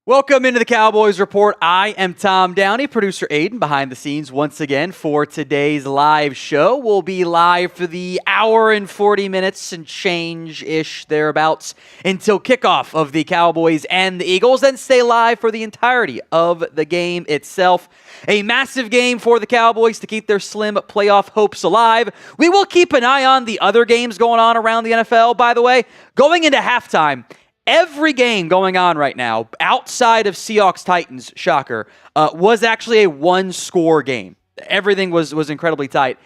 Welcome into the Cowboys Report. I am Tom Downey, producer Aiden, behind the scenes once again for today's live show. We'll be live for the hour and 40 minutes and change-ish thereabouts until kickoff of the Cowboys and the Eagles, then stay live for the entirety of the game itself. A massive game for the Cowboys to keep their slim playoff hopes alive. We will keep an eye on the other games going on around the NFL, by the way. Going into halftime, every game going on right now, outside of Seahawks-Titans, shocker, was actually a one-score game. Everything was incredibly tight.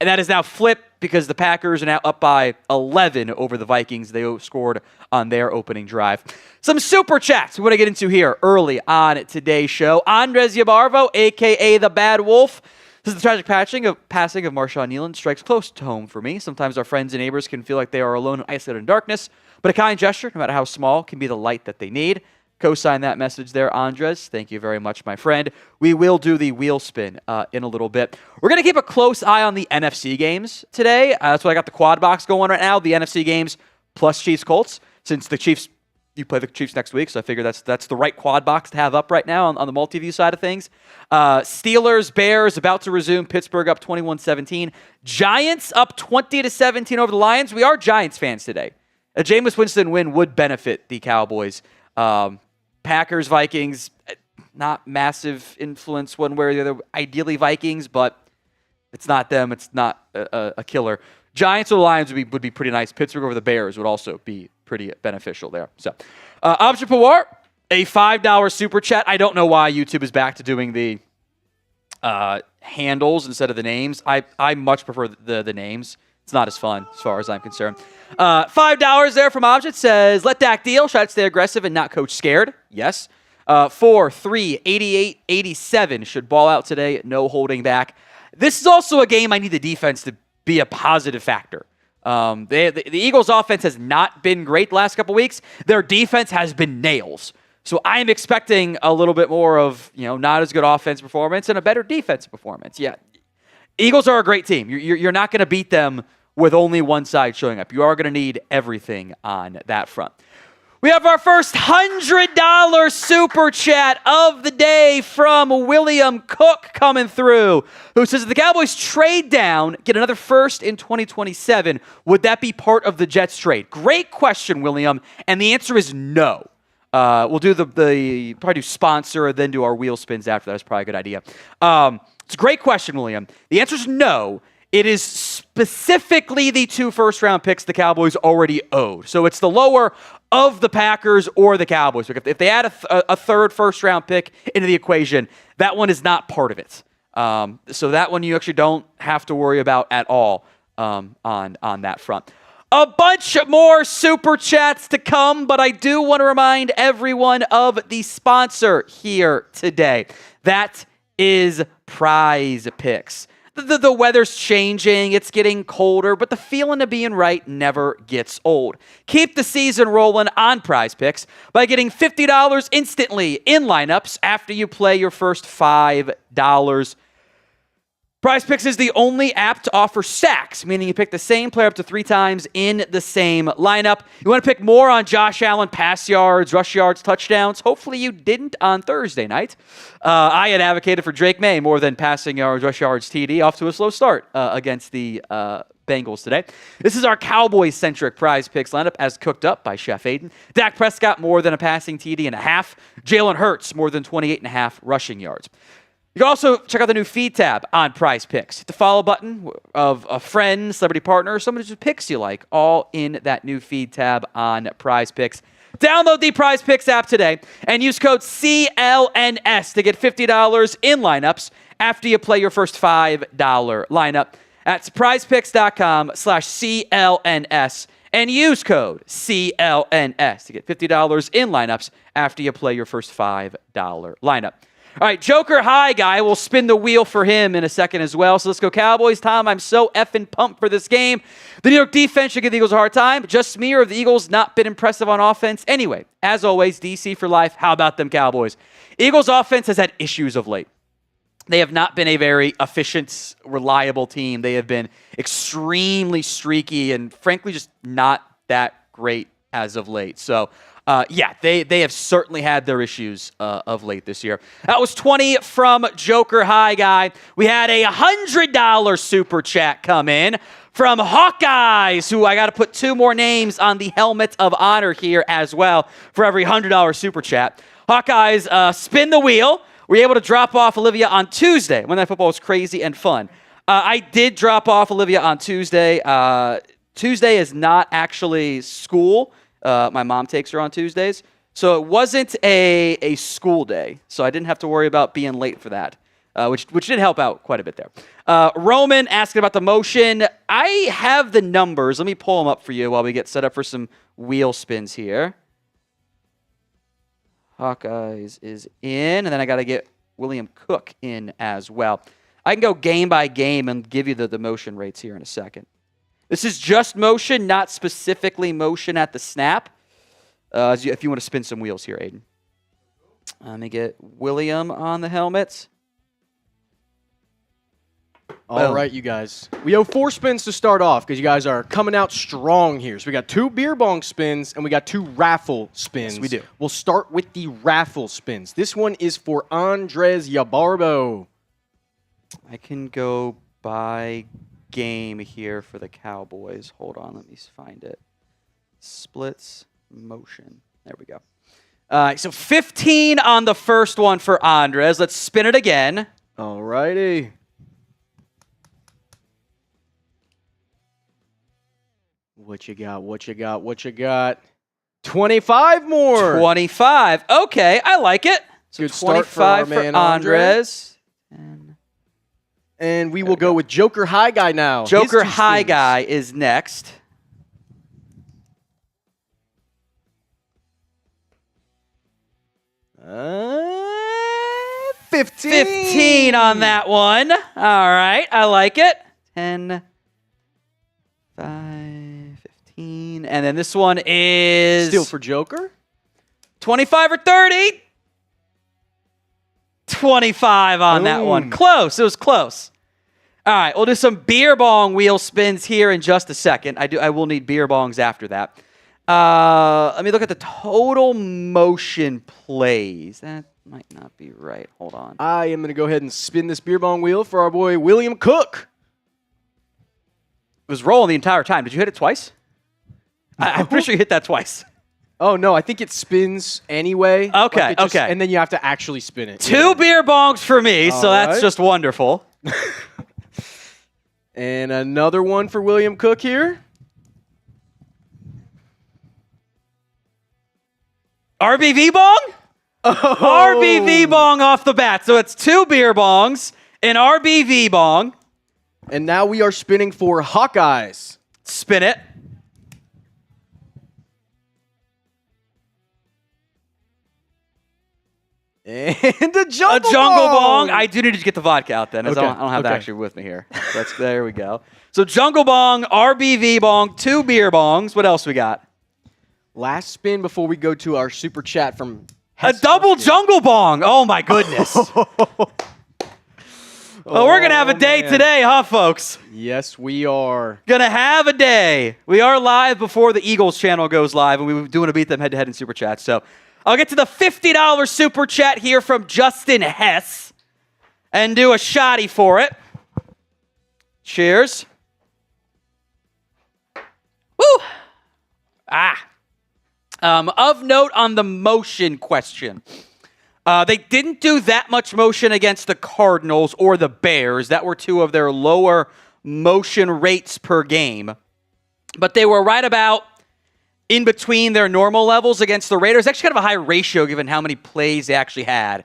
And that is now flipped because the Packers are now up by 11 over the Vikings. They scored on their opening drive. Some super chats we want to get into here early on today's show. Andres Yabarvo, a.k.a. the Bad Wolf. This is the tragic passing of Marshawn Kneeland strikes close to home for me. Sometimes our friends and neighbors can feel like they are alone and isolated in darkness. But a kind gesture, no matter how small, can be the light that they need. Co-sign that message there, Andres. Thank you very much, my friend. We will do the wheel spin in a little bit. We're going to keep a close eye on the NFC games today. That's why I got the quad box going right now. The NFC games plus Chiefs-Colts. Since the Chiefs, you play the Chiefs next week, so I figure that's the right quad box to have up right now on the multi-view side of things. Steelers, Bears about to resume. Pittsburgh up 21-17. Giants up 20-17 over the Lions. We are Giants fans today. A Jameis Winston win would benefit the Cowboys. Packers, Vikings, not massive influence one way or the other. Ideally Vikings, but it's not them. It's not a killer. Giants or the Lions would be pretty nice. Pittsburgh over the Bears would also be pretty beneficial there. So, Option Pawar, a $5 super chat. I don't know why YouTube is back to doing the handles instead of the names. I much prefer the names. It's not as fun as far as I'm concerned. $5 there from Object says, let Dak deal. Should stay aggressive and not coach scared. Yes. 4, 3, 88, 87 should ball out today. No holding back. This is also a game I need the defense to be a positive factor. The Eagles offense has not been great the last couple weeks. Their defense has been nails. So I am expecting a little bit more of, not as good offense performance and a better defensive performance. Yeah. Eagles are a great team. You're not going to beat them with only one side showing up. You are going to need everything on that front. We have our first $100 super chat of the day from William Cook coming through, who says, if the Cowboys trade down, get another first in 2027, would that be part of the Jets trade? Great question, William, and the answer is no. We'll do probably do sponsor, then do our wheel spins after that. That's probably a good idea. It's a great question, William. The answer is no. It is specifically the 2 first-round picks the Cowboys already owed. So it's the lower of the Packers or the Cowboys. If they add a third first-round pick into the equation, that one is not part of it. So that one you actually don't have to worry about at all on that front. A bunch more super chats to come, but I do want to remind everyone of the sponsor here today. That is Prize Picks. The weather's changing, it's getting colder, but the feeling of being right never gets old. Keep the season rolling on Prize Picks by getting $50 instantly in lineups after you play your first $5. Prize Picks is the only app to offer stacks, meaning you pick the same player up to 3 times in the same lineup. You want to pick more on Josh Allen, pass yards, rush yards, touchdowns. Hopefully you didn't on Thursday night. I had advocated for Drake May more than passing yards, rush yards, TD, off to a slow start against the Bengals today. This is our Cowboys-centric Prize Picks lineup as cooked up by Chef Aiden. Dak Prescott more than a passing TD and a half. Jalen Hurts more than 28.5 rushing yards. You can also check out the new feed tab on Prize Picks. Hit the follow button of a friend, celebrity partner, or somebody who just picks you like, all in that new feed tab on Prize Picks. Download the Prize Picks app today and use code CLNS to get $50 in lineups after you play your first $5 lineup at prizepicks.com/CLNS and use code CLNS to get $50 in lineups after you play your first $5 lineup. All right, Joker High guy, we'll spin the wheel for him in a second as well. So let's go Cowboys. Tom, I'm so effing pumped for this game. The New York defense should give the Eagles a hard time. Just me, or have the Eagles not been impressive on offense? Anyway, as always, DC for life. How about them Cowboys? Eagles offense has had issues of late. They have not been a very efficient, reliable team. They have been extremely streaky and frankly just not that great as of late. So Yeah, they have certainly had their issues of late this year. That was 20 from Joker High Guy. We had a $100 super chat come in from Hawkeyes, who I got to put 2 more names on the helmet of honor here as well for every $100 super chat. Hawkeyes, spin the wheel. Were you able to drop off Olivia on Tuesday? Monday Night Football was crazy and fun. I did drop off Olivia on Tuesday. Tuesday is not actually school. My mom takes her on Tuesdays. So it wasn't a school day. So I didn't have to worry about being late for that, which did help out quite a bit there. Roman asking about the motion. I have the numbers. Let me pull them up for you while we get set up for some wheel spins here. Hawkeyes is in, and then I got to get William Cook in as well. I can go game by game and give you the motion rates here in a second. This is just motion, not specifically motion at the snap. If you want to spin some wheels here, Aiden. Let me get William on the helmet. All right, you guys. We owe 4 spins to start off because you guys are coming out strong here. So we got 2 beer bong spins and we got 2 raffle spins. Yes, we do. We'll start with the raffle spins. This one is for Andres Yabarbo. I can go by game here for the Cowboys. Hold on, let me find it. Splits motion. There we go. All right, so 15 on the first one for Andres. Let's spin it again. All righty. What you got? What you got? What you got? 25 more. 25. Okay, I like it. So good start 25 for our man Andres. And we will go with Joker High Guy now. Joker High Guy is next. Uh, 15. 15 on that one. All right, I like it. 10, 5, 15. And then this one is... Still for Joker. 25 or 30. 25 on that one. Close. It was close. All right, we'll do some beer bong wheel spins here in just a second. I will need beer bongs after that. Let me look at the total motion plays. That might not be right. Hold on. I am going to go ahead and spin this beer bong wheel for our boy William Cook. It was rolling the entire time. Did you hit it twice? No. I'm pretty sure you hit that twice. Oh, no, I think it spins anyway. Okay, okay. And then you have to actually spin it. 2 beer bongs for me, so that's just wonderful. And another one for William Cook here. RBV bong? Oh. RBV bong off the bat. So it's 2 beer bongs, an RBV bong. And now we are spinning for Hawkeyes. Spin it. And a jungle bong. I do need to get the vodka out then. Okay. I don't have that actually with me here. There we go. So jungle bong, RBV bong, 2 beer bongs. What else we got? Last spin before we go to our super chat from a double jungle bong. Oh my goodness. Well, we're going to have a day today, huh, folks? Yes, we are. Going to have a day. We are live before the Eagles channel goes live, and we do want to beat them head-to-head in Super Chat. So I'll get to the $50 Super Chat here from Justin Hess and do a shotty for it. Cheers. Woo! Of note on the motion question. They didn't do that much motion against the Cardinals or the Bears. That were 2 of their lower motion rates per game. But they were right about in between their normal levels against the Raiders. Actually kind of a high ratio given how many plays they actually had.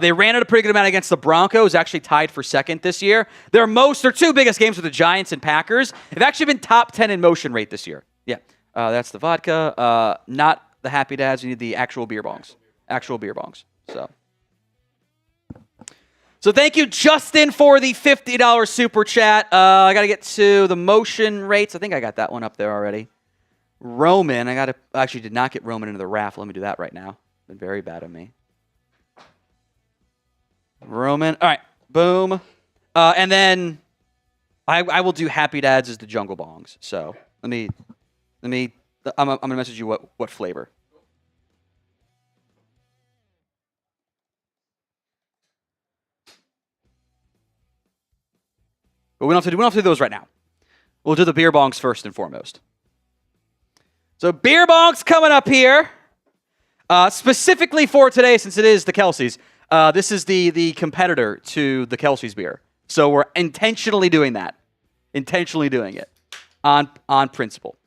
They ran it a pretty good amount against the Broncos, actually tied for second this year. Their 2 biggest games with the Giants and Packers have actually been top 10 in motion rate this year. Yeah, that's the vodka. Not the Happy Dads. You need the actual beer bongs. Actual beer bongs. So thank you, Justin, for the $50 super chat. I got to get to the motion rates. I think I got that one up there already. Roman, actually did not get Roman into the raffle. Let me do that right now. Been very bad of me. Roman, all right, boom. And then I will do Happy Dads as the jungle bongs. So I'm gonna message you what flavor. But we don't have to do those right now. We'll do the beer bongs first and foremost. So beer bongs coming up here. Specifically for today, since it is the Kelsey's. This is the competitor to the Kelsey's beer. So we're intentionally doing that. Intentionally doing it on principle.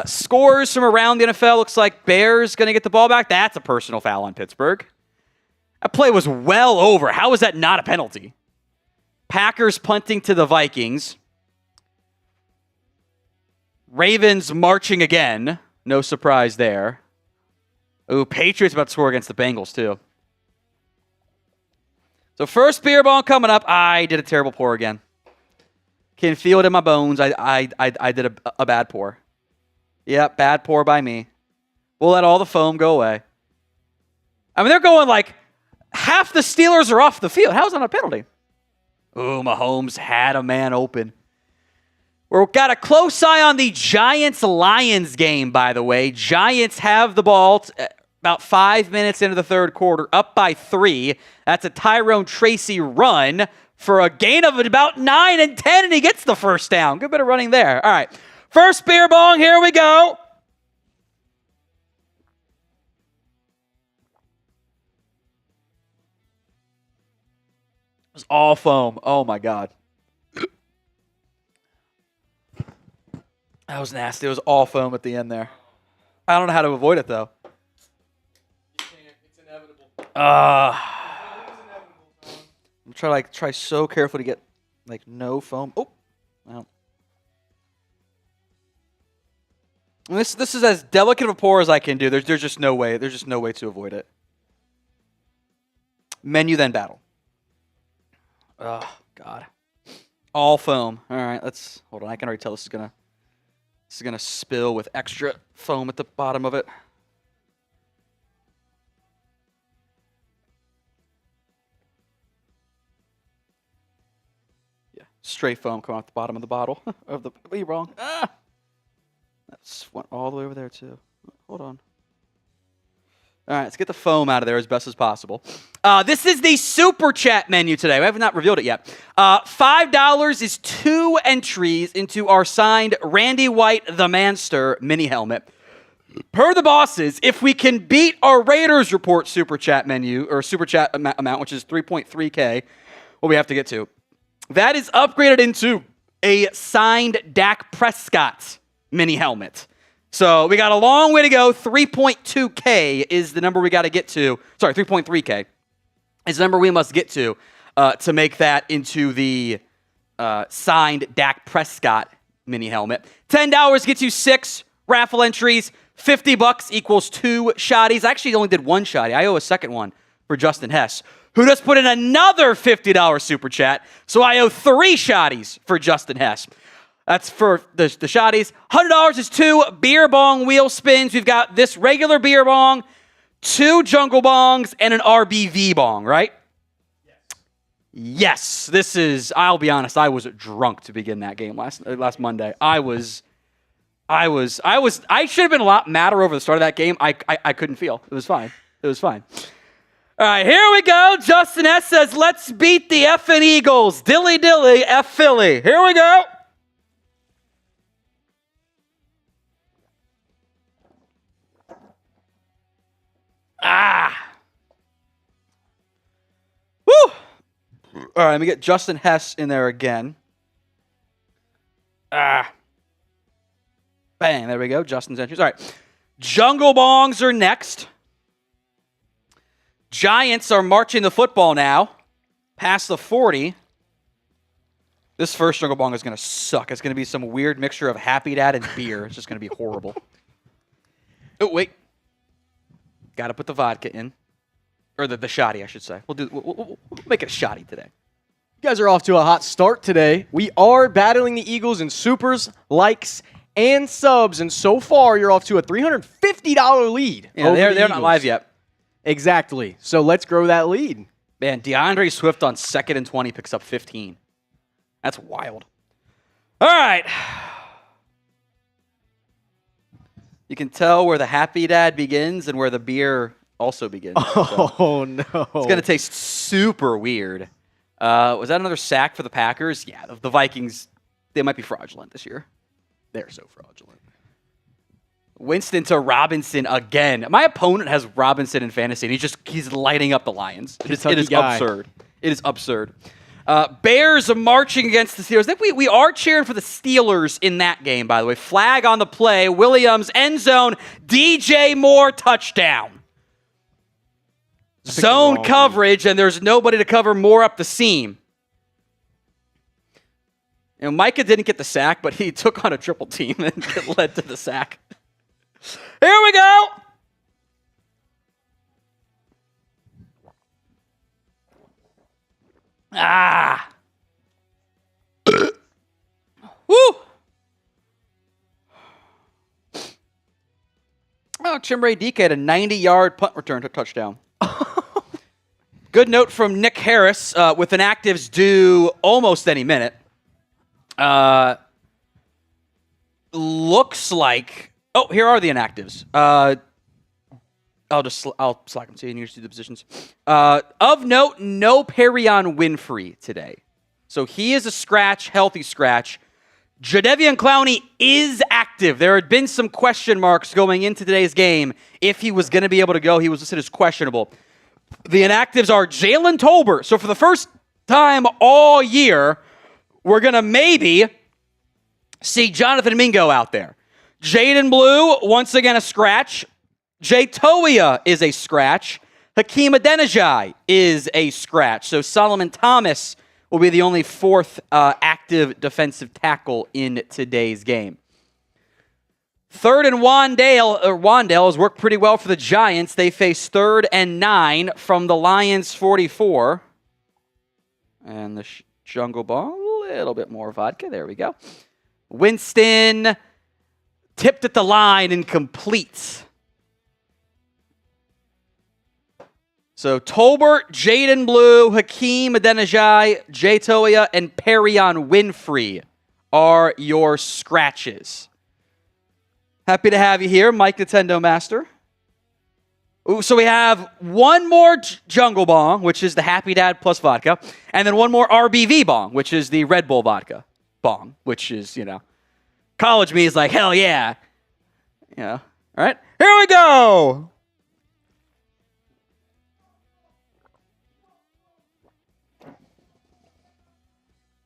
Scores from around the NFL. Looks like Bears going to get the ball back. That's a personal foul on Pittsburgh. That play was well over. How is that not a penalty? Packers punting to the Vikings. Ravens marching again. No surprise there. Ooh, Patriots about to score against the Bengals, too. So first beer bong coming up. I did a terrible pour again. Can feel it in my bones. I did a bad pour. Yep, bad pour by me. We'll let all the foam go away. I mean, they're going like half the Steelers are off the field. How is that a penalty? Ooh, Mahomes had a man open. We've got a close eye on the Giants-Lions game, by the way. Giants have the ball about 5 minutes into the third quarter, up by 3. That's a Tyrone Tracy run for a gain of about 9 and 10, and he gets the first down. Good bit of running there. All right. First beer bong, here we go. It was all foam. Oh, my God. That was nasty. It was all foam at the end there. I don't know how to avoid it, though. You can't. It's inevitable. I'm trying to try so carefully to get no foam. Oh, wow. This is as delicate of a pour as I can do. There's just no way. There's just no way to avoid it. Menu then battle. Oh God. All foam. All right, let's hold on. I can already tell this is gonna spill with extra foam at the bottom of it. Yeah, straight foam coming off the bottom of the bottle of the. Are you wrong? Ah, that went all the way over there too. Hold on. All right, let's get the foam out of there as best as possible. This is the Super Chat menu today. We have not revealed it yet. $5 is 2 entries into our signed Randy White the Manster mini helmet. Per the bosses, if we can beat our Raiders Report Super Chat menu, or Super Chat amount, which is 3.3K, what we have to get to, that is upgraded into a signed Dak Prescott mini helmet. So we got a long way to go. 3.2K is the number we got to get to. Sorry, 3.3K is the number we must get to make that into the signed Dak Prescott mini helmet. $10 gets you 6 raffle entries. $50 equals 2 shotties. I actually only did 1 shotty. I owe a second one for Justin Hess, who just put in another $50 super chat. So I owe 3 shotties for Justin Hess. That's for the shotties. $100 is 2 beer bong wheel spins. We've got this regular beer bong, 2 jungle bongs, and an RBV bong, right? Yes. This is, I'll be honest, I was drunk to begin that game last Monday. I should have been a lot madder over the start of that game. I couldn't feel. It was fine. It was fine. All right, here we go. Justin S. says, let's beat the effing Eagles. Dilly dilly, F Philly. Here we go. Woo! All right, let me get Justin Hess in there again. Bang, there we go. Justin's entries. All right. Jungle bongs are next. Giants are marching the football now. Past the 40. This first jungle bong is going to suck. It's going to be some weird mixture of Happy Dad and beer. It's just going to be horrible. Oh, wait. Got to put the vodka in. Or the shoddy, I should say. We'll make it a shoddy today. You guys are off to a hot start today. We are battling the Eagles in supers, likes, and subs. And so far, you're off to a $350 lead. Yeah, they're not live yet. Exactly. So let's grow that lead. Man, DeAndre Swift on 2nd and 20 picks up 15. That's wild. All right. You can tell where the Happy Dad begins and where the beer also begins. Oh, no. It's going to taste super weird. Was that another sack for the Packers? Yeah, the Vikings, they might be fraudulent this year. They're so fraudulent. Winston to Robinson again. My opponent has Robinson in fantasy, and he's lighting up the Lions. It is absurd. It is absurd. Bears are marching against the Steelers. I think we are cheering for the Steelers in that game, by the way. Flag on the play. Williams, end zone. DJ Moore, touchdown. Zone coverage, and there's nobody to cover Moore up the seam. And Micah didn't get the sack, but he took on a triple team and it led to the sack. Here we go. Woo! Oh, Chimere Dike had a 90-yard punt return to touchdown. Good note from Nick Harris with inactives due almost any minute. Looks like... Oh, here are the inactives. I'll slack them so you can see the positions. Of note, no Perion Winfrey today. So he is a scratch, healthy scratch. Jadeveon Clowney is active. There had been some question marks going into today's game. If he was going to be able to go, he was listed as questionable. The inactives are Jalen Tolbert. So for the first time all year, we're going to maybe see Jonathan Mingo out there. Jaden Blue, once again a scratch. Jay Toia is a scratch. Hakeem Adeniji is a scratch. So Solomon Thomas will be the only fourth active defensive tackle in today's game. Third and Wandale has worked pretty well for the Giants. They face 3rd and 9 from the Lions 44. And the Jungle Ball, a little bit more vodka. There we go. Winston tipped at the line, incomplete. So Tolbert, Jaden Blue, Hakeem Adeniji, Jay Toia, and Perion Winfrey are your scratches. Happy to have you here, Mike Nintendo Master. Ooh, so we have one more Jungle Bong, which is the Happy Dad plus vodka, and then one more RBV Bong, which is the Red Bull vodka Bong, which is, college me is like, hell yeah. All right, here we go.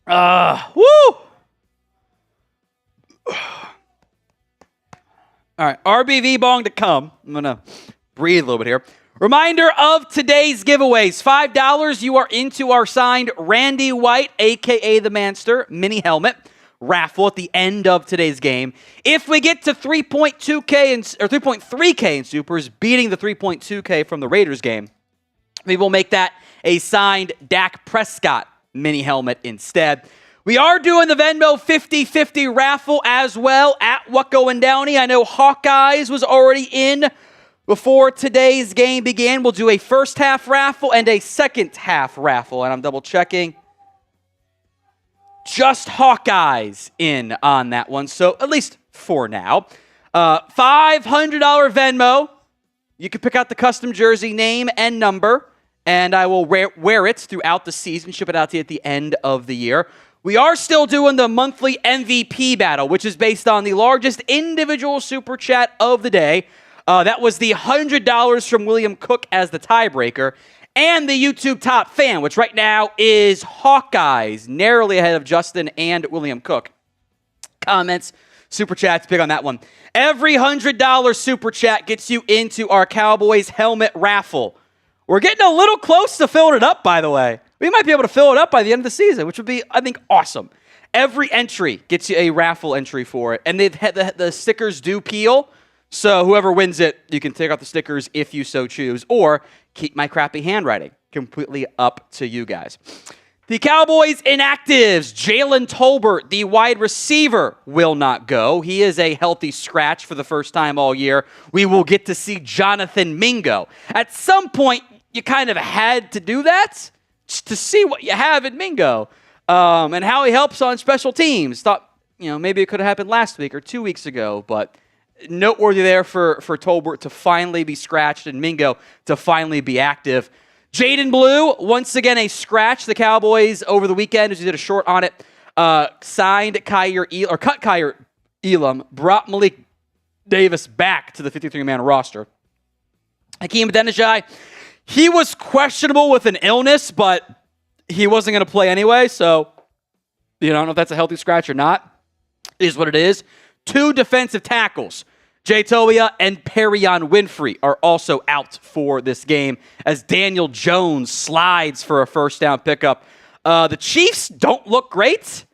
Woo! All right, RBV Bong to come. I'm going to breathe a little bit here. Reminder of today's giveaways. $5, you are into our signed Randy White, a.k.a. the Manster, mini helmet raffle at the end of today's game. If we get to 3.3K in supers, beating the 3.2K from the Raiders game, we will make that a signed Dak Prescott mini helmet instead. We are doing the Venmo 50-50 raffle as well at Whatco and Downey. I know Hawkeyes was already in before today's game began. We'll do a first half raffle and a second half raffle. And I'm double checking. Just Hawkeyes in on that one. So at least for now. $500 Venmo. You can pick out the custom jersey name and number. And I will wear it throughout the season, ship it out to you at the end of the year. We are still doing the monthly MVP battle, which is based on the largest individual super chat of the day. That was the $100 from William Cook as the tiebreaker. And the YouTube top fan, which right now is Hawkeyes, narrowly ahead of Justin and William Cook. Comments, super chats, pick on that one. Every $100 super chat gets you into our Cowboys helmet raffle. We're getting a little close to filling it up, by the way. We might be able to fill it up by the end of the season, which would be, I think, awesome. Every entry gets you a raffle entry for it. And they've had the stickers do peel, so whoever wins it, you can take out the stickers if you so choose, or keep my crappy handwriting. Completely up to you guys. The Cowboys inactives. Jalen Tolbert, the wide receiver, will not go. He is a healthy scratch for the first time all year. We will get to see Jonathan Mingo. At some point, you kind of had to do that just to see what you have in Mingo and how he helps on special teams. Thought, maybe it could have happened last week or 2 weeks ago, but noteworthy there for Tolbert to finally be scratched and Mingo to finally be active. Jaden Blue, once again a scratch. The Cowboys over the weekend, as we did a short on it, cut Kaiir Elam, brought Malik Davis back to the 53-man roster. Hakeem Adeniji, he was questionable with an illness, but he wasn't going to play anyway, so I don't know if that's a healthy scratch or not. It is what it is. 2 defensive tackles, Jay Toia and Perion Winfrey, are also out for this game as Daniel Jones slides for a first down pickup. The Chiefs don't look great.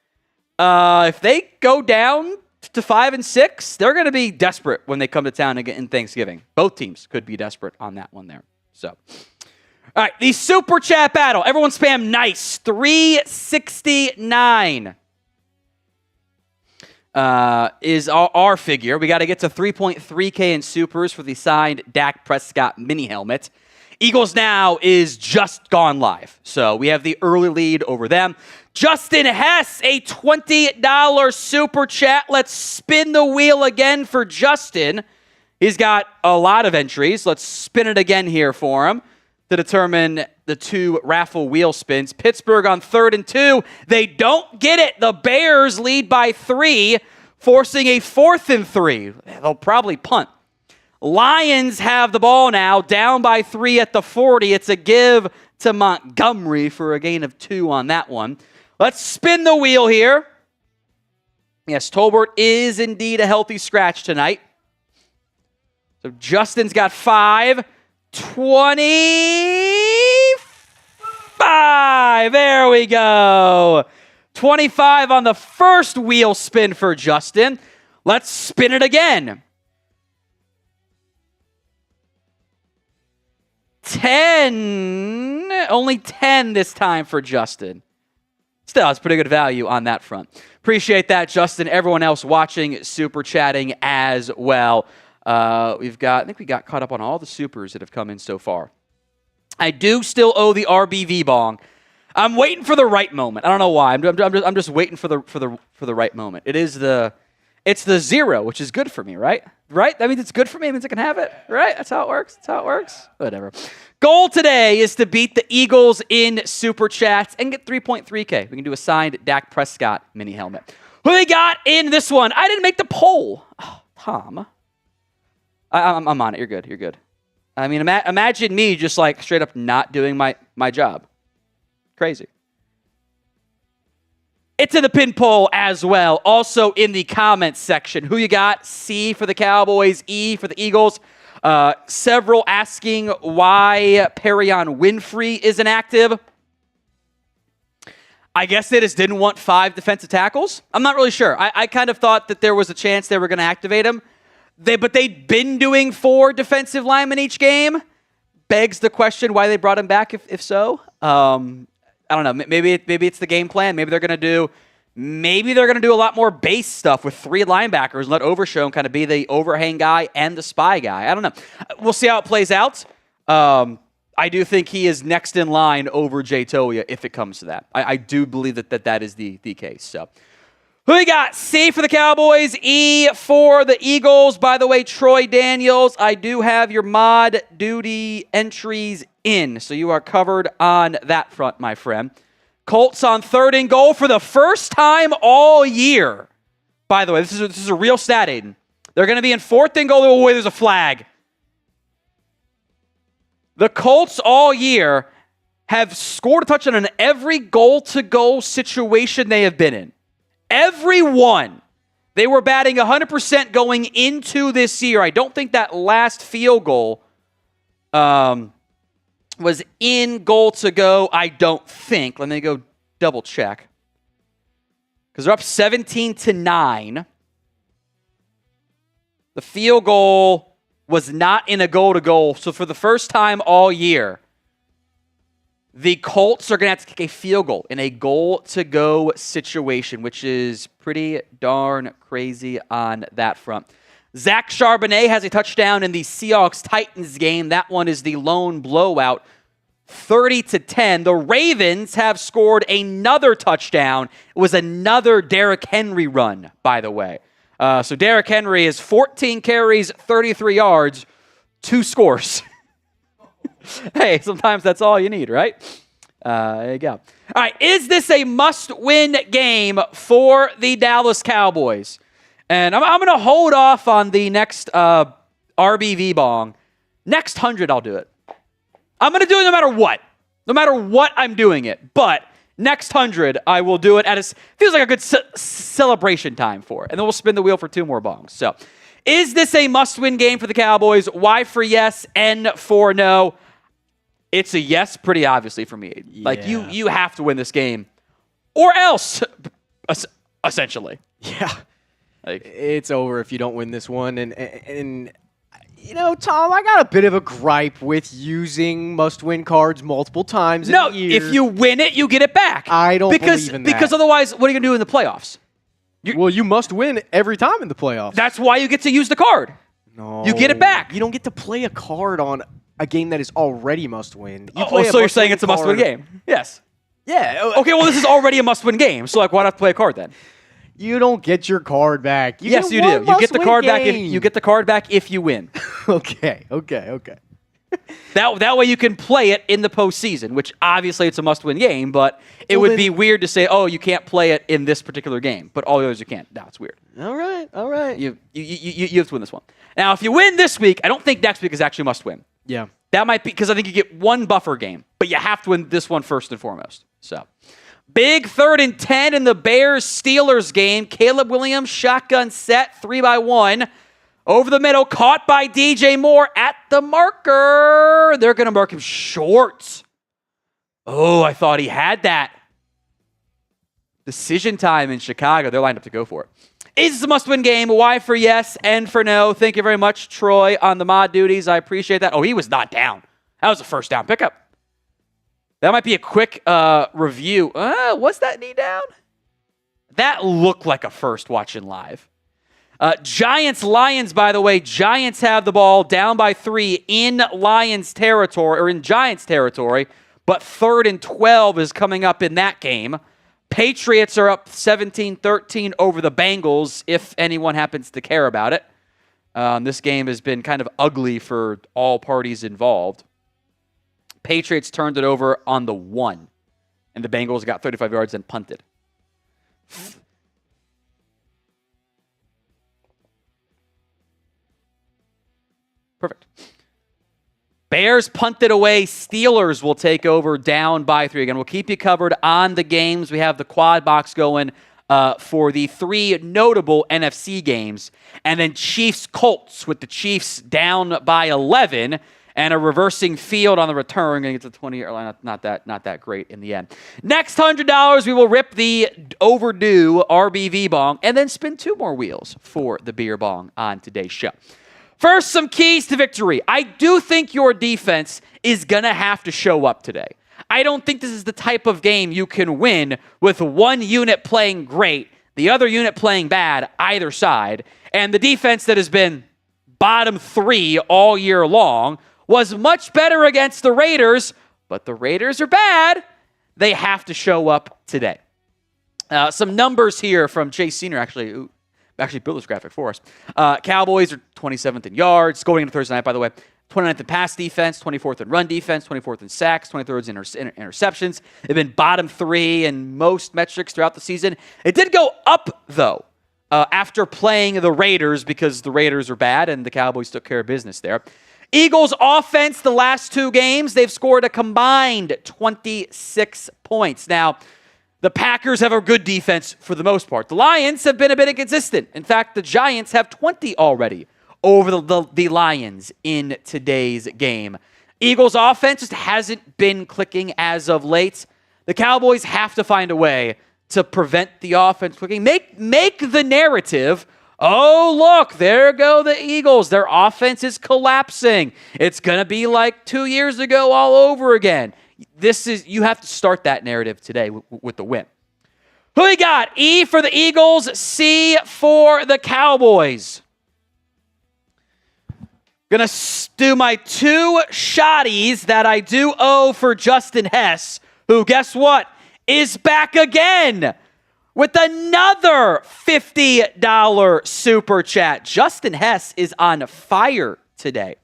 If they go down to 5-6, they're going to be desperate when they come to town in Thanksgiving. Both teams could be desperate on that one there. So, all right, the Super Chat battle. Everyone spam nice. 369 is our figure. We got to get to 3.3K in supers for the signed Dak Prescott mini helmet. Eagles Now is just gone live, so we have the early lead over them. Justin Hess, a $20 super chat. Let's spin the wheel again for Justin. He's got a lot of entries. Let's spin it again here for him to determine the 2 raffle wheel spins. Pittsburgh on 3rd and 2. They don't get it. The Bears lead by 3, forcing a 4th and 3. They'll probably punt. Lions have the ball now, down by 3 at the 40. It's a give to Montgomery for a gain of 2 on that one. Let's spin the wheel here. Yes, Tolbert is indeed a healthy scratch tonight. So Justin's got 5. 25. There we go. 25 on the first wheel spin for Justin. Let's spin it again. 10. Only 10 this time for Justin. Still, it's pretty good value on that front. Appreciate that, Justin. Everyone else watching, super chatting as well. I think we got caught up on all the supers that have come in so far. I do still owe the RBV bong. I'm waiting for the right moment. I don't know why. I'm just waiting for the right moment. It's the 0, which is good for me, right? Right? That means it's good for me. It means I can have it, right? That's how it works. Whatever. Goal today is to beat the Eagles in super chats and get 3.3K. We can do a signed Dak Prescott mini helmet. Who they got in this one? I didn't make the poll. Oh, Tom. I'm on it. You're good. I mean, imagine me just like straight up not doing my job. Crazy. It's in the pin poll as well. Also in the comments section. Who you got? C for the Cowboys, E for the Eagles. Several asking why Perion Winfrey isn't active. I guess they just didn't want 5 defensive tackles. I'm not really sure. I kind of thought that there was a chance they were going to activate him. But they'd been doing 4 defensive linemen each game. Begs the question why they brought him back if so. I don't know. Maybe it's the game plan. Maybe they're going to do a lot more base stuff with 3 linebackers and let Overshown kind of be the overhang guy and the spy guy. I don't know. We'll see how it plays out. I do think he is next in line over Jay Toia if it comes to that. I do believe that is the case. So, who you got? C for the Cowboys, E for the Eagles. By the way, Troy Daniels, I do have your mod duty entries in, so you are covered on that front, my friend. Colts on 3rd and goal for the first time all year. By the way, this is a real stat, Aiden. They're going to be in 4th and goal. Oh, wait, there's a flag. The Colts all year have scored a touchdown in every goal-to-goal situation they have been in. Every one. They were batting 100% going into this year. I don't think that last field goal was in goal to go. I don't think. Let me go double check. Because they're up 17-9. The field goal was not in a goal to goal. So for the first time all year, the Colts are going to have to kick a field goal in a goal-to-go situation, which is pretty darn crazy on that front. Zach Charbonnet has a touchdown in the Seahawks-Titans game. That one is the lone blowout, 30-10. The Ravens have scored another touchdown. It was another Derrick Henry run, by the way. So Derrick Henry is 14 carries, 33 yards, 2 scores. Hey, sometimes that's all you need, right? There you go. All right, is this a must-win game for the Dallas Cowboys? And I'm going to hold off on the next RBV bong. Next 100, I'll do it. I'm going to do it no matter what. No matter what, I'm doing it. But next 100, I will do it at feels like a good celebration time for it. And then we'll spin the wheel for 2 more bongs. So, is this a must-win game for the Cowboys? Y for yes, N for no. It's a yes, pretty obviously for me. Yeah. Like, you have to win this game. Or else, essentially. Yeah. Like, it's over if you don't win this one. And you know, Tom, I got a bit of a gripe with using must-win cards multiple times in a year. If you win it, you get it back. I don't believe in that. Because otherwise, what are you going to do in the playoffs? You must win every time in the playoffs. That's why you get to use the card. No. You get it back. You don't get to play a card on a game that is already must-win. So you're saying it's a must-win game? Yes. Yeah. Okay, well, this is already a must-win game, so like, why not play a card then? You don't get your card back. Yes, you do. You get the card back. You get the card back if you win. Okay. That way you can play it in the postseason, which obviously it's a must-win game, but it would be weird to say, oh, you can't play it in this particular game, but all the others you can. No, it's weird. All right. You have to win this one. Now, if you win this week, I don't think next week is actually must-win. Yeah. That might be because I think you get one buffer game, but you have to win this one first and foremost. So, big 3rd and 10 in the Bears-Steelers game. Caleb Williams, shotgun set, 3-by-1. Over the middle, caught by DJ Moore at the marker. They're going to mark him short. Oh, I thought he had that. Decision time in Chicago. They're lined up to go for it. Is this a must-win game? Y for yes, N for no. Thank you very much, Troy, on the mod duties. I appreciate that. Oh, he was not down. That was a first down pickup. That might be a quick review. Was that knee down? That looked like a first watching live. Giants-Lions, by the way. Giants have the ball down by 3 in Lions territory, or in Giants territory, but 3rd and 12 is coming up in that game. Patriots are up 17-13 over the Bengals, if anyone happens to care about it. This game has been kind of ugly for all parties involved. Patriots turned it over on the 1, and the Bengals got 35 yards and punted. Perfect. Bears punted away. Steelers will take over down by 3. Again, we'll keep you covered on the games. We have the quad box going for the 3 notable NFC games. And then Chiefs-Colts with the Chiefs down by 11 and a reversing field on the return. Going to get to the 20-yard line. Not that great in the end. Next $100, we will rip the overdue RBV bong and then spin 2 more wheels for the beer bong on today's show. First, some keys to victory. I do think your defense is going to have to show up today. I don't think this is the type of game you can win with one unit playing great, the other unit playing bad, either side. And the defense that has been bottom 3 all year long was much better against the Raiders, but the Raiders are bad. They have to show up today. Some numbers here from Chase Senior, actually built this graphic for us. Cowboys are 27th in yards, scoring into Thursday night, by the way. 29th in pass defense, 24th in run defense, 24th in sacks, 23rd in interceptions. They've been bottom 3 in most metrics throughout the season. It did go up, though, after playing the Raiders because the Raiders are bad and the Cowboys took care of business there. Eagles offense, the last 2 games, they've scored a combined 26 points. Now, the Packers have a good defense for the most part. The Lions have been a bit inconsistent. In fact, the Giants have 20 already over the Lions in today's game. Eagles offense just hasn't been clicking as of late. The Cowboys have to find a way to prevent the offense clicking. Make the narrative, oh, look, there go the Eagles. Their offense is collapsing. It's going to be like 2 years ago all over again. You have to start that narrative today with the win. Who we got? E for the Eagles, C for the Cowboys. Gonna do my 2 shotties that I do owe for Justin Hess, who, guess what, is back again with another $50 super chat. Justin Hess is on fire today.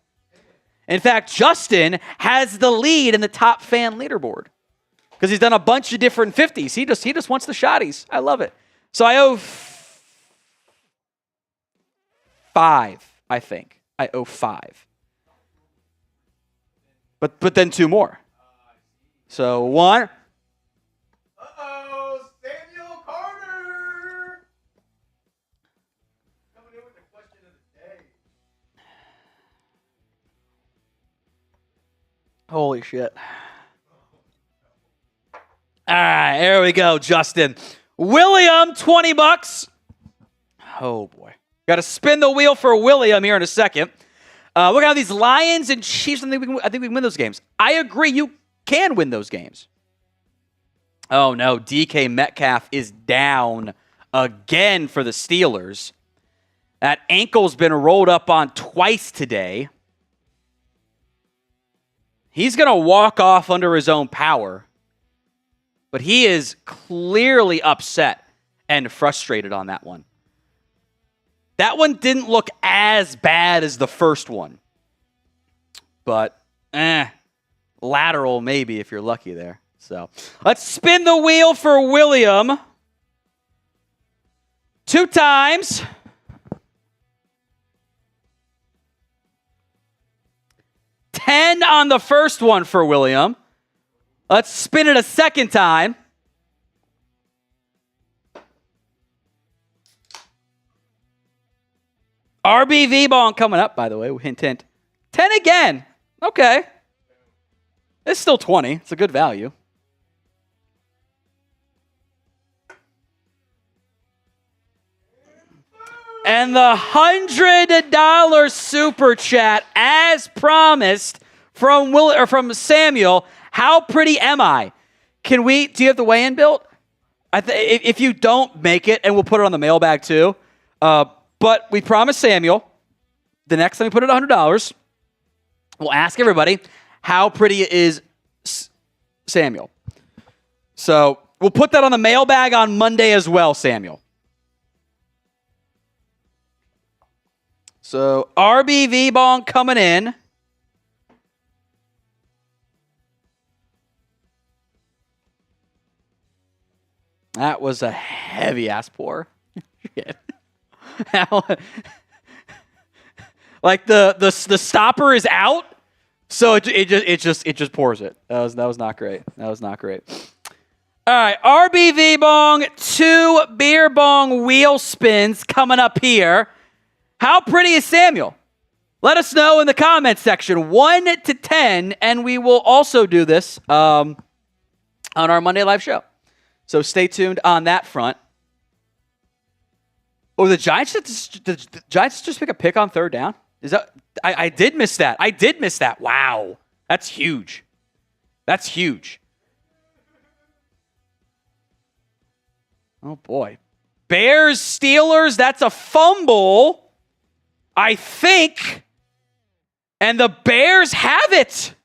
In fact, Justin has the lead in the top fan leaderboard because he's done a bunch of different 50s. He just wants the shotties. I love it. So I owe 5, I think. I owe 5. But then 2 more. So 1. Uh-oh, Samuel Carter. Coming in with the question of the day. Holy shit. All right, here we go, Justin. William, $20. Oh, boy. Got to spin the wheel for William here in a second. We're going to have these Lions and Chiefs. I think we can win those games. I agree, you can win those games. Oh, no. DK Metcalf is down again for the Steelers. That ankle's been rolled up on twice today. He's going to walk off under his own power. But he is clearly upset and frustrated on that one. That one didn't look as bad as the first one. But, lateral maybe if you're lucky there. So, let's spin the wheel for William. 2 times. $10 on the first one for William. Let's spin it a second time. RBV ball coming up, by the way. Hint, hint. 10 again. Okay. It's still 20. It's a good value. And the $100 super chat, as promised, from Samuel. How pretty am I? Do you have the weigh-in built? If you don't, make it, and we'll put it on the mailbag too. But we promised Samuel, the next time we put it $100, we'll ask everybody, how pretty is Samuel? So we'll put that on the mailbag on Monday as well, Samuel. So RBV bong coming in. That was a heavy ass pour. Like the stopper is out, so it just pours it. That was not great. That was not great. All right, RBV bong, 2 beer bong wheel spins coming up here. How pretty is Samuel? Let us know in the comments section, 1 to 10, and we will also do this on our Monday live show. So stay tuned on that front. Oh, the Giants just pick a pick on 3rd down? Is that I did miss that. I did miss that. Wow. That's huge. That's huge. Oh boy. Bears, Steelers, that's a fumble, I think. And the Bears have it.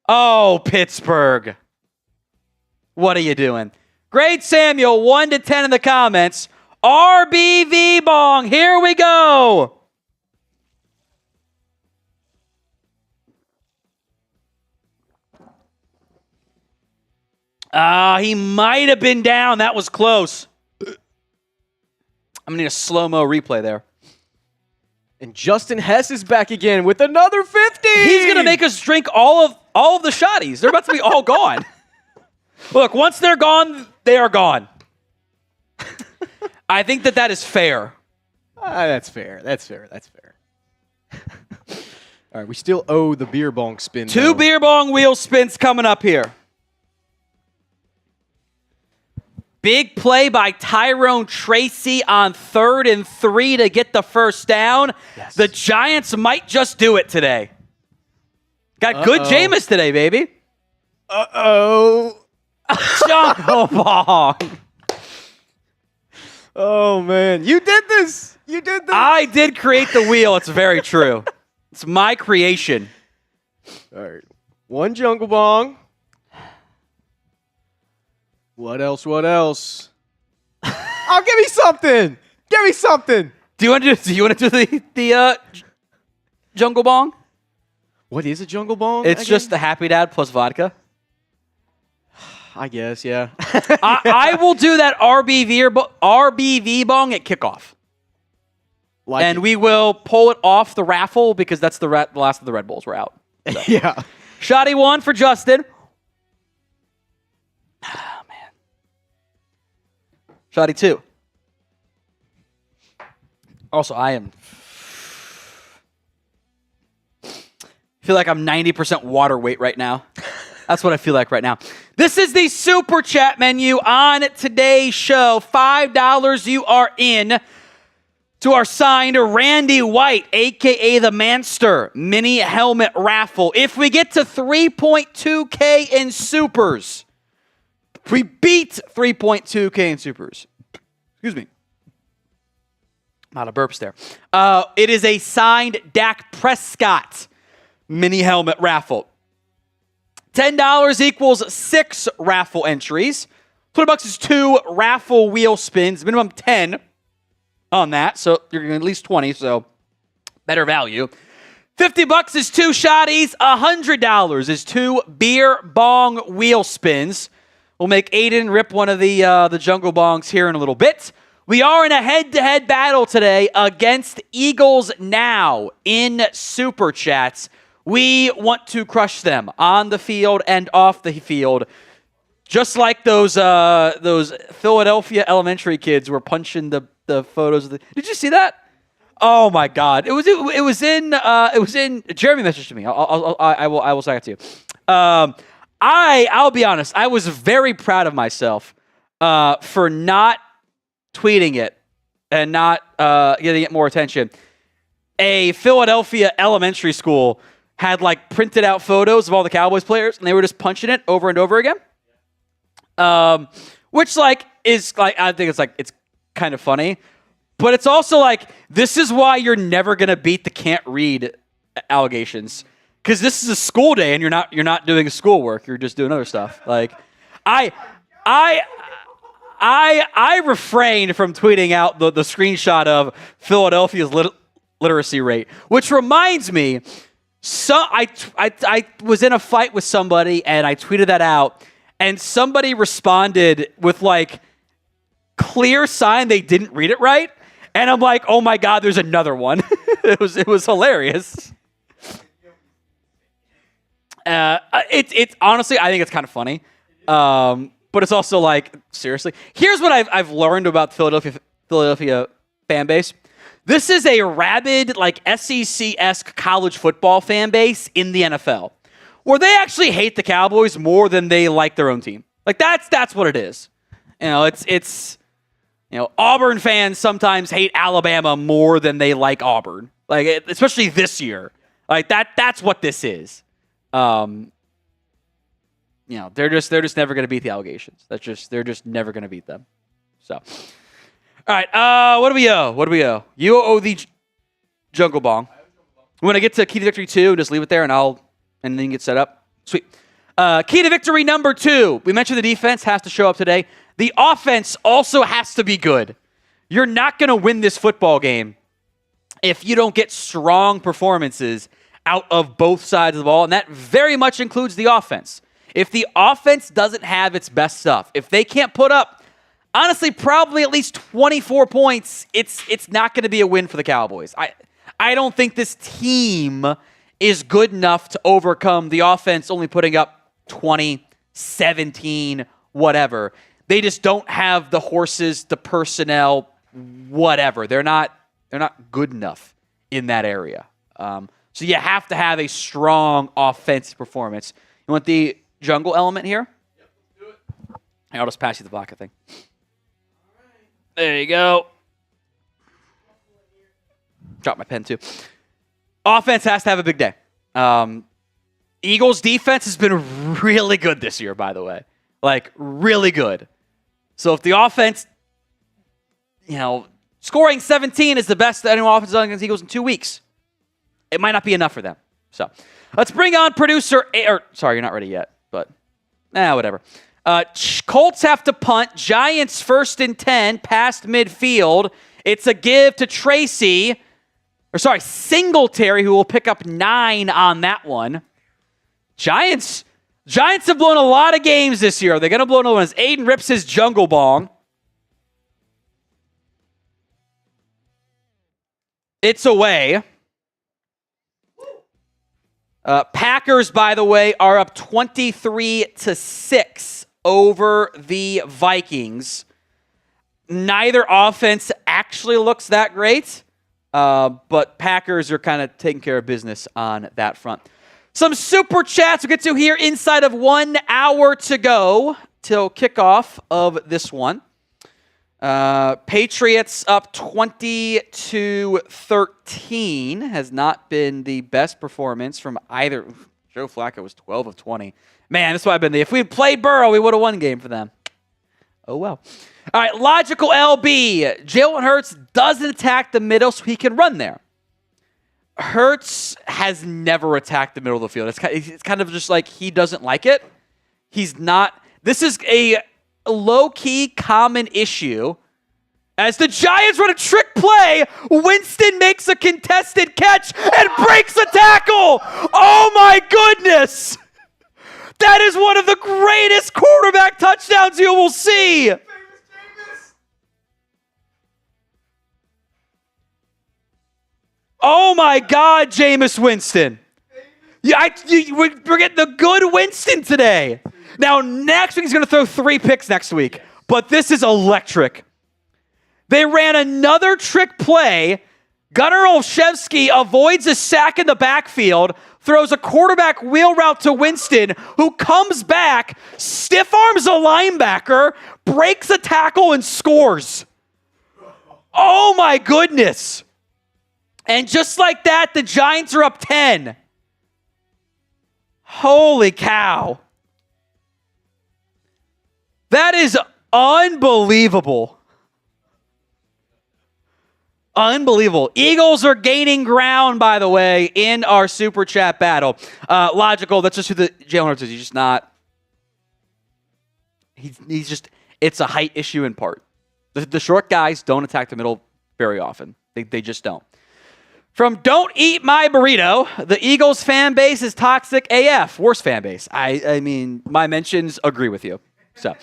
Oh, Pittsburgh. What are you doing? Great, Samuel. 1 to 10 in the comments. RBV bong. Here we go. He might have been down. That was close. I'm going to need a slow-mo replay there. And Justin Hess is back again with another 50. He's going to make us drink all of the shotties. They're about to be all gone. Look, once they're gone, they are gone. I think that is fair. That's fair. That's fair. That's fair. All right, we still owe the beer bong spin. 2 beer bong wheel spins coming up here. Big play by Tyrone Tracy on 3rd and 3 to get the first down. Yes. The Giants might just do it today. Got good Jameis today, baby. Jungle bong. Oh, man. You did this. You did this. I did create the wheel. It's very true. It's my creation. All right. 1 jungle bong. What else? What else? Oh, give me something. Give me something. Do you want to do the jungle bong? What is a jungle bong? It's just the Happy Dad plus vodka. I guess, yeah. I will do that RBV bong at kickoff. And we will pull it off the raffle because that's the last of the Red Bulls. We're out. So. Yeah. Shoddy 1 for Justin. Oh, man. Shoddy 2. Also, I feel like I'm 90% water weight right now. That's what I feel like right now. This is the Super Chat menu on today's show. $5 you are in to our signed Randy White, a.k.a. the Manster, mini helmet raffle. If we get to 3.2K in supers, if we beat 3.2K in supers, excuse me, a lot of burps there. It is a signed Dak Prescott mini helmet raffle. $10 equals 6 raffle entries. $20 is 2 raffle wheel spins, minimum 10 on that. So you're going to at least 20, so better value. $50 is 2 shotties. $100 is 2 beer bong wheel spins. We'll make Aiden rip one of the jungle bongs here in a little bit. We are in a head-to-head battle today against Eagles Now in Super Chats. We want to crush them on the field and off the field. Just like those Philadelphia elementary kids were punching the photos of the. Did you see that? Oh my God! It was in Jeremy messaged to me. I will say it to you. I'll be honest. I was very proud of myself for not tweeting it and not getting it more attention. A Philadelphia elementary school had like printed out photos of all the Cowboys players, and they were just punching it over and over again. Which like is like I think it's kind of funny, but it's also like this is why you're never gonna beat the can't read allegations, because this is a school day and you're not doing schoolwork, you're just doing other stuff. Like I refrained from tweeting out the screenshot of Philadelphia's literacy rate, which reminds me. So I was in a fight with somebody and I tweeted that out, and somebody responded with like clear sign they didn't read it right, and I'm like, oh my God, there's another one. it was hilarious. It's honestly I think it's kind of funny, but it's also like seriously. Here's what I've learned about Philadelphia fan base. This is a rabid, like, SEC-esque college football fan base in the NFL, where they actually hate the Cowboys more than they like their own team. Like, that's what it is. You know, it's Auburn fans sometimes hate Alabama more than they like Auburn. Like, especially this year. Like, that's what this is. They're just never going to beat the allegations. They're just never going to beat them. So... All right, what do we owe? You owe the jungle bong. We want to get to key to victory 2, just leave it there, and then you get set up. Sweet. Key to victory number 2. We mentioned the defense has to show up today. The offense also has to be good. You're not going to win this football game if you don't get strong performances out of both sides of the ball, and that very much includes the offense. If the offense doesn't have its best stuff, if they can't put up honestly, probably at least 24 points, it's not going to be a win for the Cowboys. I don't think this team is good enough to overcome the offense only putting up 20, 17, whatever. They just don't have the horses, the personnel, whatever. They're not good enough in that area. So you have to have a strong offensive performance. You want the jungle element here? Yep, let's do it. I'll just pass you the vodka thing. There you go. Drop my pen too. Offense has to have a big day. Eagles defense has been really good this year, by the way. Like, really good. So if the offense, scoring 17 is the best that anyone offense has done against Eagles in 2 weeks, it might not be enough for them. So let's bring on producer, sorry, you're not ready yet, but whatever. Colts have to punt. Giants 1st and 10 past midfield. It's a give to Tracy. Singletary, who will pick up 9 on that one. Giants have blown a lot of games this year. They're going to blow another one as Aiden rips his jungle bong. It's away. Packers, by the way, are up 23-6 over the Vikings. Neither offense actually looks that great, but Packers are kind of taking care of business on that front. Some super chats we'll get to here inside of 1 hour to go till kickoff of this one. Patriots up 20-13 has not been the best performance from either. Joe Flacco was 12 of 20. Man, this would have been if we had played Burrow, we would have won game for them. Oh, well. All right, logical LB. Jalen Hurts doesn't attack the middle so he can run there. Hurts has never attacked the middle of the field. It's kind of just like he doesn't like it. He's not. This is a low-key common issue. As the Giants run a trick play, Winston makes a contested catch and breaks a tackle. Oh, my goodness. That is one of the greatest quarterback touchdowns you will see. Oh, my God, Jameis Winston. We're getting the good Winston today. Now, next week he's going to throw 3 picks next week. But this is electric. They ran another trick play. Gunnar Olszewski avoids a sack in the backfield, throws a quarterback wheel route to Winston, who comes back, stiff arms a linebacker, breaks a tackle, and scores. Oh, my goodness. And just like that, the Giants are up 10. Holy cow. That is unbelievable. Unbelievable. Eagles are gaining ground, by the way, in our Super Chat battle. Logical, that's just who the Jalen Hurts is. He's just not. He's just, it's a height issue in part. The short guys don't attack the middle very often. They just don't. From Don't Eat My Burrito, the Eagles fan base is toxic AF. Worst fan base. I mean, my mentions agree with you. So,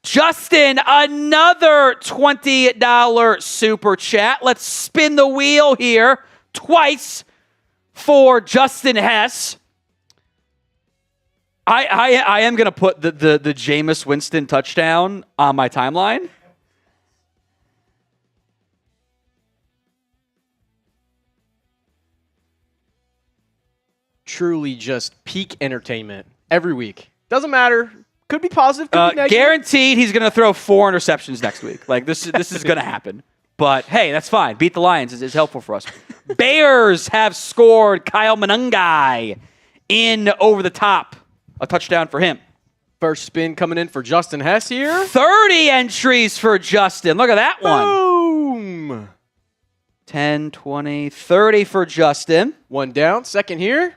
Justin, another $20 super chat. Let's spin the wheel here twice for Justin Hess. I am going to put the Jameis Winston touchdown on my timeline. Truly just peak entertainment every week. Doesn't matter. Could be positive, could be negative. Guaranteed he's going to throw 4 interceptions next week. Like, this is going to happen. But, hey, that's fine. Beat the Lions is helpful for us. Bears have scored Kyle Monangai in over the top. A touchdown for him. First spin coming in for Justin Hess here. 30 entries for Justin. Look at that one. Boom. 10, 20, 30 for Justin. One down. Second here.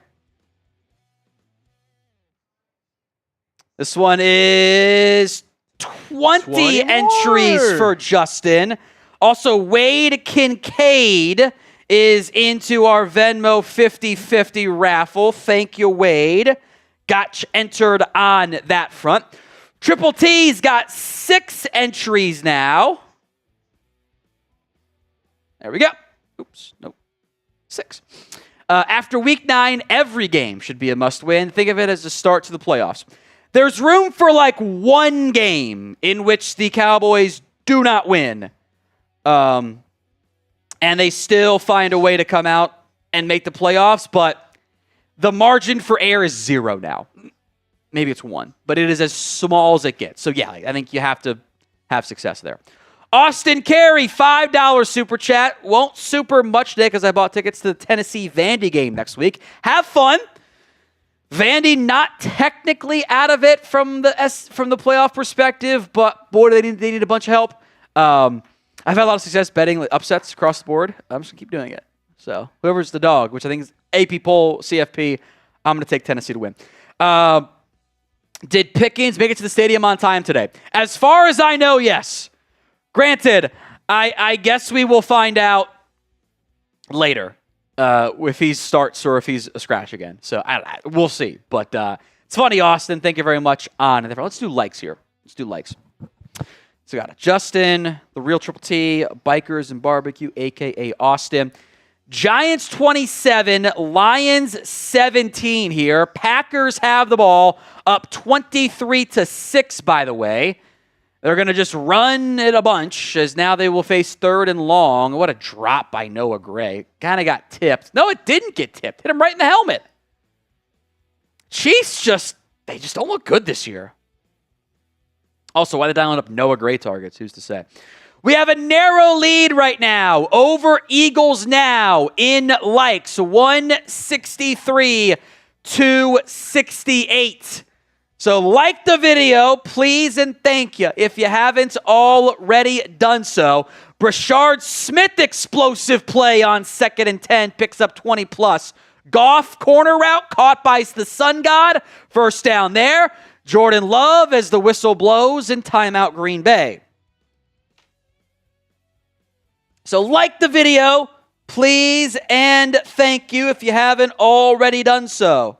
This one is 20 entries for Justin. Also, Wade Kincaid is into our Venmo 50-50 raffle. Thank you, Wade. Got entered on that front. Triple T's got 6 entries now. There we go. Oops, nope. 6. After week 9, every game should be a must-win. Think of it as a start to the playoffs. There's room for like one game in which the Cowboys do not win. And they still find a way to come out and make the playoffs, but the margin for error is 0 now. Maybe it's 1, but it is as small as it gets. So yeah, I think you have to have success there. Austin Carey, $5 super chat. Won't super much today because I bought tickets to the Tennessee Vandy game next week. Have fun. Vandy not technically out of it from the playoff perspective, but boy, they need a bunch of help. I've had a lot of success betting upsets across the board. I'm just going to keep doing it. So whoever's the dog, which I think is AP poll, CFP, I'm going to take Tennessee to win. Did Pickens make it to the stadium on time today? As far as I know, yes. Granted, I guess we will find out later. if he starts or if he's a scratch again. So we'll see. But it's funny, Austin. Thank you very much on it. Let's do likes here. Let's do likes. So we got Justin, the real Triple T, Bikers and Barbecue, a.k.a. Austin. Giants 27, Lions 17 here. Packers have the ball up 23-6, by the way. They're going to just run it a bunch as now they will face 3rd and long. What a drop by Noah Gray. Kind of got tipped. No, it didn't get tipped. Hit him right in the helmet. Chiefs they just don't look good this year. Also, why they dialing up Noah Gray targets? Who's to say? We have a narrow lead right now over Eagles now in likes, 163-68. So like the video, please and thank you if you haven't already done so. Brashard Smith explosive play on 2nd and 10, picks up 20+. Goff corner route caught by the Sun God. First down there. Jordan Love as the whistle blows and timeout Green Bay. So like the video, please and thank you if you haven't already done so.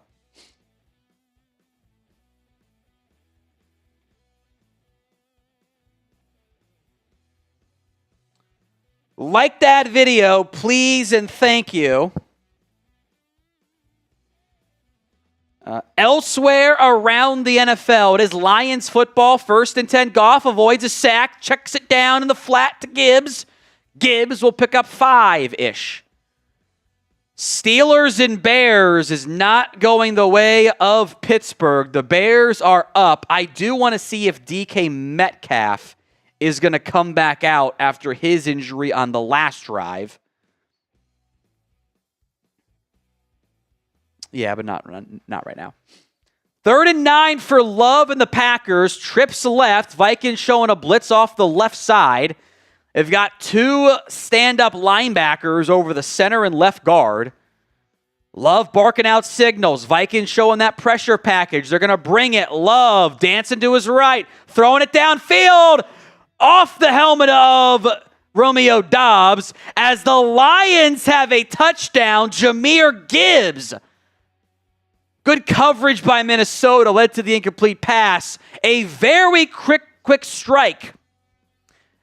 Like that video, please and thank you. Elsewhere around the NFL, it is Lions football. 1st and 10, Goff avoids a sack, checks it down in the flat to Gibbs. Gibbs will pick up 5-ish. Steelers and Bears is not going the way of Pittsburgh. The Bears are up. I do want to see if DK Metcalf is going to come back out after his injury on the last drive. Yeah, but not right now. 3rd and 9 for Love and the Packers. Trips left. Vikings showing a blitz off the left side. They've got 2 stand-up linebackers over the center and left guard. Love barking out signals. Vikings showing that pressure package. They're going to bring it. Love dancing to his right. Throwing it downfield. Off the helmet of Romeo Doubs. As the Lions have a touchdown. Jahmyr Gibbs. Good coverage by Minnesota led to the incomplete pass. A very quick strike.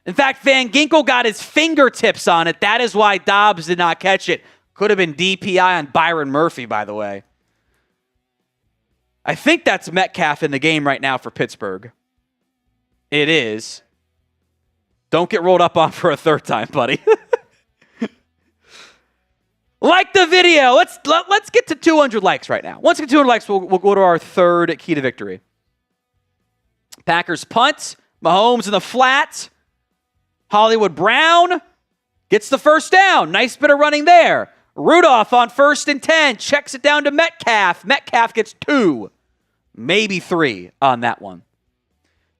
In fact, Van Ginkel got his fingertips on it. That is why Doubs did not catch it. Could have been DPI on Byron Murphy, by the way. I think that's Metcalf in the game right now for Pittsburgh. It is. Don't get rolled up on for a 3rd time, buddy. Like the video. Let's get to 200 likes right now. Once we get 200 likes, we'll go to our 3rd key to victory. Packers punt. Mahomes in the flat. Hollywood Brown gets the first down. Nice bit of running there. Rudolph on 1st and 10. Checks it down to Metcalf. Metcalf gets 2, maybe 3 on that one.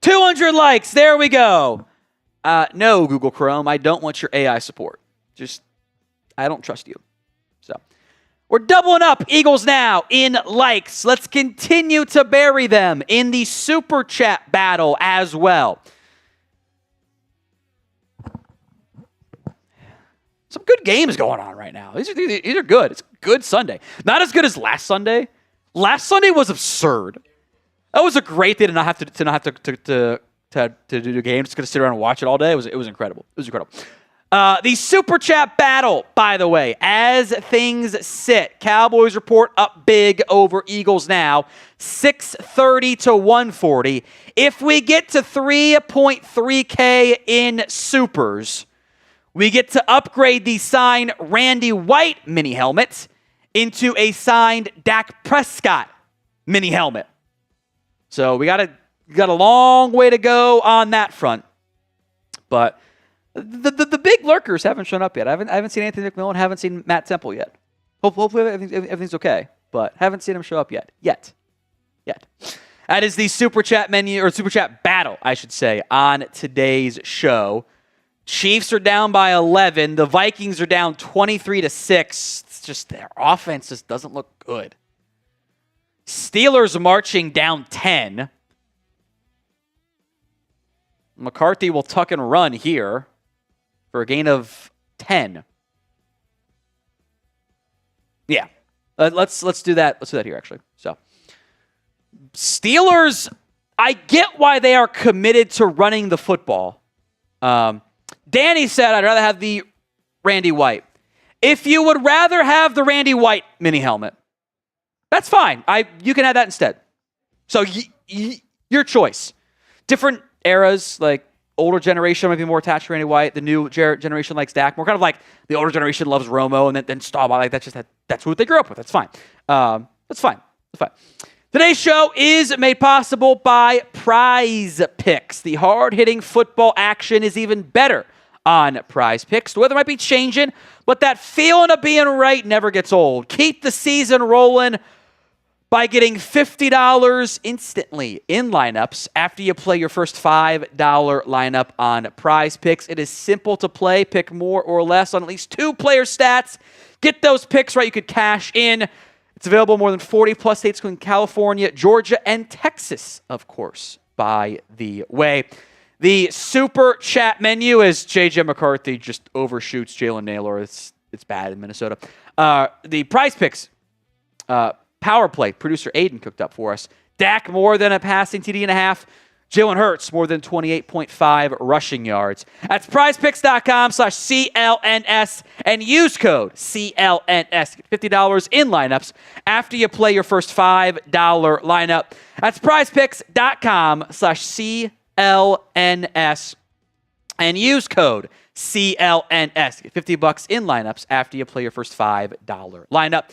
200 likes. There we go. No, Google Chrome. I don't want your AI support. I don't trust you. So we're doubling up Eagles now in likes. Let's continue to bury them in the Super Chat battle as well. Some good games going on right now. These are good. It's a good Sunday. Not as good as last Sunday. Last Sunday was absurd. That was a great day to not have to do the game. Just gonna sit around and watch it all day. It was incredible. It was incredible. The Super Chat battle, by the way, as things sit, Cowboys report up big over Eagles now, 630 to 140. If we get to 3.3K in supers, we get to upgrade the signed Randy White mini helmet into a signed Dak Prescott mini helmet. So we got a long way to go on that front. But the big lurkers haven't shown up yet. I haven't seen Anthony McMillan, haven't seen Matt Temple yet. Hopefully everything's okay, but haven't seen him show up yet. That is the Super Chat menu, or Super Chat battle, I should say, on today's show. Chiefs are down by 11. The Vikings are down 23-6. It's just their offense just doesn't look good. Steelers marching down 10. McCarthy will tuck and run here for a gain of 10. Yeah. Let's do that. Let's do that here, actually. So, Steelers, I get why they are committed to running the football. Danny said, I'd rather have the Randy White. If you would rather have the Randy White mini helmet, that's fine. You can have that instead. So, your choice. Different eras, like older generation might be more attached to Randy White. The new generation likes Dak more. Kind of like the older generation loves Romo and then Staubach. Like that's what they grew up with. That's fine. That's fine. Today's show is made possible by Prize Picks. The hard-hitting football action is even better on Prize Picks. The weather might be changing, but that feeling of being right never gets old. Keep the season rolling by getting $50 instantly in lineups after you play your first $5 lineup on Prize Picks. It is simple to play. Pick more or less on at least 2 player stats. Get those picks right. You could cash in. It's available in more than 40-plus states, including California, Georgia, and Texas, of course, by the way. The super chat menu, as J.J. McCarthy just overshoots Jalen Naylor. It's bad in Minnesota. The Prize Picks Power Play, producer Aiden cooked up for us. Dak more than a passing TD and a half. Jalen Hurts more than 28.5 rushing yards. That's prizepicks.com/CLNS and use code CLNS. Get $50 in lineups after you play your first $5 lineup. That's prizepicks.com/CLNS and use code CLNS. Get $50 in lineups after you play your first $5 lineup.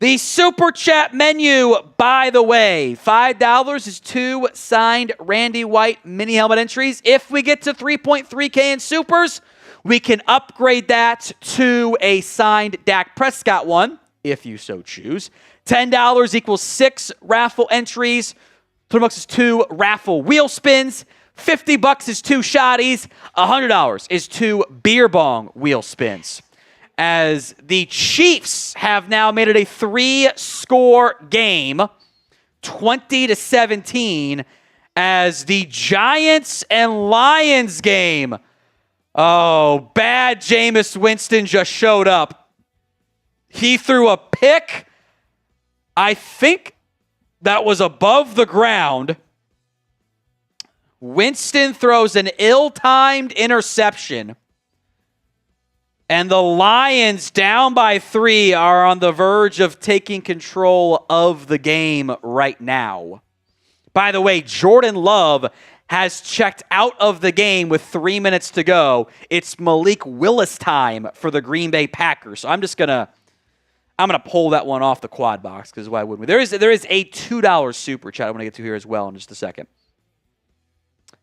The Super Chat menu, by the way, $5 is 2 signed Randy White mini helmet entries. If we get to 3.3K in Supers, we can upgrade that to a signed Dak Prescott one, if you so choose. $10 equals 6 raffle entries. $20 is 2 raffle wheel spins. $50 is 2 shotties. $100 is 2 beer bong wheel spins. As the Chiefs have now made it a 3-score game, 20-17, as the Giants and Lions game. Oh, bad Jameis Winston just showed up. He threw a pick. I think that was above the ground. Winston throws an ill-timed interception. And the Lions, down by 3, are on the verge of taking control of the game right now. By the way, Jordan Love has checked out of the game with 3 minutes to go. It's Malik Willis time for the Green Bay Packers. So I'm gonna pull that one off the quad box because why wouldn't we? There is a $2 super chat I want to get to here as well in just a second.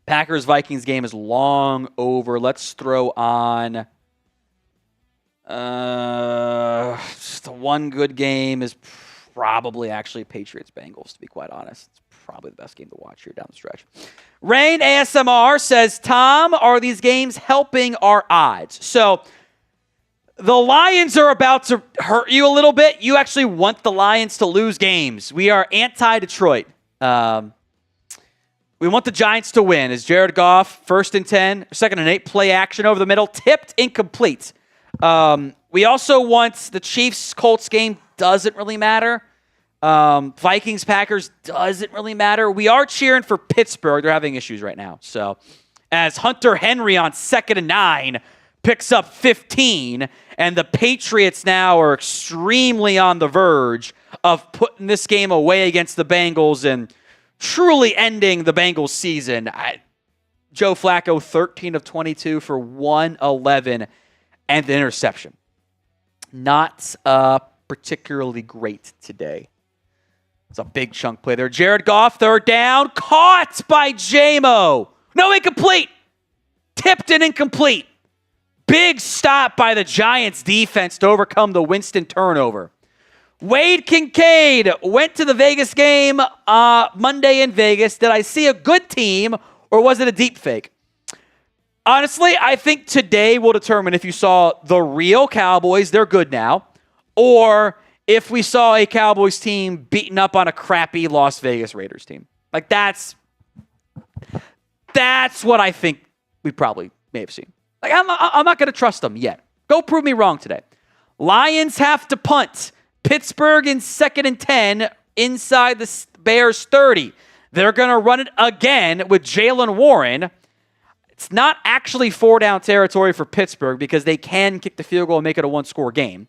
Packers-Vikings game is long over. Let's throw on. Just the one good game is probably actually Patriots-Bengals, to be quite honest. It's probably the best game to watch here down the stretch. Rain ASMR says, Tom, are these games helping our odds? So the Lions are about to hurt you a little bit. You actually want the Lions to lose games. We are anti-Detroit. We want the Giants to win. As Jared Goff, 1st and 10, 2nd and 8, play action over the middle, tipped incomplete. We also want the Chiefs-Colts game, doesn't really matter. Vikings-Packers doesn't really matter. We are cheering for Pittsburgh. They're having issues right now. So as Hunter Henry on 2nd and 9 picks up 15, and the Patriots now are extremely on the verge of putting this game away against the Bengals and truly ending the Bengals season. Joe Flacco, 13 of 22 for 111 and the interception. Not particularly great today. It's a big chunk play there. Jared Goff, 3rd down, caught by J-Mo. No, incomplete. Tipped and incomplete. Big stop by the Giants defense to overcome the Winston turnover. Wade Kincaid went to the Vegas game Monday in Vegas. Did I see a good team or was it a deep fake? Honestly, I think today will determine if you saw the real Cowboys, they're good now, or if we saw a Cowboys team beaten up on a crappy Las Vegas Raiders team. Like that's what I think we probably may have seen. Like I'm not going to trust them yet. Go prove me wrong today. Lions have to punt. Pittsburgh in 2nd and 10 inside the Bears 30. They're going to run it again with Jaylen Warren. It's not actually 4-down territory for Pittsburgh because they can kick the field goal and make it a 1-score game.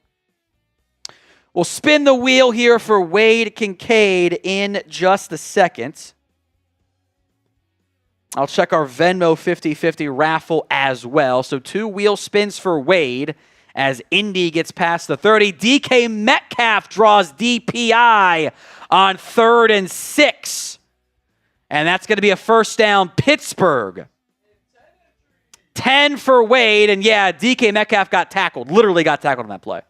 We'll spin the wheel here for Wade Kincaid in just a second. I'll check our Venmo 50-50 raffle as well. So 2 wheel spins for Wade as Indy gets past the 30. DK Metcalf draws DPI on 3rd and 6. And that's going to be a first down, Pittsburgh. 10 for Wade. And yeah, DK Metcalf got tackled. Literally got tackled on that play.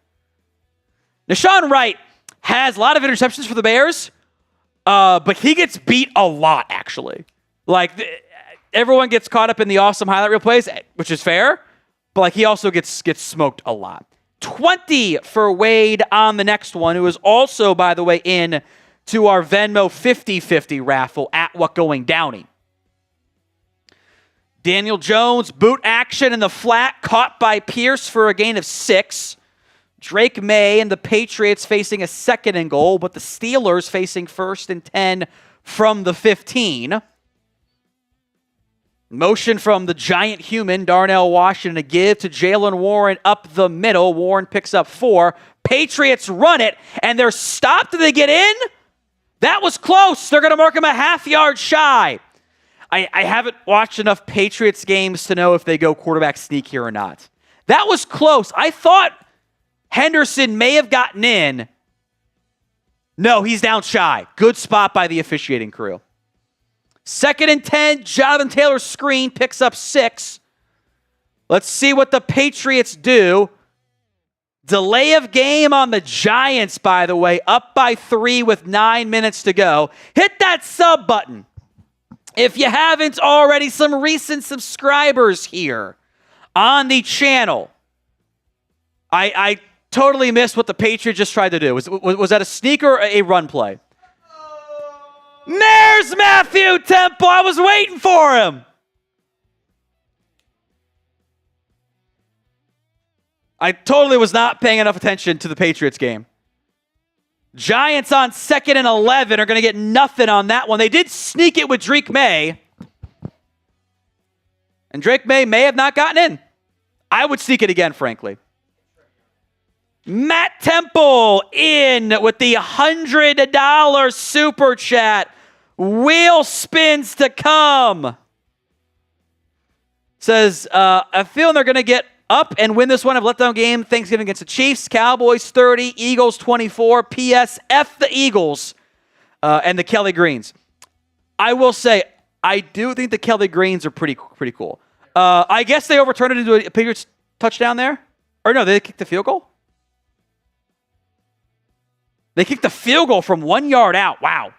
Nahshon Wright has a lot of interceptions for the Bears, but he gets beat a lot, actually. Like, everyone gets caught up in the awesome highlight reel plays, which is fair, but like he also gets smoked a lot. 20 for Wade on the next one, who is also, by the way, in to our Venmo 50-50 raffle at What Going Downey. Daniel Jones, boot action in the flat, caught by Pierce for a gain of 6. Drake May and the Patriots facing a 2nd and goal, but the Steelers facing 1st and 10 from the 15. Motion from the giant human, Darnell Washington, to give to Jaylen Warren up the middle. Warren picks up 4. Patriots run it, and they're stopped. Do they get in? That was close. They're going to mark him a half-yard shy. I haven't watched enough Patriots games to know if they go quarterback sneak here or not. That was close. I thought Henderson may have gotten in. No, he's down shy. Good spot by the officiating crew. 2nd and 10, Jonathan Taylor's screen picks up 6. Let's see what the Patriots do. Delay of game on the Giants, by the way, up by 3 with 9 minutes to go. Hit that sub button. If you haven't already, some recent subscribers here on the channel. I totally missed what the Patriots just tried to do. Was that a sneak or a run play? There's Matthew Temple. I was waiting for him. I totally was not paying enough attention to the Patriots game. Giants on 2nd and 11 are going to get nothing on that one. They did sneak it with Drake May. And Drake May have not gotten in. I would sneak it again, frankly. Matt Temple in with the $100 super chat. Wheel spins to come. Says, I feel they're going to get up and win this one. I've let down game Thanksgiving against the Chiefs. Cowboys 30, Eagles 24. P.S. F the Eagles and the Kelly Greens. I will say, I do think the Kelly Greens are pretty cool. I guess they overturned it into a Patriots touchdown there. Or no, they kicked the field goal? They kicked the field goal from 1 yard out. Wow.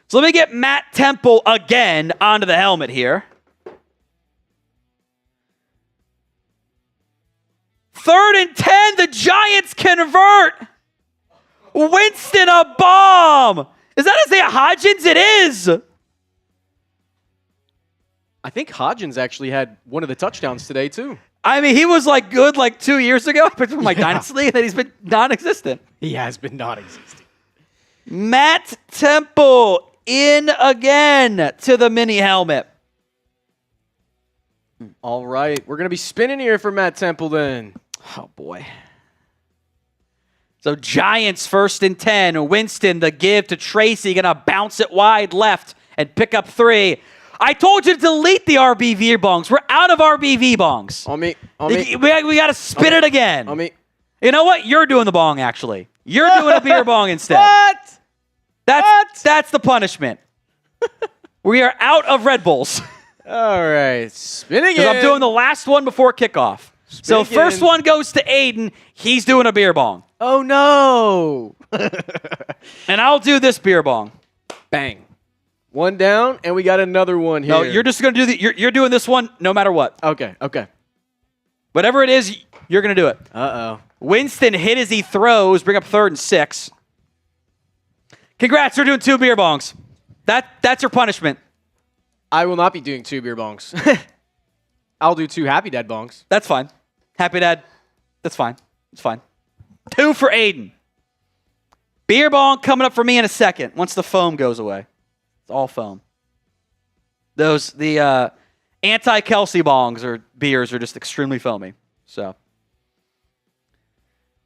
So let me get Matt Temple again onto the helmet here. 3rd and 10, the Giants convert. Winston, a bomb. Is that Isaiah Hodgins? It is. I think Hodgins actually had one of the touchdowns today, too. I mean, he was like good like 2 years ago, but from Dynasty, and then he's been non-existent. He has been non-existent. Matt Temple in again to the mini helmet. All right, we're going to be spinning here for Matt Temple then. Oh, boy. So Giants 1st and 10. Winston, the give to Tracy, going to bounce it wide left and pick up 3. I told you to delete the RBV bongs. We're out of RBV bongs. On me. We got to spin it again. On me. You know what? You're doing the bong, actually. You're doing a beer bong instead. What? That's the punishment. We are out of Red Bulls. All right. Spin again. Because I'm doing the last one before kickoff. So first one goes to Aiden. He's doing a beer bong. Oh, no. And I'll do this beer bong. Bang. One down, and we got another one here. No, you're just going to do you're doing this one no matter what. Okay. Whatever it is, you're going to do it. Uh-oh. Winston hit as he throws. Bring up 3rd and 6. Congrats, you're doing 2 beer bongs. That's your punishment. I will not be doing 2 beer bongs. I'll do 2 Happy Dad bongs. That's fine. Happy Dad, that's fine. It's fine. 2 for Aiden. Beer bong coming up for me in a second once the foam goes away. It's all foam. The anti-Kelsey bongs or beers are just extremely foamy. So,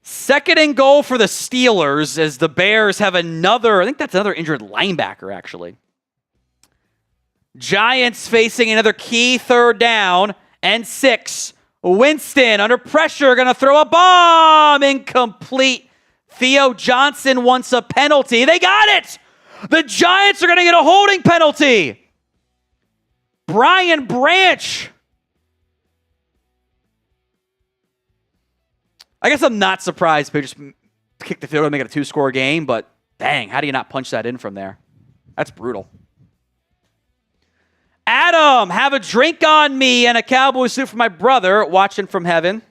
2nd and goal for the Steelers as the Bears have I think that's another injured linebacker, actually. Giants facing another key 3rd down and 6. Winston under pressure, going to throw a bomb. Incomplete. Theo Johnson wants a penalty. They got it! The Giants are going to get a holding penalty. Brian Branch. I guess I'm not surprised if they just kick the field and make it a 2-score game, but dang, how do you not punch that in from there? That's brutal. Adam, have a drink on me and a cowboy suit for my brother watching from heaven.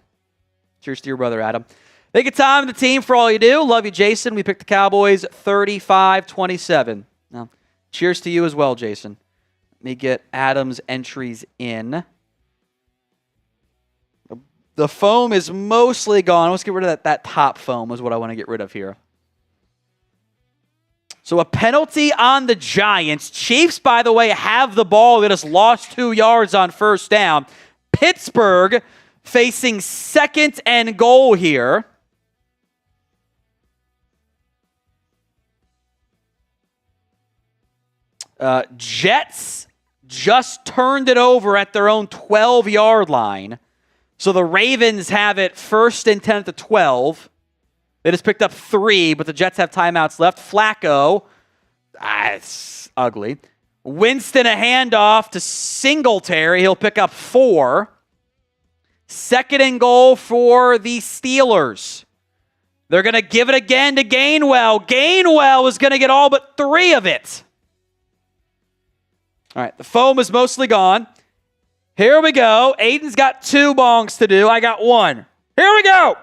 Cheers to your brother, Adam. Thank you, Tom, and the team, for all you do. Love you, Jason. We picked the Cowboys 35-27. Now, cheers to you as well, Jason. Let me get Adam's entries in. The foam is mostly gone. Let's get rid of that top foam is what I want to get rid of here. So a penalty on the Giants. Chiefs, by the way, have the ball. They just lost 2 yards on 1st down. Pittsburgh facing 2nd and goal here. Jets just turned it over at their own 12-yard line. So the Ravens have it 1st and 10 at the 12. They just picked up 3, but the Jets have timeouts left. Flacco, it's ugly. Winston, a handoff to Singletary. He'll pick up 4. 2nd and goal for the Steelers. They're going to give it again to Gainwell. Gainwell is going to get all but 3 of it. All right, the foam is mostly gone. Here we go. Aiden's got 2 bongs to do. I got 1. Here we go.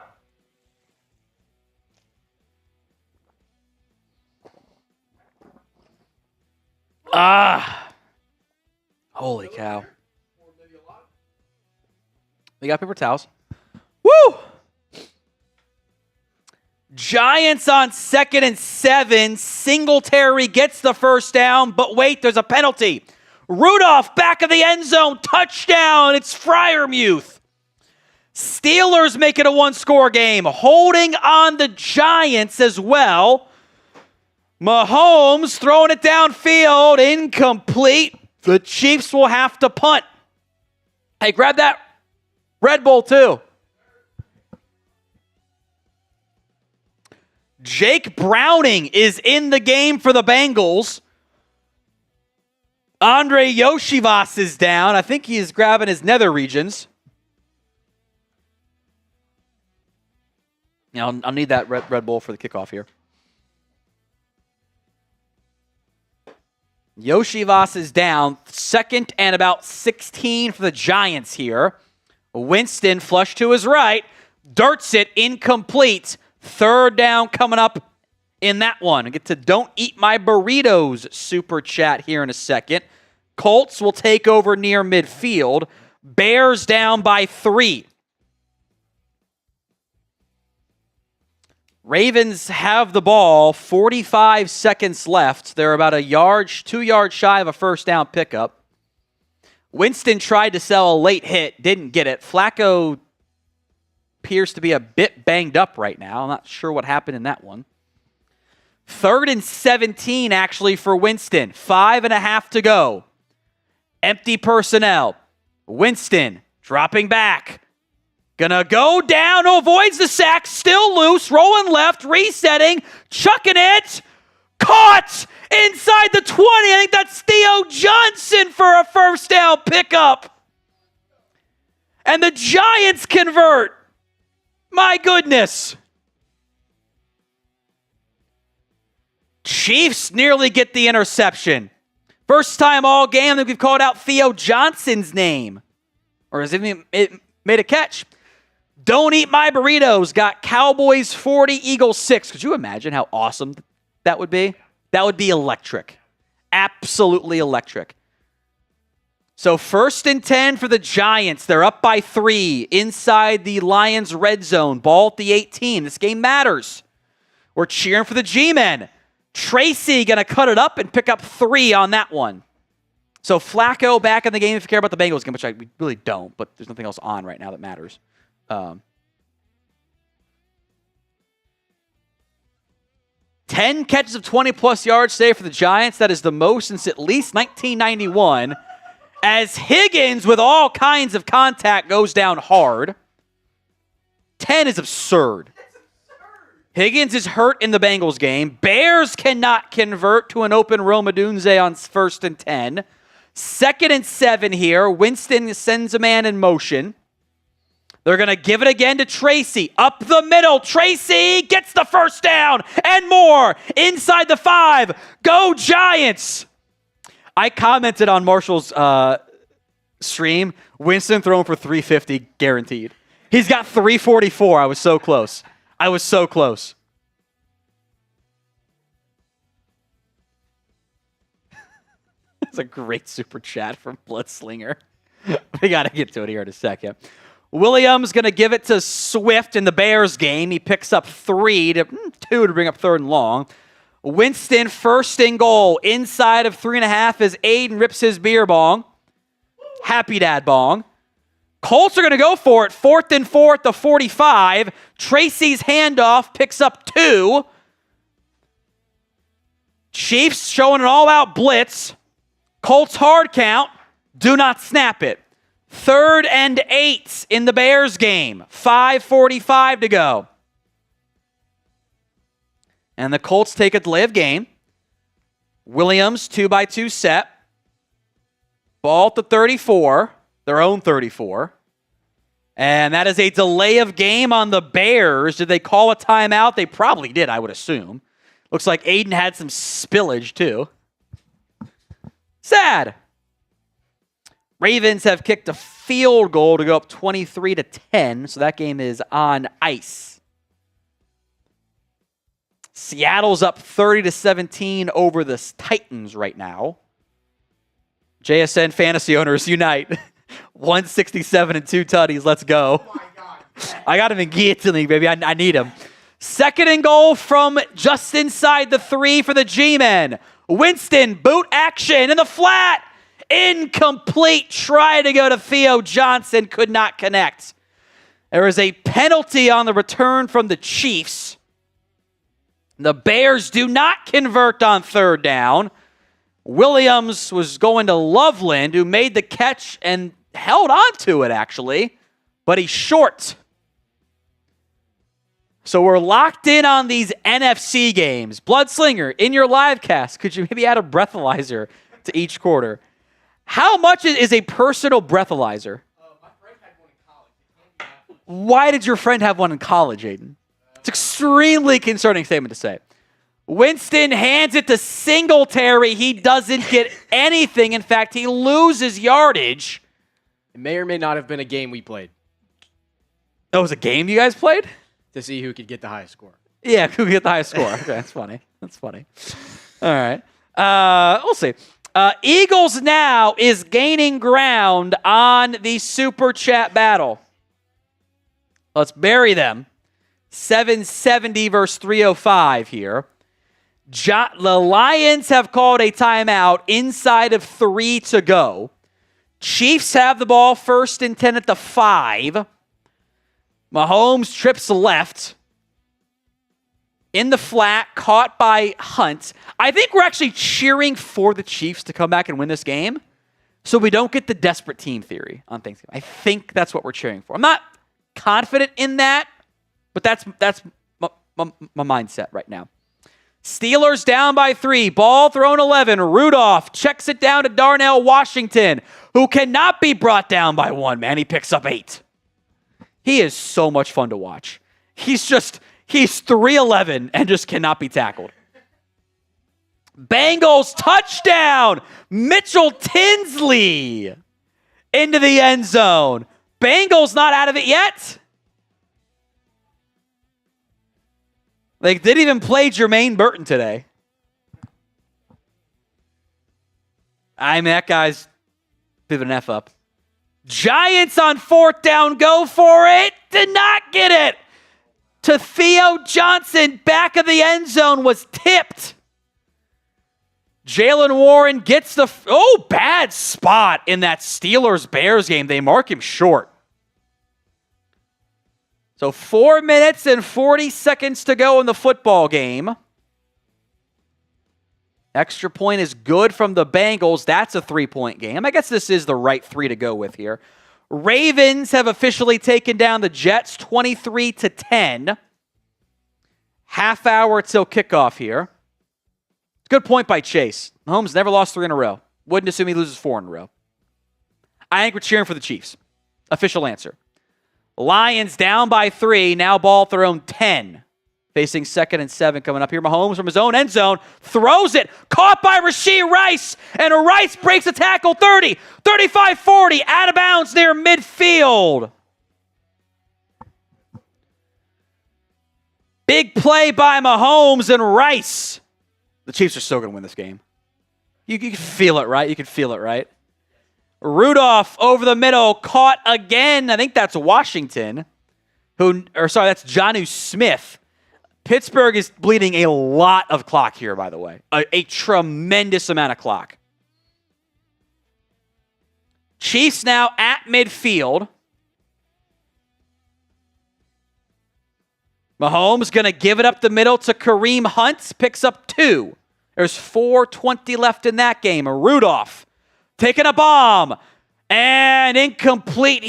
Holy cow. We got paper towels. Woo! Giants on 2nd and 7. Singletary gets the 1st down, but wait, there's a penalty. Rudolph, back of the end zone, touchdown. It's Freiermuth. Steelers make it a 1-score game. Holding on the Giants as well. Mahomes throwing it downfield, incomplete. The Chiefs will have to punt. Hey, grab that Red Bull too. Jake Browning is in the game for the Bengals. Andre Yoshivas is down. I think he is grabbing his nether regions. I'll need that Red Bull for the kickoff here. Yoshivas is down. 2nd and about 16 for the Giants here. Winston flush to his right. Darts it incomplete. 3rd down coming up in that one. I get to Don't Eat My Burritos super chat here in a second. Colts will take over near midfield. Bears down by 3. Ravens have the ball. 45 seconds left. They're about 2 yards shy of a 1st down pickup. Winston tried to sell a late hit, didn't get it. Flacco appears to be a bit banged up right now. I'm not sure what happened in that one. 3rd and 17 actually for Winston. 5.5 to go. Empty personnel. Winston dropping back. Gonna go down, avoids the sack, still loose, rolling left, resetting, chucking it. Caught inside the 20. I think that's Theo Johnson for a 1st down pickup. And the Giants convert. My goodness. Chiefs nearly get the interception. First time all game that we've called out Theo Johnson's name. Or has it made a catch? Don't Eat My Burritos got Cowboys 40, Eagles 6. Could you imagine how awesome that would be? That would be electric. Absolutely electric. So 1st and 10 for the Giants. They're up by 3 inside the Lions red zone. Ball at the 18. This game matters. We're cheering for the G-Men. Tracy going to cut it up and pick up 3 on that one. So Flacco back in the game if you care about the Bengals game, which I really don't, but there's nothing else on right now that matters. 10 catches of 20-plus yards today for the Giants. That is the most since at least 1991. As Higgins, with all kinds of contact, goes down hard. 10 is absurd. Higgins is hurt in the Bengals game. Bears cannot convert to an open Rome Odunze on 1st and 10. 2nd and 7 here. Winston sends a man in motion. They're going to give it again to Tracy. Up the middle. Tracy gets the first down and more. Inside the 5. Go Giants. I commented on Marshall's stream. Winston throwing for 350 guaranteed. He's got 344. I was so close. That's a great super chat from Bloodslinger. We got to get to it here in a second. Williams going to give it to Swift in the Bears game. He picks up 2 to bring up 3rd and long. Winston 1st and goal inside of 3.5 as Aiden rips his beer bong. Happy dad bong. Colts are going to go for it. 4th and 4 at the 45. Tracy's handoff picks up 2. Chiefs showing an all-out blitz. Colts hard count. Do not snap it. 3rd and 8 in the Bears game. 5:45 to go. And the Colts take a delay of game. Williams, 2x2 set. Ball at the 34, their own 34. And that is a delay of game on the Bears. Did they call a timeout? They probably did, I would assume. Looks like Aiden had some spillage, too. Sad. Ravens have kicked a field goal to go up 23-10, so that game is on ice. Seattle's up 30-17 over the Titans right now. JSN fantasy owners unite. 167 and 2 tutties. Let's go. Oh my God. I got him in guillotine, baby. I need him. 2nd and goal from just inside the 3 for the G-Men. Winston, boot action in the flat. Incomplete. Try to go to Theo Johnson. Could not connect. There is a penalty on the return from the Chiefs. The Bears do not convert on 3rd down. Williams was going to Loveland, who made the catch and held on to it, actually, but he's short. So we're locked in on these NFC games. Bloodslinger, in your live cast, could you maybe add a breathalyzer to each quarter? How much is a personal breathalyzer? My friend had one in college. Why did your friend have one in college, Aiden? It's an extremely concerning statement to say. Winston hands it to Singletary. He doesn't get anything. In fact, he loses yardage. It may or may not have been a game we played. That was a game you guys played? To see who could get the highest score. Yeah, who could get the highest score. Okay, that's funny. All right. We'll see. Eagles now is gaining ground on the Super Chat battle. Let's bury them. 770 versus 305 here. The Lions have called a timeout inside of 3 to go. Chiefs have the ball 1st and 10 at the 5. Mahomes trips left. In the flat, caught by Hunt. I think we're actually cheering for the Chiefs to come back and win this game so we don't get the desperate team theory on Thanksgiving. I think that's what we're cheering for. I'm not confident in that, but that's my mindset right now. Steelers down by 3. Ball thrown 11. Rudolph checks it down to Darnell Washington, who cannot be brought down by 1, man. He picks up 8. He is so much fun to watch. He's 3'11" and just cannot be tackled. Bengals touchdown. Mitchell Tinsley into the end zone. Bengals not out of it yet. They didn't even play Jermaine Burton today. I mean, that guy's Pivot an F up. Giants on 4th down, go for it. Did not get it. To Theo Johnson, back of the end zone, was tipped. Jalen Warren gets the... bad spot in that Steelers-Bears game. They mark him short. So 4 minutes and 40 seconds to go in the football game. Extra point is good from the Bengals. That's a 3-point game. I guess this is the right 3 to go with here. Ravens have officially taken down the Jets 23-10. Half hour till kickoff here. Good point by Chase. Mahomes never lost 3 in a row. Wouldn't assume he loses 4 in a row. I think we're cheering for the Chiefs. Official answer. Lions down by 3. Now ball at their own 10. Facing 2nd and 7 coming up here. Mahomes from his own end zone throws it. Caught by Rashee Rice. And Rice breaks a tackle 30. 35-40. Out of bounds near midfield. Big play by Mahomes and Rice. The Chiefs are still going to win this game. You can feel it, right? You can feel it, right? Rudolph over the middle, caught again. I think that's Washington. That's Jonnu Smith. Pittsburgh is bleeding a lot of clock here, by the way. A tremendous amount of clock. Chiefs now at midfield. Mahomes going to give it up the middle to Kareem Hunt. Picks up 2. There's 4:20 left in that game. Rudolph taking a bomb. And incomplete.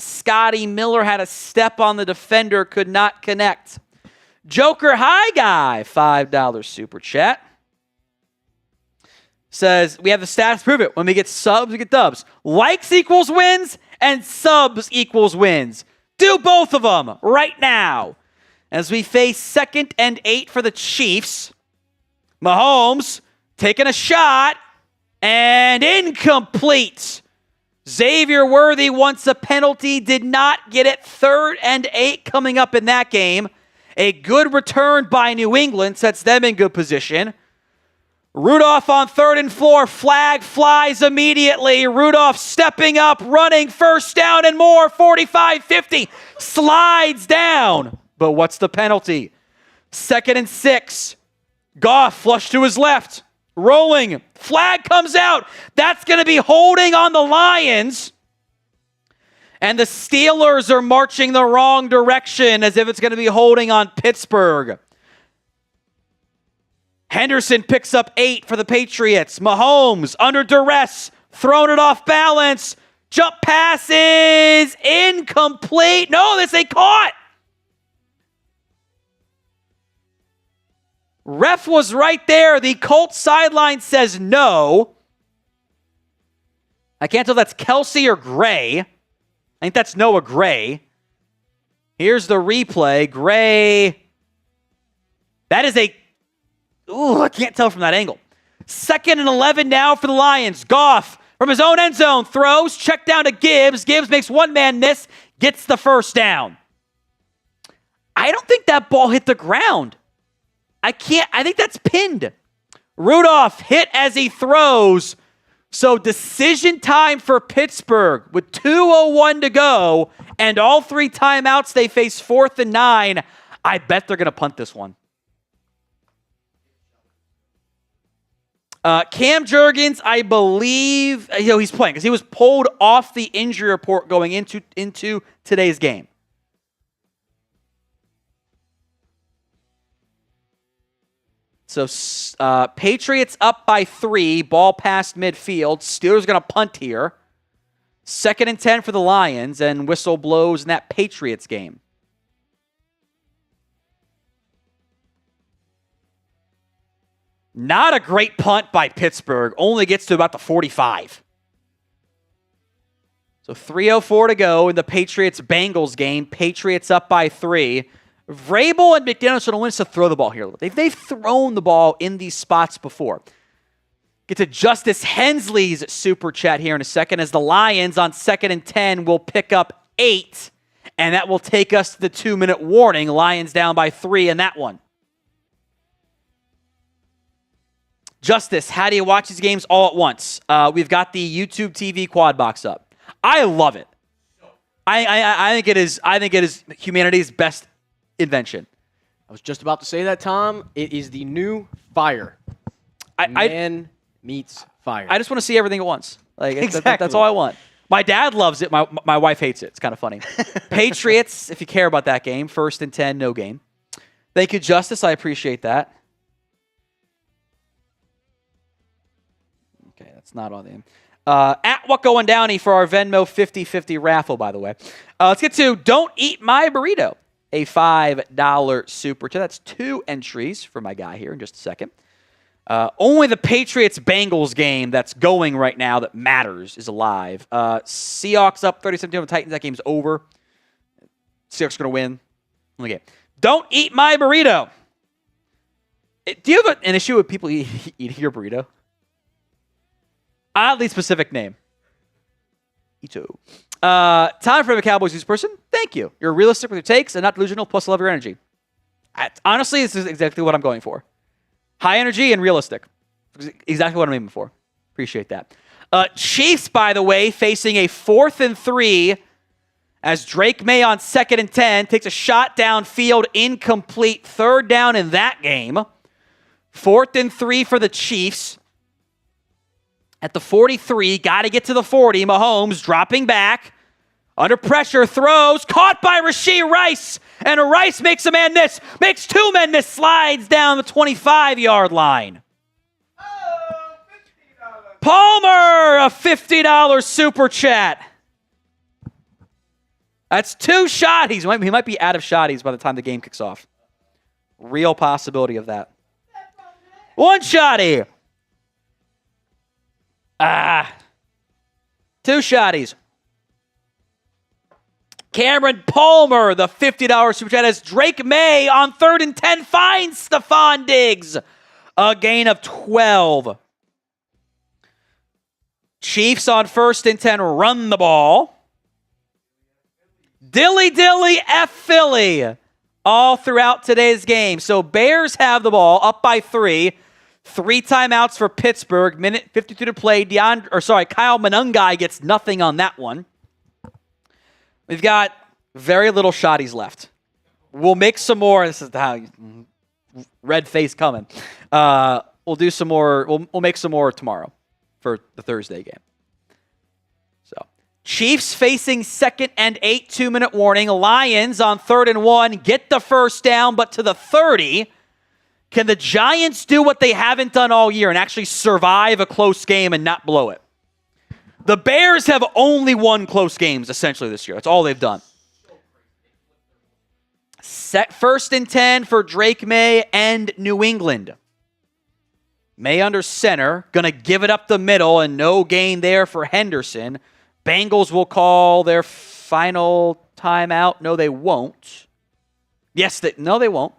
Scotty Miller had a step on the defender. Could not connect. Joker High Guy, $5 super chat. Says, we have the stats to prove it. When we get subs, we get dubs. Likes equals wins, and subs equals wins. Do both of them right now. As we face 2nd and 8 for the Chiefs. Mahomes taking a shot, and incomplete. Xavier Worthy wants a penalty, did not get it. 3rd and 8 coming up in that game. A good return by New England sets them in good position. Rudolph on 3rd and 4. Flag flies immediately. Rudolph stepping up, running, 1st down and more. 45-50. Slides down. But what's the penalty? 2nd and 6. Goff flush to his left. Rolling. Flag comes out. That's going to be holding on the Lions. And the Steelers are marching the wrong direction as if it's going to be holding on Pittsburgh. Henderson picks up 8 for the Patriots. Mahomes under duress. Thrown it off balance. Jump passes. Incomplete. No, this ain't caught. Ref was right there. The Colts sideline says no. I can't tell if that's Kelsey or Gray. I think that's Noah Gray. Here's the replay. Gray. That is a... I can't tell from that angle. 2nd and 11 now for the Lions. Goff from his own end zone throws. Check down to Gibbs. Gibbs makes one man miss. Gets the 1st down. I don't think that ball hit the ground. I think that's pinned. Rudolph hit as he throws. So decision time for Pittsburgh with 2:01 to go and all 3 timeouts. They face 4th and 9. I bet they're going to punt this one. Cam Jurgens, I believe, he's playing because he was pulled off the injury report going into today's game. So Patriots up by 3, ball past midfield. Steelers going to punt here. 2nd and 10 for the Lions, and whistle blows in that Patriots game. Not a great punt by Pittsburgh. Only gets to about the 45. So 3:04 to go in the Patriots-Bengals game. Patriots up by 3. Vrabel and McDaniels are going to win us to throw the ball here. They've thrown the ball in these spots before. Get to Justice Hensley's super chat here in a second as the Lions on 2nd and 10 will pick up 8. And that will take us to the 2-minute warning. Lions down by 3 in that one. Justice, how do you watch these games all at once? We've got the YouTube TV quad box up. I love it. I think it is. I think it is humanity's best invention. I was just about to say that, Tom. It is the new fire. Man meets fire. I just want to see everything at once. Like exactly. That's all I want. My dad loves it. My wife hates it. It's kind of funny. Patriots, if you care about that game, 1st and 10, no game. Thank you, Justice. I appreciate that. Okay, that's not on the end. At What Going Downey for our Venmo 50-50 raffle, by the way. Let's get to Don't Eat My Burrito, a $5 super chat. That's 2 entries for my guy here in just a second. Only the Patriots-Bengals game that's going right now that matters is alive. Seahawks up 37 over the Titans. That game's over. Seahawks are going to win. Okay. Don't eat my burrito. Do you have an issue with people eating your burrito? Oddly specific name. Ito. Time for the Cowboys news person. Thank you. You're realistic with your takes and not delusional, plus love your energy. Honestly, this is exactly what I'm going for. High energy and realistic. Exactly what I'm aiming for. Appreciate that. Chiefs, by the way, facing a 4th and 3 as Drake May on 2nd and 10 takes a shot downfield, incomplete. 3rd down in that game. 4th and 3 for the Chiefs. At the 43, got to get to the 40. Mahomes dropping back. Under pressure, throws. Caught by Rashee Rice. And Rice makes a man miss. Makes 2 men miss. Slides down the 25-yard line. Oh, $50. Palmer, a $50 super chat. That's 2 shotties. He might be out of shotties by the time the game kicks off. Real possibility of that. 1 shotty. 2 shotties. Cameron Palmer, the $50 super chat, as Drake May on 3rd and 10 finds Stephon Diggs. A gain of 12. Chiefs on 1st and 10 run the ball. Dilly F Philly all throughout today's game. So Bears have the ball up by 3. 3 timeouts for Pittsburgh. Minute 52 to play. Kyle Monangai gets nothing on that one. We've got very little shotties left. We'll make some more. This is how red face coming. We'll do some more. We'll make some more tomorrow for the Thursday game. So Chiefs facing 2nd and 8, 2-minute warning. Lions on 3rd and 1 get the 1st down, but to the 30. Can the Giants do what they haven't done all year and actually survive a close game and not blow it? The Bears have only won close games, essentially, this year. That's all they've done. 1st and 10 for Drake May and New England. May under center. Going to give it up the middle, and no gain there for Henderson. Bengals will call their final timeout. No, they won't. No, they won't.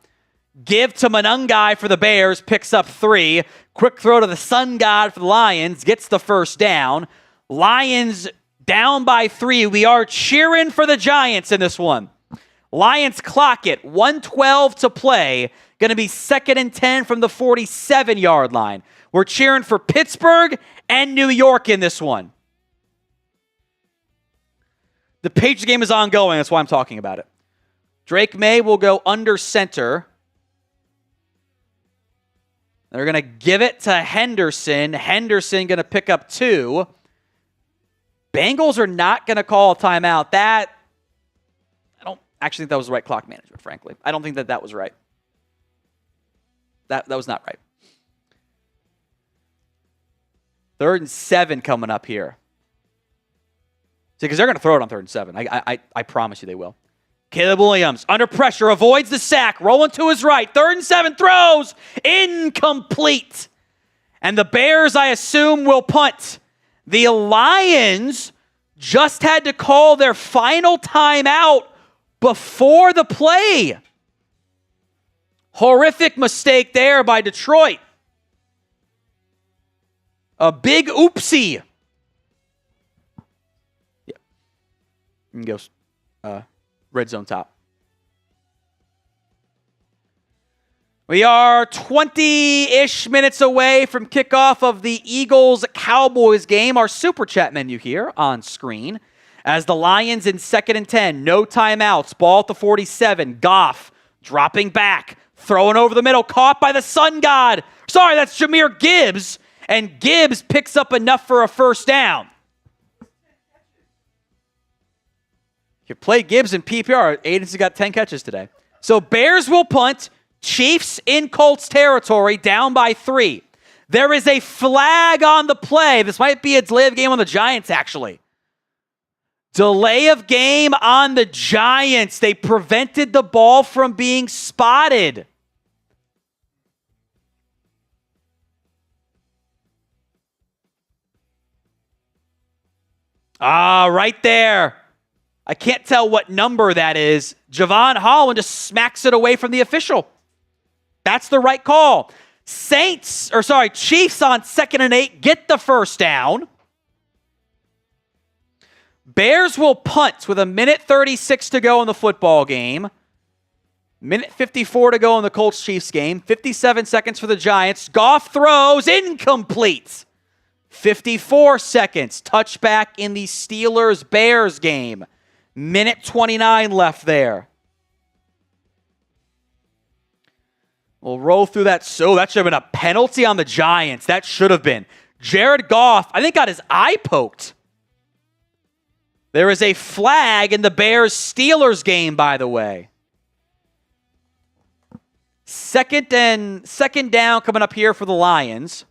Give to Monangai for the Bears. Picks up 3. Quick throw to the Sun God for the Lions. Gets the 1st down. Lions down by 3. We are cheering for the Giants in this one. Lions clock it. 1:12 to play. Going to be 2nd and 10 from the 47-yard line. We're cheering for Pittsburgh and New York in this one. The Patriots game is ongoing. That's why I'm talking about it. Drake May will go under center. They're going to give it to Henderson. Henderson going to pick up 2. Bengals are not going to call a timeout. I don't actually think that was the right clock management, frankly. I don't think that was right. That was not right. 3rd and 7 coming up here. See, because they're going to throw it on 3rd and 7. I promise you they will. Caleb Williams, under pressure, avoids the sack, rolling to his right. 3rd and 7, throws, incomplete. And the Bears, I assume, will punt. The Lions just had to call their final timeout before the play. Horrific mistake there by Detroit. A big oopsie. Yeah. And goes red zone top. We are 20-ish minutes away from kickoff of the Eagles-Cowboys game. Our Super Chat menu here on screen. As the Lions in 2nd and 10, no timeouts, ball at the 47. Goff dropping back, throwing over the middle, caught by the Sun God. Sorry, that's Jahmyr Gibbs. And Gibbs picks up enough for a first down. You play Gibbs in PPR. Aiden's got 10 catches today. So Bears will punt. Chiefs in Colts territory, down by 3. There is a flag on the play. This might be a delay of game on the Giants, actually. Delay of game on the Giants. They prevented the ball from being spotted. Right there. I can't tell what number that is. Javon Holland just smacks it away from the official. That's the right call. Chiefs on 2nd and 8, get the first down. Bears will punt with 1:36 to go in the football game. 1:54 to go in the Colts-Chiefs game. 57 seconds for the Giants. Goff throws, incomplete. 54 seconds. Touchback in the Steelers-Bears game. 1:29 left there. We'll roll through that. So that should have been a penalty on the Giants. That should have been. Jared Goff, I think, got his eye poked. There is a flag in the Bears-Steelers game, by the way. Second down coming up here for the Lions.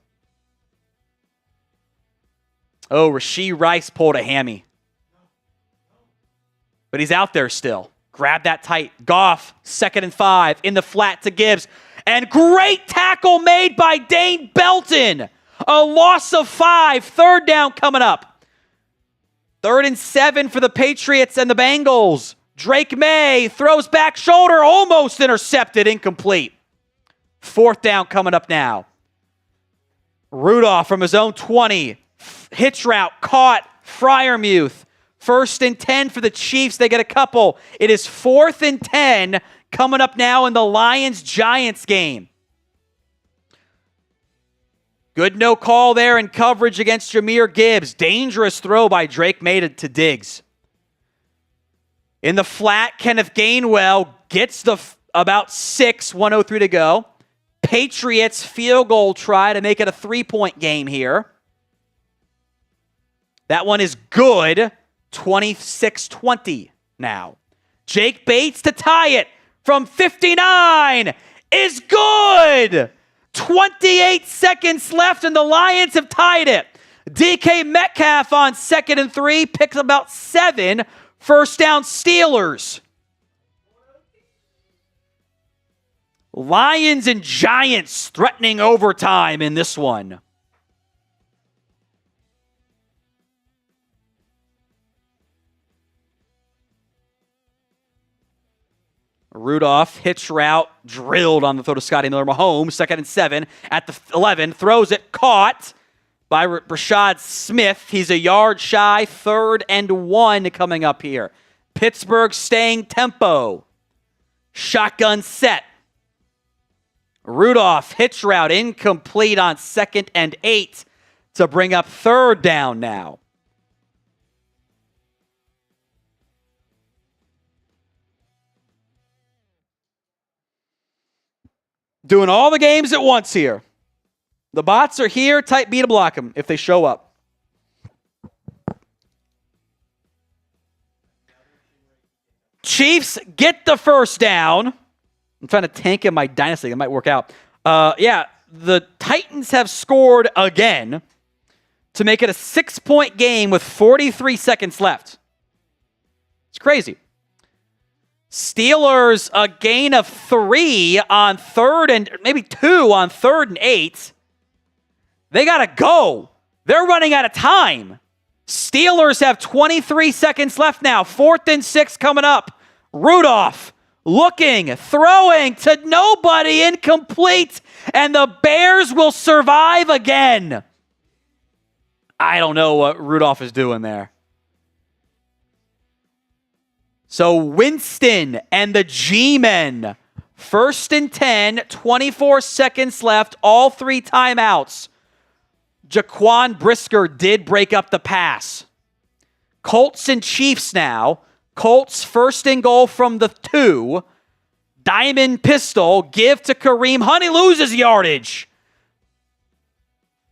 Oh, Rashee Rice pulled a hammy. But he's out there still. Grab that tight. Goff, 2nd and 5, in the flat to Gibbs. And great tackle made by Dane Belton. A loss of 5. 3rd down coming up. 3rd and 7 for the Patriots and the Bengals. Drake May throws back shoulder, almost intercepted, incomplete. 4th down coming up now. Rudolph from his own 20. Hitch route caught. Freiermuth. 1st and 10 for the Chiefs. They get a couple. It is 4th and 10 coming up now in the Lions-Giants game. Good no call there in coverage against Jahmyr Gibbs. Dangerous throw by Drake May to Diggs. In the flat, Kenneth Gainwell gets about 6, 1:03 to go. Patriots field goal try to make it a 3-point game here. That one is good. 26-20 now. Jake Bates to tie it from 59 is good. 28 seconds left and the Lions have tied it. DK Metcalf on 2nd and 3 picks about 7. First down Steelers. Lions and Giants threatening overtime in this one. Rudolph, hitch route, drilled on the throw to Scotty Miller. Mahomes, 2nd and 7 at the 11, throws it, caught by Rashad Smith. He's a yard shy, 3rd and 1 coming up here. Pittsburgh staying tempo. Shotgun set. Rudolph, hitch route, incomplete on 2nd and 8 to bring up 3rd down now. Doing all the games at once here. The bots are here. Tight B to block them if they show up. Chiefs get the first down. I'm trying to tank in my dynasty. It might work out. The Titans have scored again to make it a 6-point game with 43 seconds left. It's crazy. Steelers, a gain of 3 on 3rd and maybe 2 on 3rd and 8. They got to go. They're running out of time. Steelers have 23 seconds left now. 4th and 6 coming up. Rudolph looking, throwing to nobody, incomplete. And the Bears will survive again. I don't know what Rudolph is doing there. So Winston and the G-Men First and 10, 24 seconds left, all 3 timeouts. Jaquan Brisker did break up the pass. Colts and Chiefs now. Colts first and goal from the 2. Diamond pistol, give to Kareem Hunt. He loses yardage.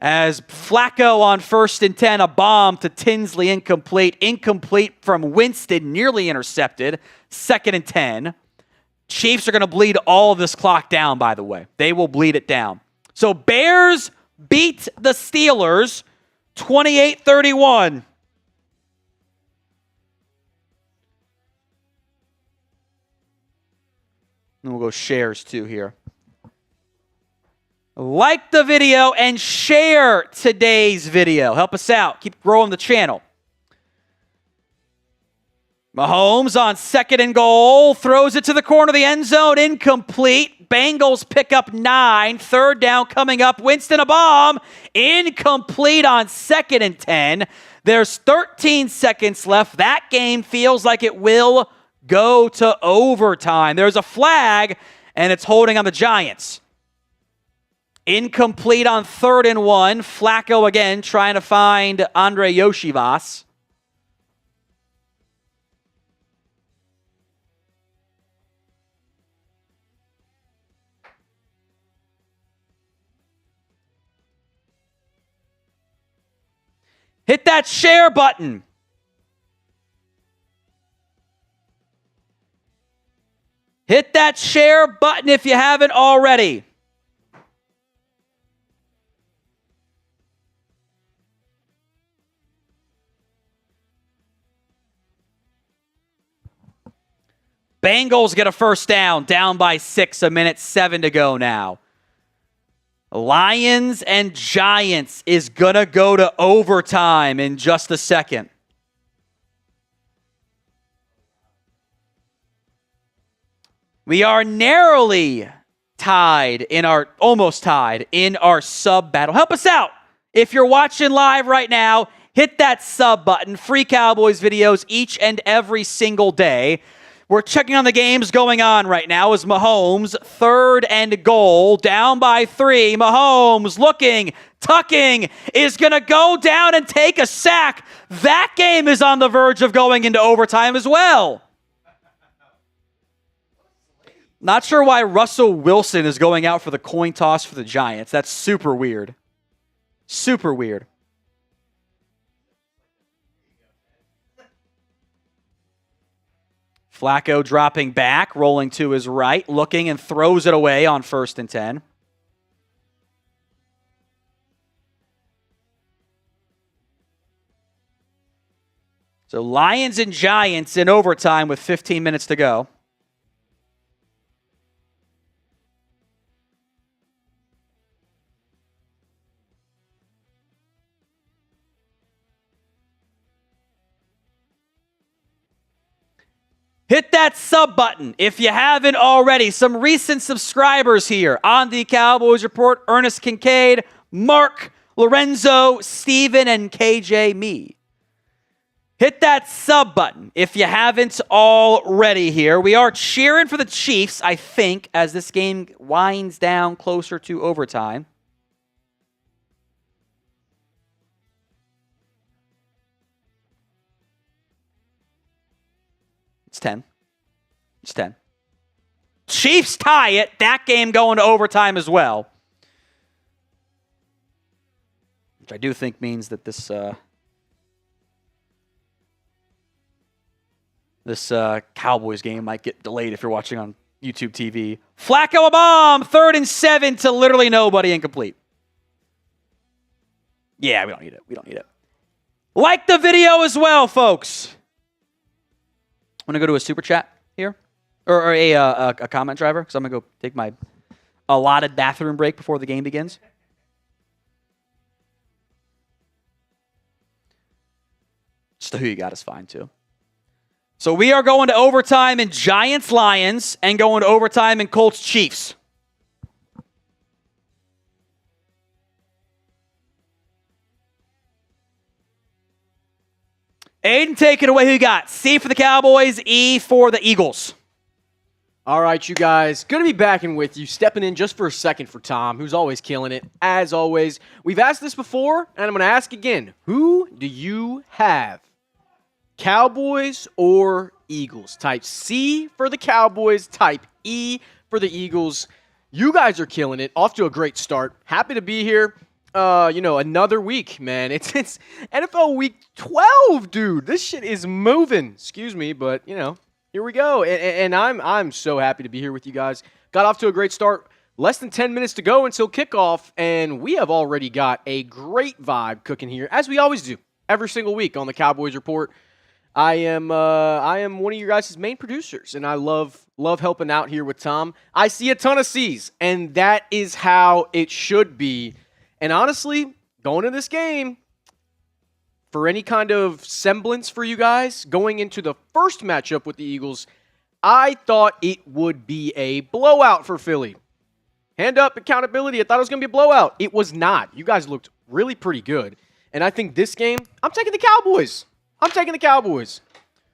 As Flacco on first and 10, a bomb to Tinsley, incomplete. Incomplete from Winston, nearly intercepted. Second and 10. Chiefs are going to bleed all of this clock down, by the way. They will bleed it down. So Bears beat the Steelers 28-31. And we'll go shares too here. Like the video and share today's video. Help us out. Keep growing the channel. Mahomes on second and goal. Throws it to the corner of the end zone. Incomplete. Bengals pick up 9. Third down coming up. Winston a bomb. Incomplete on second and 10. There's 13 seconds left. That game feels like it will go to overtime. There's a flag, and it's holding on the Giants. Incomplete on third and 1. Flacco again trying to find Andre Yoshivas. Hit that share button. Hit that share button if you haven't already. Bengals get a first down by 6, 1:07 to go now. Lions and Giants is going to go to overtime in just a second. We are narrowly almost tied in our sub battle. Help us out. If you're watching live right now, hit that sub button. Free Cowboys videos each and every single day. We're checking on the games going on right now as Mahomes, third and goal, down by 3. Mahomes looking, tucking, is going to go down and take a sack. That game is on the verge of going into overtime as well. Not sure why Russell Wilson is going out for the coin toss for the Giants. That's super weird. Super weird. Flacco dropping back, rolling to his right, looking and throws it away on first and 10. So Lions and Giants in overtime with 15 minutes to go. Hit that sub button if you haven't already. Some recent subscribers here on the Cowboys Report. Ernest Kincaid, Mark, Lorenzo, Steven, and KJ Me. Hit that sub button if you haven't already here. We are cheering for the Chiefs, I think, as this game winds down closer to overtime. It's 10. It's 10. Chiefs tie it. That game going to overtime as well. Which I do think means that this Cowboys game might get delayed if you're watching on YouTube TV. Flacco a bomb. 3rd and 7 to literally nobody, incomplete. Yeah, we don't need it. We don't need it. Like the video as well, folks. I'm going to go to a super chat here, or a comment driver, because I'm going to go take my allotted bathroom break before the game begins. Just who you got is fine, too. So we are going to overtime in Giants-Lions and going to overtime in Colts-Chiefs. Aiden, take it away. Who you got? C for the Cowboys, E for the Eagles. All right, you guys. Good to be back in with you. Stepping in just for a second for Tom, who's always killing it. As always, we've asked this before, and I'm going to ask again. Who do you have? Cowboys or Eagles? Type C for the Cowboys. Type E for the Eagles. You guys are killing it. Off to a great start. Happy to be here. Another week, man. It's NFL Week 12, dude. This shit is moving. Excuse me, but, here we go. And I'm so happy to be here with you guys. Got off to a great start. Less than 10 minutes to go until kickoff, and we have already got a great vibe cooking here, as we always do, every single week on the Cowboys Report. I am one of your guys' main producers, and I love helping out here with Tom. I see a ton of C's, and that is how it should be. And honestly, going to this game, for any kind of semblance for you guys, going into the first matchup with the Eagles, I thought it would be a blowout for Philly. Hand up, accountability. I thought it was going to be a blowout. It was not. You guys looked really pretty good. And I think this game, I'm taking the Cowboys.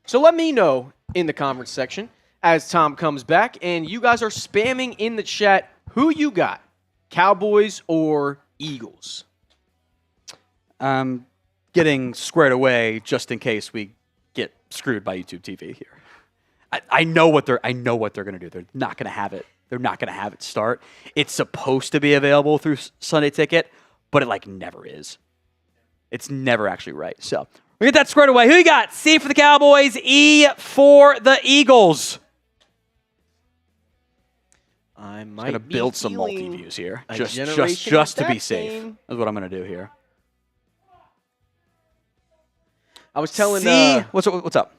So let me know in the comments section as Tom comes back and you guys are spamming in the chat who you got, Cowboys or Eagles. Getting squared away just in case we get screwed by YouTube TV here. I know what they're going to do. They're not going to have it. They're not going to have it start. It's supposed to be available through Sunday Ticket, but it never is. It's never actually right. So we get that squared away. Who you got? C for the Cowboys, E for the Eagles. I might going to build some multi-views here, just to be safe. Game. That's what I'm going to do here. I was telling what's up?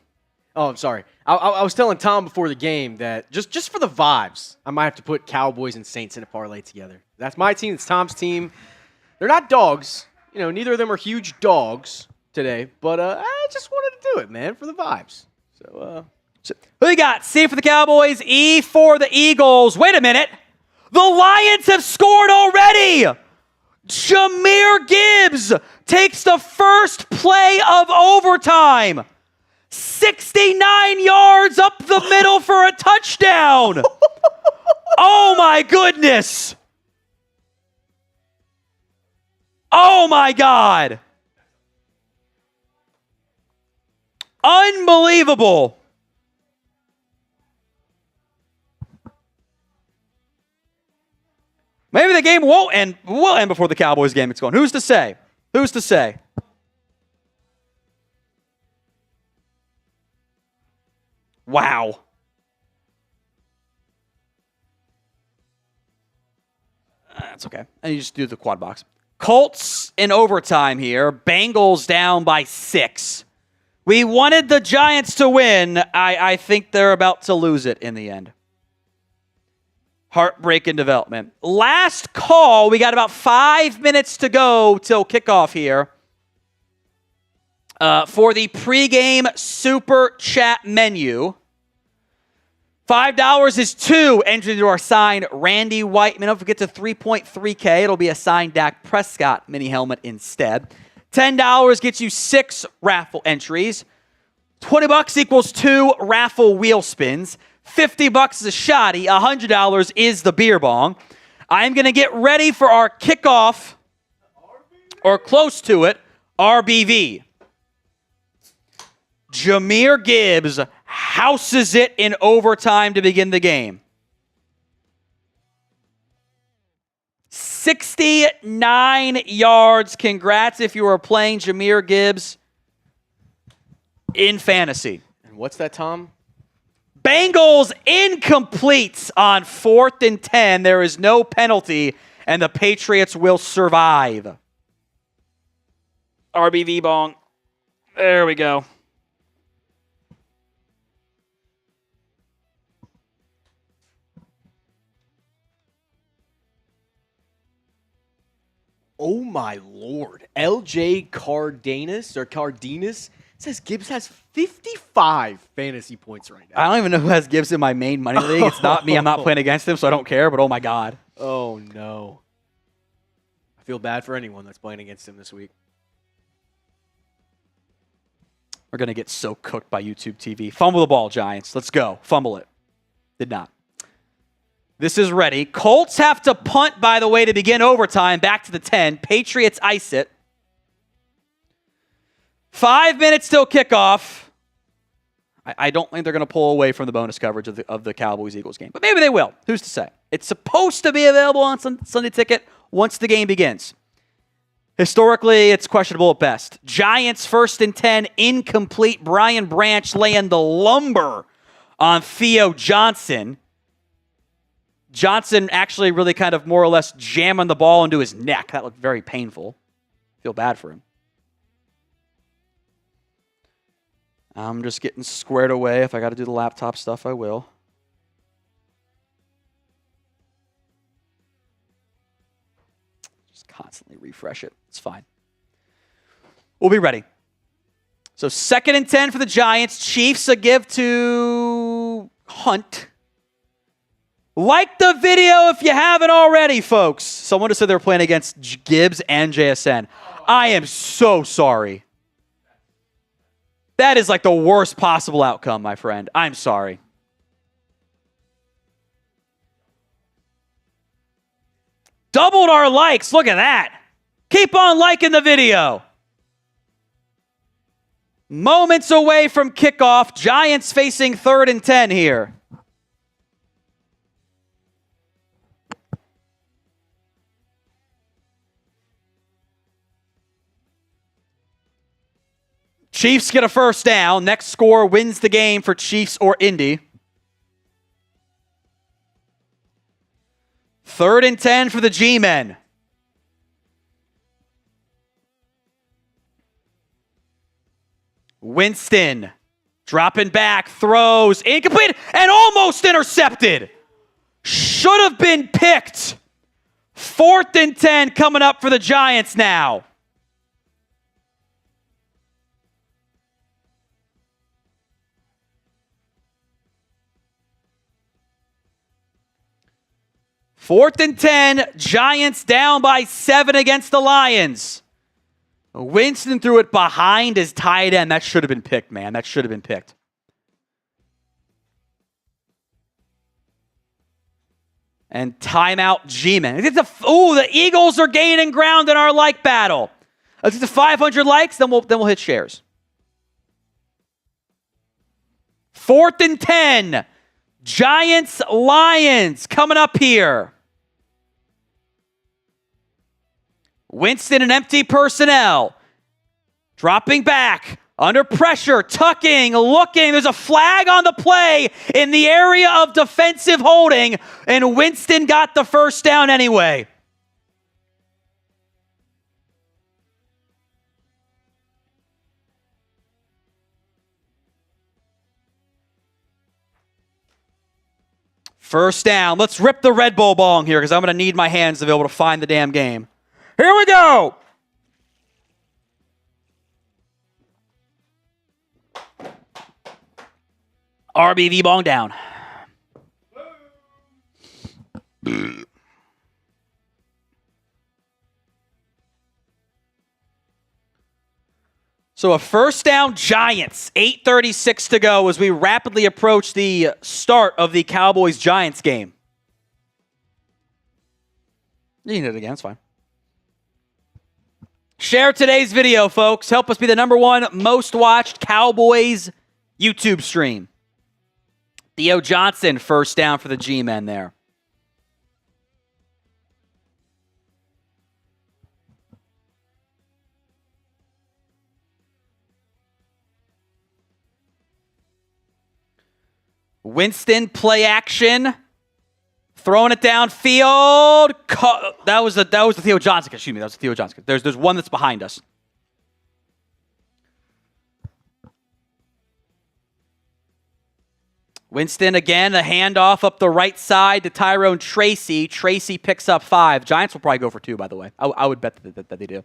Oh, I'm sorry. I was telling Tom before the game that just for the vibes, I might have to put Cowboys and Saints in a parlay together. That's my team. It's Tom's team. They're not dogs. Neither of them are huge dogs today. But I just wanted to do it, man, for the vibes. So who you got? C for the Cowboys, E for the Eagles. Wait a minute. The Lions have scored already. Jahmyr Gibbs takes the first play of overtime. 69 yards up the middle for a touchdown. Oh, my goodness. Oh, my God. Unbelievable. Maybe the game will end before the Cowboys game gets going. Who's to say? Wow. That's okay. And you just do the quad box. Colts in overtime here. Bengals down by 6. We wanted the Giants to win. I think they're about to lose it in the end. Heartbreak in development. Last call. We got about 5 minutes to go till kickoff here. For the pregame super chat menu. $5 is 2 entries into our signed Randy Whiteman. Don't forget to 3.3K. It'll be a signed Dak Prescott mini helmet instead. $10 gets you 6 raffle entries. $20 equals 2 raffle wheel spins. $50 is a shotty. $100 is the beer bong. I'm going to get ready for our kickoff, or close to it, RBV. Jahmyr Gibbs houses it in overtime to begin the game. 69 yards. Congrats if you are playing Jahmyr Gibbs in fantasy. And what's that, Tom? Bengals incomplete on 4th and 10. There is no penalty, and the Patriots will survive. RBV bong. There we go. Oh, my Lord. LJ Cardenas says Gibbs has 55 fantasy points right now. I don't even know who has Gibbs in my main money league. It's not me. I'm not playing against him, so I don't care, but oh, my God. Oh, no. I feel bad for anyone that's playing against him this week. We're going to get so cooked by YouTube TV. Fumble the ball, Giants. Let's go. Fumble it. Did not. This is ready. Colts have to punt, by the way, to begin overtime. Back to the 10. Patriots ice it. 5 minutes till kickoff. I don't think they're going to pull away from the bonus coverage of the Cowboys-Eagles game. But maybe they will. Who's to say? It's supposed to be available on Sunday Ticket once the game begins. Historically, it's questionable at best. Giants 1st and 10, incomplete. Brian Branch laying the lumber on Theo Johnson. Johnson actually really kind of more or less jamming the ball into his neck. That looked very painful. Feel bad for him. I'm just getting squared away. If I got to do the laptop stuff, I will. Just constantly refresh it. It's fine. We'll be ready. So 2nd and 10 for the Giants. Chiefs a give to Hunt. Like the video if you haven't already, folks. Someone just said they were playing against Gibbs and JSN. I am so sorry. That is like the worst possible outcome, my friend. I'm sorry. Doubled our likes. Look at that. Keep on liking the video. Moments away from kickoff. Giants facing 3rd and 10 here. Chiefs get a first down. Next score wins the game for Chiefs or Indy. 3rd and 10 for the G-Men. Winston dropping back, throws, incomplete, and almost intercepted. Should have been picked. 4th and 10 coming up for the Giants now. Fourth and 10, Giants down by 7 against the Lions. Winston threw it behind his tight end. That should have been picked, man. That should have been picked. And timeout G-Men. The Eagles are gaining ground in our like battle. Let's get to 500 likes, then we'll hit shares. 4th and 10, Giants, Lions coming up here. Winston and empty personnel. Dropping back. Under pressure. Tucking. Looking. There's a flag on the play in the area of defensive holding. And Winston got the first down anyway. First down. Let's rip the Red Bull bong here because I'm going to need my hands to be able to find the damn game. Here we go. RBV bong down. So a first down Giants. 8:36 to go as we rapidly approach the start of the Cowboys-Giants game. You can hit it again. It's fine. Share today's video, folks. Help us be the #1 most watched Cowboys YouTube stream. Theo Johnson, first down for the G-Men there. Winston, play action. Throwing it downfield. That was the Theo Johnson. Excuse me, that was the Theo Johnson. There's one that's behind us. Winston again, a handoff up the right side to Tyrone Tracy. Tracy picks up 5. Giants will probably go for 2, by the way. I would bet that they do.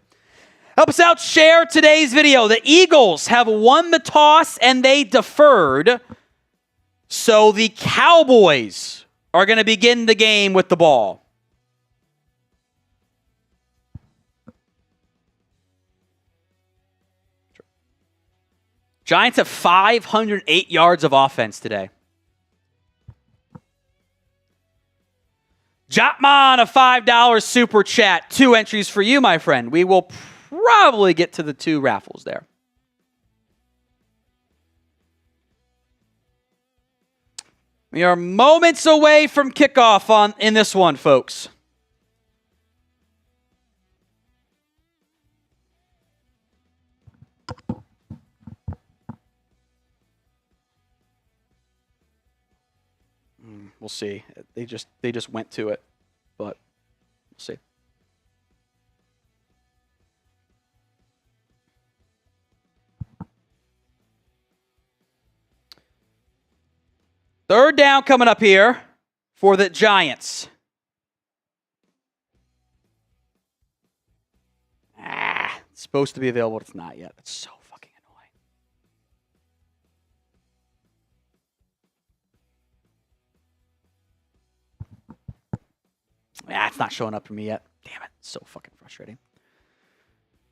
Help us out. Share today's video. The Eagles have won the toss and they deferred. So the Cowboys are going to begin the game with the ball. Giants have 508 yards of offense today. Jotman, a $5 super chat. 2 entries for you, my friend. We will probably get to the 2 raffles there. We are moments away from kickoff in this one, folks. We'll see. They just went to it, but we'll see. Third down coming up here for the Giants. It's supposed to be available, but it's not yet. It's so fucking annoying. It's not showing up for me yet. Damn it. It's so fucking frustrating.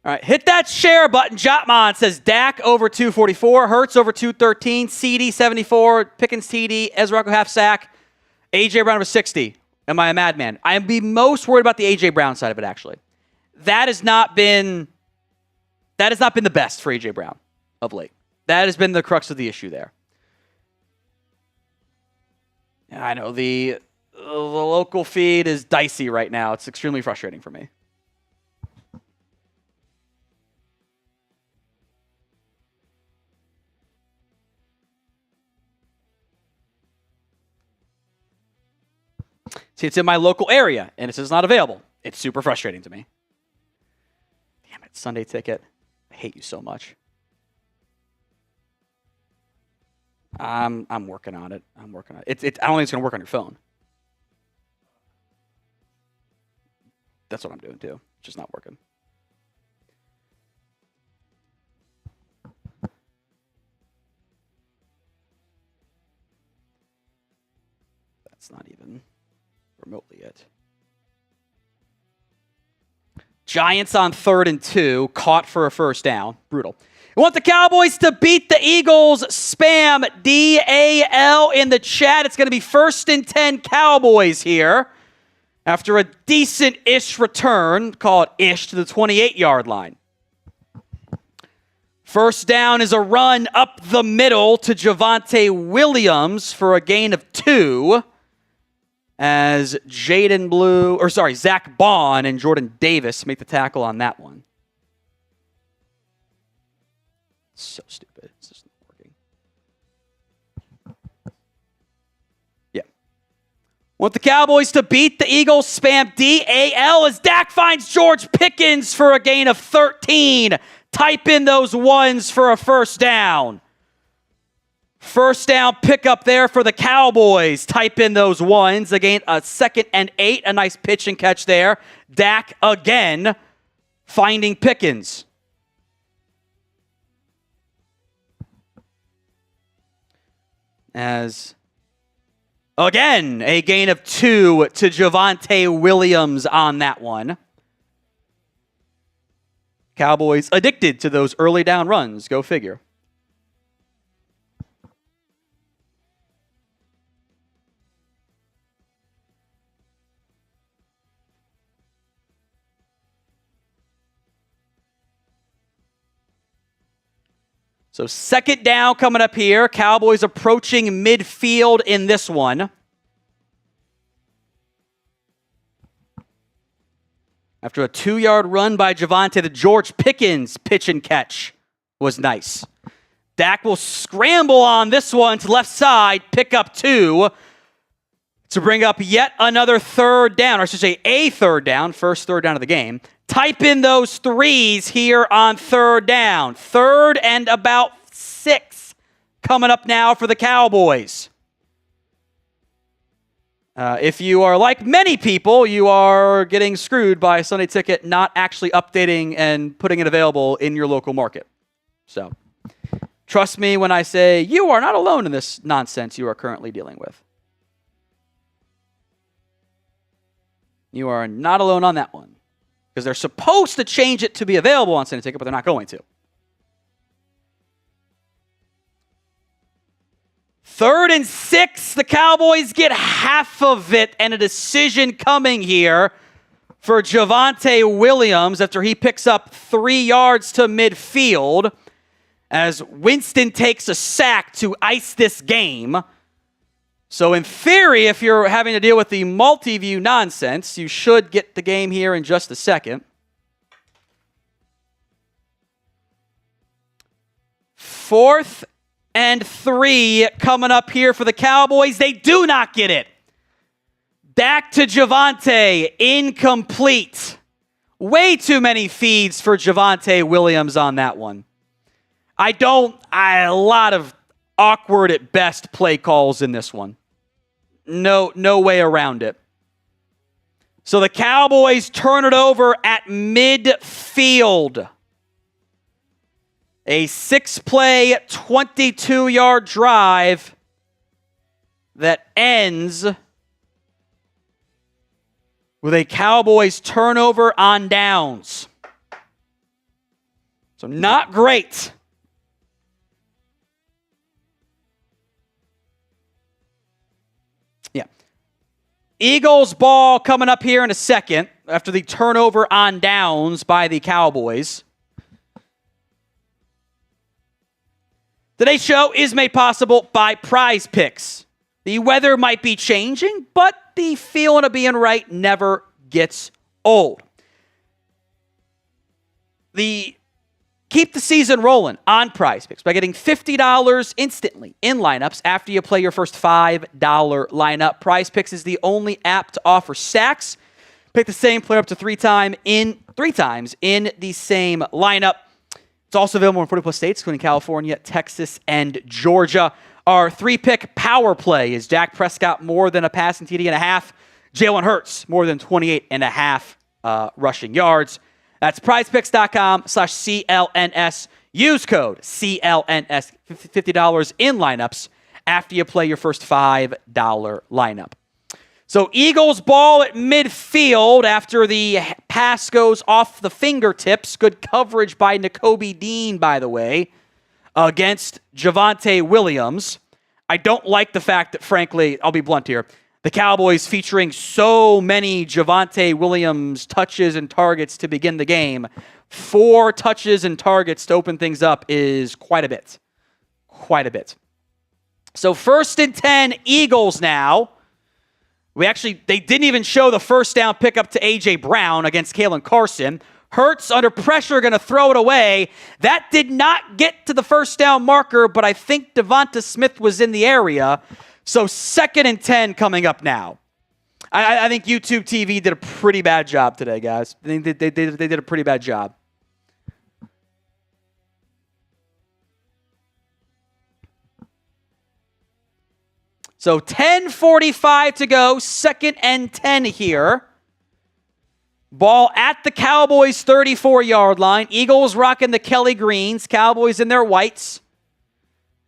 All right, hit that share button. Jotman says Dak over 244, Hurts over 213, CD 74, Pickens TD, Ezeriuaku half sack, AJ Brown over 60. Am I a madman? I am the most worried about the AJ Brown side of it, actually. That has not been the best for AJ Brown of late. That has been the crux of the issue there. I know the local feed is dicey right now. It's extremely frustrating for me. See, it's in my local area, and it says not available. It's super frustrating to me. Damn it, Sunday Ticket. I hate you so much. I'm working on it. I don't think it's going to work on your phone. That's what I'm doing, too. It's just not working. That's not even remotely it. Giants on 3rd and 2, caught for a first down. Brutal. We want the Cowboys to beat the Eagles. Spam DAL in the chat. It's going to be 1st and 10 Cowboys here after a decent-ish return, call it ish, to the 28-yard line. First down is a run up the middle to Javonte Williams for a gain of 2. As Zach Bond and Jordan Davis make the tackle on that one. So stupid. It's just not working. Yeah. Want the Cowboys to beat the Eagles. Spam DAL as Dak finds George Pickens for a gain of 13. Type in those ones for a first down. First down pickup there for the Cowboys. Type in those ones. Again, a 2nd and 8. A nice pitch and catch there. Dak again finding Pickens. As again, a gain of 2 to Javonte Williams on that one. Cowboys addicted to those early down runs. Go figure. So 2nd down coming up here. Cowboys approaching midfield in this one. After a 2-yard run by Javonte, the George Pickens pitch and catch was nice. Dak will scramble on this one to left side, pick up 2 to bring up yet another 3rd down, or I should say a 3rd down, first 3rd down of the game. Type in those 3s here on 3rd down. 3rd and about 6 coming up now for the Cowboys. If you are like many people, you are getting screwed by Sunday Ticket not actually updating and putting it available in your local market. So, trust me when I say you are not alone in this nonsense you are currently dealing with. You are not alone on that one. Because they're supposed to change it to be available on Sunday Ticket, but they're not going to. 3rd and 6. The Cowboys get half of it, and a decision coming here for Javonte Williams after he picks up 3 yards to midfield as Winston takes a sack to ice this game. So in theory, if you're having to deal with the multi-view nonsense, you should get the game here in just a second. 4th and 3 coming up here for the Cowboys. They do not get it. Back to Javonte, incomplete. Way too many feeds for Javonte Williams on that one. A lot of awkward at best play calls in this one. No way around it. So the Cowboys turn it over at midfield. A 6-play, 22-yard drive that ends with a Cowboys turnover on downs. So not great. Yeah. Eagles ball coming up here in a second after the turnover on downs by the Cowboys. Today's show is made possible by Prize Picks. The weather might be changing, but the feeling of being right never gets old. Keep the season rolling on Prize Picks by getting $50 instantly in lineups after you play your first $5 lineup. Prize Picks is the only app to offer stacks. Pick the same player up to three times in the same lineup. It's also available in 40-plus states, including California, Texas, and Georgia. Our 3-pick power play is Dak Prescott more than a passing TD and a half. Jalen Hurts more than 28.5 rushing yards. That's prizepicks.com/CLNS. Use code CLNS, $50 in lineups after you play your first $5 lineup. So Eagles ball at midfield after the pass goes off the fingertips. Good coverage by Nakobe Dean, by the way, against Javonte Williams. I don't like the fact that, frankly, I'll be blunt here, the Cowboys featuring so many Javonte Williams touches and targets to begin the game. 4 touches and targets to open things up is quite a bit. Quite a bit. So 1st and 10, Eagles now. They didn't even show the first down pickup to A.J. Brown against Caelen Carson. Hurts under pressure, going to throw it away. That did not get to the first down marker, but I think Devonta Smith was in the area. So 2nd and 10 coming up now. I think YouTube TV did a pretty bad job today, guys. They did a pretty bad job. So 10:45 to go, 2nd and 10 here. Ball at the Cowboys' 34-yard line. Eagles rocking the Kelly greens. Cowboys in their whites.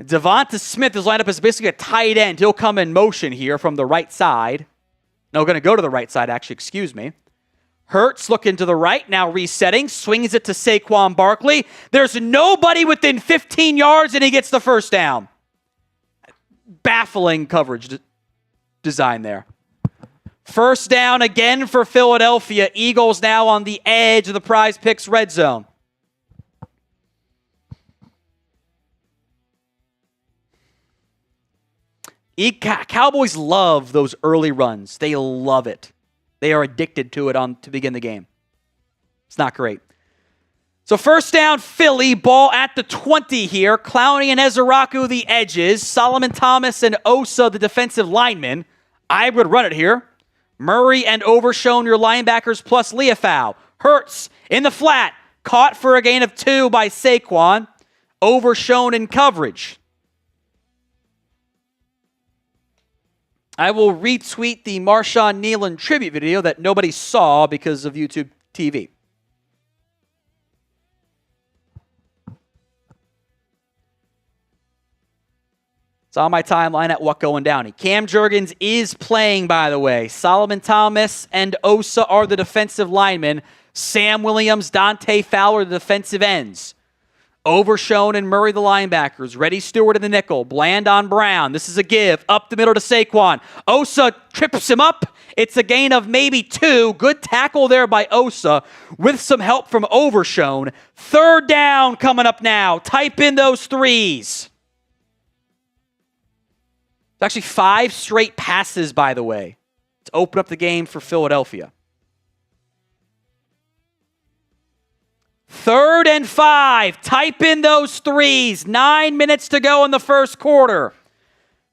Devonta Smith is lined up as basically a tight end. He'll come in motion here from the right side. No, going to go to the right side, actually, excuse me. Hurts looking to the right, now resetting. Swings it to Saquon Barkley. There's nobody within 15 yards, and he gets the first down. Baffling coverage design there. First down again for Philadelphia. Eagles now on the edge of the Prize Picks red zone. Cowboys love those early runs. They love it. They are addicted to it to begin the game. It's not great. So first down, Philly, ball at the 20 here. Clowney and Ezeriuaku, the edges. Solomon Thomas and Osa, the defensive linemen. I would run it here. Murray and Overshown, your linebackers, plus Liufau. Hurts in the flat. Caught for a gain of 2 by Saquon. Overshown in coverage. I will retweet the Marshawn Kneeland tribute video that nobody saw because of YouTube TV. It's on my timeline at What Going Downey. Cam Jurgens is playing, by the way. Solomon Thomas and Osa are the defensive linemen. Sam Williams, Dante Fowler, the defensive ends. Overshown and Murray, the linebackers. Reddy Stewart in the nickel. Bland on Brown. This is a give. Up the middle to Saquon. Osa trips him up. It's a gain of maybe 2. Good tackle there by Osa with some help from Overshown. 3rd down coming up now. Type in those 3s. It's actually 5 straight passes, by the way, to open up the game for Philadelphia. 3rd and 5. Type in those 3s. 9 minutes to go in the first quarter.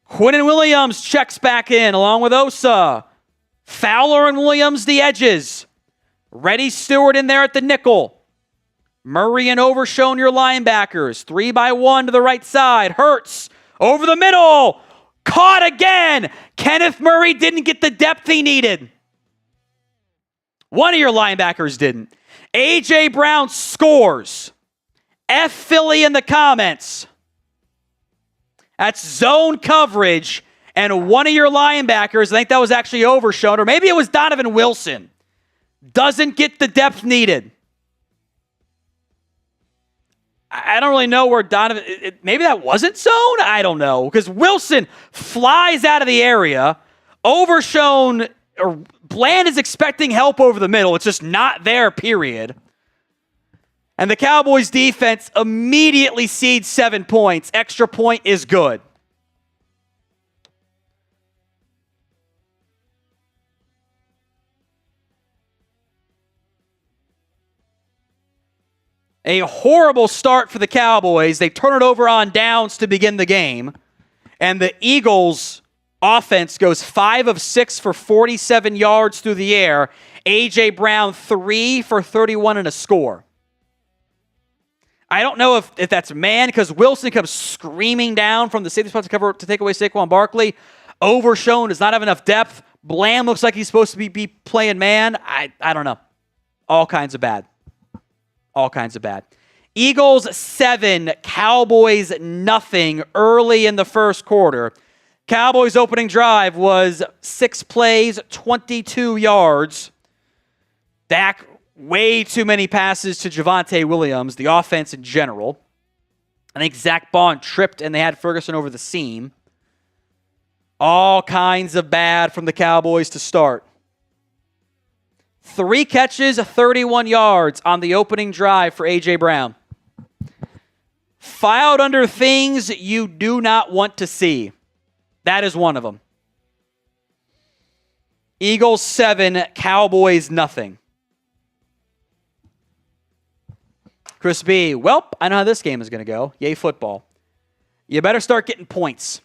Quinnen Williams checks back in along with Osa. Fowler and Williams the edges. Reddy Stewart in there at the nickel. Murray and Overshown your linebackers. 3-by-1 to the right side. Hurts over the middle. Caught again. Kenneth Murray didn't get the depth he needed. One of your linebackers didn't. A.J. Brown scores. F Philly in the comments. That's zone coverage. And one of your linebackers, I think that was actually Overshown, or maybe it was Donovan Wilson, doesn't get the depth needed. I don't really know where Donovan, maybe that wasn't zone? I don't know. Because Wilson flies out of the area. Overshown, or Bland is expecting help over the middle. It's just not there, period. And the Cowboys defense immediately cedes 7 points. Extra point is good. A horrible start for the Cowboys. They turn it over on downs to begin the game. And the Eagles' offense goes 5 of 6 for 47 yards through the air. A.J. Brown 3 for 31 and a score. I don't know if that's man, because Wilson comes screaming down from the safety spot to take away Saquon Barkley. Overshown does not have enough depth. Bland looks like he's supposed to be playing man. I don't know. All kinds of bad. All kinds of bad. Eagles 7, Cowboys nothing early in the first quarter. Cowboys opening drive was 6 plays, 22 yards. Dak, way too many passes to Javonte Williams, the offense in general. I think Zach Bond tripped and they had Ferguson over the seam. All kinds of bad from the Cowboys to start. 3 catches, 31 yards on the opening drive for A.J. Brown. Filed under things you do not want to see. That is one of them. Eagles 7, Cowboys nothing. Chris B. Welp, I know how this game is going to go. Yay football. You better start getting points.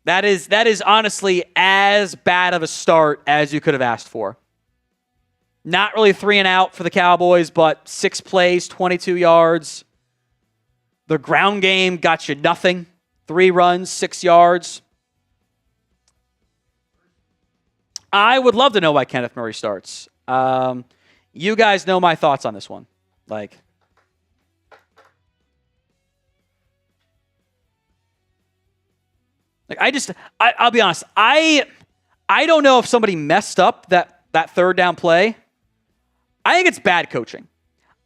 That is honestly as bad of a start as you could have asked for. Not really 3 and out for the Cowboys, but 6 plays, 22 yards. The ground game got you nothing. 3 runs, 6 yards. I would love to know why Kenneth Murray starts. You guys know my thoughts on this one. I'll be honest. I don't know if somebody messed up that 3rd down play. I think it's bad coaching.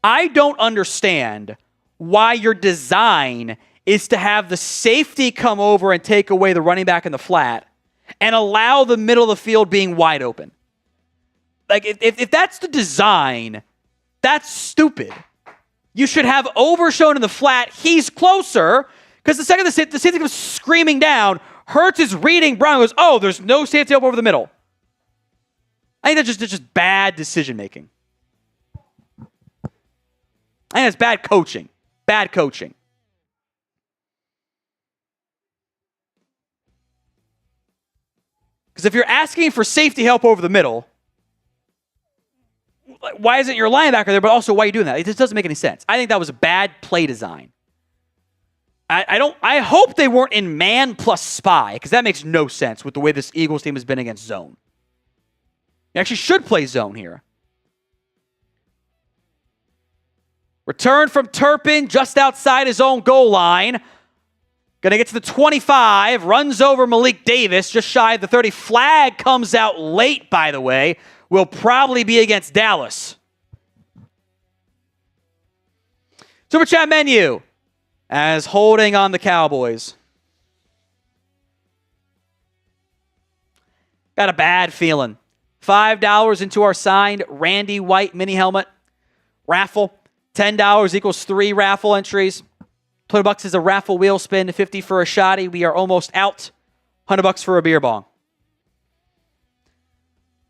I don't understand why your design is to have the safety come over and take away the running back in the flat and allow the middle of the field being wide open. If that's the design, that's stupid. You should have Overshown in the flat. He's closer because the second the safety comes screaming down, Hurts is reading Brown goes, oh, there's no safety up over the middle. I think that's just bad decision making. I think that's bad coaching. Bad coaching. Because if you're asking for safety help over the middle, why isn't your linebacker there, but also why are you doing that? It just doesn't make any sense. I think that was a bad play design. I hope they weren't in man plus spy, because that makes no sense with the way this Eagles team has been against zone. You actually should play zone here. Return from Turpin just outside his own goal line. Going to get to the 25. Runs over Malik Davis just shy of the 30. Flag comes out late, by the way. Will probably be against Dallas. Super Chat menu. as holding on the Cowboys. Got a bad feeling. $5 into our signed Randy White mini helmet raffle. $10 equals 3 raffle entries. $20 is a raffle wheel spin. 50 for a shotty. We are almost out. $100 for a beer bong.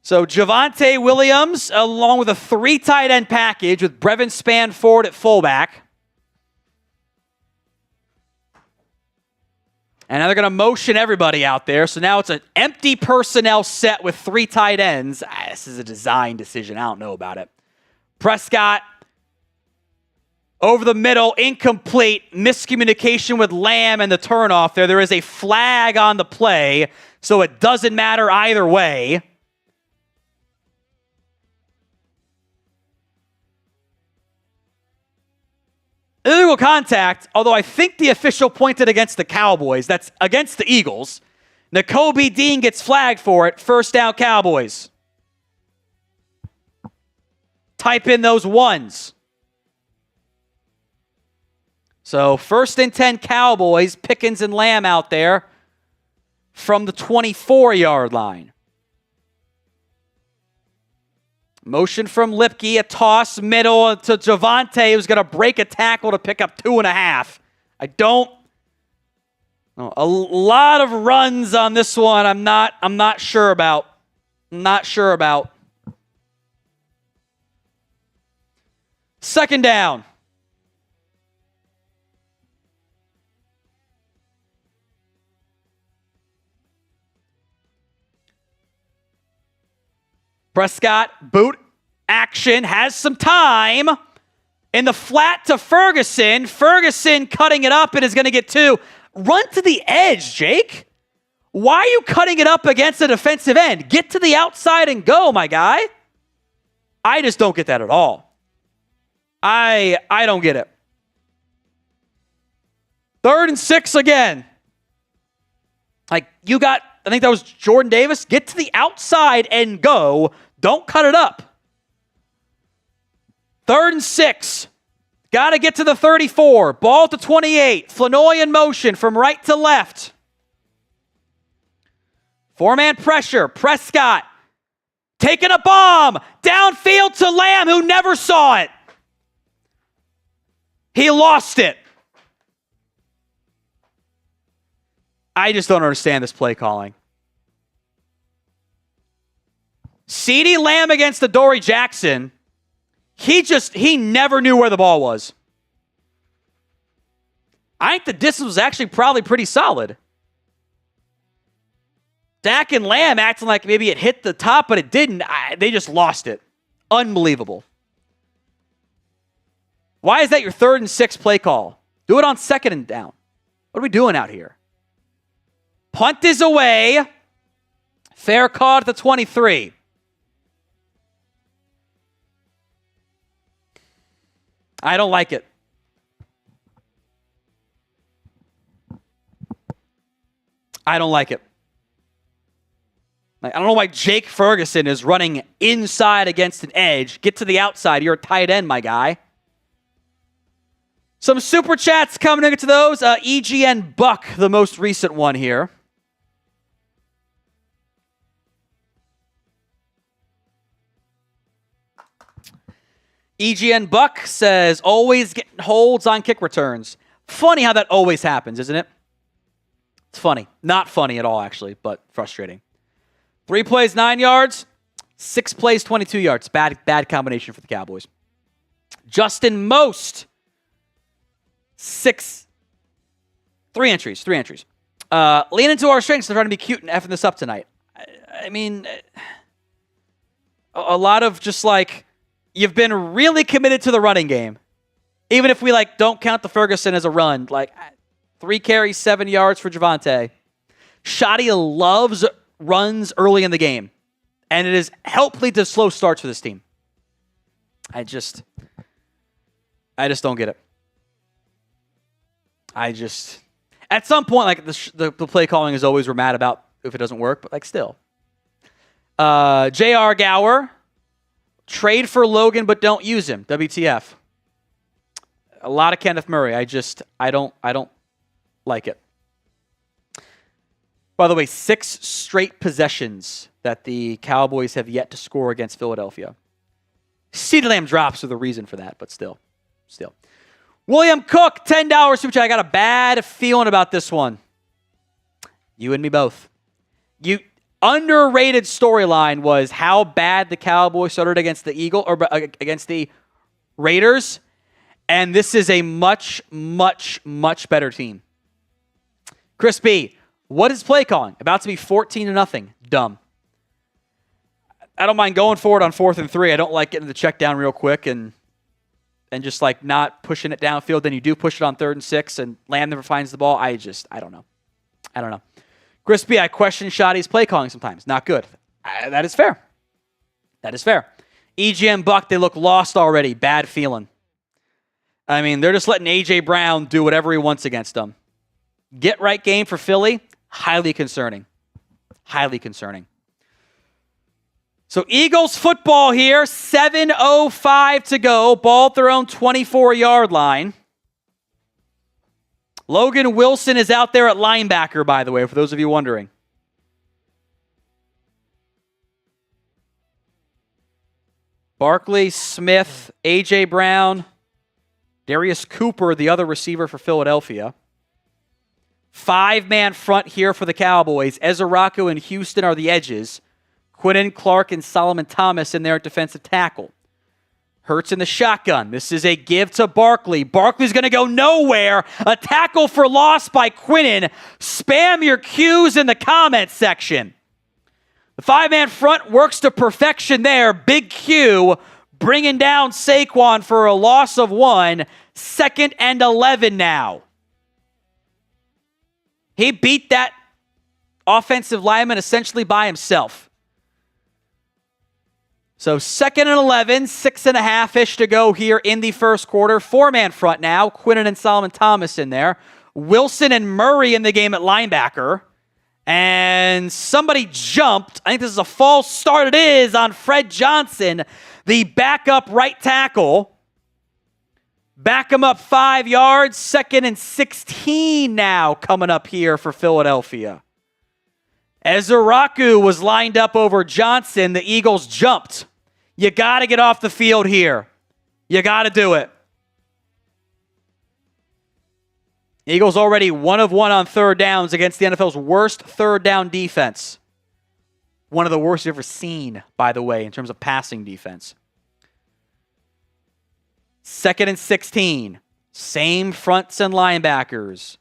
So Javonte Williams, along with a 3 tight end package with Brevin Spanford at fullback. And now they're going to motion everybody out there. So now it's an empty personnel set with 3 tight ends. This is a design decision. I don't know about it. Prescott over the middle, incomplete, miscommunication with Lamb and the turnoff there. There is a flag on the play, so it doesn't matter either way. Illegal contact, although I think the official pointed against the Cowboys. That's against the Eagles. Nakobe Dean gets flagged for it. First down, Cowboys. Type in those ones. So 1st and 10 Cowboys, Pickens and Lamb out there from the 24-yard line. Motion from Lipke, a toss middle to Javonte, who's going to break a tackle to pick up 2.5. I don't know. A lot of runs on this one. I'm not sure about. Not sure about. 2nd down. Prescott, boot action, has some time. In the flat to Ferguson. Ferguson cutting it up and is going to get 2. Run to the edge, Jake. Why are you cutting it up against a defensive end? Get to the outside and go, my guy. I just don't get that at all. I don't get it. 3rd and 6 again. Like, you got, I think that was Jordan Davis. Get to the outside and go. Don't cut it up. 3rd and 6. Got to get to the 34. Ball to 28. Flournoy in motion from right to left. 4-man pressure. Prescott taking a bomb. Downfield to Lamb, who never saw it. He lost it. I just don't understand this play calling. CeeDee Lamb against Adoree Jackson. He never knew where the ball was. I think the distance was actually probably pretty solid. Dak and Lamb acting like maybe it hit the top, but it didn't. They just lost it. Unbelievable. Why is that your 3rd and 6 play call? Do it on 2nd and down. What are we doing out here? Punt is away. Fair call at the 23. I don't like it. I don't like it. I don't know why Jake Ferguson is running inside against an edge. Get to the outside. You're a tight end, my guy. Some super chats coming into those. EGN Buck, the most recent one here. EGN Buck says, always getting holds on kick returns. Funny how that always happens, isn't it? It's funny. Not funny at all, actually, but frustrating. 3 plays, 9 yards. 6 plays, 22 yards. Bad combination for the Cowboys. Justin Most. 3 entries. Lean into our strengths and trying to be cute and effing this up tonight. I mean, a lot of just like, you've been really committed to the running game. Even if we don't count the Ferguson as a run. 3 carries, 7 yards for Javonte. Shotty loves runs early in the game. And it has helped lead to slow starts for this team. I just don't get it. At some point, the play calling is always we're mad about if it doesn't work, but still. J.R. Gower, trade for Logan, but don't use him. WTF. A lot of Kenneth Murray. I don't like it. By the way, 6 straight possessions that the Cowboys have yet to score against Philadelphia. CeeDee Lamb drops are the reason for that, but still. William Cook, $10, which I got a bad feeling about this one. You and me both. Underrated storyline was how bad the Cowboys started against against the Raiders, and this is a much, much, much better team. Chris B, what is play calling? About to be 14-0. Dumb. I don't mind going for it on 4th and 3. I don't like getting the check down real quick and just like not pushing it downfield. Then you do push it on 3rd and 6 and Lamb never finds the ball. I don't know. Chris B, I question Shotty's play calling sometimes. Not good. That is fair. EGM Buck, they look lost already. Bad feeling. I mean, they're just letting A.J. Brown do whatever he wants against them. Get right game for Philly. Highly concerning. So Eagles football here. 7:05 to go. Ball at their own 24-yard line. Logan Wilson is out there at linebacker, by the way, for those of you wondering. Barkley, Smith, A.J. Brown, Darius Cooper, the other receiver for Philadelphia. 5-man front here for the Cowboys. Ezeriuaku and Houston are the edges. Quinnen, Clark, and Solomon Thomas in there at defensive tackle. Hurts in the shotgun. This is a give to Barkley. Barkley's going to go nowhere. A tackle for loss by Quinnen. Spam your cues in the comments section. The 5-man front works to perfection there. Big Q bringing down Saquon for a loss of 1. 2nd and 11 now. He beat that offensive lineman essentially by himself. So 2nd and 11, 6.5-ish to go here in the first quarter. 4-man front now. Quinnen and Solomon Thomas in there. Wilson and Murray in the game at linebacker. And somebody jumped. I think this is a false start. It is on Fred Johnson, the backup right tackle. Back him up 5 yards. 2nd and 16 now coming up here for Philadelphia. Ezeriuaku was lined up over Johnson. The Eagles jumped. You got to get off the field here. You got to do it. Eagles already 1 of 1 on 3rd downs against the NFL's worst 3rd down defense. One of the worst you've ever seen, by the way, in terms of passing defense. 2nd and 16. Same fronts and linebackers.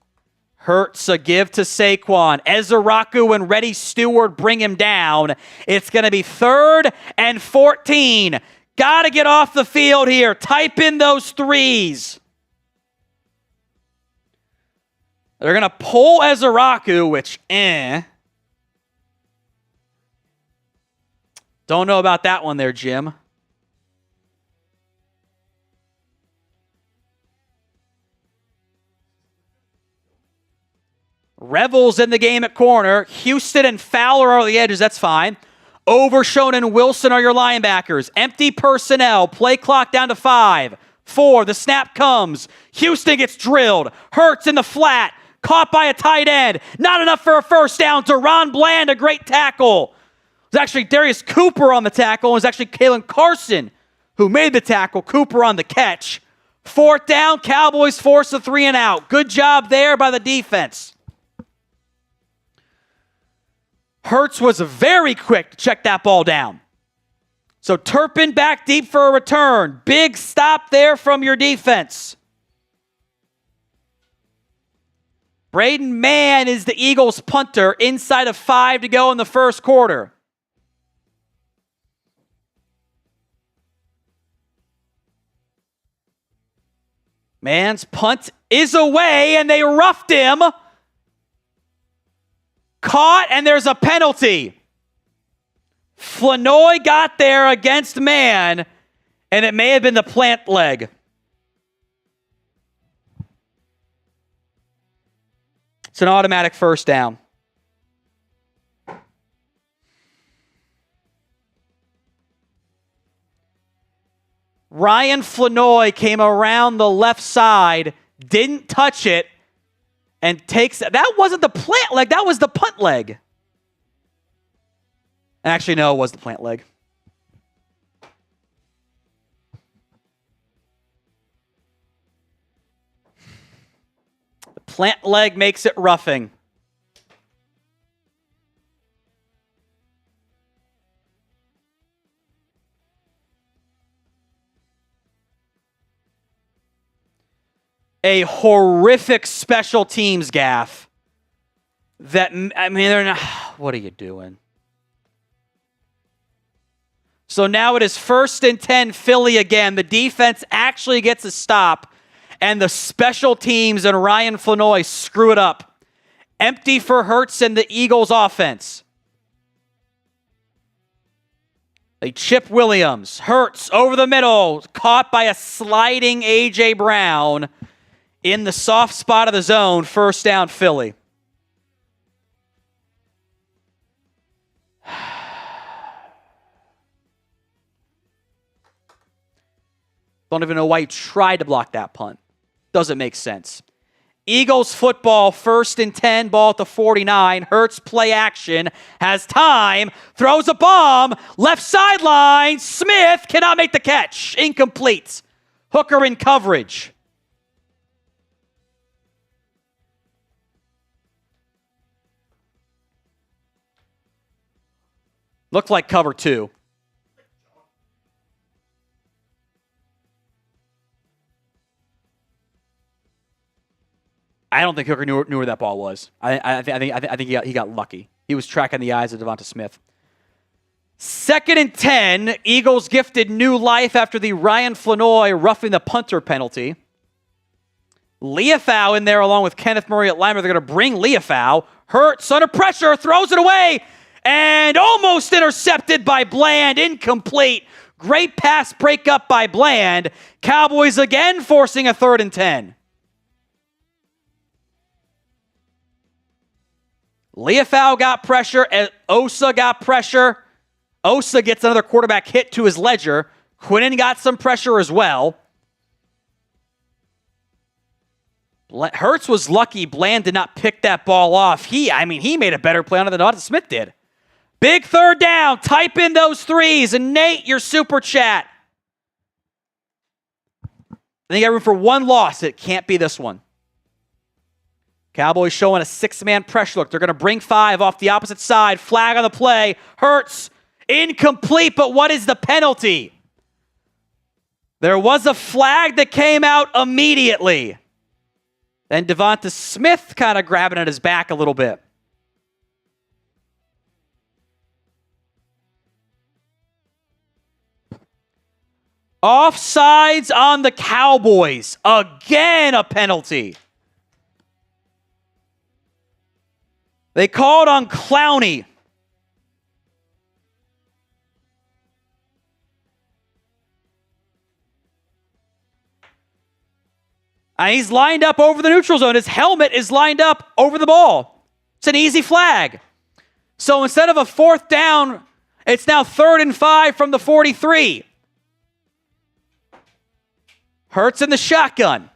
Hurts a give to Saquon. Ezeriuaku and Reddy Stewart bring him down. It's going to be 3rd and 14. Got to get off the field here. Type in those 3s. They're going to pull Ezeriuaku, which, Don't know about that one there, Jim. Revel's in the game at corner. Houston and Fowler are the edges. That's fine. Overshown and Wilson are your linebackers. Empty personnel. Play clock down to 5. 4. The snap comes. Houston gets drilled. Hurts in the flat. Caught by a tight end. Not enough for a first down. Deron Bland, a great tackle. It was actually Darius Cooper on the tackle. It was actually Caelen Carson who made the tackle. Cooper on the catch. 4th down. Cowboys force a 3 and out. Good job there by the defense. Hurts was very quick to check that ball down. So Turpin back deep for a return. Big stop there from your defense. Braden Mann is the Eagles punter. Inside of 5 to go in the first quarter. Mann's punt is away and they roughed him. Caught, and there's a penalty. Flournoy got there against Mann, and it may have been the plant leg. It's an automatic first down. Ryan Flournoy came around the left side, didn't touch it, and takes it. That wasn't the plant leg, that was the punt leg. Actually, no, it was the plant leg. The plant leg makes it roughing. A horrific special teams gaffe. They're not. What are you doing? So now it is 1st and 10, Philly again. The defense actually gets a stop, and the special teams and Ryan Flournoy screw it up. Empty for Hurts and the Eagles offense. They chip Williams. Hurts over the middle, caught by a sliding A.J. Brown in the soft spot of the zone. 1st down, Philly. Don't even know why he tried to block that punt. Doesn't make sense. Eagles football, 1st and 10, ball at the 49. Hurts play action, has time, throws a bomb, left sideline. Smith cannot make the catch. Incomplete. Hooker in coverage. Looked like cover 2. I don't think Hooker knew where that ball was. I think he got lucky. He was tracking the eyes of Devonta Smith. 2nd and 10. Eagles gifted new life after the Ryan Flournoy roughing the punter penalty. Liufau in there along with Kenneth Murray at linebacker. They're going to bring Liufau. Hurts under pressure, throws it away, and almost intercepted by Bland. Incomplete. Great pass breakup by Bland. Cowboys again forcing a 3rd and 10. Liufau got pressure. Osa got pressure. Osa gets another quarterback hit to his ledger. Quinnen got some pressure as well. Hurts was lucky Bland did not pick that ball off. He made a better play on it than Devonta Smith did. Big 3rd down. Type in those 3s. And Nate, your super chat. I think I got room for one loss. It can't be this one. Cowboys showing a 6-man pressure look. They're going to bring 5 off the opposite side. Flag on the play. Hurts. Incomplete, but what is the penalty? There was a flag that came out immediately. Then Devonta Smith kind of grabbing at his back a little bit. Offsides on the Cowboys. Again, a penalty. They called on Clowney. He's lined up over the neutral zone. His helmet is lined up over the ball. It's an easy flag. So instead of a 4th down, it's now 3rd and 5 from the 43. Hurts in the shotgun.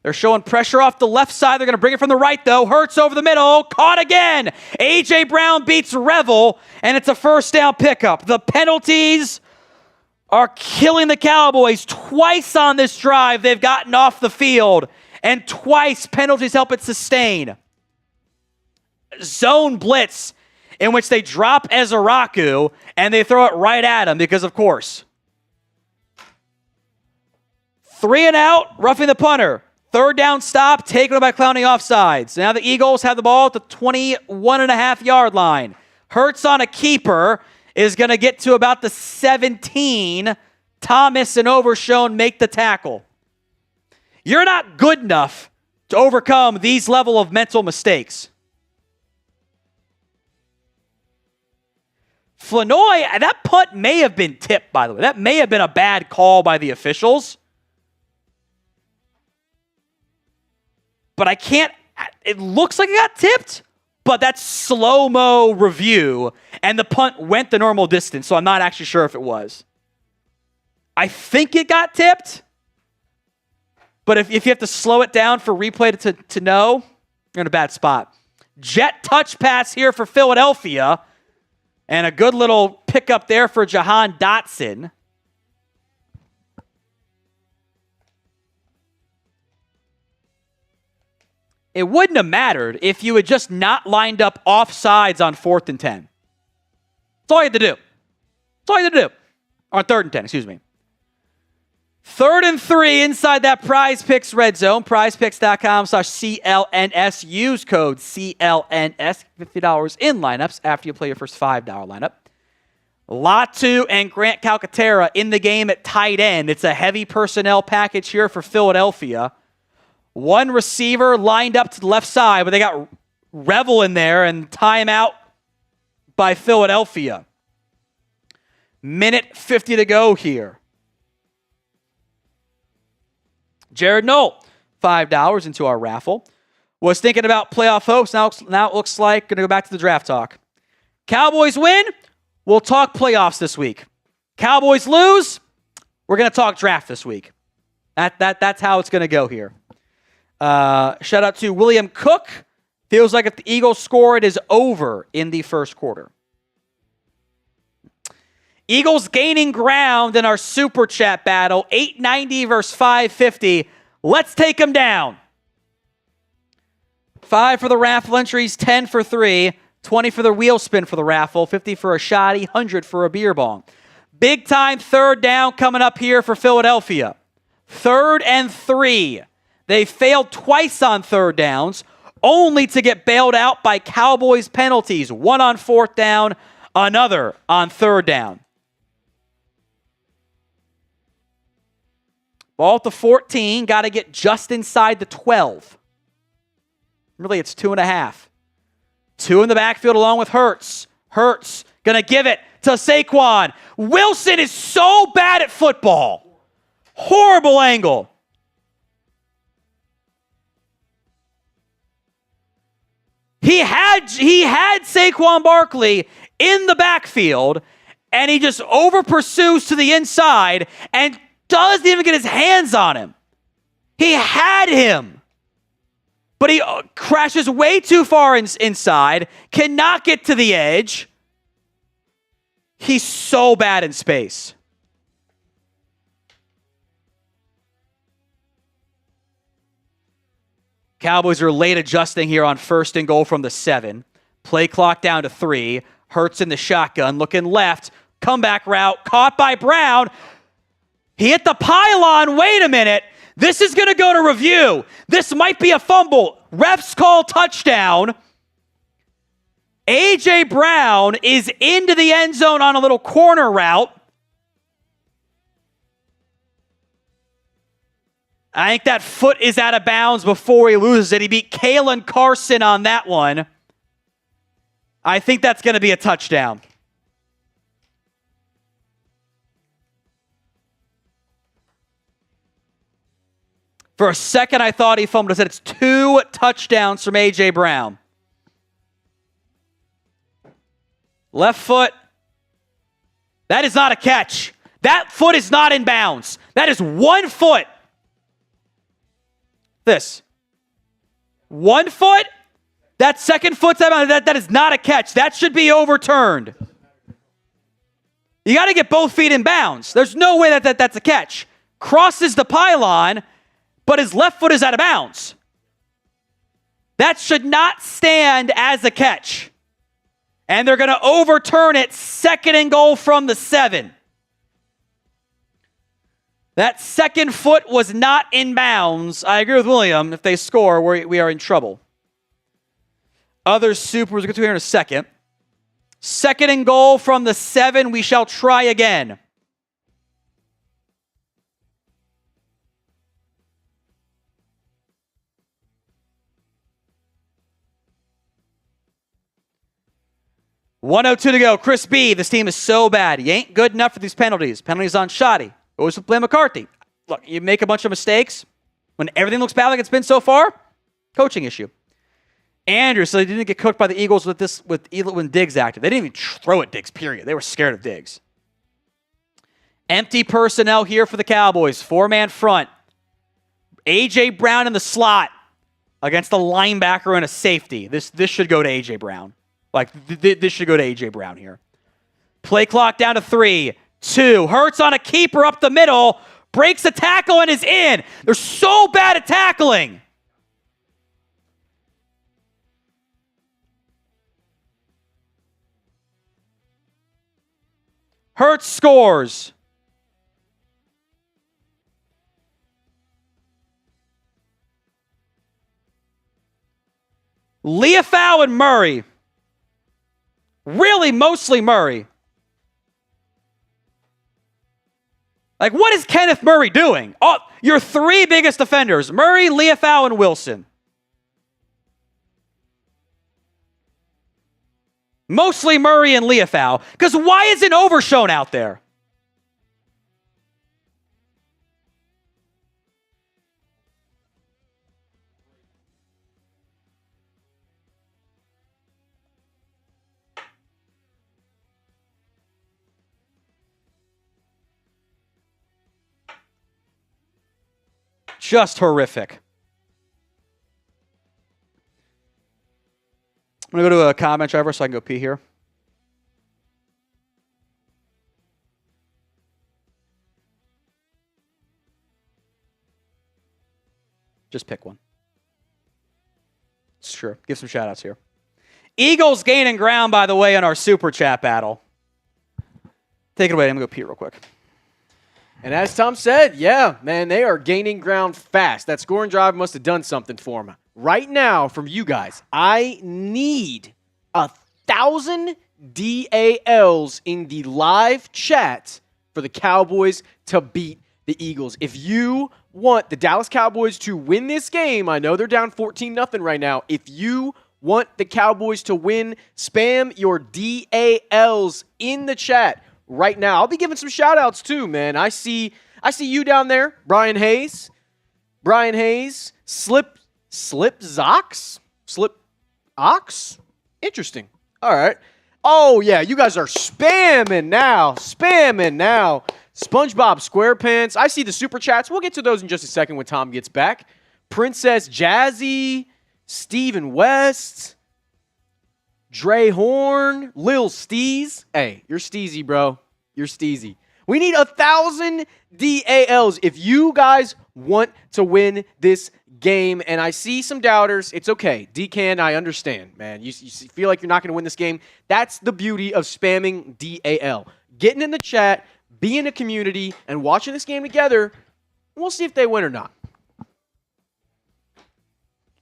They're showing pressure off the left side. They're going to bring it from the right, though. Hurts over the middle. Caught again. A.J. Brown beats Revel, and it's a 1st down pickup. The penalties are killing the Cowboys. Twice on this drive, they've gotten off the field, and twice penalties help it sustain. Zone blitz, in which they drop Ezeriuaku, and they throw it right at him because, of course. 3 and out, roughing the punter. 3rd down stop, taken by Clowney offsides. Now the Eagles have the ball at the 21.5-yard line. Hurts on a keeper is going to get to about the 17. Thomas and Overshown make the tackle. You're not good enough to overcome these level of mental mistakes. Flournoy, that punt may have been tipped, by the way. That may have been a bad call by the officials. But I can't, it looks like it got tipped, but that's slow-mo review, and the punt went the normal distance, so I'm not actually sure if it was. I think it got tipped. But if you have to slow it down for replay to know, you're in a bad spot. Jet touch pass here for Philadelphia. And a good little pickup there for Jahan Dotson. It wouldn't have mattered if you had just not lined up offsides on 4th and 10. That's all you had to do. That's all you had to do. On 3rd and 10, excuse me. 3rd and 3 inside that Prize Picks red zone. PrizePicks.com/CLNS. Use code CLNS. $50 in lineups after you play your first $5 lineup. Latu and Grant Calcaterra in the game at tight end. It's a heavy personnel package here for Philadelphia. One receiver lined up to the left side, but they got Revel in there and timeout by Philadelphia. Minute 50 to go here. Jared Knoll, $5 into our raffle. Was thinking about playoff hopes. Now it looks like going to go back to the draft talk. Cowboys win. We'll talk playoffs this week. Cowboys lose. We're going to talk draft this week. That's how it's going to go here. Shout out to William Cook. Feels like if the Eagles score, it is over in the first quarter. Eagles gaining ground in our super chat battle. 890 versus 550. Let's take them down. 5 for the raffle entries, 10 for 3, 20 for the wheel spin for the raffle, 50 for a shoddy, 100 for a beer bong. Big time 3rd down coming up here for Philadelphia. 3rd and 3. They failed twice on 3rd downs, only to get bailed out by Cowboys penalties. One on 4th down, another on 3rd down. Ball at the 14, got to get just inside the 12. Really, it's 2.5. 2 in the backfield along with Hurts. Hurts going to give it to Saquon. Wilson is so bad at football. Horrible angle. He had Saquon Barkley in the backfield, and he just over pursues to the inside and doesn't even get his hands on him. He had him, but he crashes way too far inside, cannot get to the edge. He's so bad in space. Cowboys are late adjusting here on 1st and goal from the 7. Play clock down to 3. Hurts in the shotgun, looking left. Comeback route, caught by Brown. He hit the pylon. Wait a minute. This is going to go to review. This might be a fumble. Refs call touchdown. A.J. Brown is into the end zone on a little corner route. I think that foot is out of bounds before he loses it. He beat Caelen Carson on that one. I think that's going to be a touchdown. For a second, I thought he fumbled. I said it's 2 touchdowns from A.J. Brown. Left foot. That is not a catch. That foot is not in bounds. That is 1 foot. This. 1 foot. That second foot's out of bounds. That is not a catch. That should be overturned. You got to get both feet in bounds. There's no way that's a catch. Crosses the pylon, but his left foot is out of bounds. That should not stand as a catch. And they're going to overturn it. 2nd and goal from the 7. That second foot was not in bounds. I agree with William. If they score, we are in trouble. Other supers, we'll get to here in a second. 2nd and goal from the 7. We shall try again. $1:02 to go. Chris B. This team is so bad. He ain't good enough for these penalties. Penalties on Shoddy. Always blame McCarthy. Look, you make a bunch of mistakes when everything looks bad like it's been so far. Coaching issue. Andrews, so they didn't get cooked by the Eagles when Diggs active. They didn't even throw at Diggs, period. They were scared of Diggs. Empty personnel here for the Cowboys. 4-man front. A.J. Brown in the slot against a linebacker and a safety. This should go to A.J. Brown. This should go to A.J. Brown here. Play clock down to 3, 2. Hurts on a keeper up the middle. Breaks a tackle and is in. They're so bad at tackling. Hurts scores. Liufau and Murray. Really, mostly Murray. What is Kenneth Murray doing? Oh, your 3 biggest defenders, Murray, Liufau, and Wilson. Mostly Murray and Liufau. Because why isn't Overshown out there? Just horrific. I'm going to go to a comment driver so I can go pee here. Just pick one. Sure. Give some shout outs here. Eagles gaining ground, by the way, on our super chat battle. Take it away. I'm going to go pee real quick. And as Tom said, yeah, man, they are gaining ground fast. That scoring drive must have done something for them. Right now, from you guys, I need 1,000 DALs in the live chat for the Cowboys to beat the Eagles. If you want the Dallas Cowboys to win this game, I know they're down 14-0 right now. If you want the Cowboys to win, spam your DALs in the chat right now. I'll be giving some shout-outs too, man. I see you down there, Brian Hayes. Slip Ox? Interesting. All right. Oh, yeah, you guys are spamming now. SpongeBob SquarePants. I see the super chats. We'll get to those in just a second when Tom gets back. Princess Jazzy, Steven West, Dre Horn, Lil Steez. Hey, you're Steezy, bro. You're Steezy. We need 1,000 DALs if you guys want to win this game. And I see some doubters. It's okay. Decan, I understand, man. You feel like you're not going to win this game. That's the beauty of spamming DAL. Getting in the chat, being a community, and watching this game together. We'll see if they win or not.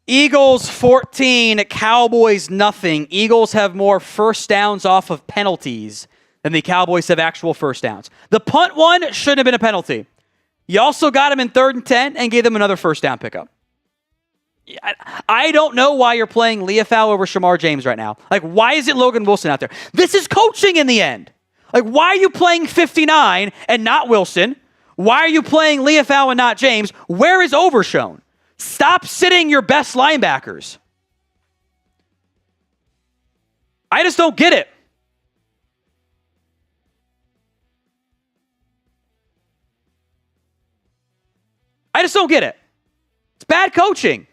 Eagles 14, Cowboys nothing. Eagles have more first downs off of penalties than the Cowboys have actual first downs. The punt one shouldn't have been a penalty. You also got him in 3rd and 10 and gave them another first down pickup. I don't know why you're playing Liufau over Shemar James right now. Why is it Logan Wilson out there? This is coaching in the end. Why are you playing 59 and not Wilson? Why are you playing Liufau and not James? Where is Overshown? Stop sitting your best linebackers. I just don't get it. It's bad coaching.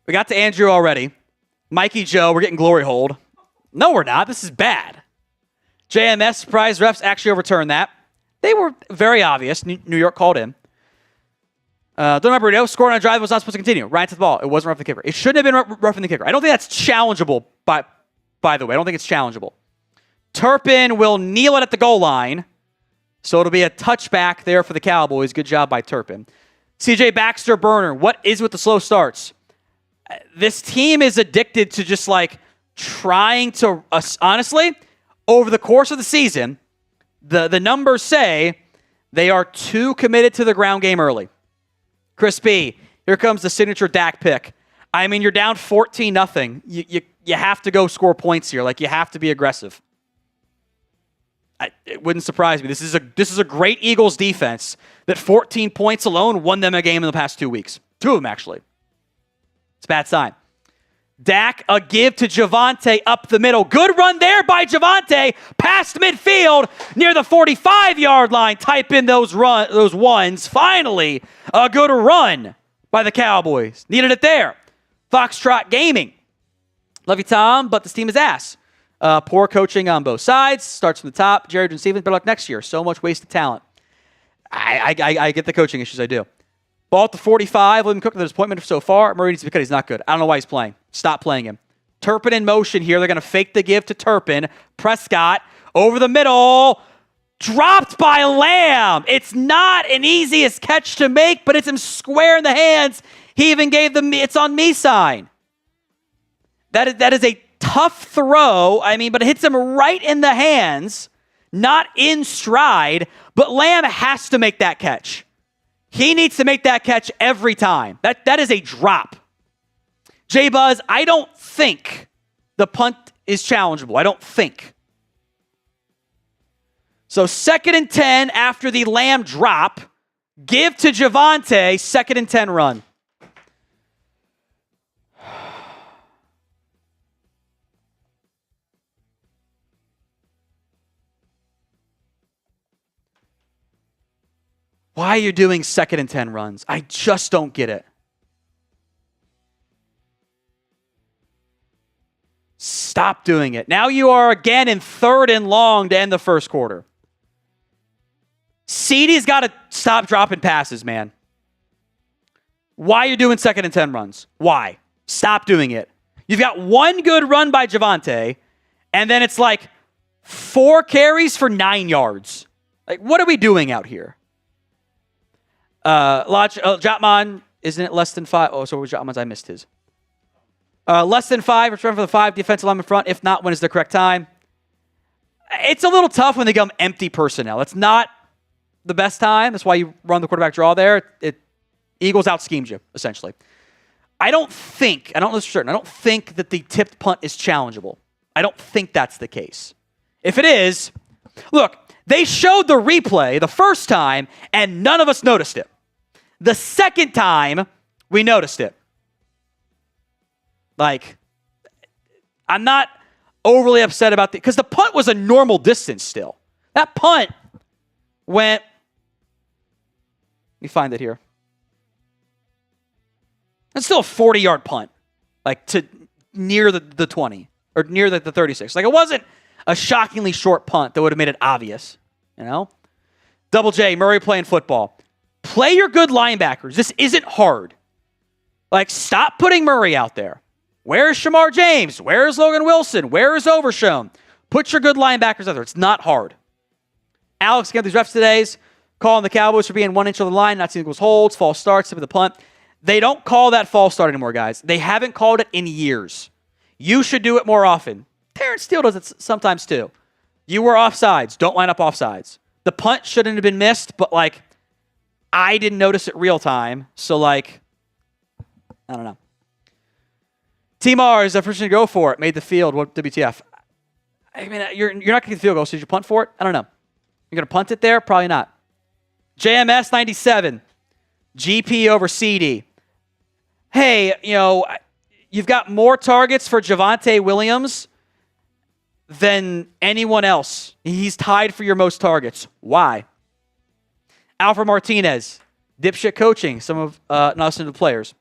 We got to Andrew already. Mikey Joe, we're getting glory hold. No, we're not. This is bad. JMS, surprise refs actually overturned that. They were very obvious. New York called in. Don't remember, scoring on a drive was not supposed to continue. Ryan to the ball. It wasn't roughing the kicker. It shouldn't have been roughing the kicker. I don't think that's challengeable, by the way. I don't think it's challengeable. Turpin will kneel it at the goal line. So it'll be a touchback there for the Cowboys. Good job by Turpin. CJ Baxter Burner. What is with the slow starts? This team is addicted to just trying to, honestly, over the course of the season, the numbers say they are too committed to the ground game early. Chris B, here comes the signature Dak pick. I mean, you're down 14-0. You have to go score points here. You have to be aggressive. It wouldn't surprise me. This is a great Eagles defense that 14 points alone won them a game in the past 2 weeks. 2 of them, actually. It's a bad sign. Dak, a give to Javonte up the middle. Good run there by Javonte, past midfield, near the 45-yard line. Type in those ones. Finally, a good run by the Cowboys. Needed it there. Foxtrot Gaming. Love you, Tom, but this team is ass. Poor coaching on both sides. Starts from the top. Jared and Stevens, better luck next year. So much wasted talent. I get the coaching issues, I do. Ball at the 45. Logan Cook, the disappointment so far. Murray needs to be cut. He's not good. I don't know why he's playing. Stop playing him. Turpin in motion here. They're going to fake the give to Turpin. Prescott over the middle. Dropped by Lamb. It's not an easiest catch to make, but it's him square in the hands. He even gave the "it's on me" sign. That is a tough throw. But it hits him right in the hands, not in stride. But Lamb has to make that catch. He needs to make that catch every time. That is a drop. J-Buzz, I don't think the punt is challengeable. I don't think. So 2nd and 10 after the Lamb drop. Give to Javonte. 2nd and 10 run. Why are you doing 2nd and 10 runs? I just don't get it. Stop doing it. Now you are again in 3rd and long to end the first quarter. CeeDee's got to stop dropping passes, man. Why are you doing 2nd and 10 runs? Why? Stop doing it. You've got one good run by Javonte, and then it's like 4 carries for 9 yards. Like, what are we doing out here? Jotman, isn't it less than 5? Oh, so it was Jotman's. I missed his. Less than 5, return for the 5, defensive line in front. If not, when is the correct time? It's a little tough when they come empty personnel. It's not the best time. That's why you run the quarterback draw there. Eagles out-schemed you, essentially. I don't know for certain. I don't think that the tipped punt is challengeable. I don't think that's the case. If it is, look, they showed the replay the first time, and none of us noticed it. The second time, we noticed it. Like, I'm not overly upset about because the punt was a normal distance still. That punt went, let me find it here. It's still a 40-yard punt, like to near the 20 or near the 36. Like, it wasn't a shockingly short punt that would have made it obvious, you know? Double J, Murray playing football. Play your good linebackers. This isn't hard. Like, stop putting Murray out there. Where's Shemar James? Where's Logan Wilson? Where is Overshown? Put your good linebackers out there. It's not hard. Alex got these refs today's calling the Cowboys for being 1 inch on the line, not seeing equals holds, false starts, tip of the punt. They don't call that false start anymore, guys. They haven't called it in years. You should do it more often. Terrence Steele does it sometimes too. You were offsides. Don't line up offsides. The punt shouldn't have been missed, but like, I didn't notice it real time. So like, I don't know. T-Mars, the first to go for it, made the field. What WTF? I mean, you're not going to get the field goal, so did you punt for it? I don't know. You're going to punt it there? Probably not. JMS 97. GP over CeeDee. Hey, you've got more targets for Javonte Williams than anyone else. He's tied for your most targets. Why? Alfred Martinez. Dipshit coaching. Some of not listening to the players.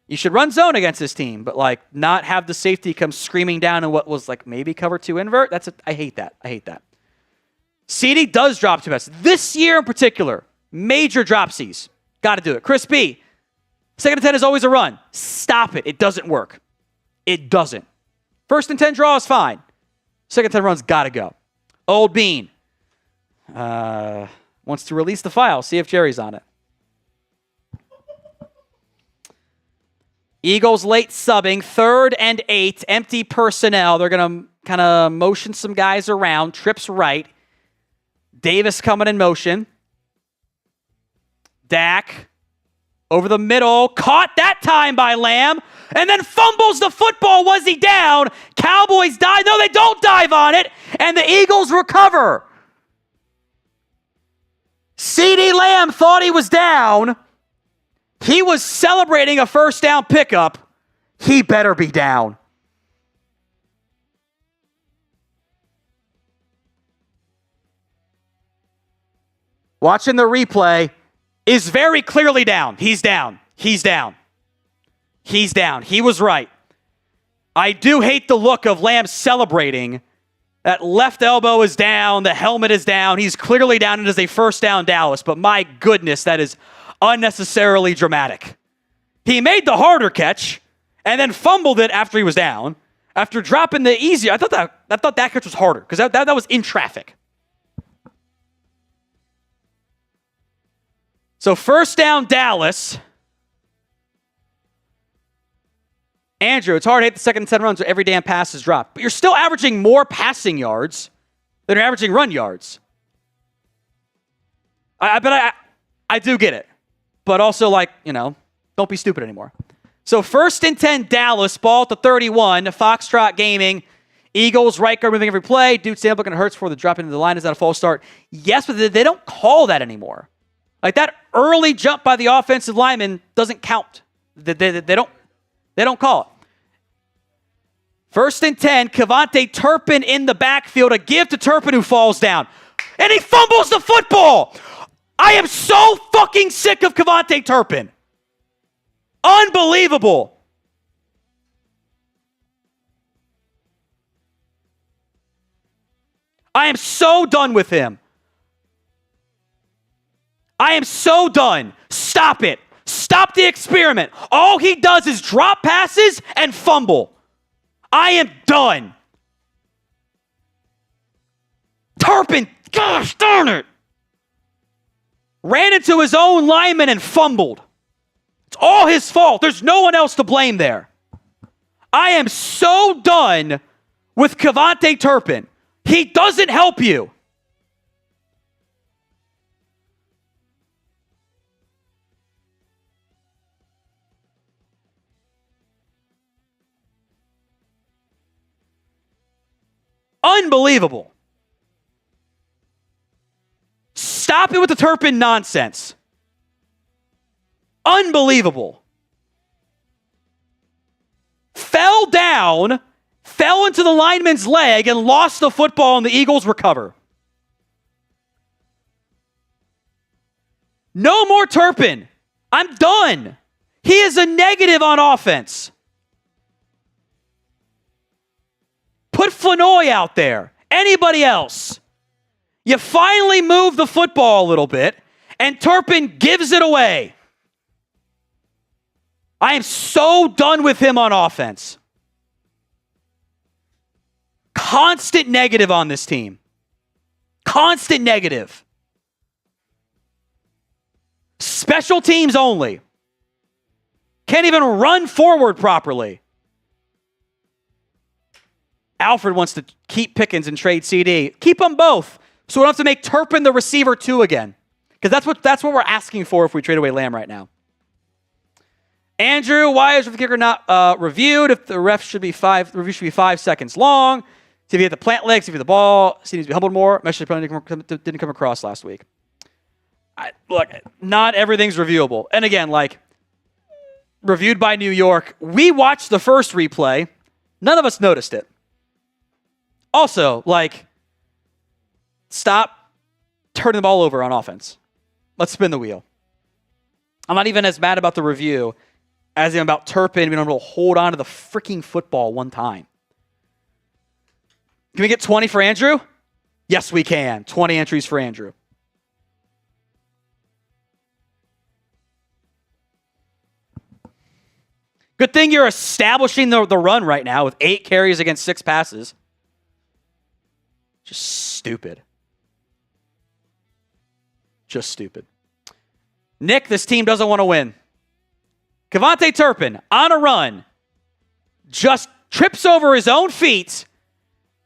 You should run zone against this team, but like not have the safety come screaming down in what was like maybe cover 2 invert. I hate that. CeeDee does drop 2 passes. This year in particular, major dropsies. Got to do it. Chris B. 2nd and 10 is always a run. Stop it. It doesn't work. It doesn't. 1st and 10 draw is fine. 2nd and 10 runs got to go. Old Bean. Wants to release the file. See if Jerry's on it. Eagles late subbing, 3rd and 8, empty personnel. They're going to kind of motion some guys around. Trips right. Davis coming in motion. Dak over the middle. Caught that time by Lamb. And then fumbles the football. Was he down? Cowboys dive. No, they don't dive on it. And the Eagles recover. CeeDee Lamb thought he was down. He was celebrating a 1st down pickup. He better be down. Watching the replay, is very clearly down. He's down. He's down. He's down. He was right. I do hate the look of Lamb celebrating. That left elbow is down. The helmet is down. He's clearly down. It is a first down Dallas. But my goodness, that is unnecessarily dramatic. He made the harder catch and then fumbled it after he was down. After dropping the easier, I thought that catch was harder because that was in traffic. So first down, Dallas. Andrew, it's hard to hit the second and 10 runs where every damn pass is dropped. But you're still averaging more passing yards than you're averaging run yards. I do get it. But also, don't be stupid anymore. So first and 10, Dallas, ball at the 31, Foxtrot Gaming. Eagles, right guard moving every play. Dude, Sandberg and Hurts for the drop into the line. Is that a false start? Yes, but they don't call that anymore. Like that early jump by the offensive lineman doesn't count. They don't call it. First and 10, Kavonate Turpin in the backfield. A give to Turpin who falls down. And he fumbles the football. I am so fucking sick of Kavonate Turpin. Unbelievable. I am so done with him. I am so done. Stop it. Stop the experiment. All he does is drop passes and fumble. I am done. Turpin, gosh darn it. Ran into his own lineman and fumbled. It's all his fault. There's no one else to blame there. I am so done with Kavonate Turpin. He doesn't help you. Unbelievable. Stop it with the Turpin nonsense. Unbelievable. Fell down, fell into the lineman's leg, and lost the football, and the Eagles recover. No more Turpin. I'm done. He is a negative on offense. Put Flournoy out there. Anybody else. You finally move the football a little bit, and Turpin gives it away. I am so done with him on offense. Constant negative on this team. Constant negative. Special teams only. Can't even run forward properly. Alfred wants to keep Pickens and trade CeeDee. Keep them both, so we don't have to make Turpin the receiver 2 again. Because that's what we're asking for if we trade away Lamb right now. Andrew, why is the kicker not reviewed? If the review should be 5 seconds long. See if he had the plant legs, see if he had the ball. See if he needs to be humbled more. Message probably didn't come across last week. Look, not everything's reviewable. And again, reviewed by New York. We watched the first replay. None of us noticed it. Also, stop turning the ball over on offense. Let's spin the wheel. I'm not even as mad about the review as I am about Turpin being able to hold on to the freaking football one time. Can we get 20 for Andrew? Yes, we can. 20 entries for Andrew. Good thing you're establishing the run right now with 8 carries against 6 passes. Just stupid. Just stupid. Nick, this team doesn't want to win. Kavonate Turpin on a run. Just trips over his own feet.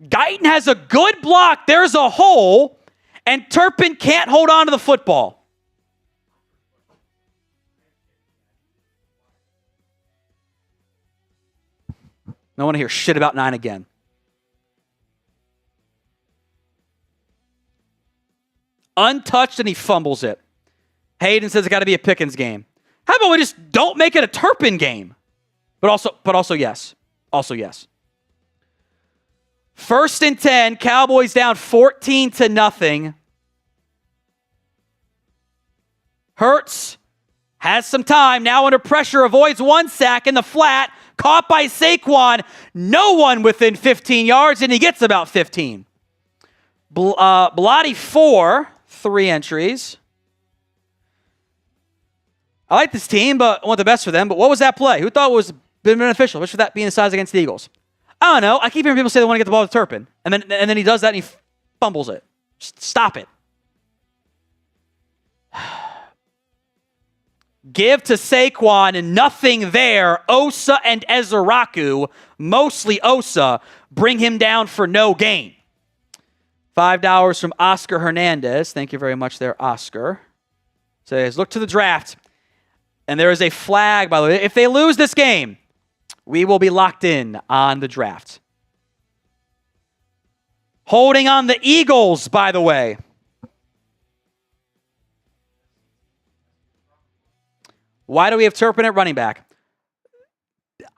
Guyton has a good block. There's a hole. And Turpin can't hold on to the football. I don't want to hear shit about 9 again. Untouched, and he fumbles it. Hayden says it's got to be a Pickens game. How about we just don't make it a Turpin game? But also yes. Also yes. 1st and 10, Cowboys down 14-0. Hurts has some time, now under pressure, avoids one sack in the flat, caught by Saquon, no one within 15 yards, and he gets about 15. Blotti 4, 3 entries. I like this team, but I want the best for them. But what was that play? Who thought it was beneficial, especially for that being the size against the Eagles? I don't know. I keep hearing people say they want to get the ball to Turpin, and then he does that and he fumbles it. Just stop it. Give to Saquon and nothing there. Osa and Ezeriuaku, mostly Osa, bring him down for no gain. $5 from Oscar Hernandez. Thank you very much there, Oscar. Says, look to the draft. And there is a flag, by the way. If they lose this game, we will be locked in on the draft. Holding on the Eagles, by the way. Why do we have Turpin at running back?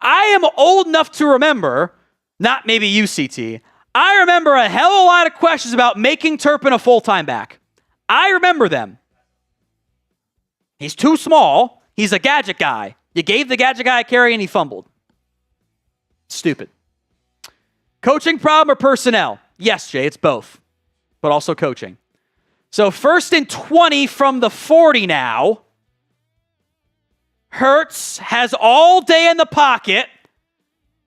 I am old enough to remember, not maybe UCT, I remember a hell of a lot of questions about making Turpin a full-time back. I remember them. He's too small. He's a gadget guy. You gave the gadget guy a carry and he fumbled. Stupid. Coaching problem or personnel? Yes, Jay, it's both, but also coaching. So 1st and 20 from the 40 now. Hurts has all day in the pocket.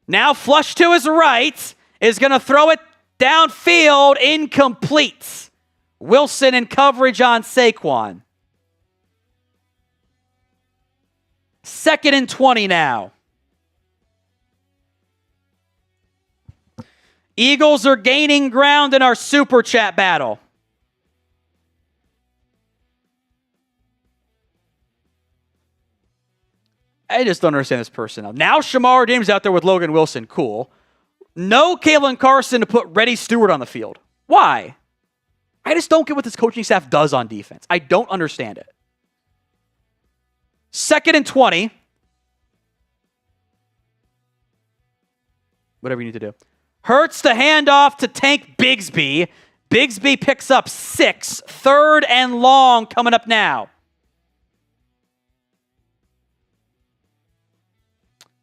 Now flush to his right. Is going to throw it downfield. Incomplete. Wilson in coverage on Saquon. 2nd and 20 now. Eagles are gaining ground in our super chat battle. I just don't understand this personnel. Now Shemar James out there with Logan Wilson. Cool. No Caelen Carson to put Reddy Stewart on the field. Why? I just don't get what this coaching staff does on defense. I don't understand it. 2nd and 20. Whatever you need to do. Hurts the handoff to Tank Bigsby. Bigsby picks up 6. 3rd and long coming up now.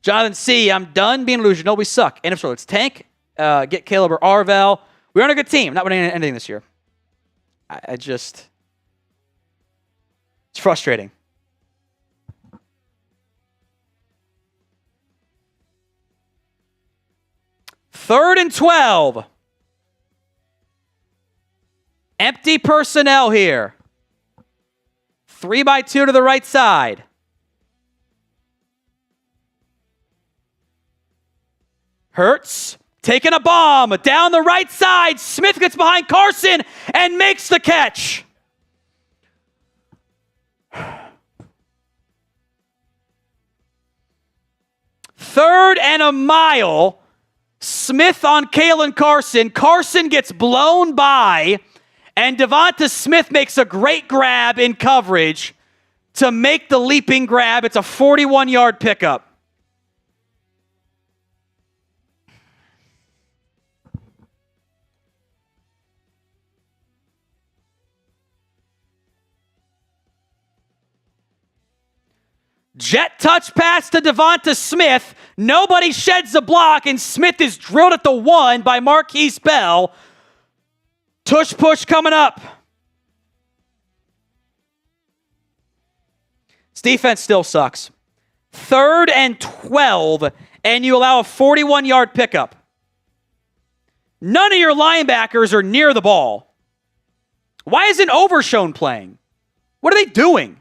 Jonathan C., I'm done being delusional. We suck. And if so, it's Tank. Get Caleb or Arvel. We're on a good team. Not winning anything this year. It's frustrating. Third and 12. Empty personnel here. 3x2 to the right side. Hurts taking a bomb down the right side. Smith gets behind Carson and makes the catch. Third and a mile. Smith on Caelen Carson. Carson gets blown by, and Devonta Smith makes a great grab in coverage to make the leaping grab. It's a 41-yard pickup. Jet touch pass to Devonta Smith. Nobody sheds a block, and Smith is drilled at the 1 by Markquese Bell. Tush push coming up. This defense still sucks. 3rd and 12, and you allow a 41-yard pickup. None of your linebackers are near the ball. Why isn't Overshown playing? What are they doing?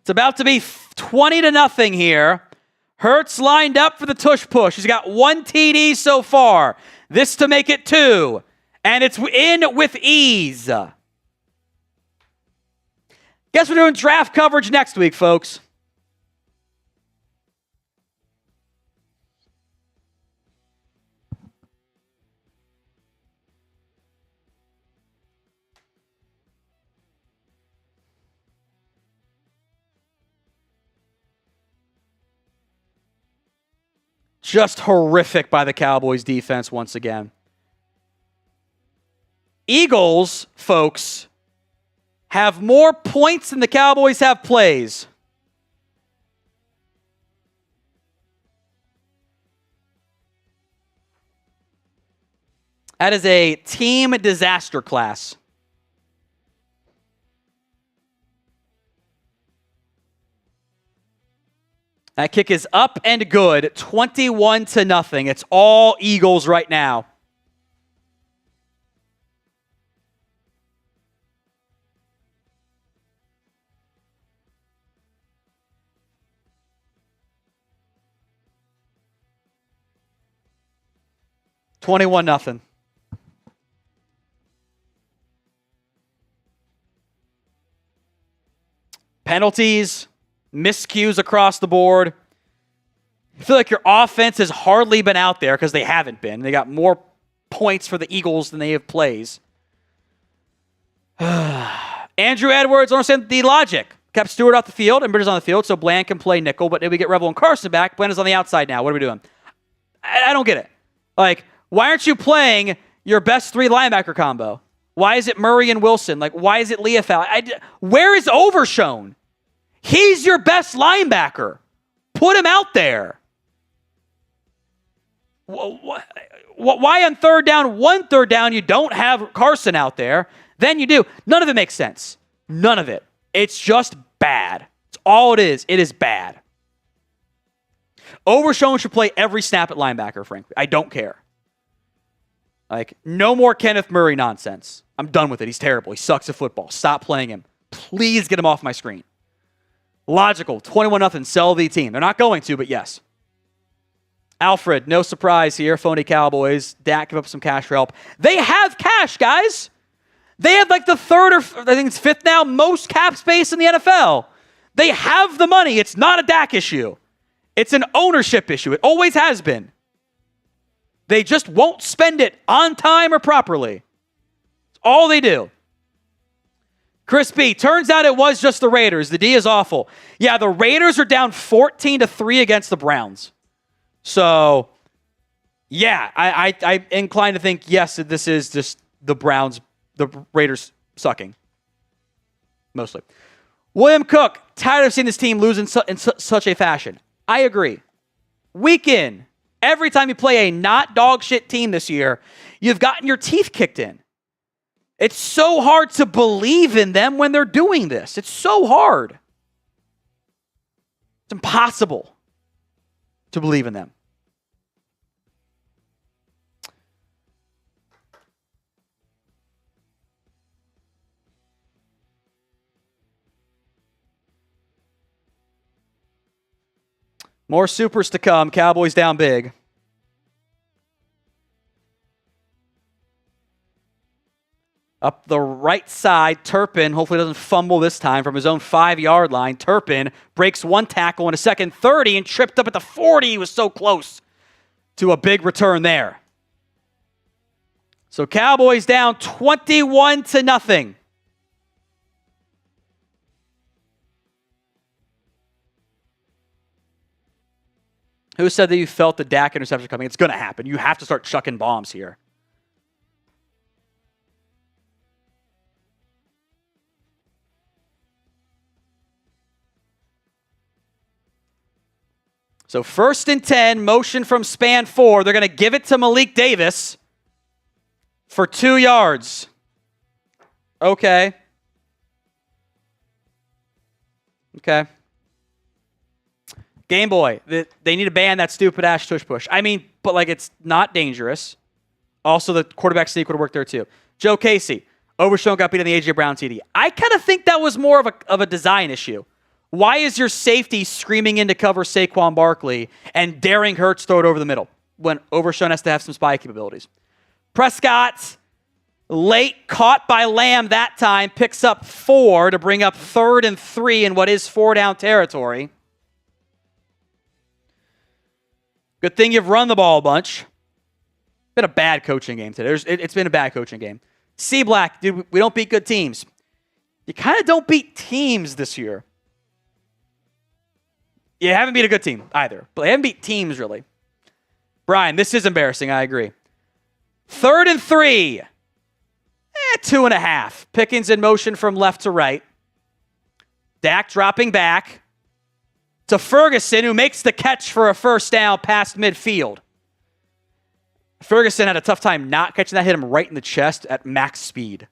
It's about to be 20-0 here. Hurts lined up for the tush push. He's got 1 TD so far. This to make it 2. And it's in with ease. Guess we're doing draft coverage next week, folks. Just horrific by the Cowboys defense once again. Eagles, folks, have more points than the Cowboys have plays. That is a team disaster class. That kick is up and good, 21-0. It's all Eagles right now. $21-0. Penalties, miscues across the board. I feel like your offense has hardly been out there because they haven't been. They got more points for the Eagles than they have plays. Andrew Edwards, I understand the logic. Kept Stewart off the field and Bridges on the field so Bland can play nickel, but if we get Revel and Carson back, Bland is on the outside now. What are we doing? I don't get it. Like, why aren't you playing your best 3 linebacker combo? Why is it Murray and Wilson? Like, why is it Liufau? Where is Overshown? He's your best linebacker. Put him out there. Why on third down, 1 third down, you don't have Carson out there? Then you do. None of it makes sense. None of it. It's just bad. It's all it is. It is bad. Overshown should play every snap at linebacker, frankly. I don't care. Like, no more Kenneth Murray nonsense. I'm done with it. He's terrible. He sucks at football. Stop playing him. Please get him off my screen. Logical. 21-0. Sell the team. They're not going to, but yes. Alfred, no surprise here. Phony Cowboys. Dak give up some cash for help. They have cash, guys. They have like the third or I think it's 5th now most cap space in the NFL. They have the money. It's not a Dak issue. It's an ownership issue. It always has been. They just won't spend it on time or properly. It's all they do. Chris B, turns out it was just the Raiders. The D is awful. Yeah, the Raiders are down 14-3 against the Browns. So, yeah, I'm inclined to think, yes, this is just the Browns, the Raiders sucking. Mostly. William Cook, tired of seeing this team lose in such a fashion. I agree. Week in, every time you play a not dog shit team this year, you've gotten your teeth kicked in. It's so hard to believe in them when they're doing this. It's so hard. It's impossible to believe in them. More supers to come. Cowboys down big. Up the right side, Turpin hopefully doesn't fumble this time from his own 5-yard line. Turpin breaks 1 tackle in a second 30 and tripped up at the 40. He was so close to a big return there. So Cowboys down 21-0. Who said that you felt the Dak interception coming? It's going to happen. You have to start chucking bombs here. So 1st and 10, motion from span 4. They're going to give it to Malik Davis for 2 yards. Okay. Game Boy, they need to ban that stupid ass tush push. I mean, but like it's not dangerous. Also, the quarterback sneak would have worked there too. Joe Casey, Overshown got beat on the A.J. Brown TD. I kind of think that was more of a design issue. Why is your safety screaming in to cover Saquon Barkley and daring Hurts throw it over the middle when Overshown has to have some spy capabilities? Prescott, late, caught by Lamb that time, picks up 4 to bring up 3rd and 3 in what is 4-down territory. Good thing you've run the ball a bunch. Been a bad coaching game today. It's been a bad coaching game. C Black, dude, we don't beat good teams. You kind of don't beat teams this year. You haven't beat a good team either, but they haven't beat teams really. Brian, this is embarrassing. I agree. 3rd and 3. 2.5. Pickens in motion from left to right. Dak dropping back to Ferguson, who makes the catch for a first down past midfield. Ferguson had a tough time not catching that, hit him right in the chest at max speed.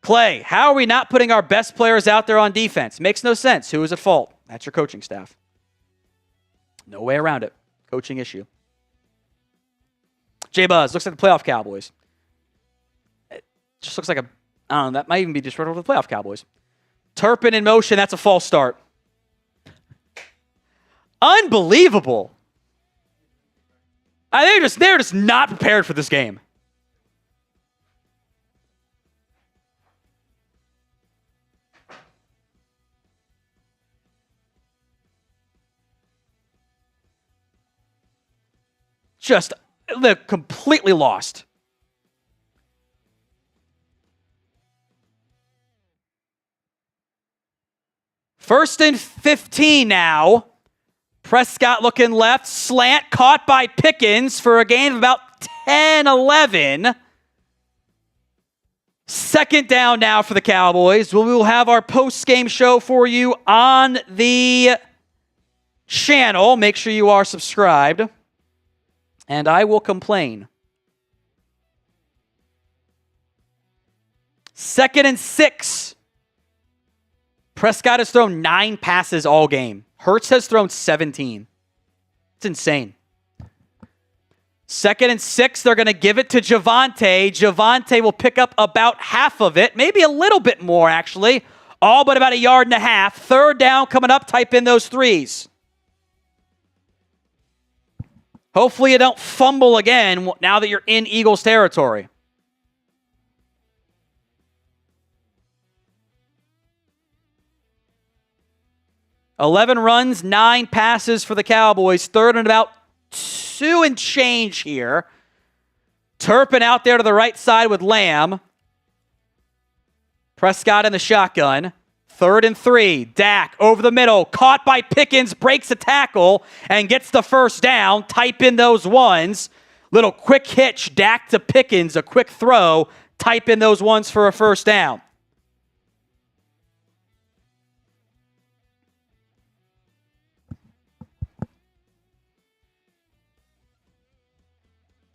Clay, how are we not putting our best players out there on defense? Makes no sense. Who is at fault? That's your coaching staff. No way around it. Coaching issue. J-Buzz, looks like the playoff Cowboys. It just looks like a, I don't know, that might even be disrespectful to the playoff Cowboys. Turpin in motion, that's a false start. Unbelievable. They're just not prepared for this game. They're completely lost. First and 15 now. Prescott looking left, slant caught by Pickens for a gain of about 10-11. Second down now for the Cowboys. We will have our post-game show for you on the channel. Make sure you are subscribed. And I will complain. 2nd and 6. Prescott has thrown 9 passes all game. Hurts has thrown 17. It's insane. 2nd and 6, they're going to give it to Javonte. Javonte will pick up about half of it, maybe a little bit more actually, all but about 1.5 yards. 3rd down coming up, type in those 3s. Hopefully you don't fumble again now that you're in Eagles territory. $11 runs, 9 passes for the Cowboys. 3rd and about 2 and change here. Turpin out there to the right side with Lamb. Prescott in the shotgun. 3rd and 3. Dak over the middle. Caught by Pickens. Breaks a tackle and gets the first down. Type in those ones. Little quick hitch. Dak to Pickens. A quick throw. Type in those ones for a first down.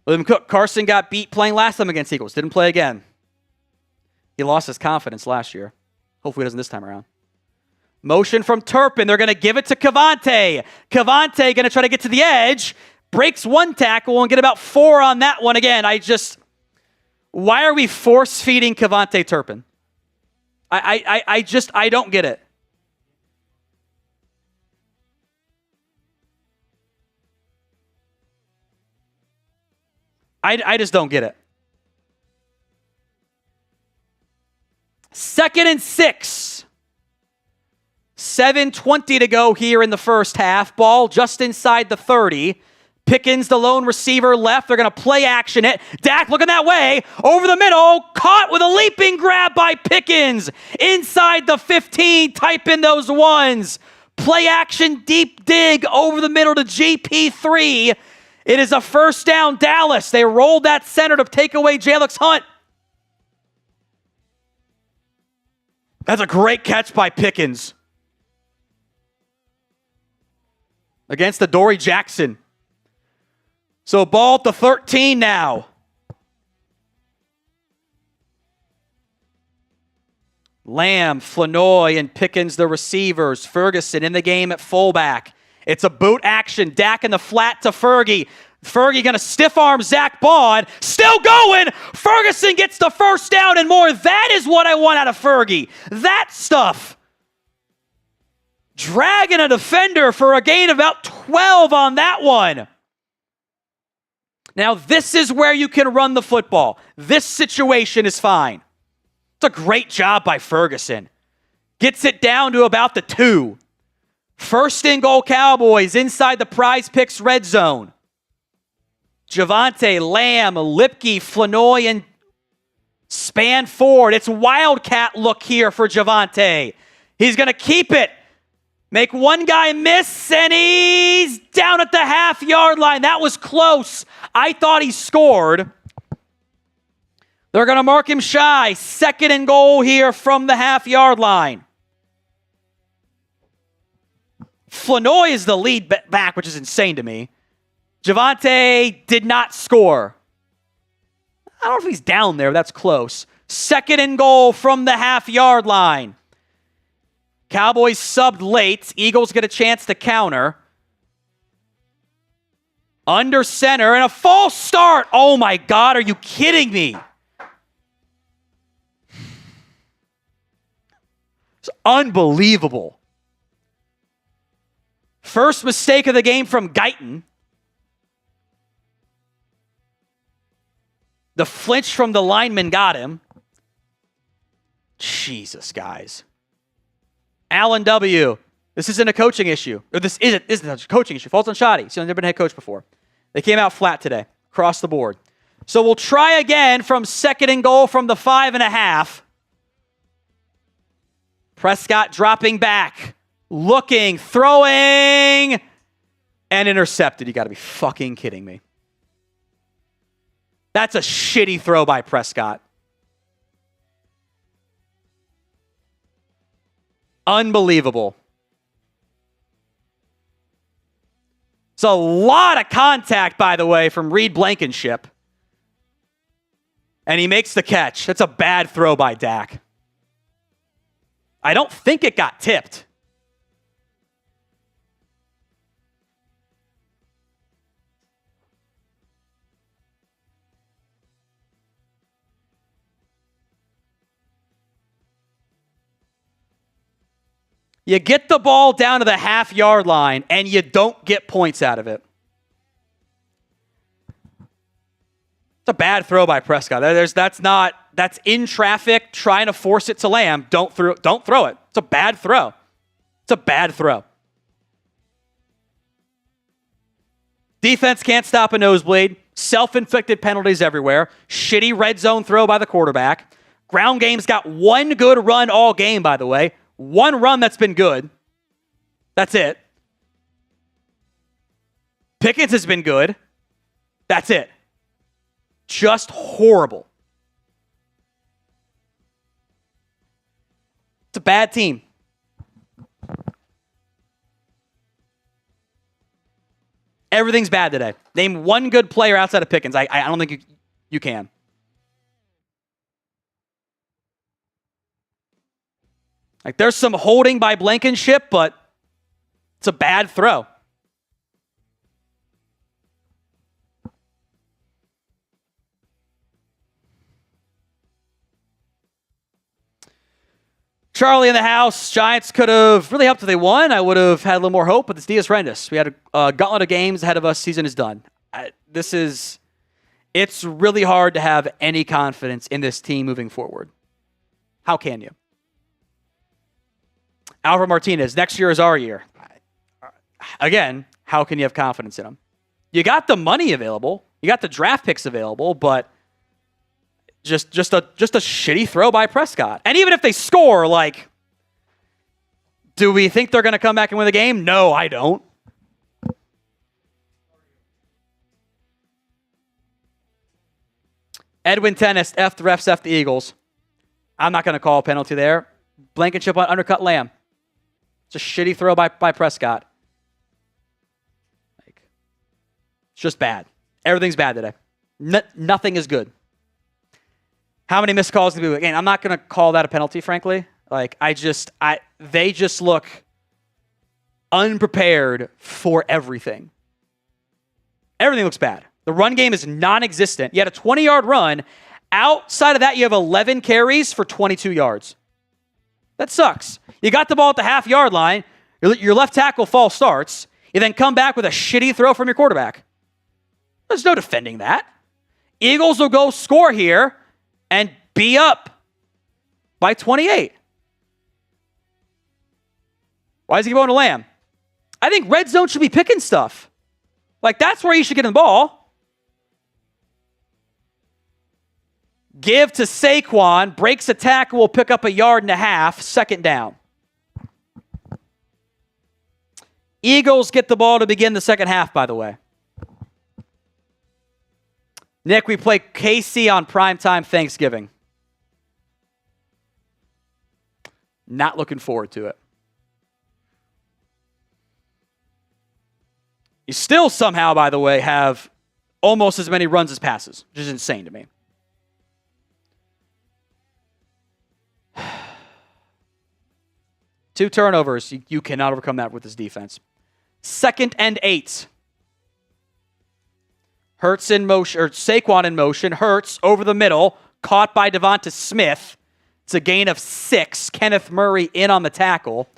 William Cook, Carson got beat playing last time against Eagles. Didn't play again. He lost his confidence last year. Hopefully he doesn't this time around. Motion from Turpin. They're going to give it to Kavonate. Kavonate going to try to get to the edge. Breaks 1 tackle and get about 4 on that one again. Why are we force-feeding Kavonate Turpin? I don't get it. I just don't get it. 2nd and 6. 7:20 to go here in the first half. Ball just inside the 30. Pickens, the lone receiver, left. They're going to play action it. Dak looking that way. Over the middle. Caught with a leaping grab by Pickens. Inside the 15. Type in those ones. Play action deep dig over the middle to GP3. It is a first down, Dallas. They rolled that center to take away Jalix Hunt. That's a great catch by Pickens. Against the Dory Jackson. So ball at the 13 now. Lamb, Flournoy, and Pickens the receivers. Ferguson in the game at fullback. It's a boot action. Dak in the flat to Fergie. Fergie going to stiff arm Zach Bond. Still going. Ferguson gets the first down and more. That is what I want out of Fergie. That stuff. Dragging a defender for a gain of about 12 on that one. Now, this is where you can run the football. This situation is fine. It's a great job by Ferguson. Gets it down to about the 2. First and goal Cowboys inside the Prize Picks red zone. Javonte, Lamb, Lipke, Flournoy, and span forward. It's Wildcat look here for Javonte. He's going to keep it. Make one guy miss, and he's down at the half-yard line. That was close. I thought he scored. They're going to mark him shy. 2nd and goal here from the half-yard line. Flournoy is the lead back, which is insane to me. Javonte did not score. I don't know if he's down there. That's close. 2nd and goal from the half-yard line. Cowboys subbed late. Eagles get a chance to counter. Under center and a false start. Oh my God, are you kidding me? It's unbelievable. First mistake of the game from Guyton. The flinch from the lineman got him. Jesus, guys. Allen W. This isn't a coaching issue. Or this isn't a coaching issue. Falls on Shoddy. He's never been head coach before. They came out flat today. Across the board. So we'll try again from 2nd and goal from the 5.5. Prescott dropping back. Looking. Throwing. And intercepted. You got to be fucking kidding me. That's a shitty throw by Prescott. Unbelievable. It's a lot of contact, by the way, from Reed Blankenship. And he makes the catch. That's a bad throw by Dak. I don't think it got tipped. You get the ball down to the half-yard line, and you don't get points out of it. It's a bad throw by Prescott. That's in traffic, trying to force it to Lamb. Don't throw it. It's a bad throw. It's a bad throw. Defense can't stop a nosebleed. Self-inflicted penalties everywhere. Shitty red zone throw by the quarterback. Ground game's got one good run all game, by the way. One run that's been good. That's it. Pickens has been good. That's it. Just horrible. It's a bad team. Everything's bad today. Name one good player outside of Pickens. I don't think you can. Like, there's some holding by Blankenship, but it's a bad throw. Charlie in the house. Giants could have really helped if they won. I would have had a little more hope, but this D is horrendous. We had a gauntlet of games ahead of us. Season is done. It's really hard to have any confidence in this team moving forward. How can you? Alvaro Martinez, next year is our year. Again, how can you have confidence in him? You got the money available. You got the draft picks available, but just a shitty throw by Prescott. And even if they score, like, do we think they're going to come back and win the game? No, I don't. Edwin Tennis, F the refs, F the Eagles. I'm not going to call a penalty there. Blankenship on undercut Lamb. It's a shitty throw by Prescott. It's just bad. Everything's bad today. Nothing is good. How many missed calls did we do? Again, I'm not going to call that a penalty, frankly. Like, they just look unprepared for everything. Everything looks bad. The run game is non-existent. You had a 20-yard run. Outside of that, you have 11 carries for 22 yards. That sucks. You got the ball at the half-yard line. Your left tackle false starts. You then come back with a shitty throw from your quarterback. There's no defending that. Eagles will go score here and be up by 28. Why is he going to Lamb? I think red zone should be picking stuff. Like, that's where you should get in the ball. Give to Saquon, breaks a tackle, will pick up 1.5 yards, 2nd down. Eagles get the ball to begin the second half, by the way. Nick, we play KC on primetime Thanksgiving. Not looking forward to it. You still somehow, by the way, have almost as many runs as passes, which is insane to me. Two turnovers. You cannot overcome that with this defense. 2nd and 8. Hurts in motion, or Saquon in motion. Hurts over the middle, caught by Devonta Smith. It's a gain of 6. Kenneth Murray in on the tackle.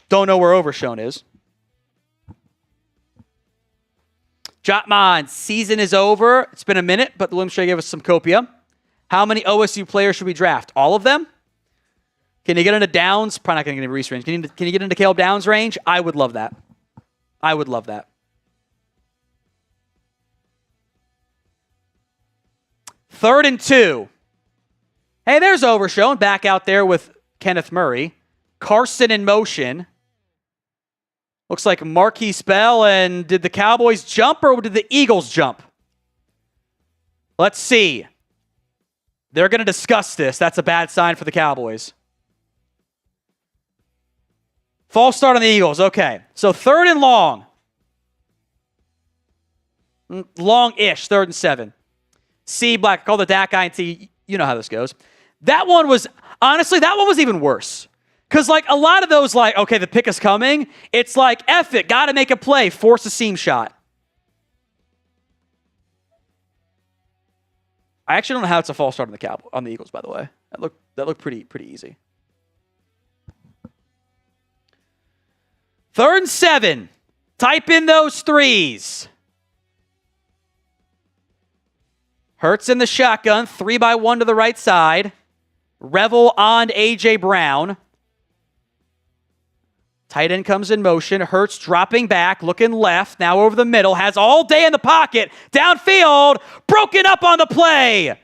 Don't know where Overshown is. Jotman, season is over. It's been a minute, but the Williams Trade gave us some copia. How many OSU players should we draft? All of them? Can you get into Downs? Probably not going to get into Reese range. Can you get into Caleb Downs range? I would love that. I would love that. 3rd and 2. Hey, there's Overshown back out there with Kenneth Murray. Carson in motion. Looks like Markquese Bell. And did the Cowboys jump or did the Eagles jump? Let's see. They're going to discuss this. That's a bad sign for the Cowboys. False start on the Eagles. Okay. So 3rd and long. Long-ish. 3rd and 7. C Black, call the Dak INT. You know how this goes. That one was, honestly, that one was even worse. Because, like, a lot of those, like, okay, the pick is coming. It's like, F it, got to make a play, force a seam shot. I actually don't know how it's a false start on the Eagles, by the way. That looked pretty easy. 3rd and 7. Type in those threes. Hurts in the shotgun, 3-by-1 to the right side. Revel on A.J. Brown. Tight end comes in motion. Hurts dropping back, looking left, now over the middle. Has all day in the pocket. Downfield, broken up on the play.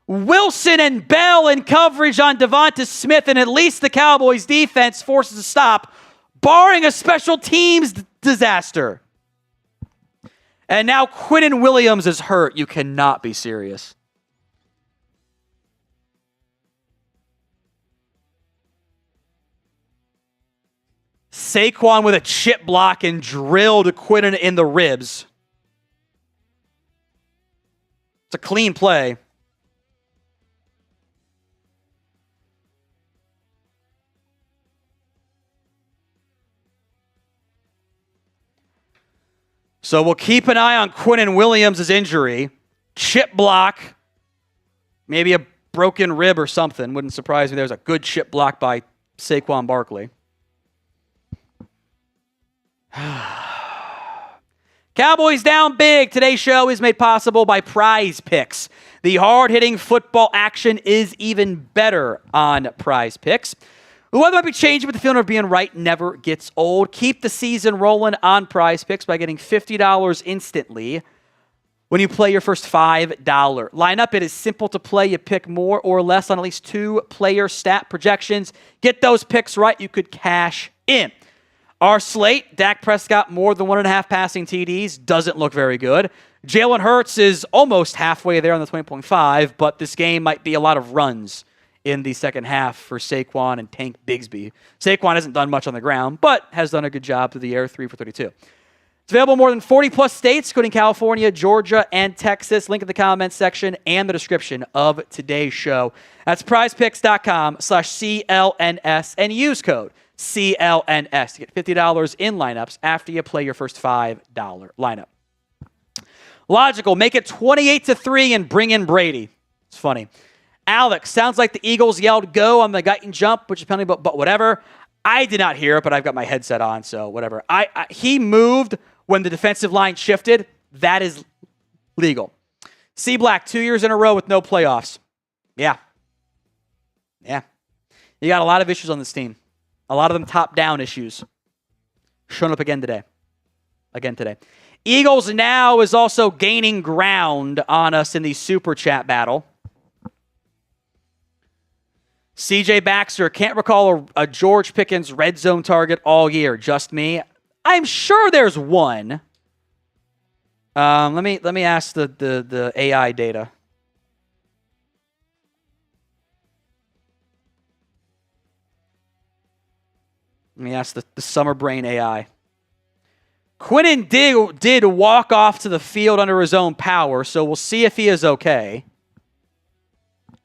Wilson and Bell in coverage on Devonta Smith, and at least the Cowboys defense forces a stop, barring a special teams disaster. And now Quinnen Williams is hurt. You cannot be serious. Saquon with a chip block and drilled Quinnen in the ribs. It's a clean play. So we'll keep an eye on Quinnen Williams' injury. Chip block. Maybe a broken rib or something. Wouldn't surprise me. There's a good chip block by Saquon Barkley. Cowboys down big. Today's show is made possible by Prize Picks. The hard-hitting football action is even better on Prize Picks. The weather might be changing, but the feeling of being right never gets old. Keep the season rolling on Prize Picks by getting $50 instantly when you play your first $5 lineup. It is simple to play. You pick more or less on at least 2 player stat projections. Get those picks right, you could cash in. Our slate, Dak Prescott more than 1.5 passing TDs, doesn't look very good. Jalen Hurts is almost halfway there on the 20.5, but this game might be a lot of runs in the second half for Saquon and Tank Bigsby. Saquon hasn't done much on the ground, but has done a good job through the air, 3 for 32. It's available in more than 40-plus states, including California, Georgia, and Texas. Link in the comments section and the description of today's show. That's prizepicks.com/CLNS and use code CLNS to get $50 in lineups after you play your first $5 lineup. Logical, make it 28-3 and bring in Brady. It's funny. Alex, sounds like the Eagles yelled go on the Guyton jump, which is penalty, but whatever. I did not hear it, but I've got my headset on, so whatever. He moved when the defensive line shifted. That is legal. C Black, 2 years in a row with no playoffs. Yeah. You got a lot of issues on this team. A lot of them top-down issues. Showing up again today. Eagles now is also gaining ground on us in the Super Chat battle. CJ Baxter, can't recall a George Pickens red zone target all year. Just me. I'm sure there's one. Let me ask the AI data. Let me ask the Summer Brain AI. Quinnen did walk off to the field under his own power, so we'll see if he is okay.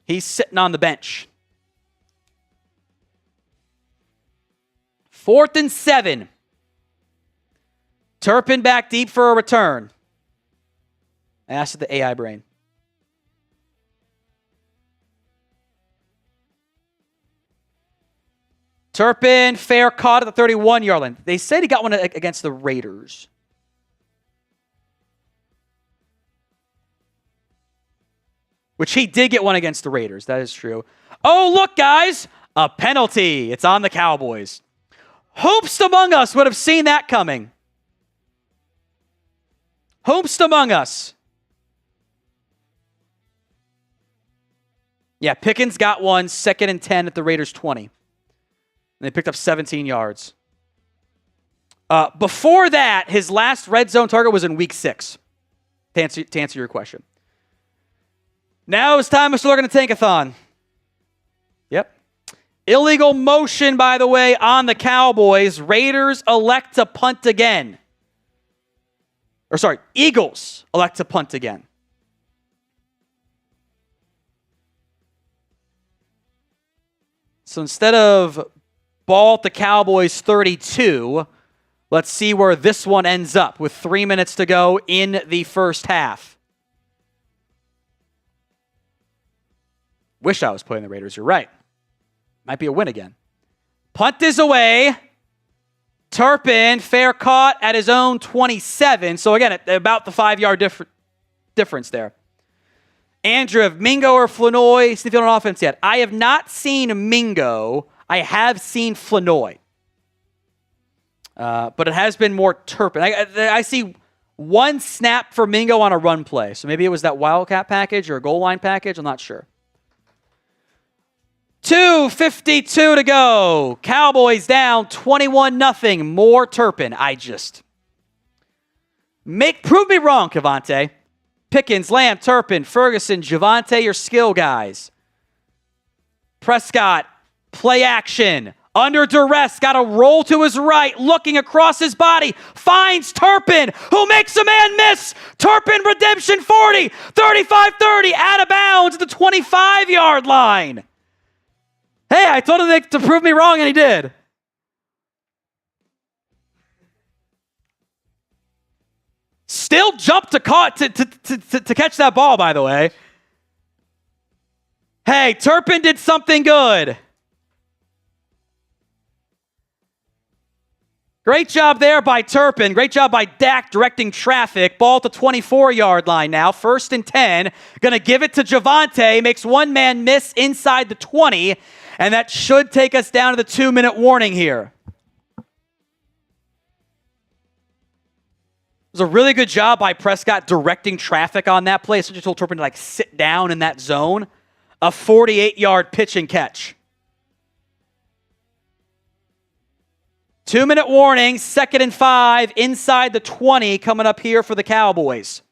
He's sitting on the bench. 4th and 7. Turpin back deep for a return. I asked the AI brain. Turpin, fair caught at the 31-yard line. They said he got one against the Raiders. Which he did get one against the Raiders. That is true. Oh, look, guys. A penalty. It's on the Cowboys. Whomst among us would have seen that coming? Whomst among us? Yeah, Pickens got one, 2nd and 10 at the Raiders' 20. And they picked up 17 yards. Before that, his last red zone target was in week 6, to answer your question. Now it's time to start going to Tankathon. Yep. Illegal motion, by the way, on the Cowboys. Raiders elect to punt again. Eagles elect to punt again. So instead of ball at the Cowboys 32, let's see where this one ends up with 3 minutes to go in the first half. Wish I was playing the Raiders. You're right. Might be a win again. Punt is away. Turpin, fair caught at his own 27. So again, about the 5-yard difference there. Andrew, Mingo or Flournoy sniffing on offense yet? I have not seen Mingo. I have seen Flournoy. But it has been more Turpin. I see one snap for Mingo on a run play. So maybe it was that Wildcat package or a goal line package. I'm not sure. 2:52 to go. Cowboys down 21-0. More Turpin. Prove me wrong, Kavonate. Pickens, Lamb, Turpin, Ferguson, Javonte, your skill guys. Prescott, play action. Under duress, got a roll to his right, looking across his body, finds Turpin, who makes a man miss. Turpin, redemption 40, 35-30, out of bounds at the 25-yard line. Hey, I told him to prove me wrong, and he did. Still jumped to catch that ball, by the way. Hey, Turpin did something good. Great job there by Turpin. Great job by Dak directing traffic. Ball at the 24-yard line now. 1st and 10. Going to give it to Javonte. Makes one man miss inside the 20. And that should take us down to the 2-minute warning here. It was a really good job by Prescott directing traffic on that play. Essentially told Turpin to sit down in that zone. A 48-yard pitch and catch. 2-minute warning, 2nd and 5, inside the 20 coming up here for the Cowboys.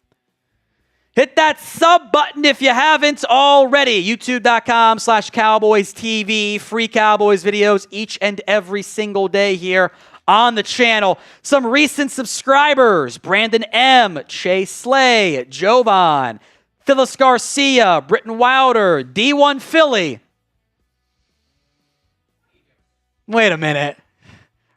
Hit that sub button if you haven't already. YouTube.com/Cowboys TV. Free Cowboys videos each and every single day here on the channel. Some recent subscribers: Brandon M., Chase Slay, Jovan, Phyllis Garcia, Britton Wilder, D1 Philly. Wait a minute.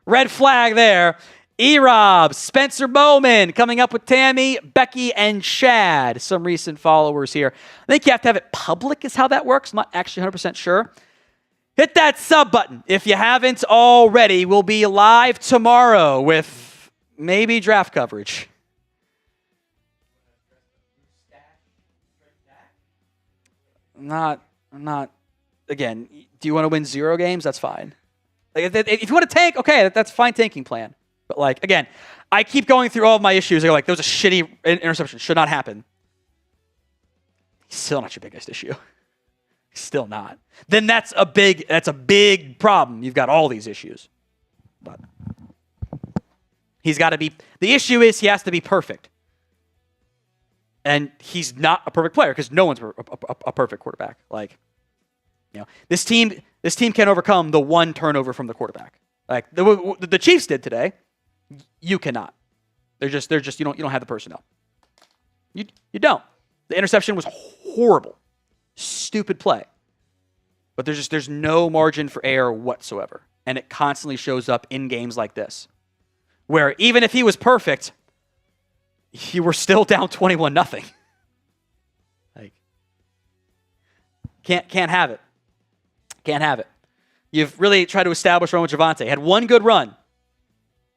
Red flag there. E-Rob, Spencer Bowman coming up with Tammy, Becky, and Chad. Some recent followers here. I think you have to have it public is how that works. I'm not actually 100% sure. Hit that sub button if you haven't already. We'll be live tomorrow with maybe draft coverage. I'm not. Again, do you want to win 0 games? That's fine. If you want to tank, okay, that's a fine tanking plan. But again, I keep going through all of my issues. I go there was a shitty interception. Should not happen. Still not your biggest issue. Still not. Then that's a big problem. You've got all these issues. But He's got to be, the issue is he has to be perfect. And he's not a perfect player because no one's a perfect quarterback. Like, this team can't overcome the one turnover from the quarterback. Like the Chiefs did today. You cannot. They're just you don't have the personnel. You don't. The interception was horrible. Stupid play. But there's no margin for error whatsoever. And it constantly shows up in games like this. Where even if he was perfect, you were still down 21-0. Like, can't have it. Can't have it. You've really tried to establish run with Javonte. Had one good run.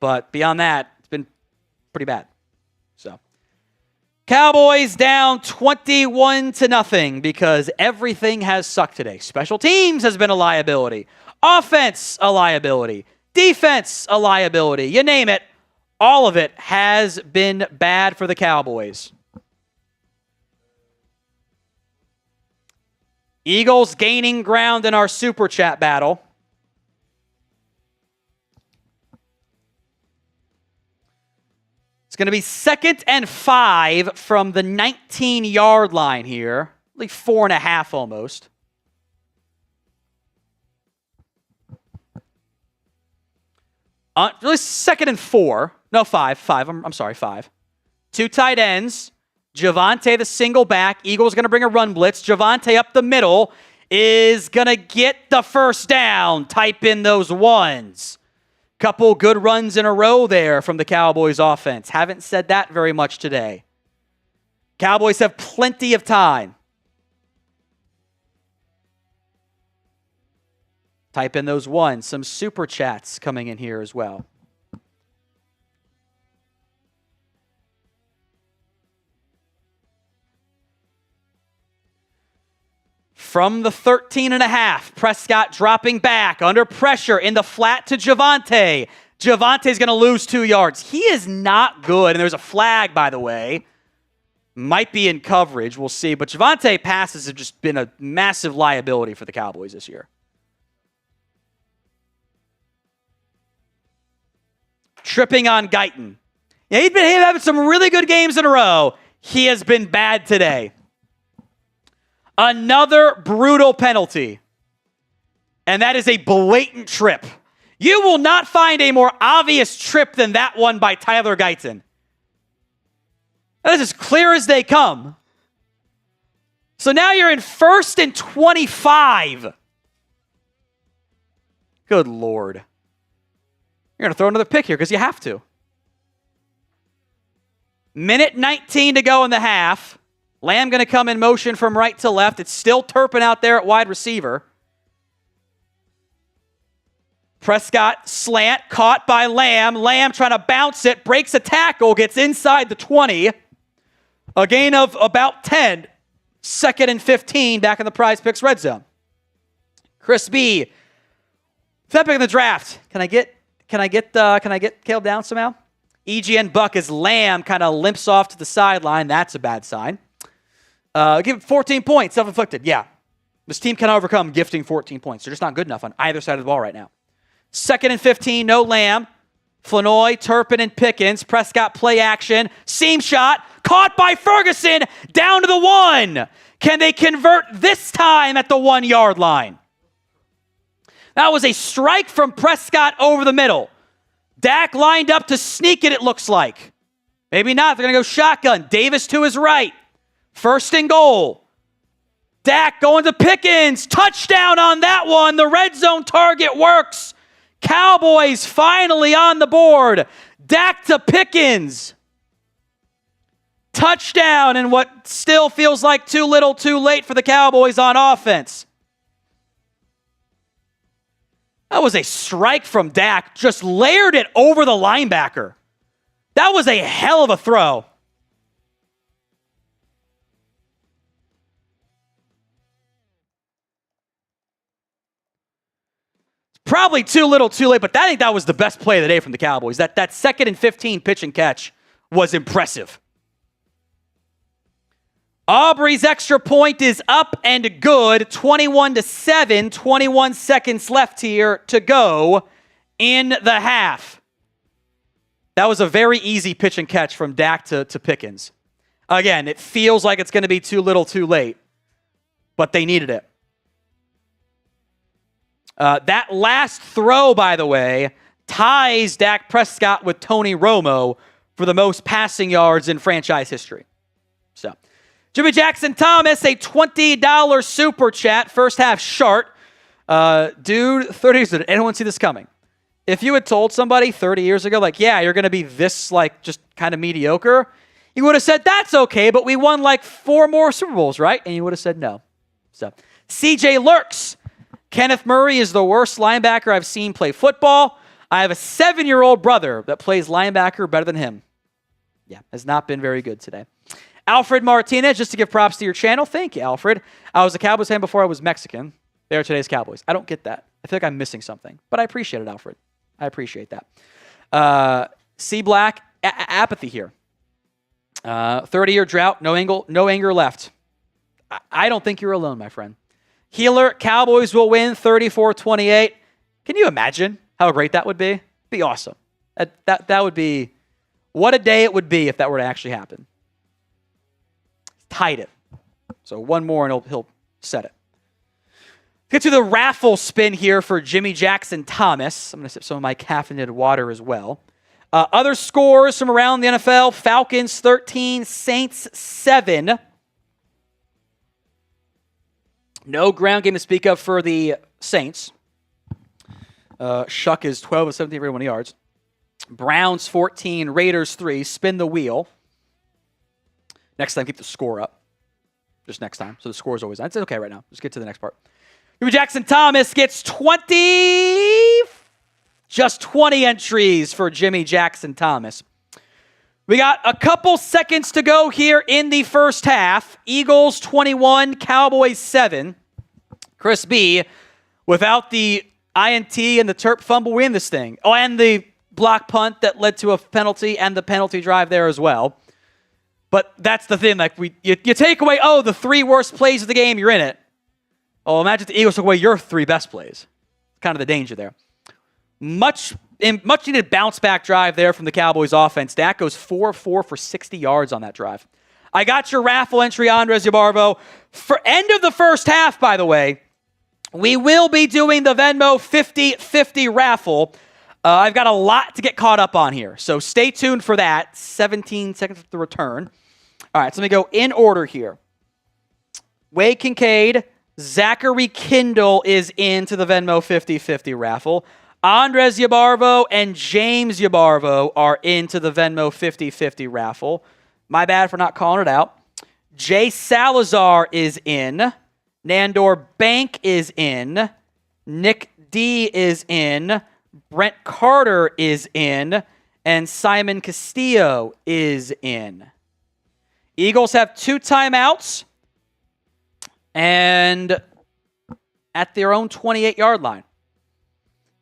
But beyond that, it's been pretty bad. So, Cowboys down 21-0 because everything has sucked today. Special teams has been a liability. Offense, a liability. Defense, a liability. You name it. All of it has been bad for the Cowboys. Eagles gaining ground in our Super Chat battle. It's going to be 2nd and 5 from the 19-yard line here. Like 4.5 almost. Really 2nd and 4. No, 5. I'm sorry, 5. 2 tight ends. Javonte, the single back. Eagles going to bring a run blitz. Javonte up the middle is going to get the first down. Type in those ones. Couple good runs in a row there from the Cowboys offense. Haven't said that very much today. Cowboys have plenty of time. Type in those ones. Some super chats coming in here as well. From the 13.5, Prescott dropping back under pressure in the flat to Javonte. Javonte's going to lose 2 yards. He is not good. And there's a flag, by the way. Might be in coverage. We'll see. But Javonte passes have just been a massive liability for the Cowboys this year. Tripping on Guyton. Yeah, he's been having some really good games in a row. He has been bad today. Another brutal penalty. And that is a blatant trip. You will not find a more obvious trip than that one by Tyler Guyton. That is as clear as they come. So now you're in 1st and 25. Good Lord. You're going to throw another pick here because you have to. Minute 19 to go in the half. Lamb going to come in motion from right to left. It's still Turpin out there at wide receiver. Prescott slant, caught by Lamb. Lamb trying to bounce it, breaks a tackle, gets inside the 20. A gain of about 10. 2nd and 15 back in the Prize Picks red zone. Chris B. Fifth pick in the draft. Can I get Caleb down somehow? EGN Buck as Lamb kind of limps off to the sideline. That's a bad sign. Give it 14 points, self-inflicted. Yeah. This team cannot overcome gifting 14 points. They're just not good enough on either side of the ball right now. 2nd and 15, no Lamb. Flournoy, Turpin, and Pickens. Prescott play action. Seam shot. Caught by Ferguson. Down to the 1. Can they convert this time at the 1-yard line? That was a strike from Prescott over the middle. Dak lined up to sneak it looks like. Maybe not. They're going to go shotgun. Davis to his right. 1st and goal. Dak going to Pickens. Touchdown on that one. The red zone target works. Cowboys finally on the board. Dak to Pickens. Touchdown in what still feels like too little too late for the Cowboys on offense. That was a strike from Dak. Just layered it over the linebacker. That was a hell of a throw. Probably too little, too late, but I think that was the best play of the day from the Cowboys. That 2nd and 15 pitch and catch was impressive. Aubrey's extra point is up and good. 21-7, 21 seconds left here to go in the half. That was a very easy pitch and catch from Dak to Pickens. Again, it feels like it's going to be too little too late, but they needed it. That last throw, by the way, ties Dak Prescott with Tony Romo for the most passing yards in franchise history. So, Jimmy Jackson Thomas, a $20 super chat, first half short. Dude, 30 did anyone see this coming? If you had told somebody 30 years ago, like, yeah, you're going to be this, like, just kind of mediocre, you would have said, that's okay, but we won, like, 4 more Super Bowls, right? And you would have said no. So, CJ Lurks. Kenneth Murray is the worst linebacker I've seen play football. I have a 7-year-old brother that plays linebacker better than him. Yeah, has not been very good today. Alfred Martinez, just to give props to your channel. Thank you, Alfred. I was a Cowboys fan before I was Mexican. They are today's Cowboys. I don't get that. I feel like I'm missing something, but I appreciate it, Alfred. I appreciate that. C Black, apathy here. 30-year drought, no anger left. I don't think you're alone, my friend. Healer, Cowboys will win 34-28. Can you imagine how great that would be? Be awesome. That would be, what a day it would be if that were to actually happen. Tied it. So one more and he'll set it. Get to the raffle spin here for Jimmy Jackson Thomas. I'm going to sip some of my caffeinated water as well. Other scores from around the NFL. Falcons 13, Saints 7. No ground game to speak of for the Saints. Shuck is 12 of 17 for 81 yards. Browns 14, Raiders 3. Spin the wheel. Next time, keep the score up. Just next time. So the score is always on. It's okay right now. Let's get to the next part. Jimmy Jackson Thomas gets 20. Just 20 entries for Jimmy Jackson Thomas. We got a couple seconds to go here in the first half. Eagles 21, Cowboys 7. Chris B, without the INT and the Terp fumble, win this thing. Oh, and the block punt that led to a penalty and the penalty drive there as well. But that's the thing. Like you take away, the 3 worst plays of the game, you're in it. Oh, imagine if the Eagles took away your 3 best plays. Kind of the danger there. Much needed bounce back drive there from the Cowboys offense. Dak goes 4-4 for 60 yards on that drive. I got your raffle entry, Andres Yabarvo. For end of the first half, by the way, we will be doing the Venmo 50-50 raffle. I've got a lot to get caught up on here, so stay tuned for that. 17 seconds to return. All right, so let me go in order here. Wade Kincaid, Zachary Kindle is into the Venmo 50-50 raffle. Andres Yabarvo and James Yabarvo are into the Venmo 50-50 raffle. My bad for not calling it out. Jay Salazar is in. Nandor Bank is in. Nick D is in. Brent Carter is in. And Simon Castillo is in. Eagles have 2 timeouts. And at their own 28-yard line.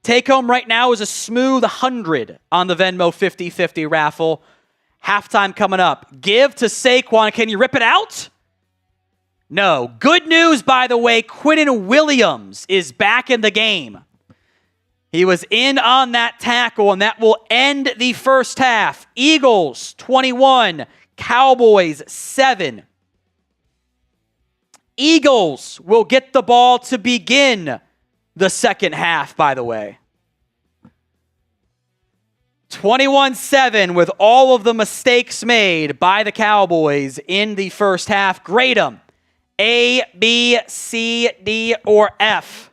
Take home right now is a smooth 100 on the Venmo 50-50 raffle. Halftime coming up. Give to Saquon. Can you rip it out? No. Good news, by the way, Quinnen Williams is back in the game. He was in on that tackle, and that will end the first half. Eagles 21, Cowboys 7. Eagles will get the ball to begin the second half, by the way. 21-7 with all of the mistakes made by the Cowboys in the first half. Grade them. A, B, C, D, or F.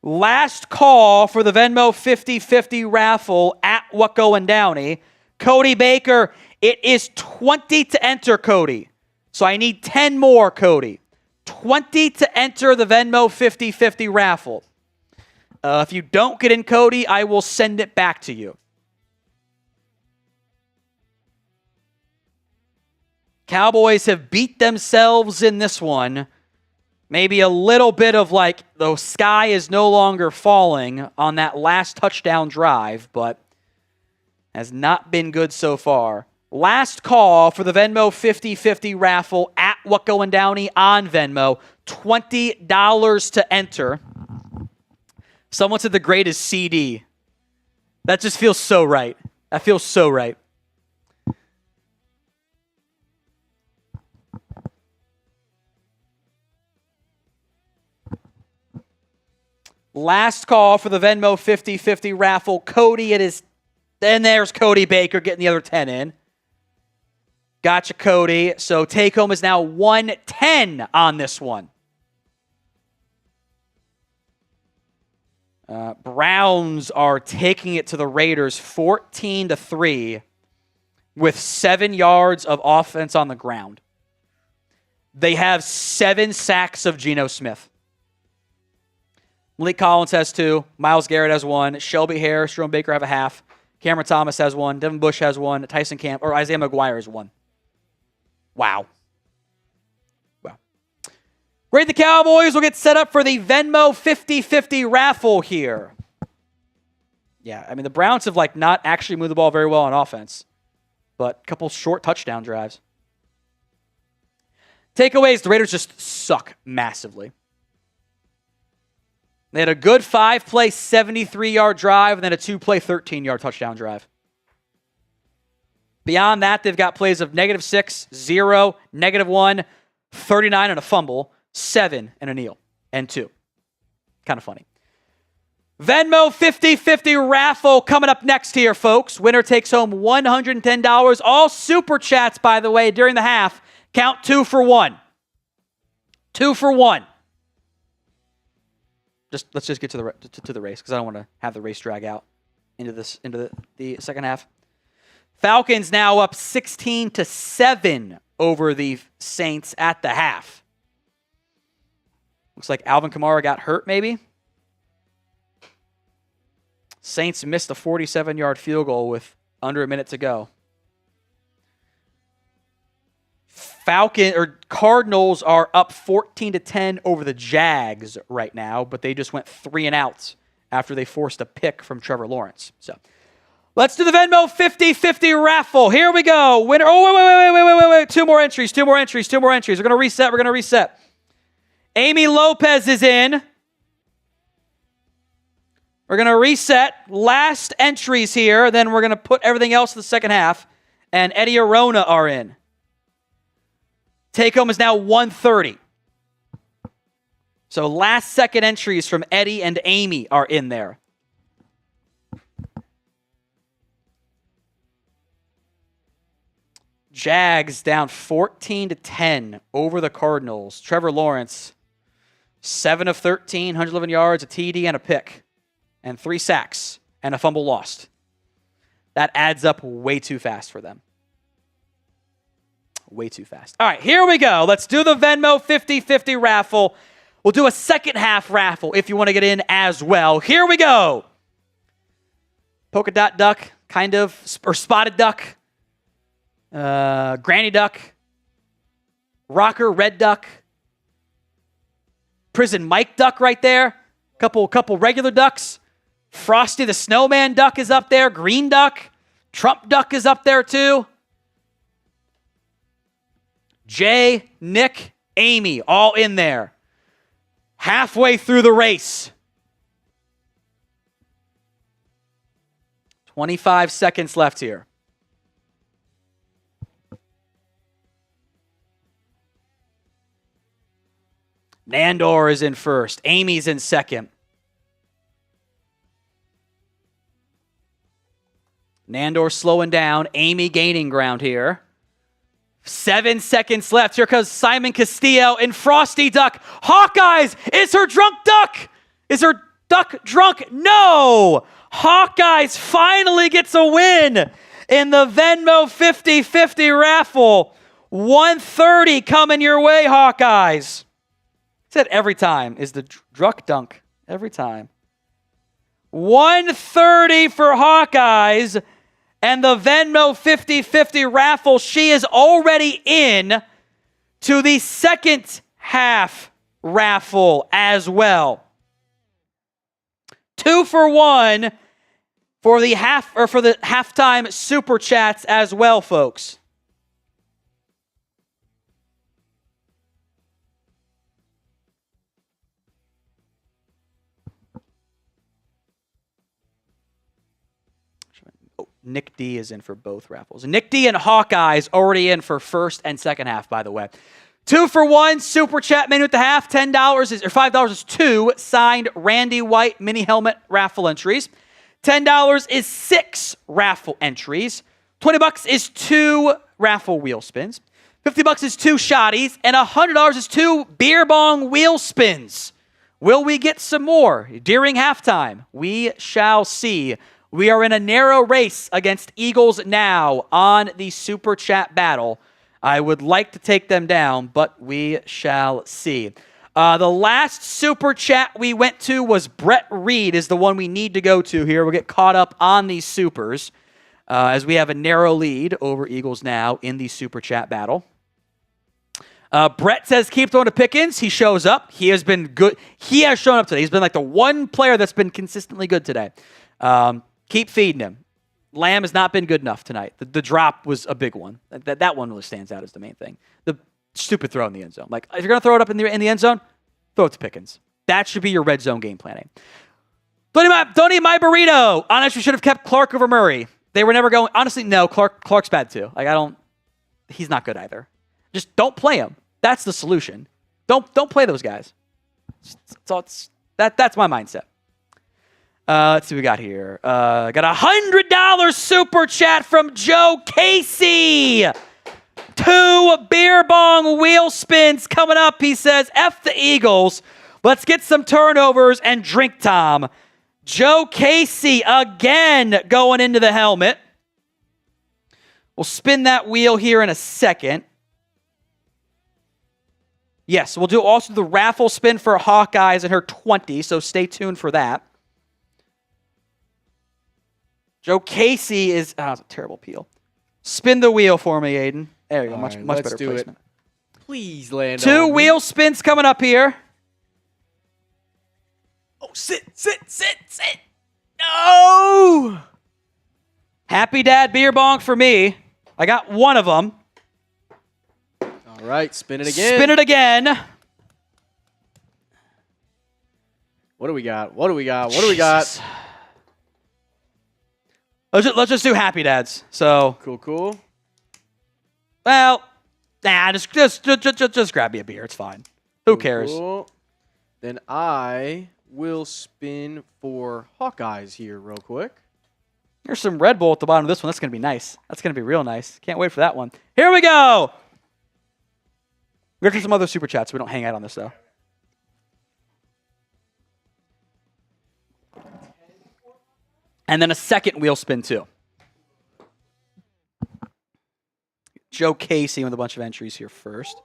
Last call for the Venmo 50-50 raffle at Wacko and Downey. Cody Baker, it is 20 to enter, Cody. So I need 10 more, Cody. 20 to enter the Venmo 50-50 raffle. If you don't get in, Cody, I will send it back to you. Cowboys have beat themselves in this one. Maybe a little bit of like the sky is no longer falling on that last touchdown drive, but has not been good so far. Last call for the Venmo 50-50 raffle at Wacko and Downey on Venmo. $20 to enter. Someone said the grade is CD. That just feels so right. That feels so right. Last call for the Venmo 50-50 raffle. Cody, then there's Cody Baker getting the other 10 in. Gotcha, Cody. So take home is now 110 on this one. Browns are taking it to the Raiders 14-3 with 7 yards of offense on the ground. They have 7 sacks of Geno Smith. Malik Collins has 2. Myles Garrett has 1. Shelby Harris, Jerome Baker have a half. Cameron Thomas has 1. Devin Bush has 1. Tyson Camp or Isaiah McGuire has 1. Wow. Grade the Cowboys will get set up for the Venmo 50-50 raffle here. Yeah, I mean, the Browns have not actually moved the ball very well on offense, but a couple short touchdown drives. Takeaways, the Raiders just suck massively. They had a good 5-play, 73-yard drive, and then a 2-play, 13-yard touchdown drive. Beyond that, they've got plays of -6, 0, -1, 39 and a fumble, 7 and a kneel, and 2. Kind of funny. Venmo 50-50 raffle coming up next here, folks. Winner takes home $110. All super chats, by the way, during the half. Count 2 for 1. 2 for 1. Let's just get to the race because I don't want to have the race drag out into the second half. Falcons now up 16-7 over the Saints at the half. Looks like Alvin Kamara got hurt, maybe. Saints missed a 47-yard field goal with under a minute to go. Cardinals are up 14-10 over the Jags right now, but they just went 3 and outs after they forced a pick from Trevor Lawrence. So let's do the Venmo 50-50 raffle. Here we go. Winner. Oh, wait. 2 more entries. We're going to reset. Amy Lopez is in. We're going to reset. Last entries here. Then we're going to put everything else in the second half. And Eddie Arona are in. Take home is now 130. So last second entries from Eddie and Amy are in there. Jags down 14-10 over the Cardinals. Trevor Lawrence, 7 of 13, 111 yards, a TD and a pick, and 3 sacks and a fumble lost. That adds up way too fast for them. Way too fast. All right, here we go. Let's do the Venmo 50-50 raffle. We'll do a second half raffle if you want to get in as well. Here we go. Polka dot duck, kind of, or spotted duck. Granny duck. Rocker red duck. Prison Mike duck right there. Couple regular ducks. Frosty the Snowman duck is up there. Green duck. Trump duck is up there too. Jay, Nick, Amy, all in there. Halfway through the race. 25 seconds left here. Nandor is in first. Amy's in second. Nandor slowing down. Amy gaining ground here. 7 seconds left. Here comes Simon Castillo and Frosty Duck. Hawkeyes, is her drunk duck? Is her duck drunk? No! Hawkeyes finally gets a win in the Venmo 50-50 raffle. 130 coming your way, Hawkeyes. Said every time is the drunk dunk. Every time. 130 for Hawkeyes. And the Venmo 50-50 raffle, she is already in to the second half raffle as well. 2 for 1 for the halftime super chats as well, folks. Nick D is in for both raffles. Nick D and Hawkeyes already in for first and second half, by the way. 2 for 1 super chat menu at the half. $10 is or $5 is 2 signed Randy White mini helmet raffle entries. $10 is 6 raffle entries. $20 is 2 raffle wheel spins. $50 is 2 shotties, and $100 is 2 beer bong wheel spins. Will we get some more during halftime? We shall see. We are in a narrow race against Eagles now on the Super Chat battle. I would like to take them down, but we shall see. The last Super Chat we went to was Brett Reed is the one we need to go to here. We'll get caught up on these Supers as we have a narrow lead over Eagles now in the Super Chat battle. Brett says keep throwing to Pickens. He shows up. He has been good. He has shown up today. He's been like the one player that's been consistently good today. Keep feeding him. Lamb has not been good enough tonight. The drop was a big one. That one really stands out as the main thing. The stupid throw in the end zone. Like, if you're going to throw it up in the end zone, throw it to Pickens. That should be your red zone game planning. Don't eat my burrito. Honestly, we should have kept Clark over Murray. They were never going. Honestly, no. Clark's bad too. Like, he's not good either. Just don't play him. That's the solution. Don't play those guys. That's my mindset. Let's see what we got here. Got $100 super chat from Joe Casey. 2 beer bong wheel spins coming up. He says, F the Eagles. Let's get some turnovers and drink time. Joe Casey again going into the helmet. We'll spin that wheel here in a second. Yes, we'll do also the raffle spin for Hawkeyes and her 20, so stay tuned for that. Joe Casey is... Oh, it's a terrible peel. Spin the wheel for me, Aiden. There you go. Much better placement. Please land 2 wheel spins coming up here. Oh, sit. No! Happy Dad beer bong for me. I got one of them. All right, spin it again. Spin it again. What do we got? Jesus. Let's just do Happy Dads. So Cool. well, just grab me a beer. It's fine. Who cares? Cool. Then I will spin for Hawkeyes here real quick. There's some Red Bull at the bottom of this one. That's going to be nice. That's going to be real nice. Can't wait for that one. Here we go. We're going to do some other super chats. So we don't hang out on this, though. And then a second wheel spin, too. Joe Casey with a bunch of entries here first.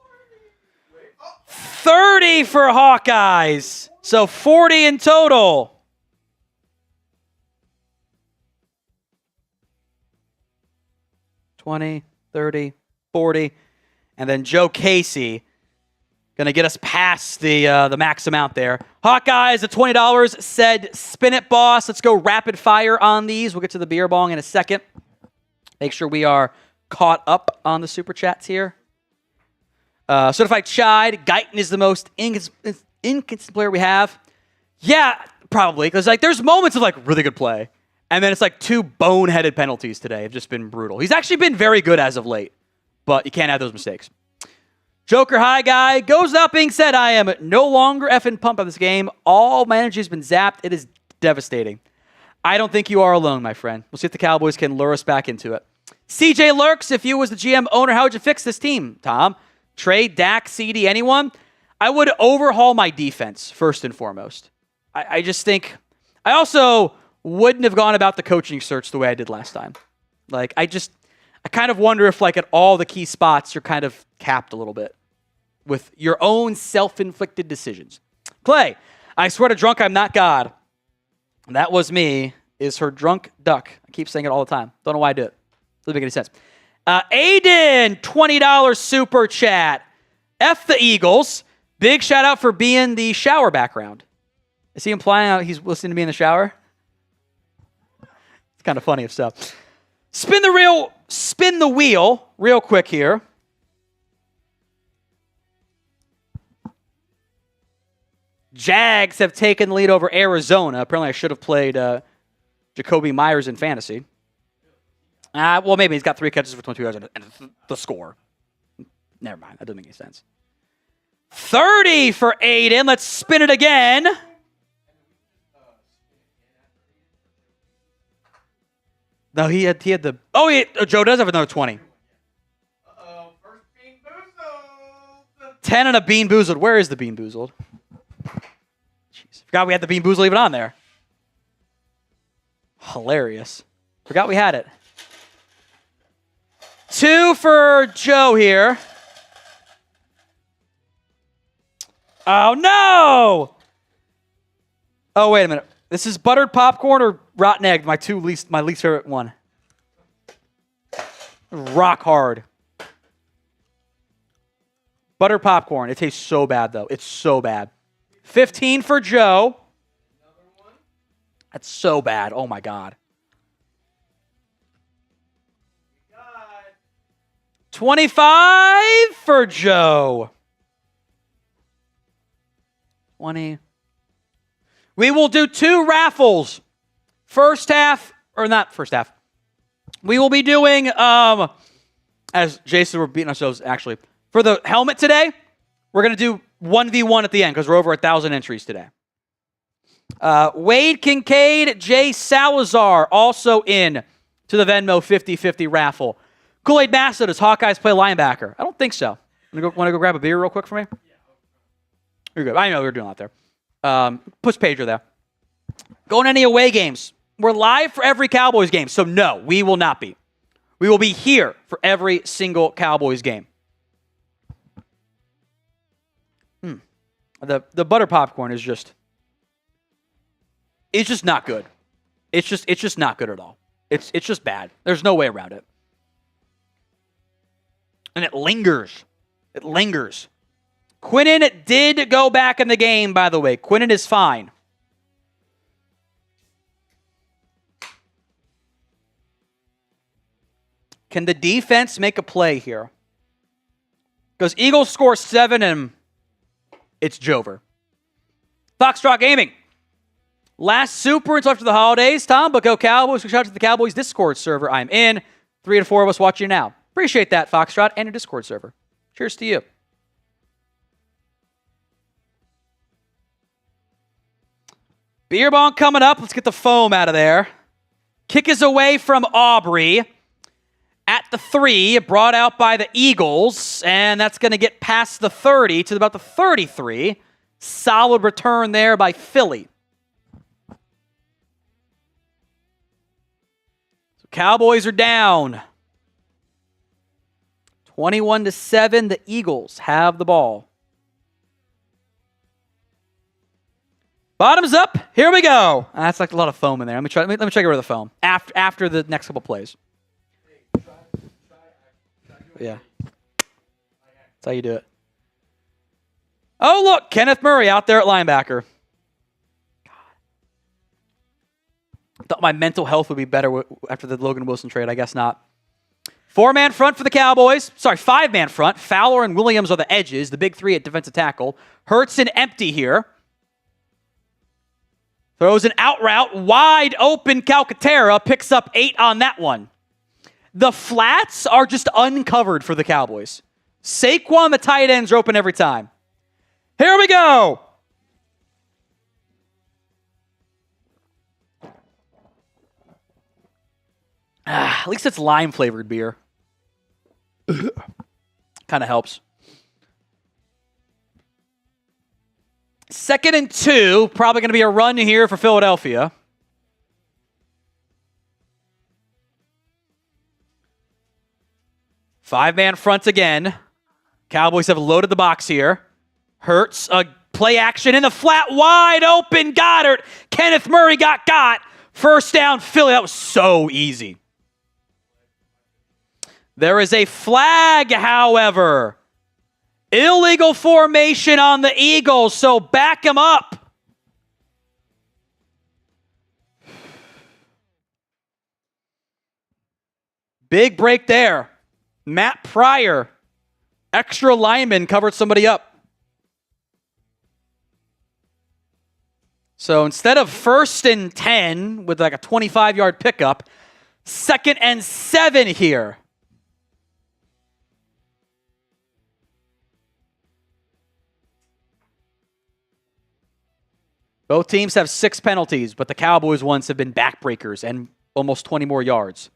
30 for Hawkeyes. So 40 in total. $20, $30, $40. And then Joe Casey going to get us past the max amount there. Hawkeyes at $20 said, spin it, boss. Let's go rapid fire on these. We'll get to the beer bong in a second. Make sure we are caught up on the super chats here. Certified Chide. Guyton is the most inconsistent player we have. Yeah, probably. Because there's moments of really good play. And then it's 2 boneheaded penalties today have just been brutal. He's actually been very good as of late. But you can't have those mistakes. Joker High Guy goes without being said, I am no longer effing pumped on this game. All my energy has been zapped. It is devastating. I don't think you are alone, my friend. We'll see if the Cowboys can lure us back into it. CJ Lurks, if you was the GM owner, how would you fix this team, Tom? Trade Dak, CeeDee, anyone? I would overhaul my defense, first and foremost. I just think... I also wouldn't have gone about the coaching search the way I did last time. I kind of wonder if, at all the key spots, you're kind of capped a little bit with your own self-inflicted decisions. Clay, I swear to drunk I'm not God. That was me, is her drunk duck. I keep saying it all the time. Don't know why I do it. Doesn't make any sense. Aiden, $20 super chat. F the Eagles. Big shout out for being the shower background. Is he implying he's listening to me in the shower? It's kind of funny if so. Spin the wheel real quick here. Jags have taken the lead over Arizona. Apparently I should have played Jacoby Myers in fantasy. Well, maybe he's got 3 catches for 22 yards and the score. Never mind. That doesn't make any sense. 30 for Aiden. Let's spin it again. No, he had the... Oh, Joe does have another 20. Uh-oh, first Bean Boozled. 10 and a Bean Boozled. Where is the Bean Boozled? Jeez. Forgot we had the Bean Boozled even on there. Hilarious. Forgot we had it. 2 for Joe here. Oh, no! Oh, wait a minute. This is buttered popcorn or rotten egg, my least favorite one. Rock hard. Buttered popcorn. It tastes so bad, though. It's so bad. 15 for Joe. That's so bad. Oh, my God. 25 for Joe. 20. We will do 2 raffles. First half, or not first half. We will be doing, as Jason, we're beating ourselves, actually. For the helmet today, we're going to do 1v1 at the end, because we're over 1,000 entries today. Wade Kincaid, Jay Salazar, also in to the Venmo 50-50 raffle. Kool-Aid Massa, does Hawkeyes play linebacker? I don't think so. Want to go grab a beer real quick for me? You're good. I know we were doing a lot there. Push pager there. Going to any away games? We're live for every Cowboys game, so no, we will not be. We will be here for every single Cowboys game. The butter popcorn is just... It's just not good. It's just not good at all. It's just bad. There's no way around it. And it lingers. It lingers. Quinnen did go back in the game, by the way. Quinnen is fine. Can the defense make a play here? Because Eagles score 7 and it's Jover. Foxtrot Gaming. Last super until after the holidays. Tom, but go Cowboys. Shout out to the Cowboys Discord server I'm in. 3 to 4 of us watching now. Appreciate that, Foxtrot, and your Discord server. Cheers to you. Beer bong coming up. Let's get the foam out of there. Kick is away from Aubrey. At the 3, brought out by the Eagles, and that's going to get past the 30 to about the 33. Solid return there by Philly. So Cowboys are down. 21-7, the Eagles have the ball. Bottoms up. Here we go. That's like a lot of foam in there. Let me try to get rid of the foam after the next couple plays. Yeah. That's how you do it. Oh, look. Kenneth Murray out there at linebacker. God. I thought my mental health would be better after the Logan Wilson trade. I guess not. 4-man front for the Cowboys. Sorry, 5-man front. Fowler and Williams are the edges. The big 3 at defensive tackle. Hurts and empty here. Throws an out route. Wide open Calcaterra. Picks up 8 on that one. The flats are just uncovered for the Cowboys. Saquon, the tight ends, are open every time. Here we go. At least it's lime-flavored beer. Kind of helps. 2nd and 2. Probably going to be a run here for Philadelphia. Five-man front again. Cowboys have loaded the box here. Hurts, play action in the flat, wide open, Goddard. Kenneth Murray got. First down, Philly. That was so easy. There is a flag, however. Illegal formation on the Eagles, so back him up. Big break there. Matt Pryor, extra lineman, covered somebody up. So instead of 1st and 10 with like a 25-yard pickup, 2nd and 7 here. Both teams have 6 penalties, but the Cowboys ones have been backbreakers and almost 20 more yards.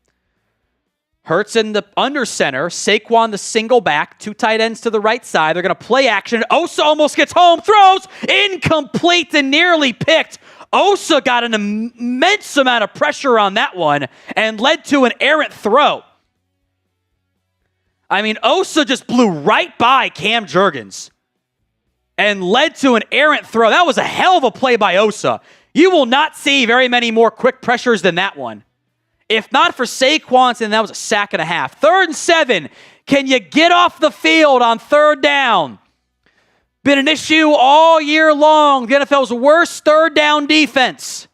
Hurts in the under center. Saquon the single back. 2 tight ends to the right side. They're going to play action. Osa almost gets home. Throws. Incomplete and nearly picked. Osa got an immense amount of pressure on that one and led to an errant throw. I mean, Osa just blew right by Cam Jurgens and led to an errant throw. That was a hell of a play by Osa. You will not see very many more quick pressures than that one. If not for Saquon, then that was a sack and a half. 3rd and 7. Can you get off the field on 3rd down? Been an issue all year long. The NFL's worst 3rd down defense.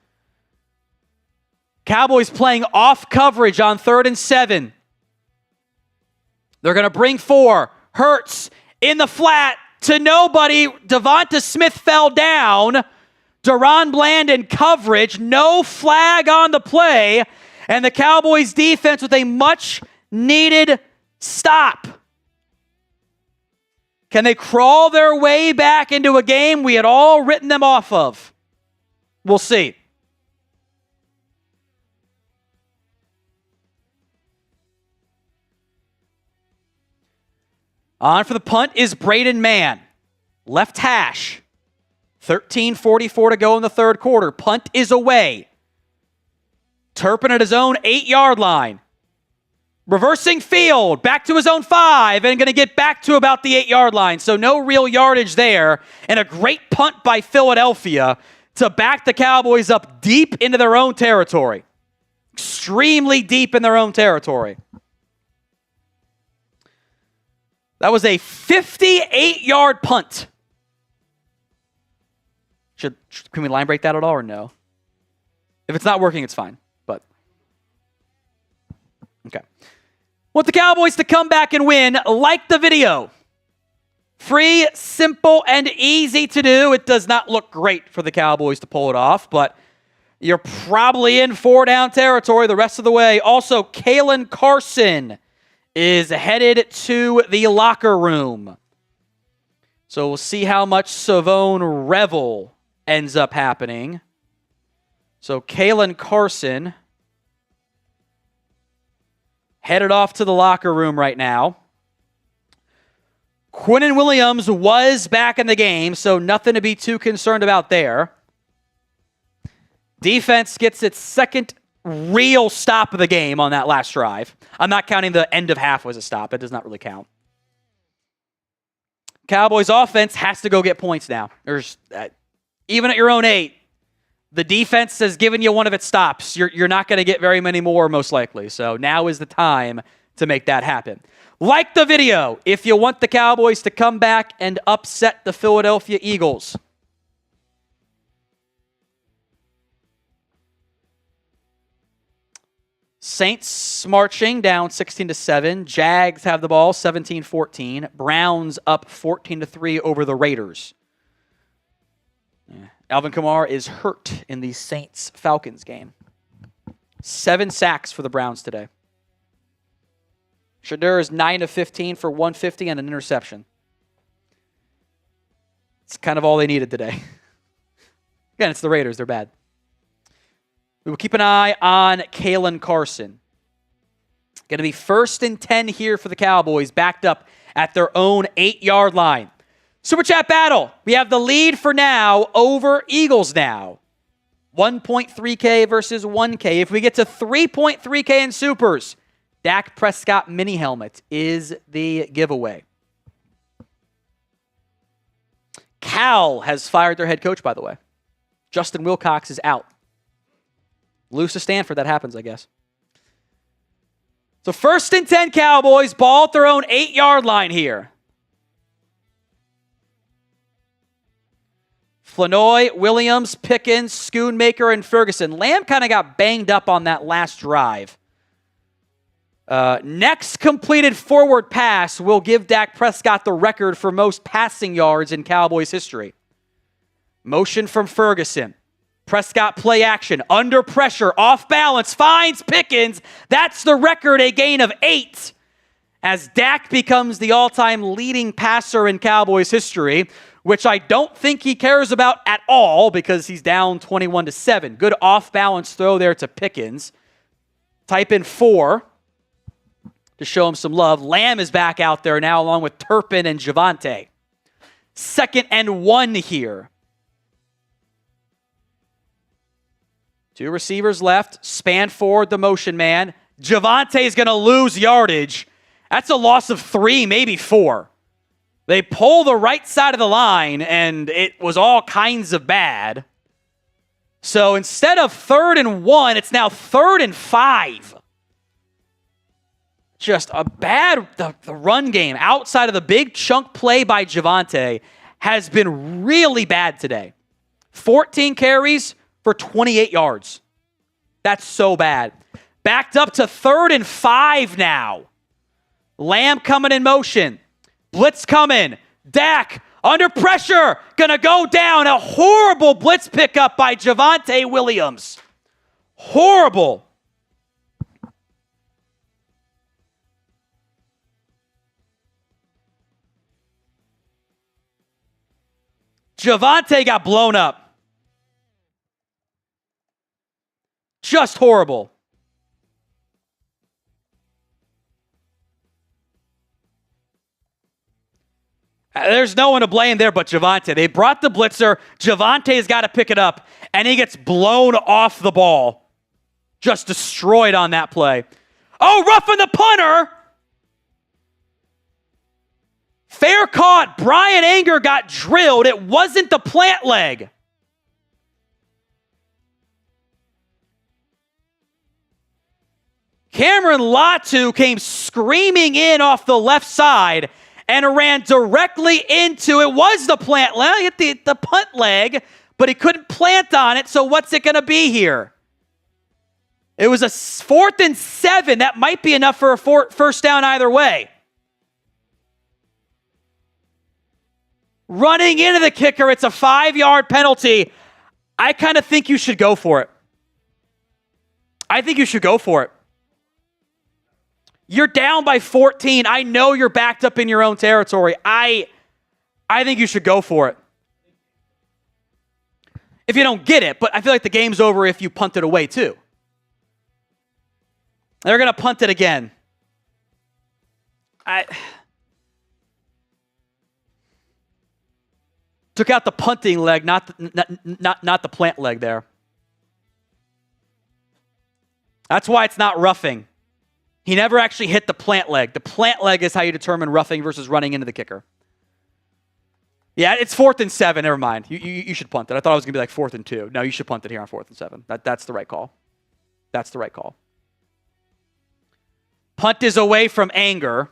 Cowboys playing off coverage on 3rd and 7. They're going to bring 4. Hurts in the flat to nobody. Devonta Smith fell down. Deron Bland in coverage. No flag on the play. And the Cowboys defense with a much-needed stop. Can they crawl their way back into a game we had all written them off of? We'll see. On for the punt is Braden Mann. Left hash. 13:44 to go in the 3rd quarter. Punt is away. Turpin at his own 8-yard line. Reversing field, back to his own 5, and going to get back to about the 8-yard line. So no real yardage there. And a great punt by Philadelphia to back the Cowboys up deep into their own territory. Extremely deep in their own territory. That was a 58-yard punt. Can we line break that at all or no? If it's not working, it's fine. But okay. Want the Cowboys to come back and win. Like the video. Free, simple, and easy to do. It does not look great for the Cowboys to pull it off, but you're probably in 4-down territory the rest of the way. Also, Caelen Carson is headed to the locker room. So we'll see how much Shavon Revel ends up happening. So Caelen Carson headed off to the locker room right now. Quinnen Williams was back in the game, so nothing to be too concerned about there. Defense gets its 2nd real stop of the game on that last drive. I'm not counting the end of half was a stop. It does not really count. Cowboys offense has to go get points now. Even at your own 8, the defense has given you one of its stops. You're not going to get very many more, most likely. So now is the time to make that happen. Like the video if you want the Cowboys to come back and upset the Philadelphia Eagles. Saints marching down 16-7. Jags have the ball 17-14. Browns up 14-3 over the Raiders. Alvin Kamara is hurt in the Saints-Falcons game. 7 sacks for the Browns today. Shadur is 9 of 15 for 150 and an interception. It's kind of all they needed today. Again, it's the Raiders. They're bad. We will keep an eye on Caelen Carson. Going to be 1st and 10 here for the Cowboys, backed up at their own 8-yard line. Super Chat battle. We have the lead for now over Eagles now. 1.3K versus 1K. If we get to 3.3K in supers, Dak Prescott mini helmet is the giveaway. Cal has fired their head coach, by the way. Justin Wilcox is out. Lose to Stanford, that happens, I guess. So 1st and 10 Cowboys, ball at their own 8-yard line here. Flournoy, Williams, Pickens, Schoonmaker, and Ferguson. Lamb kind of got banged up on that last drive. Next completed forward pass will give Dak Prescott the record for most passing yards in Cowboys history. Motion from Ferguson. Prescott play action, under pressure, off balance, finds Pickens. That's the record, a gain of 8. As Dak becomes the all-time leading passer in Cowboys history, which I don't think he cares about at all because he's down 21-7. Good off-balance throw there to Pickens. Type in 4 to show him some love. Lamb is back out there now along with Turpin and Javonte. 2nd and 1 here. 2 receivers left. Span forward the motion man. Javonte is going to lose yardage. That's a loss of 3, maybe 4. They pull the right side of the line, and it was all kinds of bad. So instead of 3rd and 1, it's now 3rd and 5. Just a bad the run game outside of the big chunk play by Javonte has been really bad today. 14 carries for 28 yards. That's so bad. Backed up to 3rd and 5 now. Lamb coming in motion. Blitz coming. Dak under pressure. Gonna go down. A horrible blitz pickup by Javonte Williams. Horrible. Javonte got blown up. Just horrible. There's no one to blame there but Javonte. They brought the blitzer. Javonte's got to pick it up, and he gets blown off the ball. Just destroyed on that play. Oh, roughing the punter. Fair caught. Brian Anger got drilled. It wasn't the plant leg. Cameron Latu came screaming in off the left side and ran directly into, it was the plant leg, hit the punt leg, but he couldn't plant on it, so what's it going to be here? It was a 4th and 7. That might be enough for a first down either way. Running into the kicker, it's a 5-yard penalty. I kind of think you should go for it. I think you should go for it. You're down by 14. I know you're backed up in your own territory. I think you should go for it. If you don't get it, but I feel like the game's over if you punt it away too. They're going to punt it again. Took out the punting leg, not the plant leg there. That's why it's not roughing. He never actually hit the plant leg. The plant leg is how you determine roughing versus running into the kicker. Yeah, it's 4th and 7. Never mind. You should punt it. I thought it was going to be like 4th and 2. No, you should punt it here on 4th and 7. That's the right call. That's the right call. Punt is away from Anger.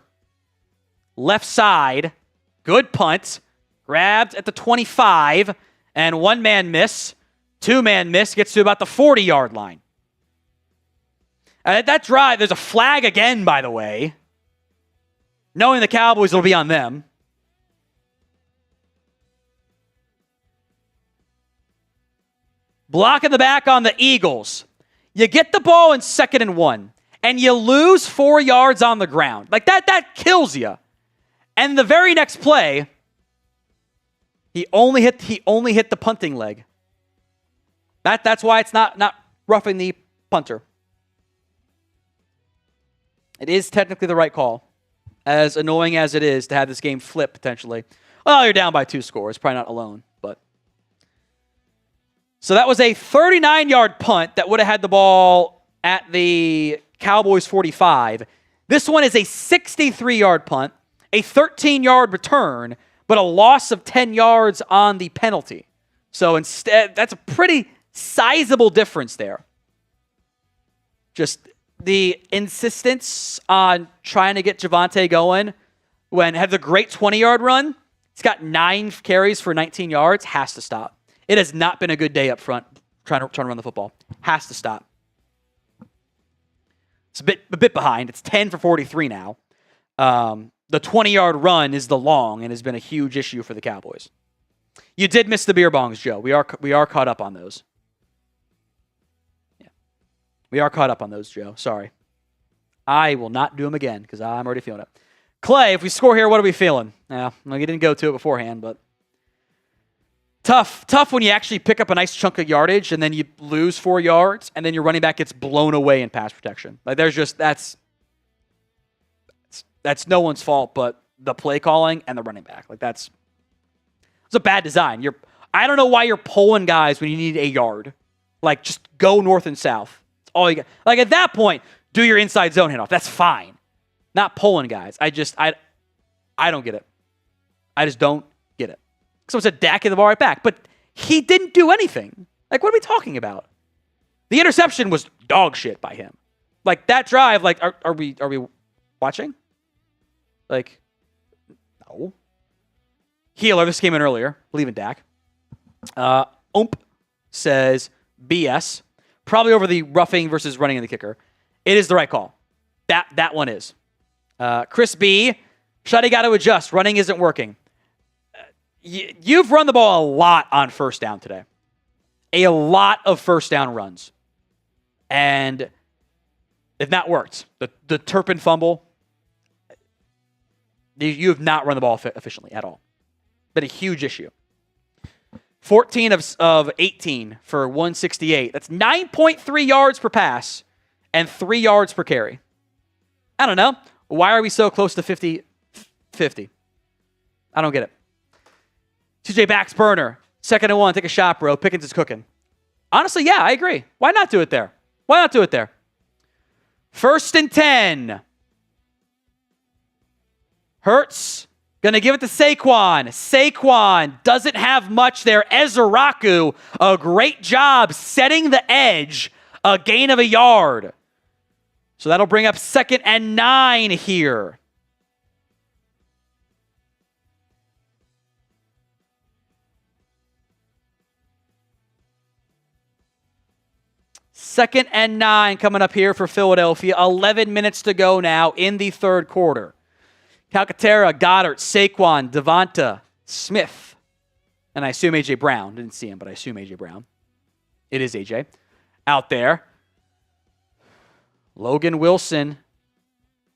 Left side. Good punt. Grabbed at the 25. And 1-man miss. 2-man miss. Gets to about the 40-yard line. That drive, there's a flag again, by the way. Knowing the Cowboys, will be on them. Block in the back on the Eagles. You get the ball in 2nd and 1, and you lose 4 yards on the ground. Like that kills you. And the very next play, he only hit the punting leg. That's why it's not roughing the punter. It is technically the right call, as annoying as it is to have this game flip potentially. Well, you're down by 2 scores, probably not alone, but. So that was a 39-yard punt that would have had the ball at the Cowboys 45. This one is a 63-yard punt, a 13-yard return, but a loss of 10 yards on the penalty. So instead, that's a pretty sizable difference there. Just the insistence on trying to get Javonte going when had the great 20-yard run. He's got 9 carries for 19 yards. Has to stop. It has not been a good day up front trying to run the football. Has to stop. It's a bit behind. It's 10 for 43 now. The 20-yard run is the long and has been a huge issue for the Cowboys. You did miss the beer bongs, Joe. We are caught up on those. We are caught up on those, Joe. Sorry. I will not do them again because I'm already feeling it. Clay, if we score here, what are we feeling? Yeah, well, you didn't go to it beforehand, but tough when you actually pick up a nice chunk of yardage and then you lose 4 yards and then your running back gets blown away in pass protection. Like that's no one's fault but the play calling and the running back. Like it's a bad design. I don't know why you're pulling guys when you need a yard. Like just go north and south. That's all you got. Like at that point, do your inside zone handoff. That's fine. Not pulling guys. I don't get it. I just don't get it. So it's a Dak in the ball right back. But he didn't do anything. Like, what are we talking about? The interception was dog shit by him. Like, that drive, like, are we watching? Like, no. Healer, this came in earlier. Believe in Dak. Says BS. Probably over the roughing versus running in the kicker. It is the right call. That one is. Chris B. Shotty got to adjust. Running isn't working. You've run the ball a lot on first down today. A lot of first down runs. And they've not worked. The Turpin fumble, you have not run the ball efficiently at all. Been a huge issue. 14 of 18 for 168. That's 9.3 yards per pass and 3 yards per carry. I don't know. Why are we so close to 50-50? I don't get it. TJ backs burner. 2nd and 1. Take a shot, bro. Pickens is cooking. Honestly, yeah, I agree. Why not do it there? 1st and 10. Hurts. Going to give it to Saquon. Saquon doesn't have much there. Ezeriuaku, a great job setting the edge. A gain of a yard. So that'll bring up 2nd and 9 here. Second and 9 coming up here for Philadelphia. 11 minutes to go now in the third quarter. Calcaterra, Goddard, Saquon, Devonta, Smith, and I assume A.J. Brown. Didn't see him, but I assume A.J. Brown. It is A.J. out there. Logan Wilson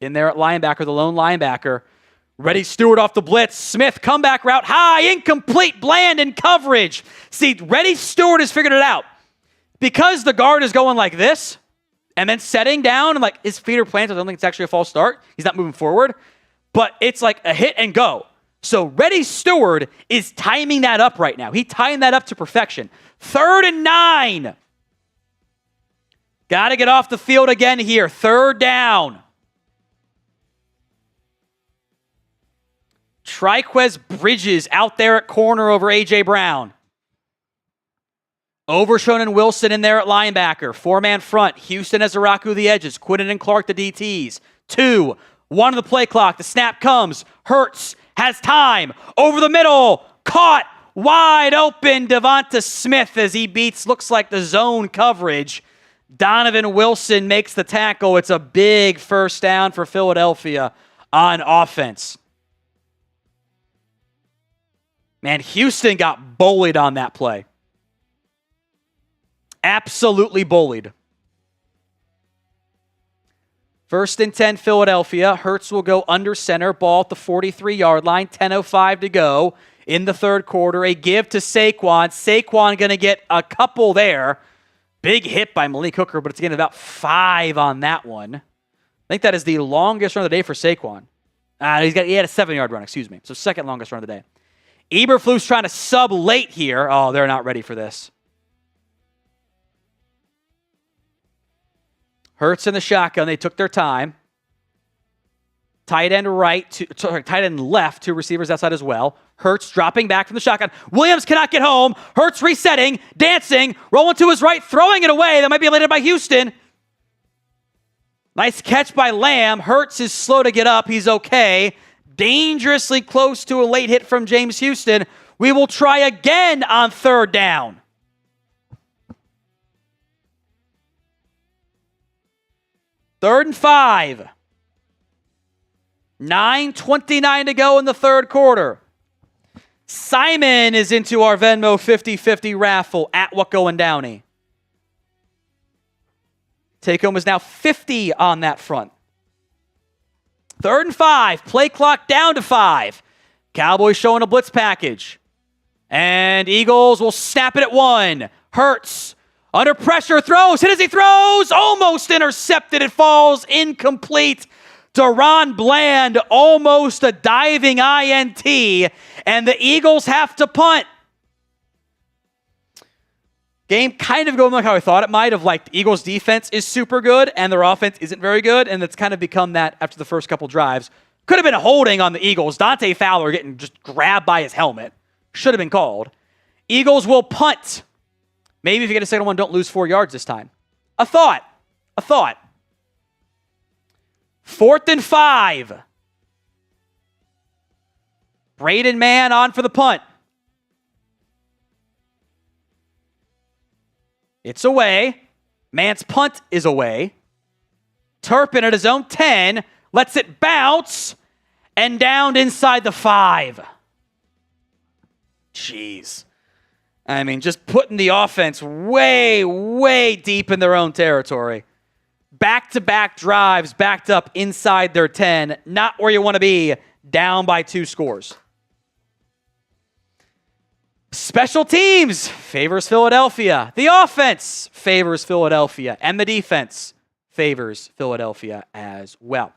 in there at linebacker, the lone linebacker. Reddy Stewart off the blitz. Smith, comeback route, high, incomplete, Bland in coverage. See, Reddy Stewart has figured it out. Because the guard is going like this and then setting down and like his feet are planted, I don't think it's actually a false start. He's not moving forward. But it's like a hit and go. So Reddy Stewart is timing that up right now. He timed that up to perfection. 3rd and 9. Got to get off the field again here. 3rd down. Trikweze Bridges out there at corner over A.J. Brown. Overshown and Wilson in there at linebacker. 4-man front. Houston Ezeriuaku the edges. Quinnen and Clark the DTs. 2. 1 of the play clock. The snap comes. Hurts has time. Over the middle. Caught. Wide open. Devonta Smith as he beats, looks like the zone coverage. Donovan Wilson makes the tackle. It's a big first down for Philadelphia on offense. Man, Houston got bullied on that play. Absolutely bullied. 1st and 10, Philadelphia. Hurts will go under center. Ball at the 43-yard line. 10:05 to go in the third quarter. A give to Saquon. Saquon going to get a couple there. Big hit by Malik Hooker, but it's getting about 5 on that one. I think that is the longest run of the day for Saquon. He had a 7-yard run, excuse me. So 2nd longest run of the day. Eberflus trying to sub late here. Oh, they're not ready for this. Hurts in the shotgun. They took their time. Tight end left. 2 receivers outside as well. Hurts dropping back from the shotgun. Williams cannot get home. Hurts resetting, dancing, rolling to his right, throwing it away. That might be elated by Houston. Nice catch by Lamb. Hurts is slow to get up. He's okay. Dangerously close to a late hit from James Houston. We will try again on 3rd down. Third and 5. 9:29 to go in the third quarter. Simon is into our Venmo 50-50 raffle at What Going Downey. Take home is now 50 on that front. 3rd and 5. Play clock down to 5. Cowboys showing a blitz package. And Eagles will snap it at 1. Hurts. Under pressure. Throws. Hit as he throws. Almost intercepted. It falls incomplete. Deron Bland. Almost a diving INT. And the Eagles have to punt. Game kind of going like how I thought it might, of like the Eagles' defense is super good and their offense isn't very good, and it's kind of become that after the first couple drives. Could have been a holding on the Eagles. Dante Fowler getting just grabbed by his helmet. Should have been called. Eagles will punt. Maybe if you get a second one, don't lose 4 yards this time. A thought. 4th and 5. Braden Mann on for the punt. It's away. Mann's punt is away. Turpin at his own 10. Lets it bounce. And down inside the 5. Jeez. I mean, just putting the offense way, way deep in their own territory. Back-to-back drives backed up inside their 10. Not where you want to be. Down by 2 scores. Special teams favors Philadelphia. The offense favors Philadelphia. And the defense favors Philadelphia as well.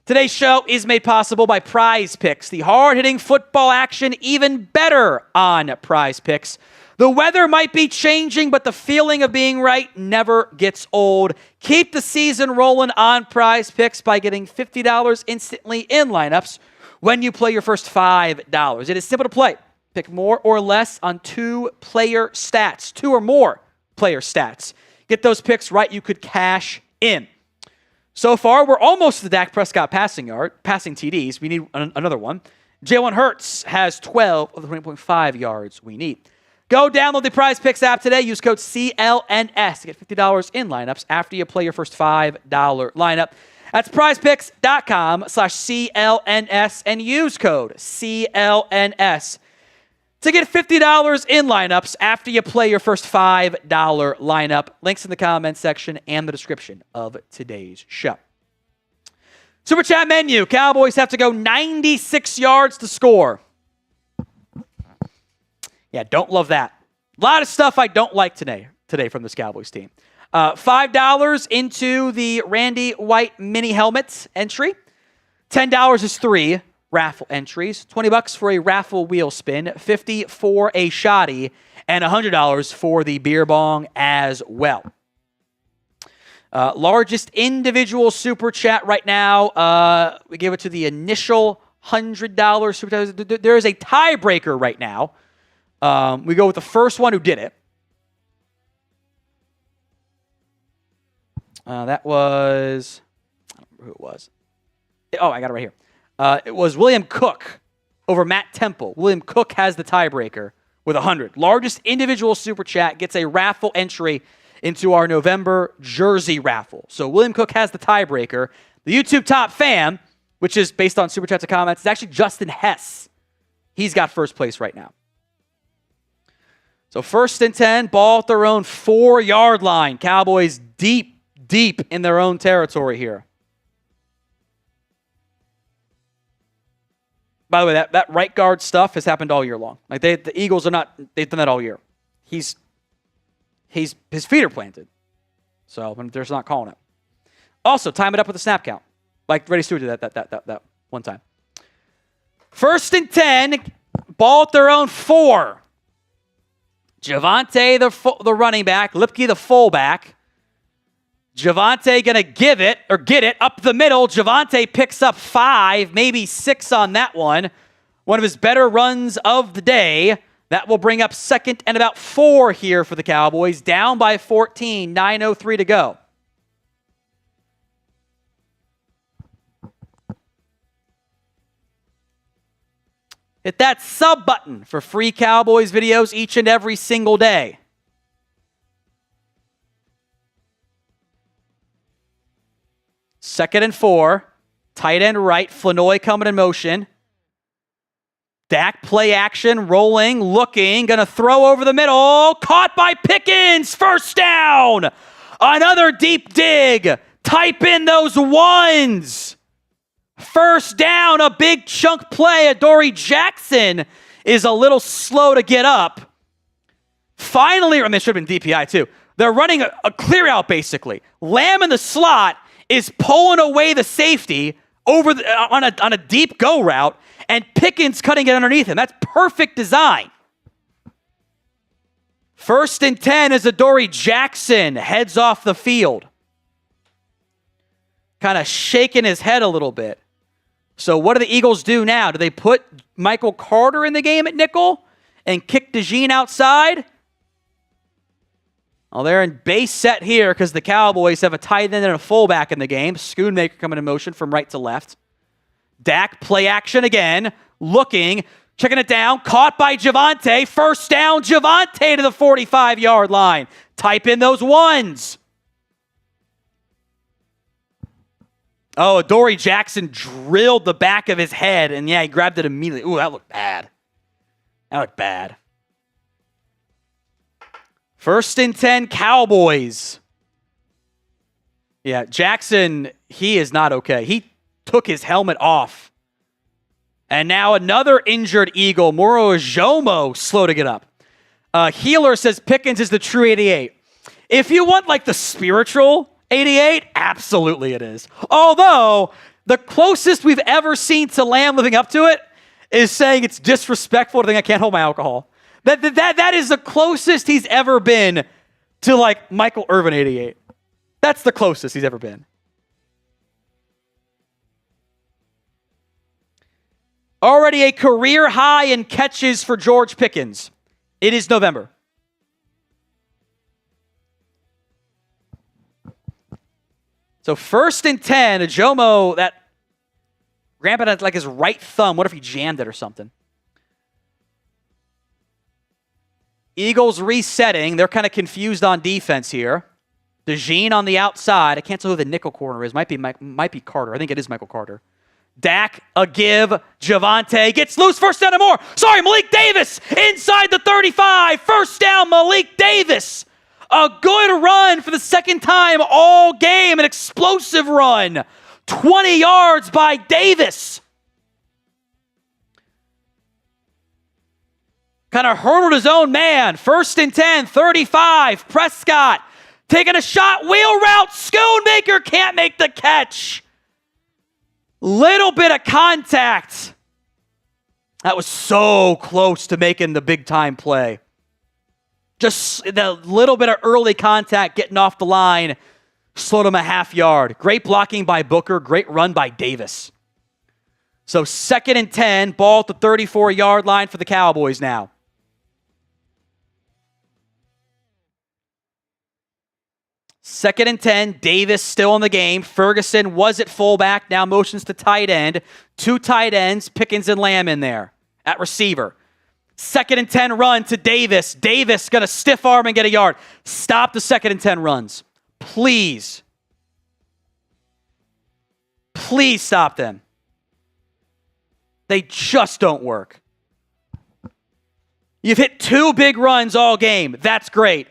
Today's show is made possible by Prize Picks. The hard-hitting football action even better on Prize Picks. The weather might be changing, but the feeling of being right never gets old. Keep the season rolling on Prize Picks by getting $50 instantly in lineups when you play your first $5. It is simple to play. Pick more or less on 2 player stats, 2 or more player stats. Get those picks right, you could cash in. So far, we're almost to the Dak Prescott passing TDs. We need another one. Jalen Hurts has 12 of the 20.5 yards we need. Go download the Prize Picks app today. Use code CLNS to get $50 in lineups after you play your first $5 lineup. That's prizepicks.com/CLNS and use code CLNS to get $50 in lineups after you play your first $5 lineup. Links in the comments section and the description of today's show. Super Chat menu. Cowboys have to go 96 yards to score. Yeah, don't love that. A lot of stuff I don't like today from this Cowboys team. $5 into the Randy White mini helmet entry. $10 is 3 raffle entries. $20 for a raffle wheel spin. $50 for a shoddy. And $100 for the beer bong as well. Largest individual super chat right now. We gave it to the initial $100 super chat. There is a tiebreaker right now. We go with the first one who did it. That was, I don't remember who it was. Oh, I got it right here. It was William Cook over Matt Temple. William Cook has the tiebreaker with 100. Largest individual super chat gets a raffle entry into our November jersey raffle. So William Cook has the tiebreaker. The YouTube top fan, which is based on super chats and comments, is actually Justin Hess. He's got first place right now. So 1st and 10, ball at their own 4-yard line. Cowboys deep in their own territory here. By the way, that right guard stuff has happened all year long. Like the Eagles are not, they've done that all year. His feet are planted. So they're just not calling it. Also, time it up with a snap count. Like Reddy Stewart did that one time. 1st and 10, ball at their own 4. Javonte, the running back. Lipke, the fullback. Javonte going to get it up the middle. Javonte picks up 5, maybe 6 on that one. One of his better runs of the day. That will bring up 2nd and about 4 here for the Cowboys. Down by 14, 9:03 to go. Hit that sub button for free Cowboys videos each and every single day. Second and 4. Tight end right. Flournoy coming in motion. Dak play action. Rolling. Looking. Going to throw over the middle. Caught by Pickens. First down. Another deep dig. Type in those ones. First down, a big chunk play. Adoree Jackson is a little slow to get up. Finally, and they should have been DPI too. They're running a clear out basically. Lamb in the slot is pulling away the safety over on a deep go route, and Pickens cutting it underneath him. That's perfect design. 1st and 10 as Adoree Jackson heads off the field. Kind of shaking his head a little bit. So what do the Eagles do now? Do they put Michael Carter in the game at nickel and kick DeJean outside? Well, they're in base set here because the Cowboys have a tight end and a fullback in the game. Schoonmaker coming in motion from right to left. Dak, play action again. Looking, checking it down. Caught by Javonte. First down, Javonte to the 45-yard line. Type in those ones. Oh, Adoree Jackson drilled the back of his head, and yeah, he grabbed it immediately. Ooh, that looked bad. That looked bad. 1st and 10, Cowboys. Yeah, Jackson, he is not okay. He took his helmet off. And now another injured Eagle, Moro Ojomo, slow to get up. Healer says Pickens is the true 88. If you want like the spiritual 88, absolutely it is. Although, the closest we've ever seen to Lamb living up to it is saying it's disrespectful to think I can't hold my alcohol. That is the closest he's ever been to like Michael Irvin 88. That's the closest he's ever been. Already a career high in catches for George Pickens. It is November. So 1st and 10, Ojomo, that rampant at like his right thumb. What if he jammed it or something? Eagles resetting. They're kind of confused on defense here. DeJean on the outside. I can't tell who the nickel corner is. Might be Carter. I think it is Michael Carter. Dak, a give. Javonte gets loose. First down and more. Sorry, Malik Davis inside the 35. First down, Malik Davis. A good run for the second time all game. An explosive run. 20 yards by Davis. Kind of hurdled his own man. 1st and 10, 35. Prescott taking a shot. Wheel route. Schoonmaker can't make the catch. Little bit of contact. That was so close to making the big time play. Just the little bit of early contact getting off the line slowed him a half yard. Great blocking by Booker. Great run by Davis. So 2nd and 10, ball at the 34-yard line for the Cowboys now. Second and 10, Davis still in the game. Ferguson was at fullback, now motions to tight end. 2 tight ends, Pickens and Lamb in there at receiver. 2nd and 10 run to Davis. Davis going to stiff arm and get a yard. Stop the 2nd and 10 runs. Please. Please stop them. They just don't work. You've hit 2 big runs all game. That's great.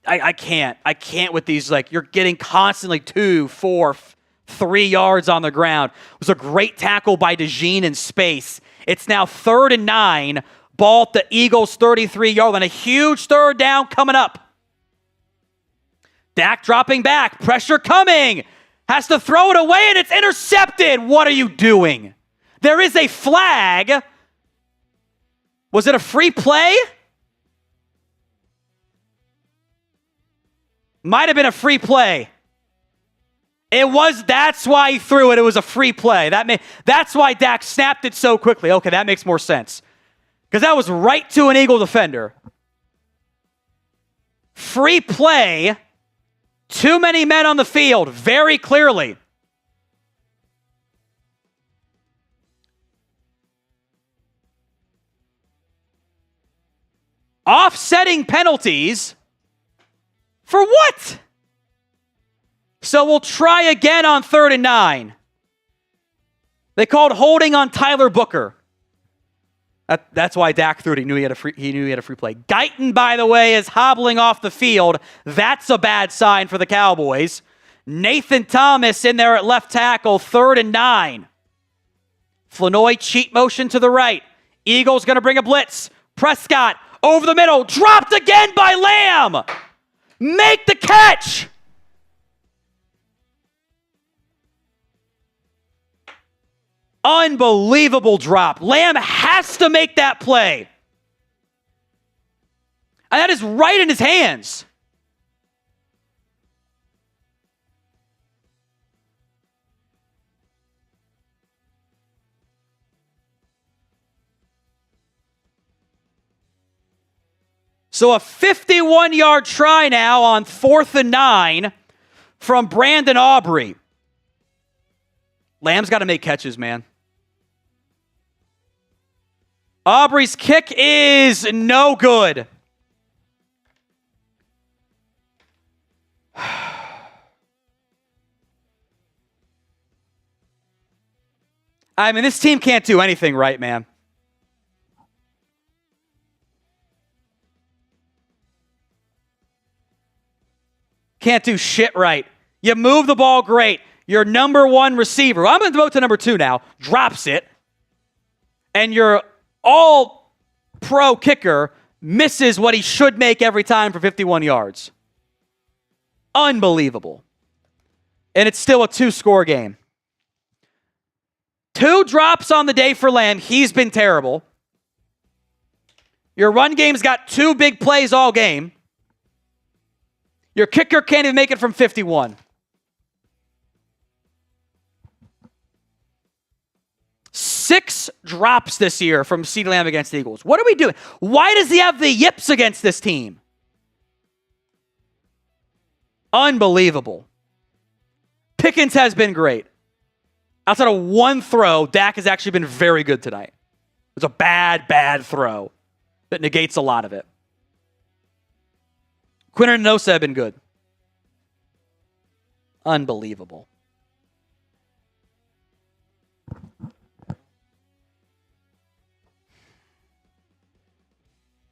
I can't. I can't with these. Like, you're getting constantly 2, 4, 3 yards on the ground. It was a great tackle by DeJean in space. It's now 3rd and 9. Ball at the Eagles' 33-yard line. A huge 3rd down coming up. Dak dropping back. Pressure coming. Has to throw it away, and it's intercepted. What are you doing? There is a flag. Was it a free play? Might have been a free play. It was, that's why he threw it. It was a free play. That's why Dak snapped it so quickly. Okay, that makes more sense. Because that was right to an Eagle defender. Free play. Too many men on the field, very clearly. Offsetting penalties. For what? So we'll try again on 3rd and 9. They called holding on Tyler Booker. That's why Dak threw it. He knew he had a free play. Guyton, by the way, is hobbling off the field. That's a bad sign for the Cowboys. Nathan Thomas in there at left tackle, 3rd and 9. Flournoy cheat motion to the right. Eagles going to bring a blitz. Prescott over the middle, dropped again by Lamb. Make the catch. Unbelievable drop. Lamb has to make that play. And that is right in his hands. So a 51-yard try now on 4th and 9 from Brandon Aubrey. Lamb's got to make catches, man. Aubrey's kick is no good. I mean, this team can't do anything right, man. Can't do shit right. You move the ball great. Your number 1 receiver, I'm going to devote to number 2 now, drops it. And your all-pro kicker misses what he should make every time for 51 yards. Unbelievable. And it's still a 2-score game. 2 drops on the day for Lamb. He's been terrible. Your run game's got 2 big plays all game. Your kicker can't even make it from 51. 6 drops this year from CeeDee Lamb against the Eagles. What are we doing? Why does he have the yips against this team? Unbelievable. Pickens has been great. Outside of 1 throw, Dak has actually been very good tonight. It's a bad throw that negates a lot of it. Quinnen and Osa have been good. Unbelievable.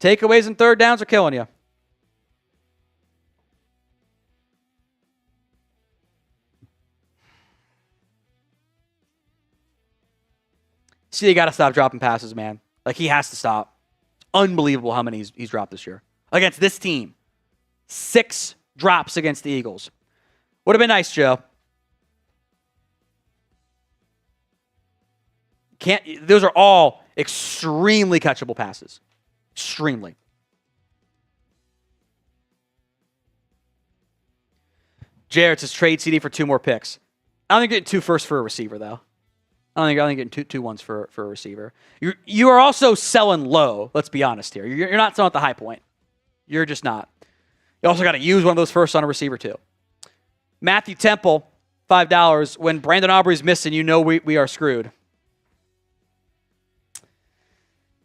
Takeaways and 3rd downs are killing you. See, you got to stop dropping passes, man. Like, he has to stop. It's unbelievable how many he's dropped this year. Against this team. 6 drops against the Eagles. Would have been nice, Joe. Those are all extremely catchable passes. Extremely. Jared says trade CD for 2 more picks. I don't think getting 2 firsts for a receiver, though. I don't think getting two ones for a receiver. You are also selling low, let's be honest here. You're not selling at the high point. You're just not. You also got to use one of those firsts on a receiver, too. Matthew Temple, $5. When Brandon Aubrey's missing, you know we are screwed.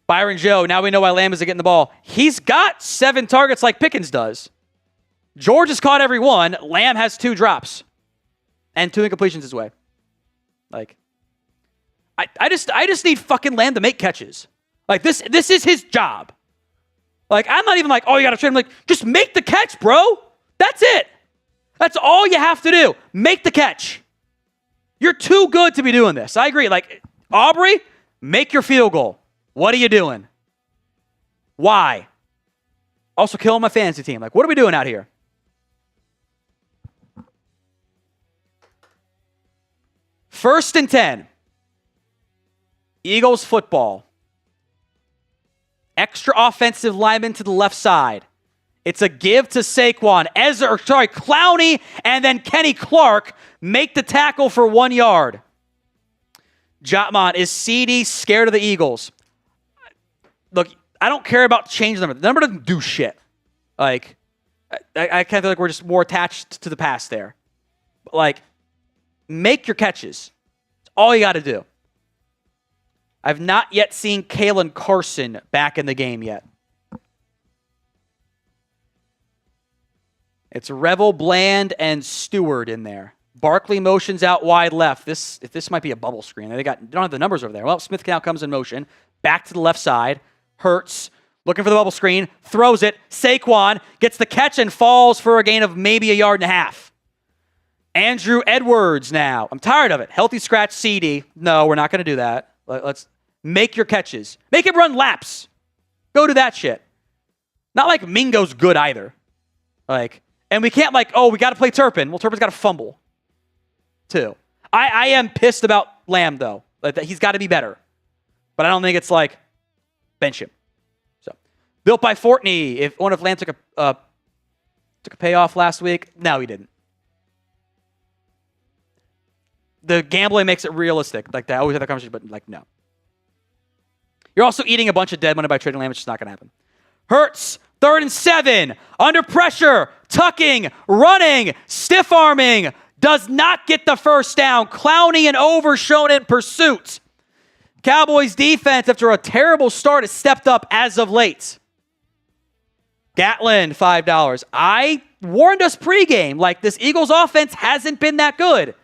Byron Joe, now we know why Lamb isn't getting the ball. He's got 7 targets like Pickens does. George has caught every one. Lamb has 2 drops. And 2 incompletions his way. Like, I just need fucking Lamb to make catches. Like, this is his job. Like, I'm not even like, oh, you got to trade him. Like, just make the catch, bro. That's it. That's all you have to do. Make the catch. You're too good to be doing this. I agree. Like, Aubrey, make your field goal. What are you doing? Why? Also killing my fantasy team. Like, what are we doing out here? First and 10. Eagles football. Extra offensive lineman to the left side. It's a give to Saquon. Clowney and then Kenny Clark make the tackle for 1 yard. Jotmon, is CeeDee scared of the Eagles? Look, I don't care about changing the number. The number doesn't do shit. Like, I kind of feel like we're just more attached to the past there. But like, make your catches. It's all you got to do. I've not yet seen Caelen Carson back in the game yet. It's Revel, Bland, and Stewart in there. Barkley motions out wide left. This might be a bubble screen. They don't have the numbers over there. Well, Smith now comes in motion. back to the left side. Hurts, looking for the bubble screen, throws it. Saquon gets the catch and falls for a gain of maybe 1.5 yards. Andrew Edwards now. I'm tired of it. Healthy scratch CeeDee. No, we're not going to do that. Let's make your catches. Make him run laps. Go do that shit. Not like Mingo's good either. And we can't we got to play Turpin. Well, Turpin's got to fumble too. I am pissed about Lamb though. He's got to be better. But I don't think it's bench him. So, built by Fortney. If Lamb took a payoff last week, no, he didn't. The gambling makes it realistic. I always have that conversation, but no. You're also eating a bunch of dead money by trading Lamb. It's just not going to happen. Hurts, 3rd and 7. Under pressure, tucking, running, stiff-arming. Does not get the first down. Clowney and Overshown in pursuit. Cowboys defense, after a terrible start, has stepped up as of late. Gatlin, $5. I warned us pregame, this Eagles offense hasn't been that good.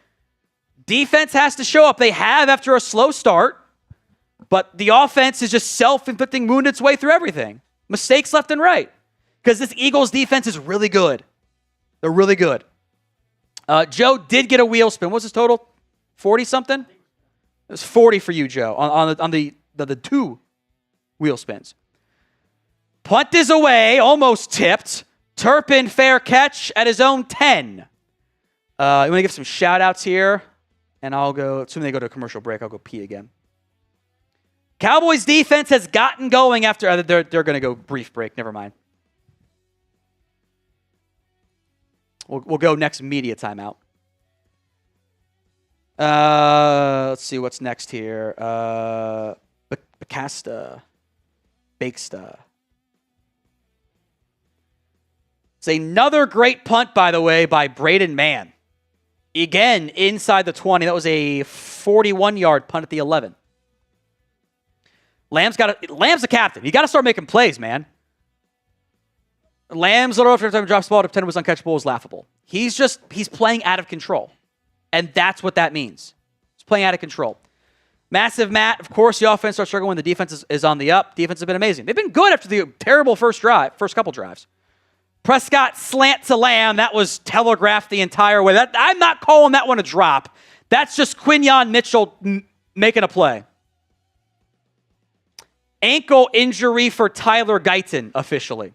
Defense has to show up. They have after a slow start, but the offense is just self-inflicting wound its way through everything. Mistakes left and right. Because this Eagles defense is really good. They're really good. Joe did get a wheel spin. What was his total? 40-something? It was 40 for you, Joe, on the 2 wheel spins. Punt is away, almost tipped. Turpin, fair catch at his own 10. I want to give some shout-outs here. And I'll go, assuming they go to a commercial break, I'll go pee again. Cowboys defense has gotten going after, they're going to go brief break, never mind. We'll go next media timeout. Let's see what's next here. Bakesta. It's another great punt, by the way, by Braden Mann. Again, inside the 20. That was a 41-yard punt at the 11. Lamb's the captain. You got to start making plays, man. Lamb's little after time drops the ball to pretend it was uncatchable is laughable. He's playing out of control. And that's what that means. He's playing out of control. Massive Matt, of course, the offense starts struggling when the defense is on the up. Defense has been amazing. They've been good after the terrible first couple drives. Prescott slant to Lamb. That was telegraphed the entire way. I'm not calling that one a drop. That's just Quinnen Mitchell making a play. Ankle injury for Tyler Guyton officially.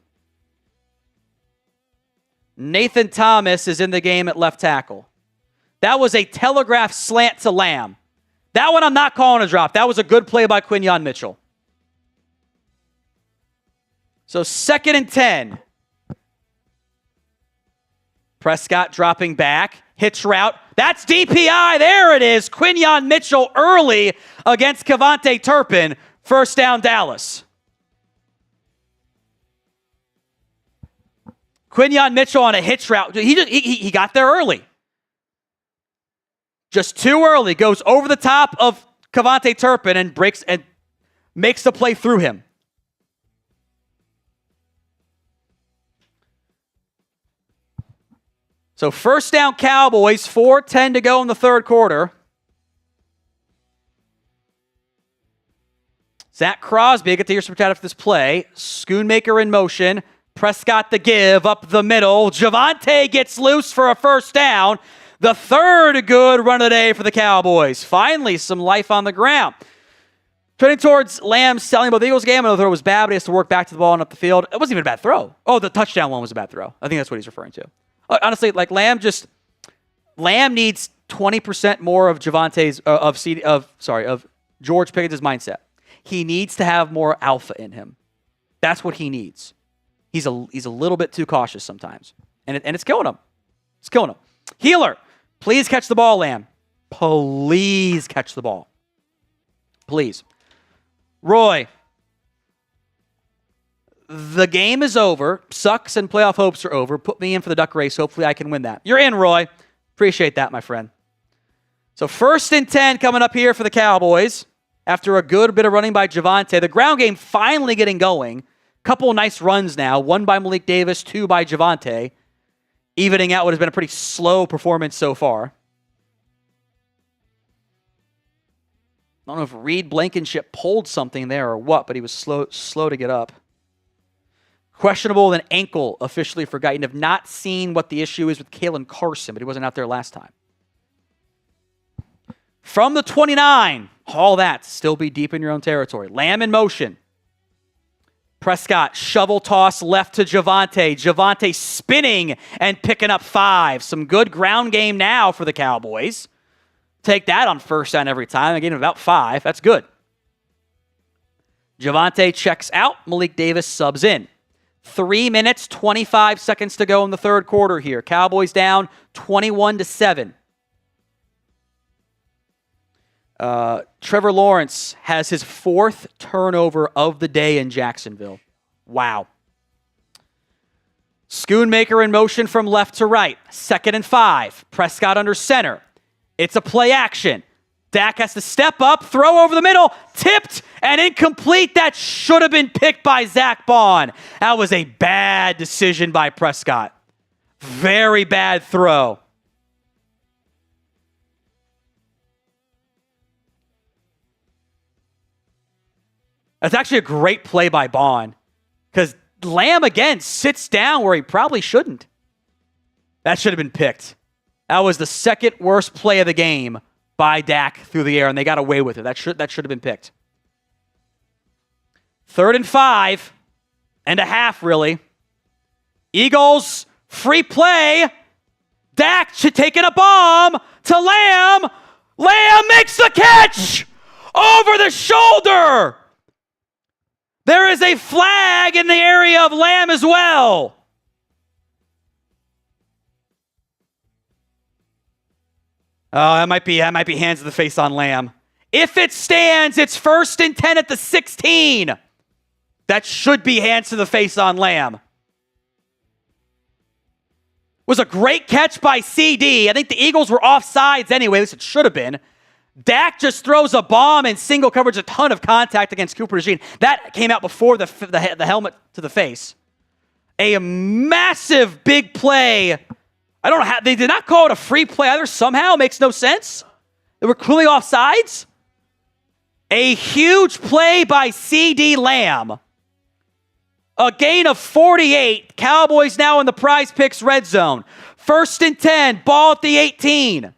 Nathan Thomas is in the game at left tackle. That was a telegraph slant to Lamb. That one I'm not calling a drop. That was a good play by Quinnen Mitchell. So 2nd and 10. Prescott dropping back. Hitch route. That's DPI. There it is. Quinnen Mitchell early against Kavonate Turpin. First down, Dallas. Quinnen Mitchell on a hitch route. He got there early. Just too early. Goes over the top of Kavonate Turpin and breaks and makes the play through him. So first down Cowboys, 4:10 to go in the third quarter. Zach Crosby, I get to hear some chat after this play. Schoonmaker in motion. Prescott the give up the middle. Javonte gets loose for a first down. The third good run of the day for the Cowboys. Finally, some life on the ground. Trending towards Lamb selling about the Eagles game. I know the throw was bad, but he has to work back to the ball and up the field. It wasn't even a bad throw. Oh, the touchdown one was a bad throw. I think that's what he's referring to. Honestly, Lamb needs 20% more of of George Pickens' mindset. He needs to have more alpha in him. That's what he needs. He's a little bit too cautious sometimes, and it's killing him. It's killing him. Healer, please catch the ball, Lamb. Please catch the ball. Please. Roy, the game is over. Sucks and playoff hopes are over. Put me in for the duck race. Hopefully I can win that. You're in, Roy. Appreciate that, my friend. So 1st and 10 coming up here for the Cowboys. After a good bit of running by Javonte. The ground game finally getting going. Couple of nice runs now. 1 by Malik Davis, 2 by Javonte. Evening out what has been a pretty slow performance so far. I don't know if Reed Blankenship pulled something there or what, but he was slow to get up. Questionable with an ankle officially for Guyton. Have not seen what the issue is with Caelen Carson, but he wasn't out there last time. From the 29, all that still be deep in your own territory. Lamb in motion. Prescott, shovel toss left to Javonte. Javonte spinning and picking up 5. Some good ground game now for the Cowboys. Take that on first down every time. Again, about 5. That's good. Javonte checks out. Malik Davis subs in. 3 minutes, 25 seconds to go in the third quarter here. Cowboys down 21-7. Trevor Lawrence has his 4th turnover of the day in Jacksonville. Wow. Schoonmaker in motion from left to right. 2nd and 5. Prescott under center. It's a play action. Dak has to step up, throw over the middle, tipped and incomplete. That should have been picked by Zach Bond. That was a bad decision by Prescott. Very bad throw. That's actually a great play by Bond because Lamb, again, sits down where he probably shouldn't. That should have been picked. That was the 2nd worst play of the game by Dak through the air, and they got away with it. That should have been picked. 3rd and 5 and a half, really. Eagles, free play. Dak taking a bomb to Lamb. Lamb makes the catch over the shoulder. There is a flag in the area of Lamb as well. Oh, that might be hands to the face on Lamb. If it stands, it's 1st and 10 at the 16. That should be hands to the face on Lamb. Was a great catch by CD. I think the Eagles were offsides anyway. At least it should have been. Dak just throws a bomb in single coverage, a ton of contact against Cooper DeJean. That came out before the helmet to the face. A massive big play. I don't know how, they did not call it a free play either somehow. It makes no sense. They were clearly offsides. A huge play by CeeDee Lamb. A gain of 48. Cowboys now in the Prize Picks red zone. 1st and 10, ball at the 18.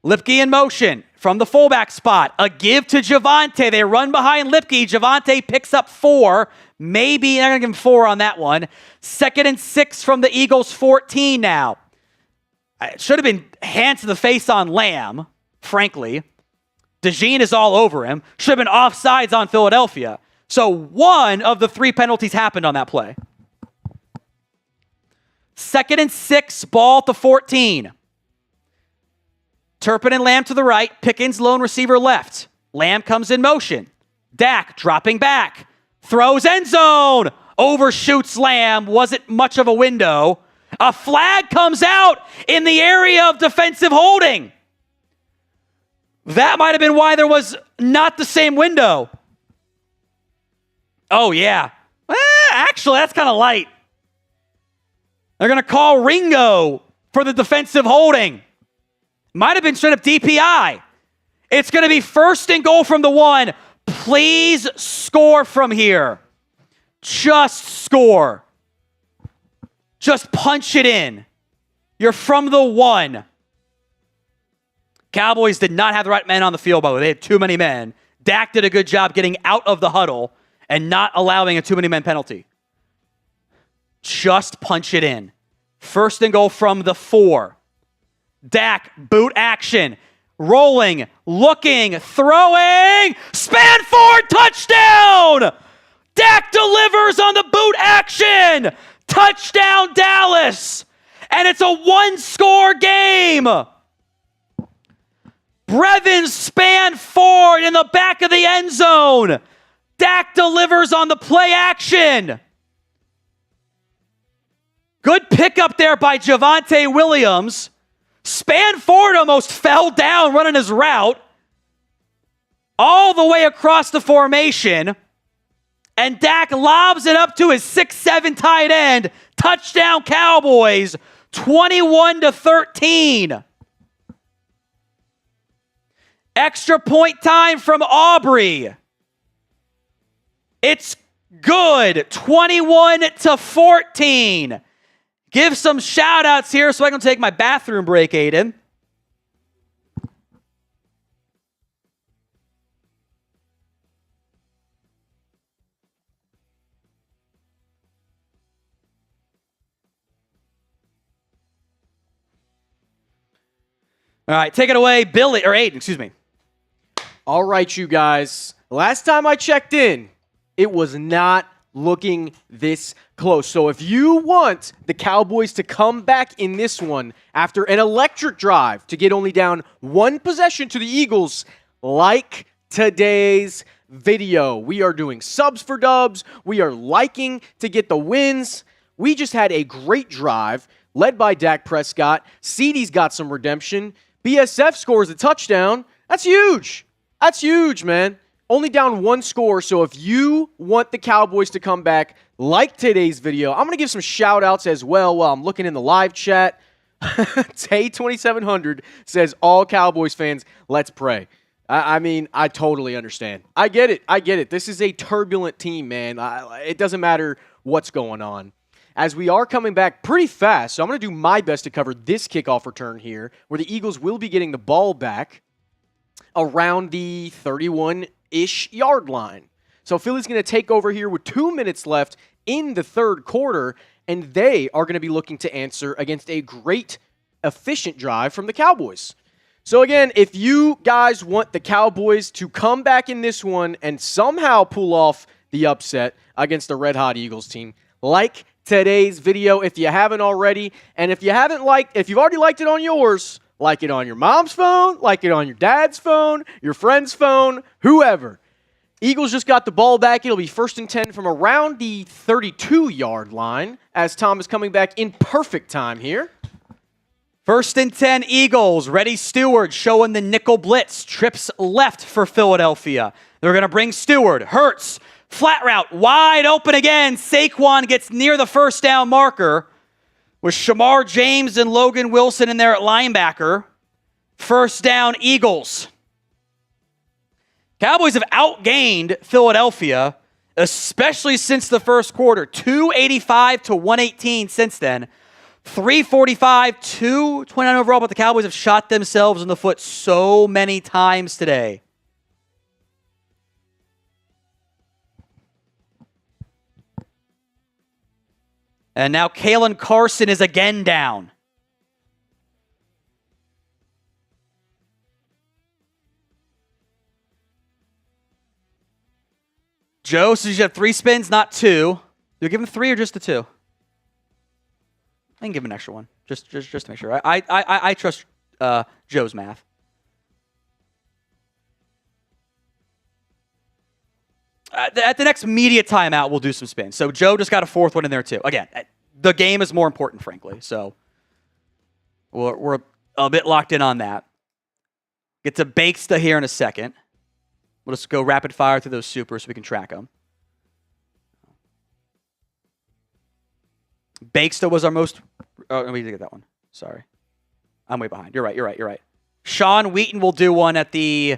Lipke in motion from the fullback spot. A give to Javonte. They run behind Lipke. Javonte picks up 4. Maybe they're going to give him 4 on that one. 2nd and 6 from the Eagles 14 now. It should have been hands to the face on Lamb, frankly. DeJean is all over him. Should have been offsides on Philadelphia. So 1 of the 3 penalties happened on that play. 2nd and 6, ball at the 14. Turpin and Lamb to the right. Pickens, lone receiver left. Lamb comes in motion. Dak dropping back. Throws end zone. Overshoots Lamb. Wasn't much of a window. A flag comes out in the area of defensive holding. That might have been why there was not the same window. Oh, yeah. Actually, that's kind of light. They're going to call Ringo for the defensive holding. Might have been straight up DPI. It's going to be 1st and goal from the 1. Please score from here. Just score. Just punch it in. You're from the 1. Cowboys did not have the right men on the field, by the way. They had too many men. Dak did a good job getting out of the huddle and not allowing a too many men penalty. Just punch it in. 1st and goal from the 4. Dak, boot action. Rolling, looking, throwing. Span forward, touchdown! Dak delivers on the boot action. Touchdown, Dallas. And it's a 1-score game. Brevin span forward in the back of the end zone. Dak delivers on the play action. Good pickup there by Javonte Williams. Span forward almost fell down running his route. All the way across the formation. And Dak lobs it up to his 6'7" tight end. Touchdown Cowboys. 21-13. Extra point time from Aubrey. It's good. 21-14. Give some shout outs here so I can take my bathroom break, Aiden. All right, take it away, Billy, or Aiden, excuse me. All right, you guys. Last time I checked in, it was not looking this close. So if you want the Cowboys to come back in this one after an electric drive to get only down one possession to the Eagles, like today's video. We are doing subs for dubs. We are liking to get the wins. We just had a great drive led by Dak Prescott. CeeDee's got some redemption. BSF scores a touchdown. That's huge. That's huge, man. Only down one score, so if you want the Cowboys to come back, like today's video, I'm going to give some shout-outs as well while I'm looking in the live chat. Tay2700 says, all Cowboys fans, let's pray. I mean, I totally understand. I get it. This is a turbulent team, man. It doesn't matter what's going on. As we are coming back pretty fast, so I'm going to do my best to cover this kickoff return here, where the Eagles will be getting the ball back around the 31-ish yard line. So Philly's going to take over here with 2 minutes left in the third quarter, and they are going to be looking to answer against a great, efficient drive from the Cowboys. So again, if you guys want the Cowboys to come back in this one and somehow pull off the upset against the Red Hot Eagles team, like today's video if you haven't already, and if you've already liked it on yours, like it on your mom's phone, like it on your dad's phone, your friend's phone, whoever. Eagles just got the ball back. It'll be 1st and 10 from around the 32-yard line as Tom is coming back in perfect time here. 1st and 10 Eagles. Ready Stewart showing the nickel blitz. Trips left for Philadelphia. They're going to bring Stewart. Hurts. Flat route. Wide open again. Saquon gets near the first down marker with Shemar James and Logan Wilson in there at linebacker. 1st down Eagles. Cowboys have outgained Philadelphia, especially since the first quarter. 285 to 118 since then. 345, 229 overall, but the Cowboys have shot themselves in the foot so many times today. And now Caelen Carson is again down. Joe says you have 3 spins, not 2. Do you give him 3 or just the 2? I can give him an extra one, just to make sure. I trust Joe's math. At the next media timeout, we'll do some spins. So Joe just got a 4th one in there too. Again, the game is more important, frankly. So we're a bit locked in on that. Get to Bakesta here in a second. We'll just go rapid fire through those supers so we can track them. Bakesta was our most... Oh, we did get that one. Sorry. I'm way behind. You're right. Sean Wheaton will do one at the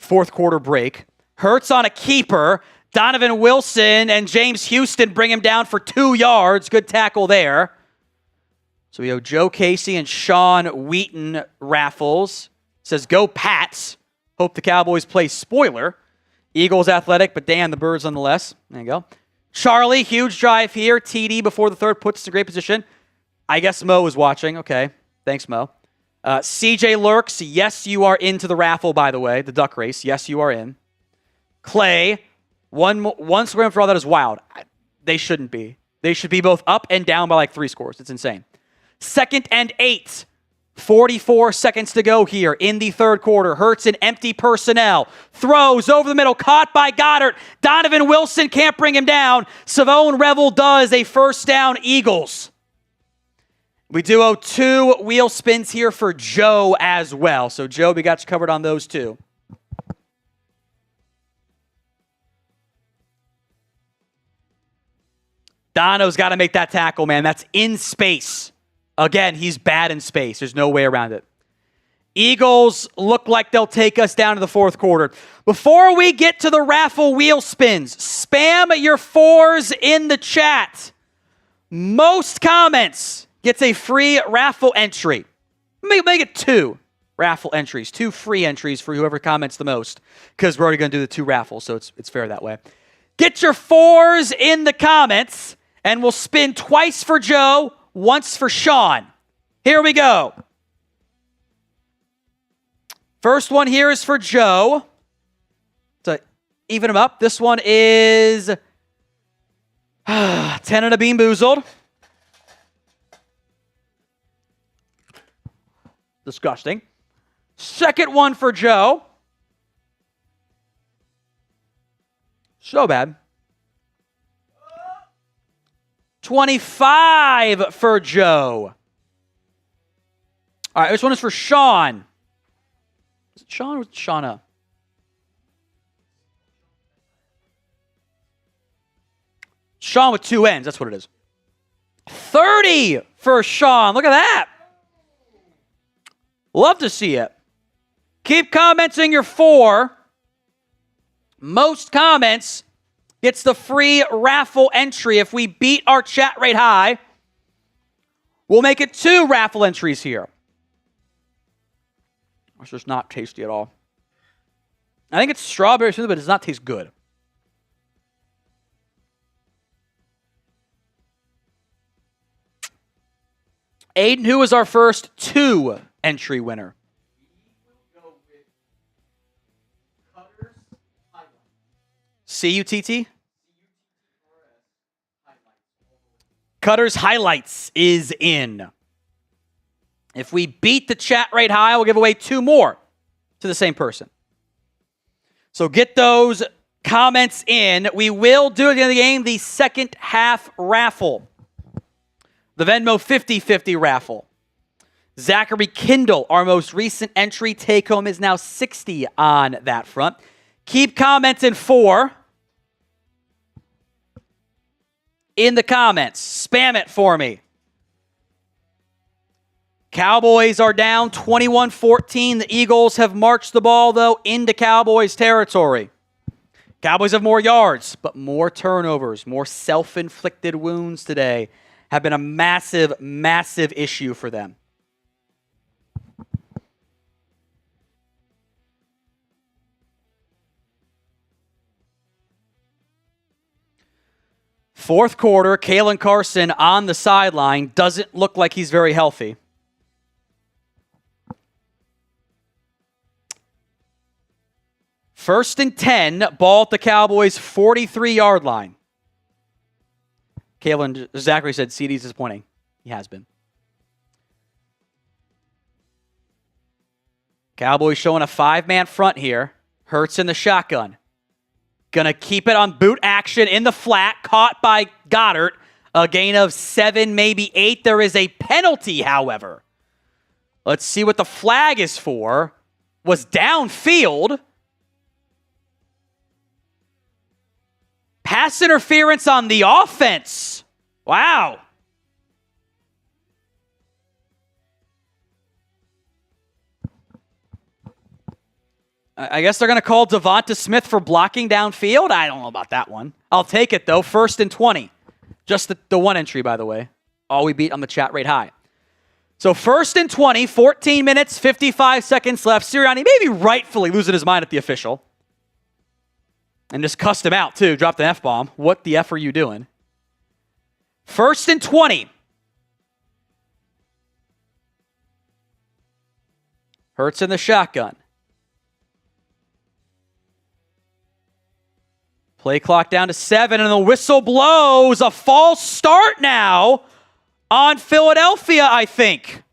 4th quarter break. Hurts on a keeper. Donovan Wilson and James Houston bring him down for 2 yards. Good tackle there. So we have Joe Casey and Sean Wheaton raffles. Says, go Pats. Hope the Cowboys play spoiler. Eagles athletic, but damn the Birds nonetheless. There you go. Charlie, huge drive here. TD before the 3rd puts us in great position. I guess Mo is watching. Okay. Thanks, Mo. CJ Lurks, yes, you are into the raffle, by the way. The duck race. Yes, you are in. Clay, one score for all that is wild. They shouldn't be. They should be both up and down by like 3 scores. It's insane. 2nd and 8. 44 seconds to go here in the 3rd quarter. Hurts in empty personnel. Throws over the middle. Caught by Goddard. Donovan Wilson can't bring him down. Shavon Revel does. A 1st down Eagles. We do owe 2 wheel spins here for Joe as well. So Joe, we got you covered on those 2. Dono's got to make that tackle, man. That's in space. Again, he's bad in space. There's no way around it. Eagles look like they'll take us down to the fourth quarter. Before we get to the raffle wheel spins, spam your 4s in the chat. Most comments gets a free raffle entry. Make it 2 raffle entries, 2 free entries for whoever comments the most, because we're already going to do the 2 raffles, so it's fair that way. Get your 4s in the comments, and we'll spin twice for Joe, once for Sean. Here we go. First one here is for Joe. To even them up, this one is 10 and a bean boozled. Disgusting. Second one for Joe. So bad. 25 for Joe. All right, this one is for Sean. Is it Sean or Shauna? Sean with 2 N's. That's what it is. 30 for Sean. Look at that. Love to see it. Keep commenting your 4. Most comments gets the free raffle entry. If we beat our chat rate high, we'll make it 2 raffle entries here. It's just not tasty at all. I think it's strawberry smoothie, but it does not taste good. Aiden, who is our first 2 entry winner? CUTT? Cutter's Highlights is in. If we beat the chat rate high, we'll give away 2 more to the same person. So get those comments in. We will do at the end of the game the second half raffle. The Venmo 50-50 raffle. Zachary Kindle, our most recent entry, take home is now 60 on that front. Keep commenting 4 in the comments. Spam it for me. Cowboys are down 21-14. The Eagles have marched the ball, though, into Cowboys territory. Cowboys have more yards, but more turnovers, more self-inflicted wounds today have been a massive, massive issue for them. Fourth quarter, Caelen Carson on the sideline. Doesn't look like he's very healthy. First and 10, ball at the Cowboys' 43-yard line. Zachary said CeeDee's disappointing. He has been. Cowboys showing a 5-man front here. Hurts in the shotgun. Gonna keep it on boot action in the flat. Caught by Goddard. A gain of 7, maybe 8. There is a penalty, however. Let's see what the flag is for. Was downfield. Pass interference on the offense. Wow. I guess they're going to call Devonta Smith for blocking downfield. I don't know about that one. I'll take it, though. First and 20. Just the one entry, by the way. All we beat on the chat rate high. So first and 20, 14 minutes, 55 seconds left. Sirianni maybe rightfully losing his mind at the official. And just cussed him out, too. Dropped an F-bomb. What the F are you doing? First and 20. Hurts in the shotgun. Play clock down to 7, and the whistle blows. A false start now on Philadelphia, I think.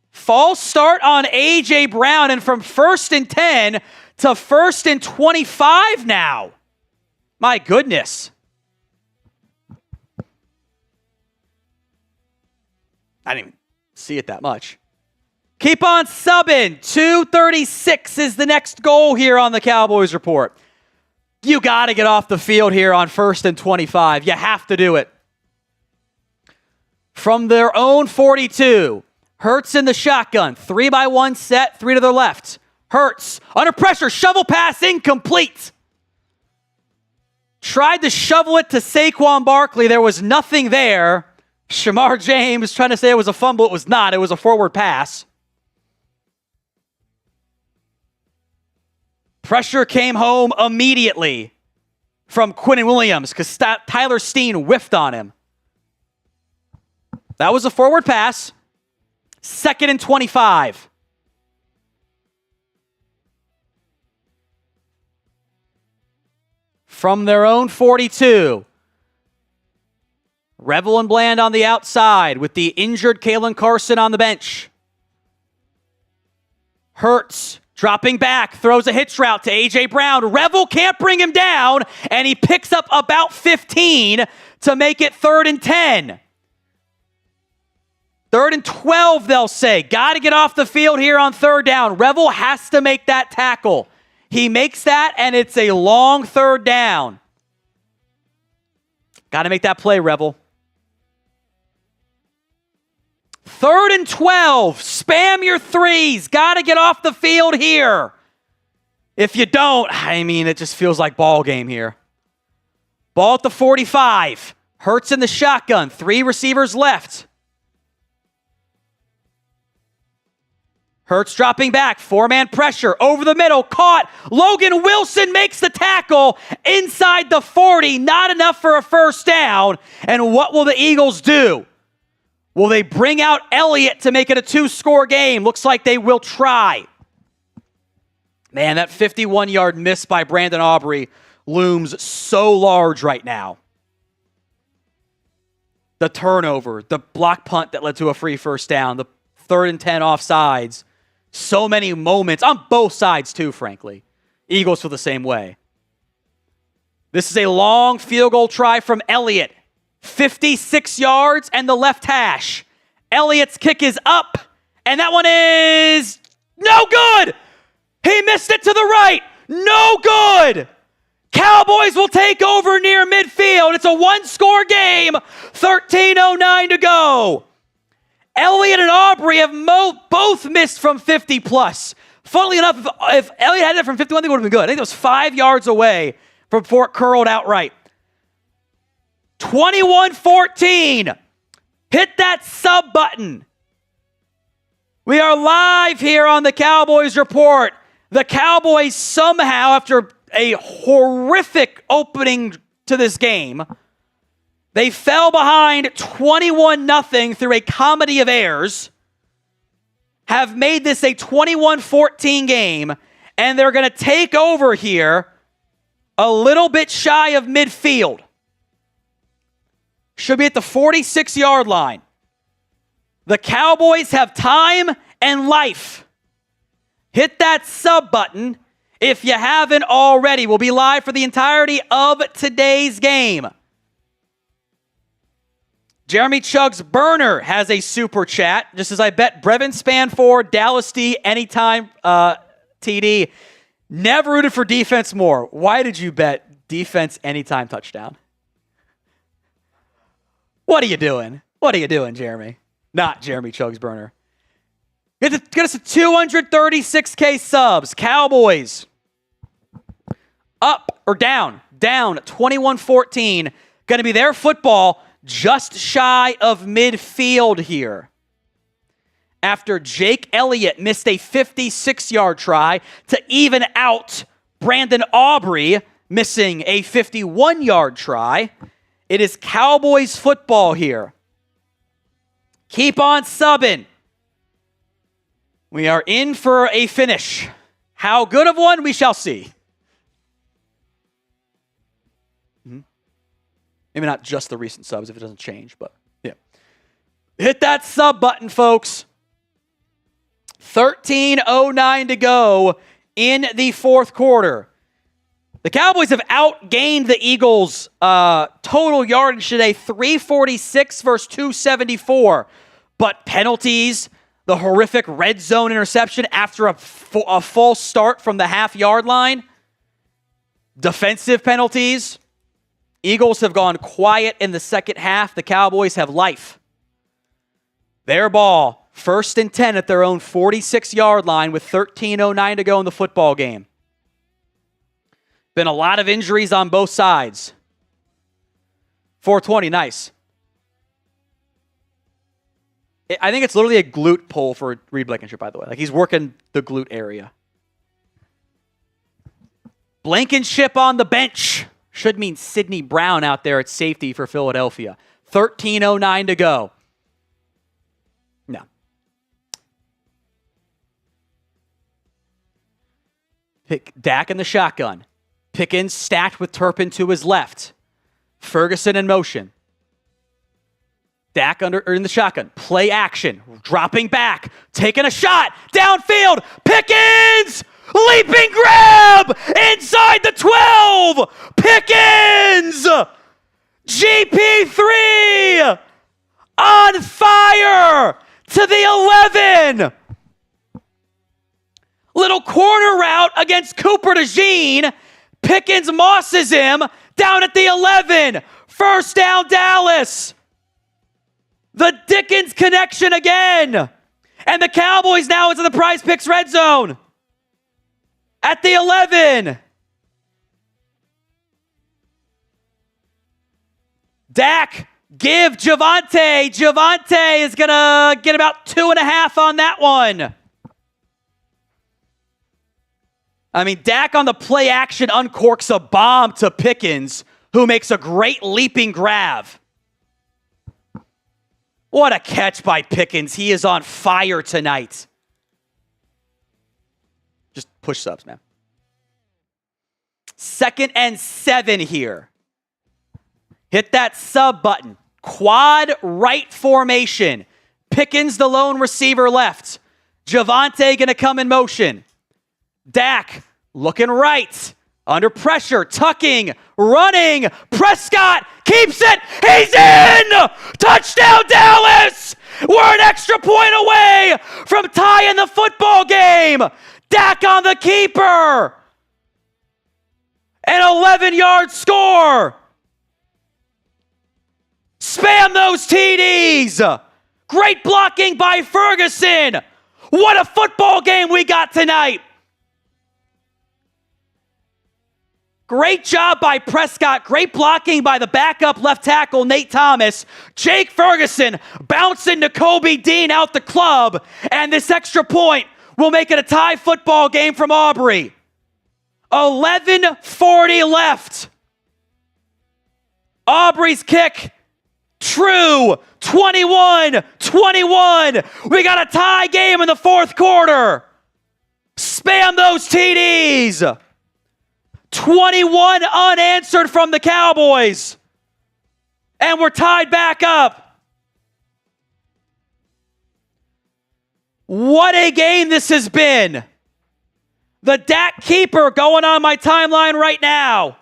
False start on A.J. Brown, and from first and 10 to first and 25 now. My goodness. I didn't even see it that much. Keep on subbing. 2:36 is the next goal here on the Cowboys Report. You got to get off the field here on first and 25. You have to do it. From their own 42, Hurts in the shotgun. 3-by-1 set, 3 to their left. Hurts under pressure, shovel pass incomplete. Tried to shovel it to Saquon Barkley. There was nothing there. Shemar James trying to say it was a fumble. It was not. It was a forward pass. Pressure came home immediately from Quinnen Williams because Tyler Steen whiffed on him. That was a forward pass. 2nd and 25. From their own 42. Revel and Bland on the outside with the injured Caelen Carson on the bench. Hurts dropping back, throws a hitch route to A.J. Brown. Revel can't bring him down, and he picks up about 15 to make it 3rd and 10. 3rd and 12, they'll say. Got to get off the field here on 3rd down. Revel has to make that tackle. He makes that, and it's a long 3rd down. Got to make that play, Revel. 3rd and 12. Spam your threes. Got to get off the field here. If you don't, it just feels like ball game here. Ball at the 45. Hurts in the shotgun. 3 receivers left. Hurts dropping back. 4-man pressure. Over the middle. Caught. Logan Wilson makes the tackle inside the 40. Not enough for a 1st down. And what will the Eagles do? Will they bring out Elliott to make it a 2-score game? Looks like they will try. Man, that 51-yard miss by Brandon Aubrey looms so large right now. The turnover, the block punt that led to a free 1st down, the 3rd and 10 offsides. So many moments on both sides too, frankly. Eagles feel the same way. This is a long field goal try from Elliott. 56 yards and the left hash. Elliott's kick is up, and that one is no good. He missed it to the right. No good. Cowboys will take over near midfield. It's a 1-score game. 13:09 to go. Elliott and Aubrey have both missed from 50+. Funnily enough, if Elliott had it from 51, I think it would have been good. I think it was 5 yards away from Fort curled outright. 21-14. Hit that sub button. We are live here on the Cowboys Report. The Cowboys somehow, after a horrific opening to this game, they fell behind 21-0 through a comedy of errors, have made this a 21-14 game, and they're going to take over here a little bit shy of midfield. Should be at the 46-yard line. The Cowboys have time and life. Hit that sub button if you haven't already. We'll be live for the entirety of today's game. Jeremy Chugg's Burner has a super chat, just as I bet Brevin Spanford, Dallas D, anytime TD. Never rooted for defense more. Why did you bet defense anytime touchdown? What are you doing? What are you doing, Jeremy? Not Jeremy Chugg's Burner. Get us to 236K subs. Cowboys up or down 21-14. Going to be their football just shy of midfield here. After Jake Elliott missed a 56-yard try to even out Brandon Aubrey missing a 51-yard try. It is Cowboys football here. Keep on subbing. We are in for a finish. How good of one, we shall see. Maybe not just the recent subs if it doesn't change, but yeah. Hit that sub button, folks. 13:09 to go in the 4th quarter. The Cowboys have outgained the Eagles' total yardage today, 346 versus 274. But penalties, the horrific red zone interception after a false start from the half-yard line, defensive penalties. Eagles have gone quiet in the second half. The Cowboys have life. Their ball, 1st and 10 at their own 46-yard line with 13:09 to go in the football game. Been a lot of injuries on both sides. 420, nice. I think it's literally a glute pull for Reed Blankenship, by the way. Like, he's working the glute area. Blankenship on the bench. Should mean Sidney Brown out there at safety for Philadelphia. 13:09 to go. No. Pick Dak in the shotgun. Pickens stacked with Turpin to his left. Ferguson in motion. Dak in the shotgun. Play action. Dropping back. Taking a shot. Downfield. Pickens! Leaping grab! Inside the 12! Pickens! GP3! On fire! To the 11! Little corner route against Cooper DeJean. Pickens mosses him down at the 11. First down, Dallas. The Dickens connection again. And the Cowboys now into the Prize Picks red zone. At the 11. Dak, give Javonte. Javonte is going to get about 2.5 on that one. I mean, Dak on the play action uncorks a bomb to Pickens, who makes a great leaping grab. What a catch by Pickens. He is on fire tonight. Just push subs, man. 2nd and 7 here. Hit that sub button. Quad right formation. Pickens, the lone receiver left. Javonte going to come in motion. Dak looking right. Under pressure. Tucking. Running. Prescott keeps it. He's in! Touchdown, Dallas! We're an extra point away from tying the football game. Dak on the keeper. An 11-yard score. Spam those TDs. Great blocking by Ferguson. What a football game we got tonight. Great job by Prescott. Great blocking by the backup left tackle, Nate Thomas. Jake Ferguson bouncing to Kobe Dean out the club. And this extra point will make it a tie football game from Aubrey. 11:40 left. Aubrey's kick. True. 21-21. We got a tie game in the 4th quarter. Spam those TDs. 21 unanswered from the Cowboys. And we're tied back up. What a game this has been. The Dak keeper going on my timeline right now.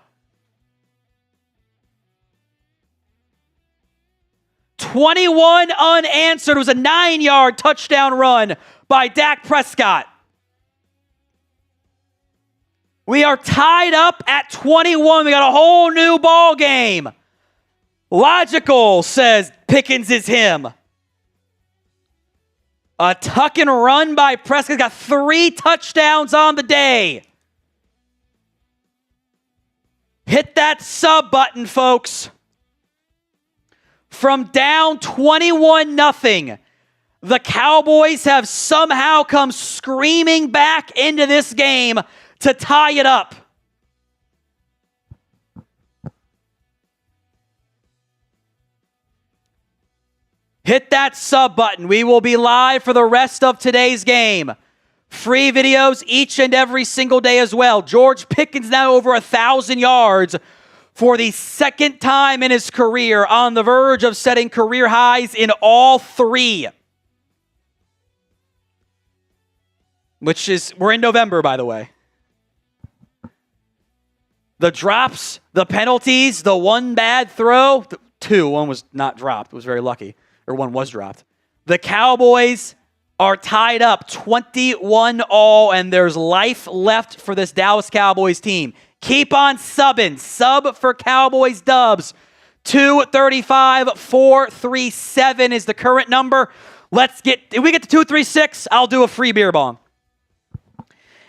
21 unanswered. It was a 9-yard touchdown run by Dak Prescott. We are tied up at 21. We got a whole new ball game. Logical says Pickens is him. A tuck and run by Prescott. Got 3 touchdowns on the day. Hit that sub button, folks. From down 21-0, the Cowboys have somehow come screaming back into this game to tie it up. Hit that sub button. We will be live for the rest of today's game. Free videos each and every single day as well. George Pickens now over 1,000 yards for the 2nd time in his career, on the verge of setting career highs in all 3. We're in November, by the way. The drops, the penalties, the one bad throw, 2, one was not dropped, was very lucky, or one was dropped. The Cowboys are tied up 21-all, and there's life left for this Dallas Cowboys team. Keep on subbing. Sub for Cowboys dubs. 235-437 is the current number. If we get to 236, I'll do a free beer bong.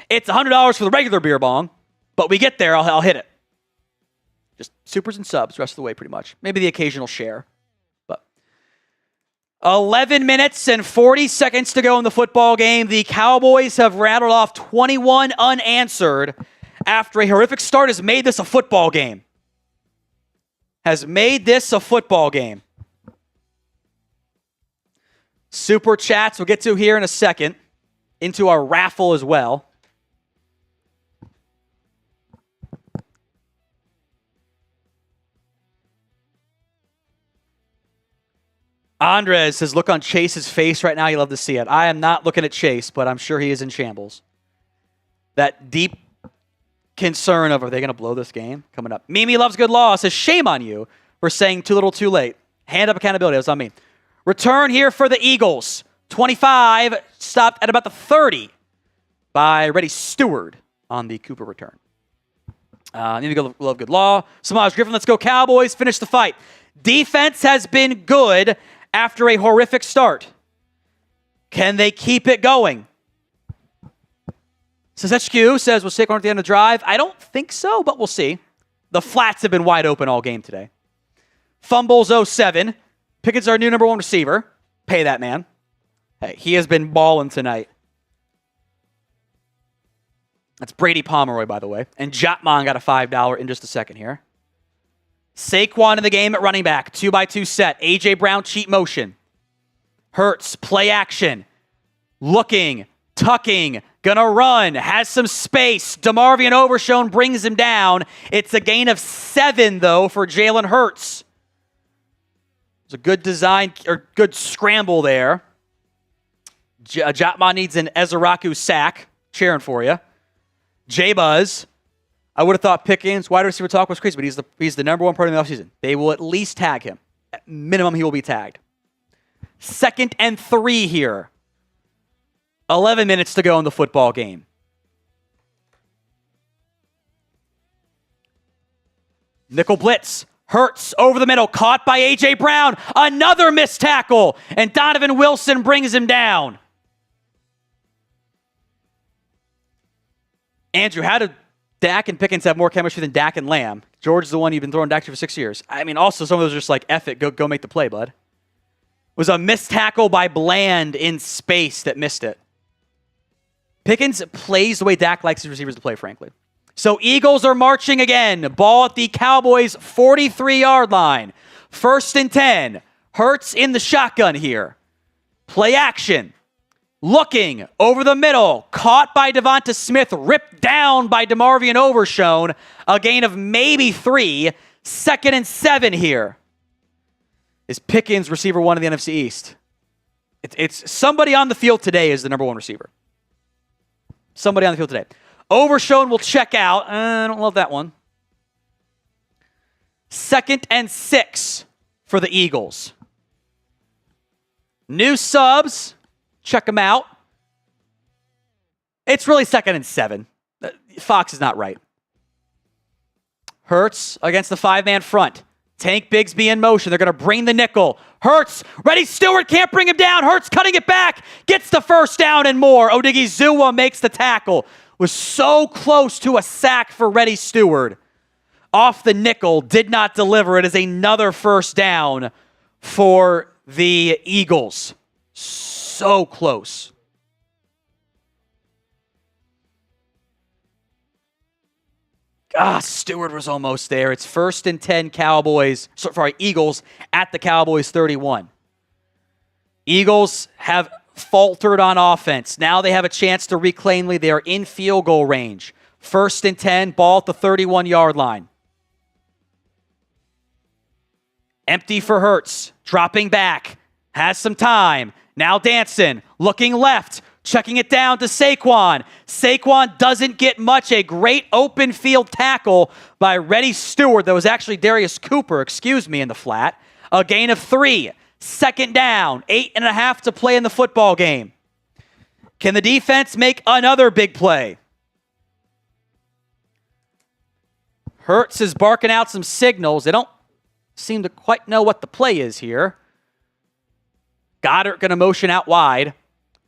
It's $100 for the regular beer bong, but we get there, I'll hit it. Just supers and subs rest of the way pretty much. Maybe the occasional share. But 11 minutes and 40 seconds to go in the football game. The Cowboys have rattled off 21 unanswered after a horrific start has made this a football game. Super chats we'll get to here in a second. Into our raffle as well. Andres says, look on Chase's face right now. You love to see it. I am not looking at Chase, but I'm sure he is in shambles. That deep concern of, are they going to blow this game coming up? Mimi loves good law says, shame on you for saying too little too late. Hand up accountability. That's on me. Return here for the Eagles. 25 stopped at about the 30 by Reddy Stewart on the Cooper return. Mimi love good law. Samaj Griffin, let's go Cowboys. Finish the fight. Defense has been good after a horrific start. Can they keep it going? Says HQ says, will Saquon at the end of the drive? I don't think so, but we'll see. The flats have been wide open all game today. Fumbles 07. Pickens our new number one receiver. Pay that man. Hey, he has been balling tonight. That's Brady Pomeroy, by the way. And Jotman got a $5 in just a second here. Saquon in the game at running back. 2x2 set. A.J. Brown cheat motion. Hurts, play action. Looking, tucking, gonna run, has some space. DeMarvion Overshown brings him down. It's a gain of 7, though, for Jalen Hurts. It's a good design, or good scramble there. Jotman needs an Ezeriuaku sack. Cheering for you. J-Buzz. I would have thought Pickens, wide receiver talk was crazy, but he's the number one part of the offseason. They will at least tag him. At minimum, he will be tagged. 2nd and 3 here. 11 minutes to go in the football game. Nickel blitz. Hurts over the middle. Caught by A.J. Brown. Another missed tackle. And Donovan Wilson brings him down. Andrew, how did Dak and Pickens have more chemistry than Dak and Lamb? George is the one you've been throwing Dak to for 6 years. I mean, also, some of those are just like, F it, go make the play, bud. It was a missed tackle by Bland in space that missed it. Pickens plays the way Dak likes his receivers to play, frankly. So Eagles are marching again. Ball at the Cowboys' 43-yard line. 1st and 10. Hurts in the shotgun here. Play action. Looking over the middle. Caught by Devonta Smith. Ripped down by DeMarvion Overshown. A gain of maybe 3. 2nd and 7 here. Is Pickens receiver 1 in the NFC East? It's somebody on the field today is the number 1 receiver. Somebody on the field today. Overshown will check out. I don't love that one. 2nd and 6 for the Eagles. New subs. Check them out. It's really 2nd and 7. Fox is not right. Hurts against the 5-man front. Tank Bigsby in motion. They're going to bring the nickel. Hurts. Reddy Stewart can't bring him down. Hurts cutting it back. Gets the first down and more. Odighizuwa makes the tackle. Was so close to a sack for Reddy Stewart. Off the nickel. Did not deliver. It is another first down for the Eagles. So close. Stewart was almost there. It's 1st and 10 Eagles at the Cowboys 31. Eagles have faltered on offense. Now they have a chance to reclaim lead. They are in field goal range. 1st and 10, ball at the 31-yard line. Empty for Hurts. Dropping back. Has some time. Now dancing. Looking left. Checking it down to Saquon. Saquon doesn't get much. A great open field tackle by Reddy Stewart. That was actually Darius Cooper, in the flat. A gain of 3. 2nd down. 8.5 to play in the football game. Can the defense make another big play? Hurts is barking out some signals. They don't seem to quite know what the play is here. Goddard going to motion out wide.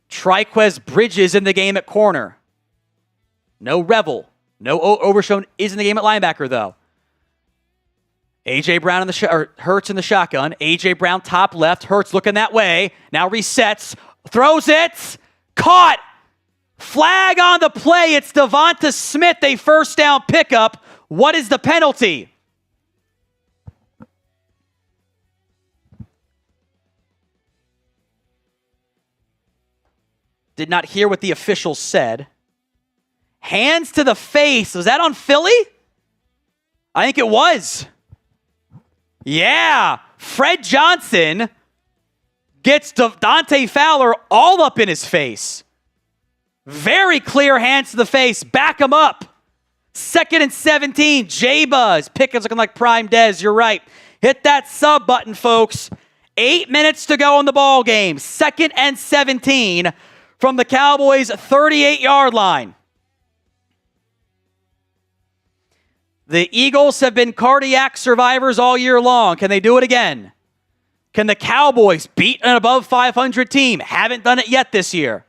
Trikweze Bridges in the game at corner. No Revel. No Overshown is in the game at linebacker, though. A.J. Brown in the Hurts in the shotgun. A.J. Brown top left. Hurts looking that way. Now resets. Throws it. Caught. Flag on the play. It's Devonta Smith. A first down pickup. What is the penalty? Did not hear what the officials said. Hands to the face. Was that on Philly? I think it was. Yeah. Fred Johnson gets Dante Fowler all up in his face. Very clear hands to the face. Back him up. 2nd and 17. J-Buzz. Pickens looking like prime Dez. You're right. Hit that sub button, folks. 8 minutes to go in the ball game. 2nd and 17 from the Cowboys' 38-yard line. The Eagles have been cardiac survivors all year long. Can they do it again? Can the Cowboys beat an above 500 team? Haven't done it yet this year.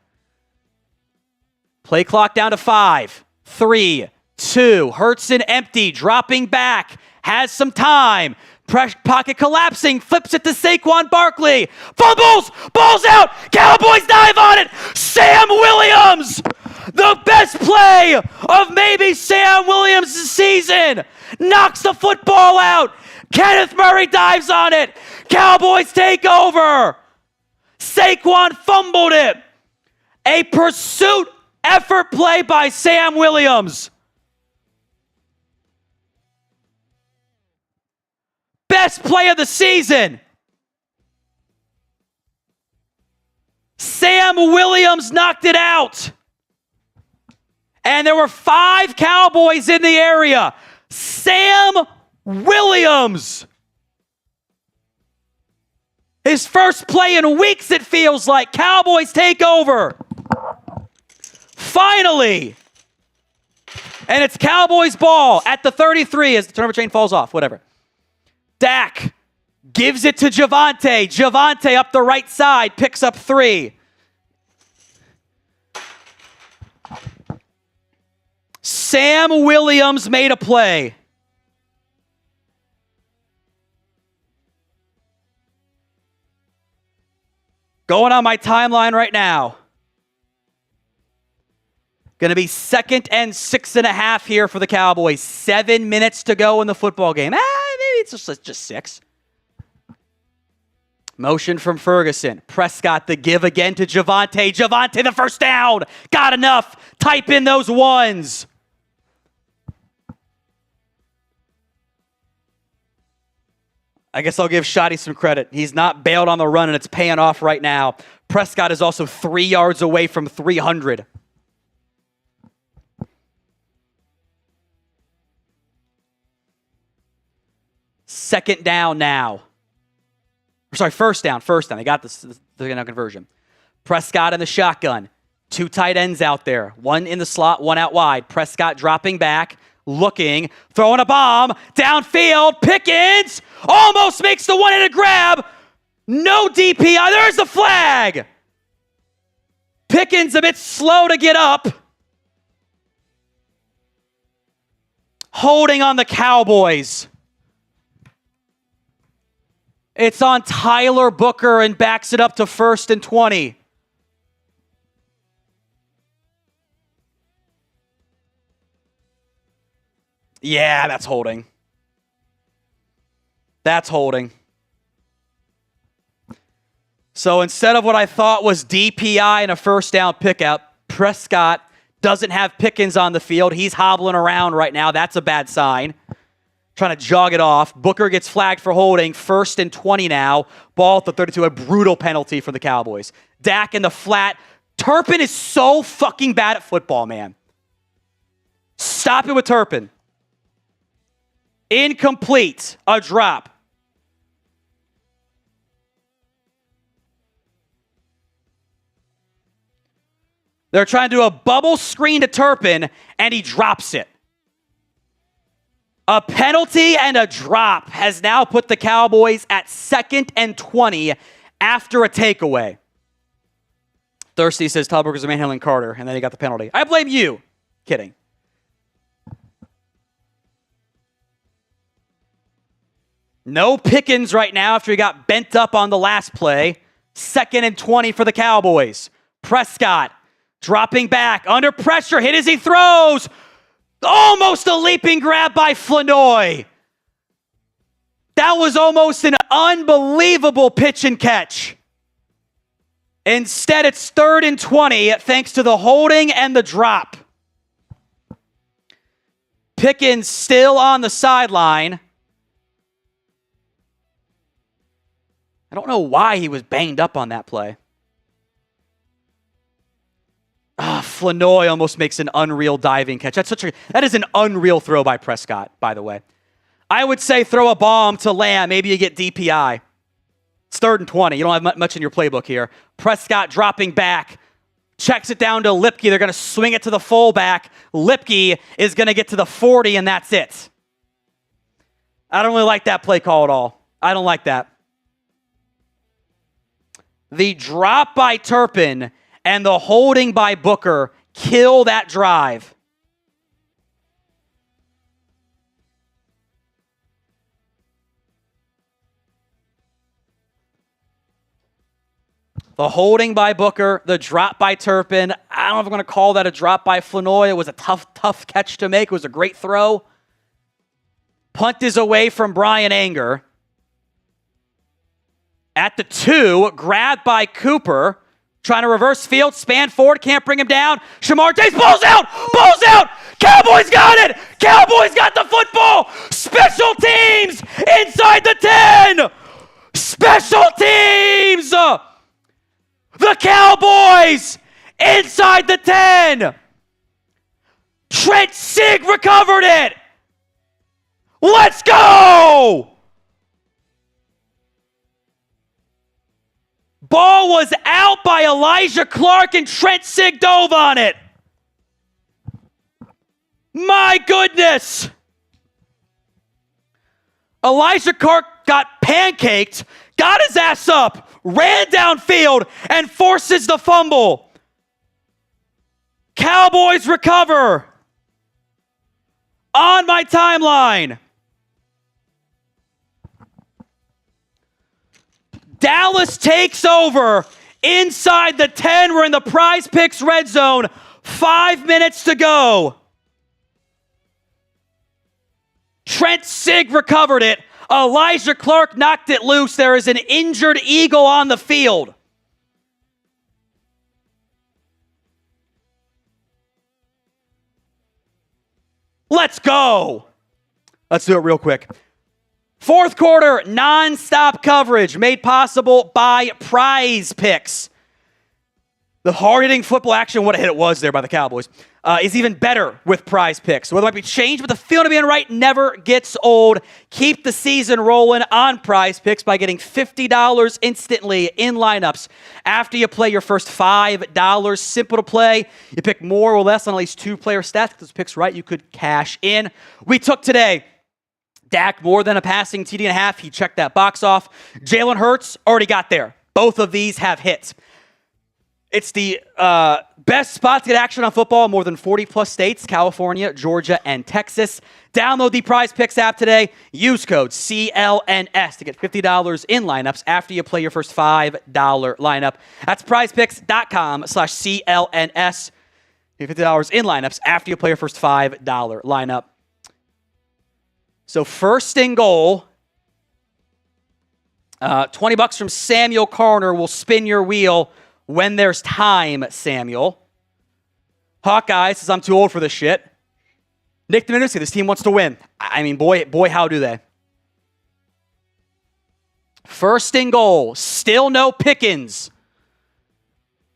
Play clock down to 5, 3, 2. Hurtson empty, dropping back. Has some time. Pocket collapsing. Flips it to Saquon Barkley. Fumbles. Ball's out. Cowboys dive on it. Sam Williams. The best play of maybe Sam Williams' season. Knocks the football out. Kenneth Murray dives on it. Cowboys take over. Saquon fumbled it. A pursuit effort play by Sam Williams. Best play of the season. Sam Williams knocked it out. And there were 5 Cowboys in the area. Sam Williams. His first play in weeks, it feels like. Cowboys take over. Finally. And it's Cowboys ball at the 33 as the turnover chain falls off. Whatever. Dak gives it to Javonte. Javonte up the right side. Picks up 3. Sam Williams made a play. Going on my timeline right now. Going to be 2nd and 6.5 here for the Cowboys. 7 minutes to go in the football game. Maybe it's just 6. Motion from Ferguson. Prescott the give again to Javonte. Javonte the first down. Got enough. Type in those ones. I guess I'll give Shotty some credit. He's not bailed on the run, and it's paying off right now. Prescott is also 3 yards away from 300. Second down now. Sorry, first down. They got this conversion. Prescott in the shotgun. 2 tight ends out there. 1 in the slot, 1 out wide. Prescott dropping back. Looking, throwing a bomb, downfield, Pickens almost makes the one-handed grab. No DPI, there's the flag. Pickens a bit slow to get up. Holding on the Cowboys. It's on Tyler Booker and backs it up to 1st and 20. Yeah, that's holding. That's holding. So instead of what I thought was DPI and a first down pickup, Prescott doesn't have Pickens on the field. He's hobbling around right now. That's a bad sign. Trying to jog it off. Booker gets flagged for holding. 1st and 20 now. Ball at the 32. A brutal penalty for the Cowboys. Dak in the flat. Turpin is so fucking bad at football, man. Stop it with Turpin. Incomplete. A drop. They're trying to do a bubble screen to Turpin, and he drops it. A penalty and a drop has now put the Cowboys at 2nd and 20 after a takeaway. Thirsty says Tolbert was manhandling Carter, and then he got the penalty. I blame you. Kidding. No Pickens right now after he got bent up on the last play. 2nd and 20 for the Cowboys. Prescott dropping back, under pressure, hit as he throws. Almost a leaping grab by Flournoy. That was almost an unbelievable pitch and catch. Instead, it's 3rd and 20 thanks to the holding and the drop. Pickens still on the sideline. I don't know why he was banged up on that play. Flournoy almost makes an unreal diving catch. That is an unreal throw by Prescott, by the way. I would say throw a bomb to Lamb. Maybe you get DPI. It's 3rd and 20. You don't have much in your playbook here. Prescott dropping back. Checks it down to Lipke. They're going to swing it to the fullback. Lipke is going to get to the 40, and that's it. I don't really like that play call at all. I don't like that. The drop by Turpin and the holding by Booker kill that drive. The holding by Booker, the drop by Turpin. I don't know if I'm going to call that a drop by Flournoy. It was a tough catch to make. It was a great throw. Punt is away from Brian Anger. At the 2, grabbed by Cooper. Trying to reverse field, span forward, can't bring him down. Shemar James, balls out! Cowboys got it! Cowboys got the football! Special teams inside the 10! Special teams! The Cowboys inside the 10! Trent Sieg recovered it! Let's go! Ball was out by Alijah Clark and Trent Sieg dove on it. My goodness! Alijah Clark got pancaked, got his ass up, ran downfield, and forces the fumble. Cowboys recover. On my timeline. Dallas takes over inside the 10. We're in the Prize Picks red zone. 5 minutes to go. Trent Sieg recovered it. Alijah Clark knocked it loose. There is an injured Eagle on the field. Let's go. Let's do it real quick. Fourth quarter, non-stop coverage made possible by Prize Picks. The hard-hitting football action, what a hit it was there by the Cowboys, is even better with Prize Picks. Well, there might be change, but the feeling of being right never gets old. Keep the season rolling on Prize Picks by getting $50 instantly in lineups after you play your first $5. Simple to play. You pick more or less on at least 2-player stats. Get those picks right, you could cash in. We took today Dak more than a passing TD and a half. He checked that box off. Jalen Hurts already got there. Both of these have hits. It's the best spot to get action on football in more than 40-plus states, California, Georgia, and Texas. Download the Prize Picks app today. Use code CLNS to get $50 in lineups after you play your first $5 lineup. That's prizepicks.com/CLNS. Get $50 in lineups after you play your first $5 lineup. So first and goal, $20 from Samuel Carner will spin your wheel when there's time, Samuel. Hawkeye says, I'm too old for this shit. Nick Dominguez, this team wants to win. I mean, boy, how do they? First and goal, still no Pickens.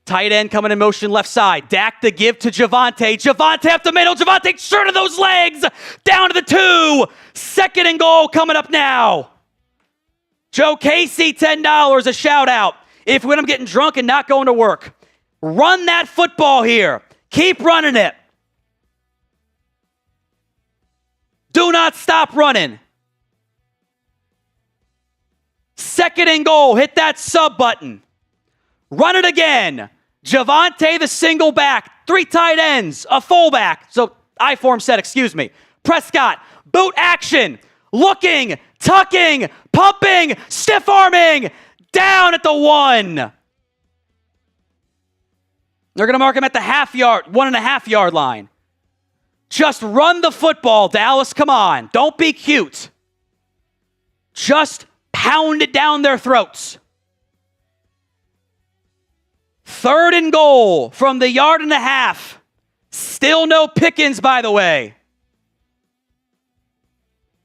Tight end coming in motion left side. Dak to give to Javonte. Javonte up the middle. Javonte short of those legs. Down to the 2. Second and goal coming up now. Joe Casey, $10. A shout out. If when I'm getting drunk and not going to work, run that football here. Keep running it. Do not stop running. 2 2nd and goal. Hit that sub button. Run it again. Javonte, the single back. 3 tight ends. A fullback. So, I-form set, excuse me. Prescott, boot action. Looking, tucking, pumping, stiff arming. Down at the 1. They're going to mark him at the 1.5 yard line. Just run the football, Dallas. Come on. Don't be cute. Just pound it down their throats. 3rd and goal from the 1.5 yard. Still no Pickens, by the way.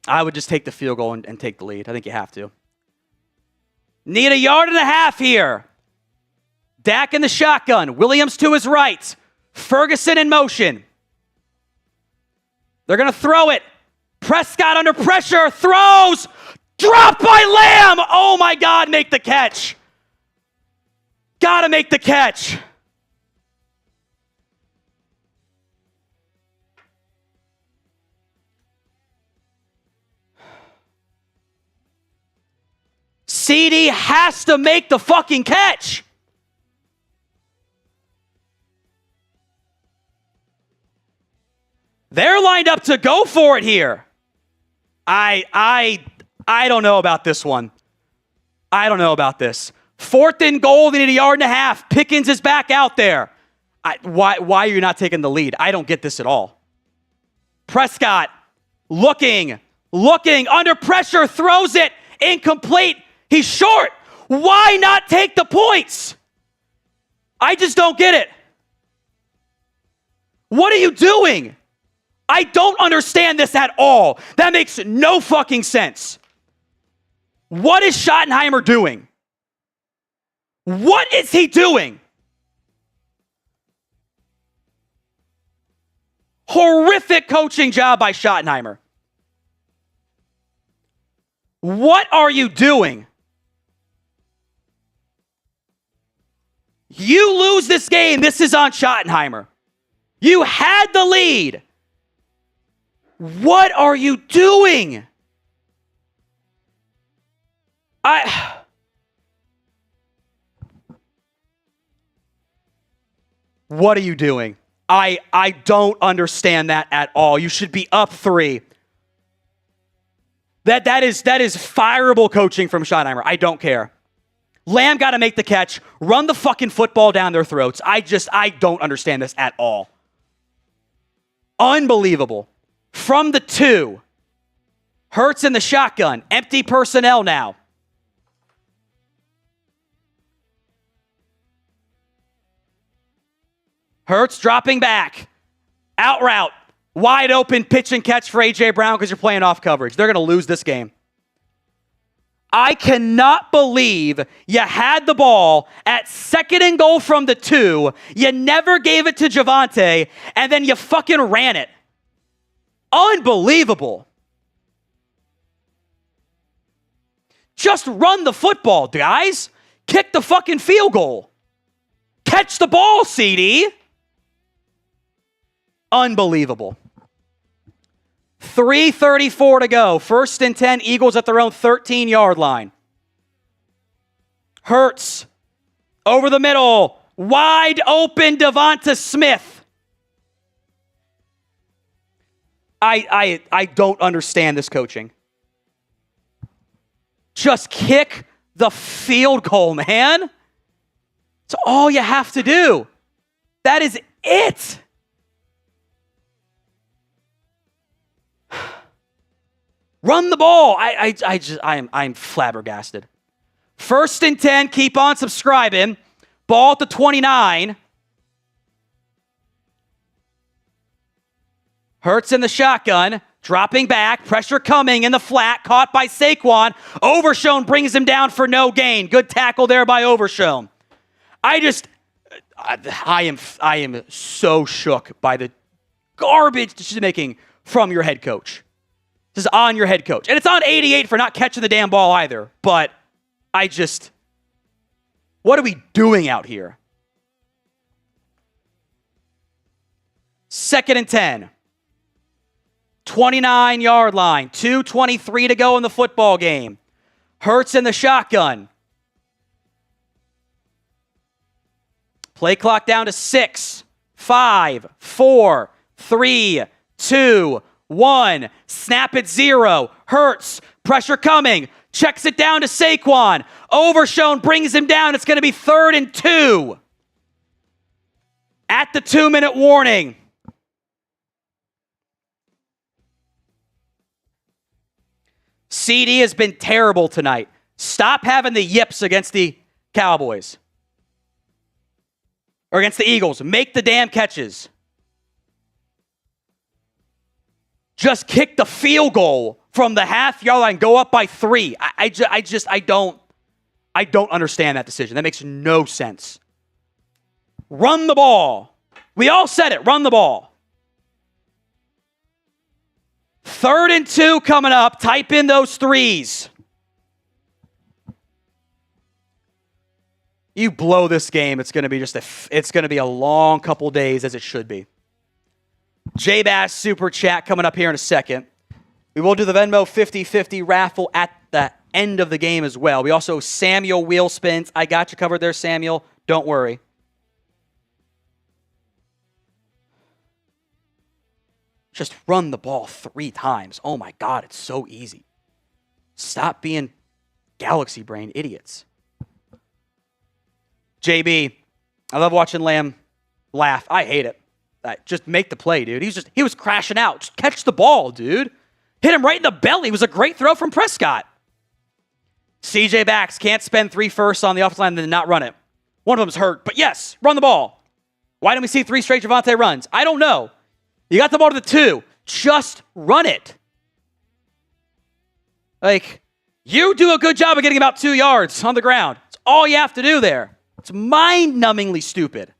I would just take the field goal and take the lead. I think you have to. Need a 1.5 yard here. Dak in the shotgun. Williams to his right. Ferguson in motion. They're going to throw it. Prescott under pressure. Throws. Dropped by Lamb. Oh, my God. Make the catch. Got to make the catch. CeeDee has to make the fucking catch. They're lined up to go for it here. I don't know about this one. I don't know about this. 4th and goal, they need a 1.5 yard. Pickens is back out there. Why are you not taking the lead? I don't get this at all. Prescott looking, under pressure, throws it, incomplete. He's short. Why not take the points? I just don't get it. What are you doing? I don't understand this at all. That makes no fucking sense. What is Schottenheimer doing? What is he doing? Horrific coaching job by Schottenheimer. What are you doing? You lose this game, this is on Schottenheimer. You had the lead. What are you doing? What are you doing? I don't understand that at all. You should be up 3. That is fireable coaching from Schottenheimer. I don't care. Lamb got to make the catch. Run the fucking football down their throats. I don't understand this at all. Unbelievable. From the 2. Hurts in the shotgun. Empty personnel now. Hurts dropping back. Out route. Wide open pitch and catch for A.J. Brown because you're playing off coverage. They're going to lose this game. I cannot believe you had the ball at 2nd and goal from the 2. You never gave it to Javonte, and then you fucking ran it. Unbelievable. Just run the football, guys. Kick the fucking field goal. Catch the ball, CeeDee. Unbelievable. 3:34 to go. 1st and 10, Eagles at their own 13-yard line. Hurts. Over the middle. Wide open Devonta Smith. I don't understand this coaching. Just kick the field goal, man. It's all you have to do. That is it. Run the ball. I'm flabbergasted. 1st and 10, keep on subscribing. Ball at the 29. Hurts in the shotgun, dropping back, pressure coming in the flat, caught by Saquon. Overshown brings him down for no gain. Good tackle there by Overshown. I am so shook by the garbage decision making from your head coach. This is on your head coach. And it's on 88 for not catching the damn ball either. But what are we doing out here? 2nd and 10. 29-yard line. 2:23 to go in the football game. Hurts in the shotgun. Play clock down to 6, 5, 4, 3, 2, 1. Snap at 0. Hurts. Pressure coming. Checks it down to Saquon. Overshown brings him down. It's going to be 3rd and 2. At the 2-minute warning. CeeDee has been terrible tonight. Stop having the yips against the Cowboys. Or against the Eagles. Make the damn catches. Just kick the field goal from the half-yard line. Go up by 3. I don't understand that decision. That makes no sense. Run the ball. We all said it. Run the ball. 3rd and 2 coming up. Type in those 3s. You blow this game, it's going to be it's going to be a long couple days, as it should be. J-Bass Super Chat coming up here in a second. We will do the Venmo 50-50 raffle at the end of the game as well. We also Samuel wheel spins. I got you covered there, Samuel. Don't worry. Just run the ball 3 times. Oh my God, it's so easy. Stop being galaxy brain idiots. JB, I love watching Lamb laugh. I hate it. Just make the play, dude. He was crashing out. Just catch the ball, dude. Hit him right in the belly. It was a great throw from Prescott. CJ backs can't spend 3 firsts on the offensive line and then not run it. One of them's hurt, but yes, run the ball. Why don't we see 3 straight Javonte runs? I don't know. You got the ball to the 2. Just run it. You do a good job of getting about 2 yards on the ground. It's all you have to do there. It's mind-numbingly stupid.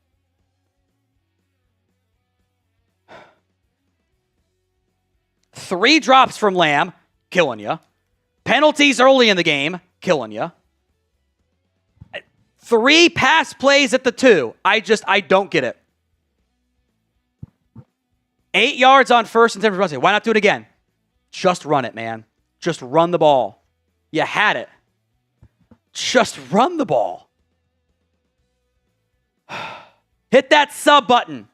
Three drops from Lamb, killing you. Penalties early in the game, killing you. 3 pass plays at the 2. I don't get it. 8 yards on 1st and 10 for Javonte. Why not do it again? Just run it, man. Just run the ball. You had it. Just run the ball. Hit that sub button.